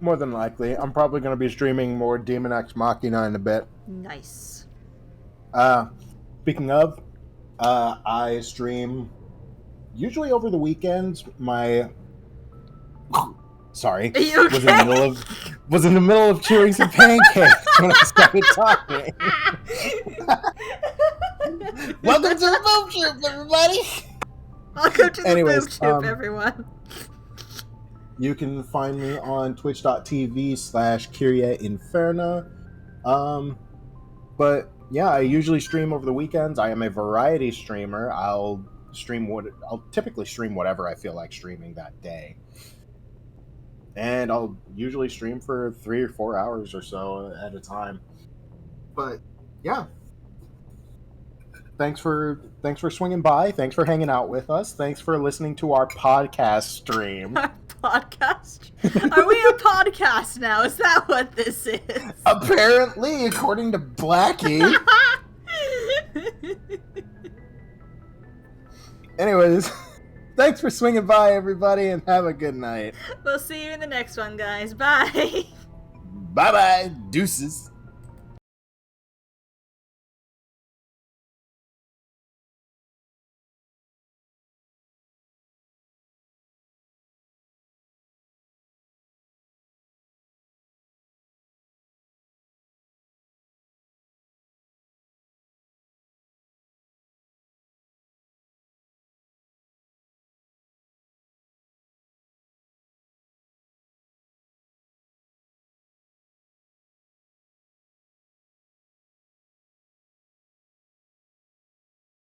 More than likely. I'm probably going to be streaming more Demon X Machina in a bit. Nice. Speaking of, I stream usually over the weekends. Sorry. Are you okay? Was in the middle of chewing some pancakes when I started talking. Welcome to the Boob Troop, everybody! Welcome to the Boob Troop, everyone. You can find me on twitch.tv/KyriaInferna. But yeah, I usually stream over the weekends. I am a variety streamer. I'll typically stream whatever I feel like streaming that day. And I'll usually stream for 3 or 4 hours or so at a time. But yeah. Thanks for swinging by. Thanks for hanging out with us. Thanks for listening to our podcast stream. Our podcast? Are we a podcast now? Is that what this is? Apparently, according to Blackie. Anyways, thanks for swinging by, everybody, and have a good night. We'll see you in the next one, guys. Bye. Bye-bye. Deuces.